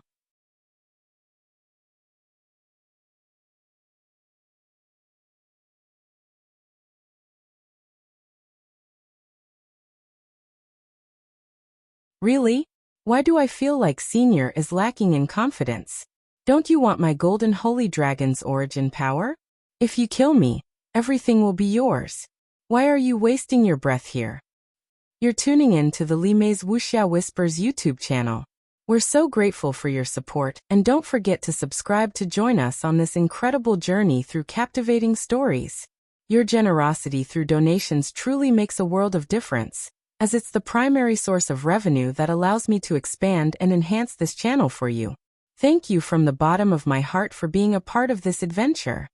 Really? Why do I feel like Senior is lacking in confidence? Don't you want my golden holy dragon's origin power? If you kill me, everything will be yours. Why are you wasting your breath here? You're tuning in to the Li Mei's Wuxia Whispers YouTube channel. We're so grateful for your support, and don't forget to subscribe to join us on this incredible journey through captivating stories. Your generosity through donations truly makes a world of difference, as it's the primary source of revenue that allows me to expand and enhance this channel for you. Thank you from the bottom of my heart for being a part of this adventure.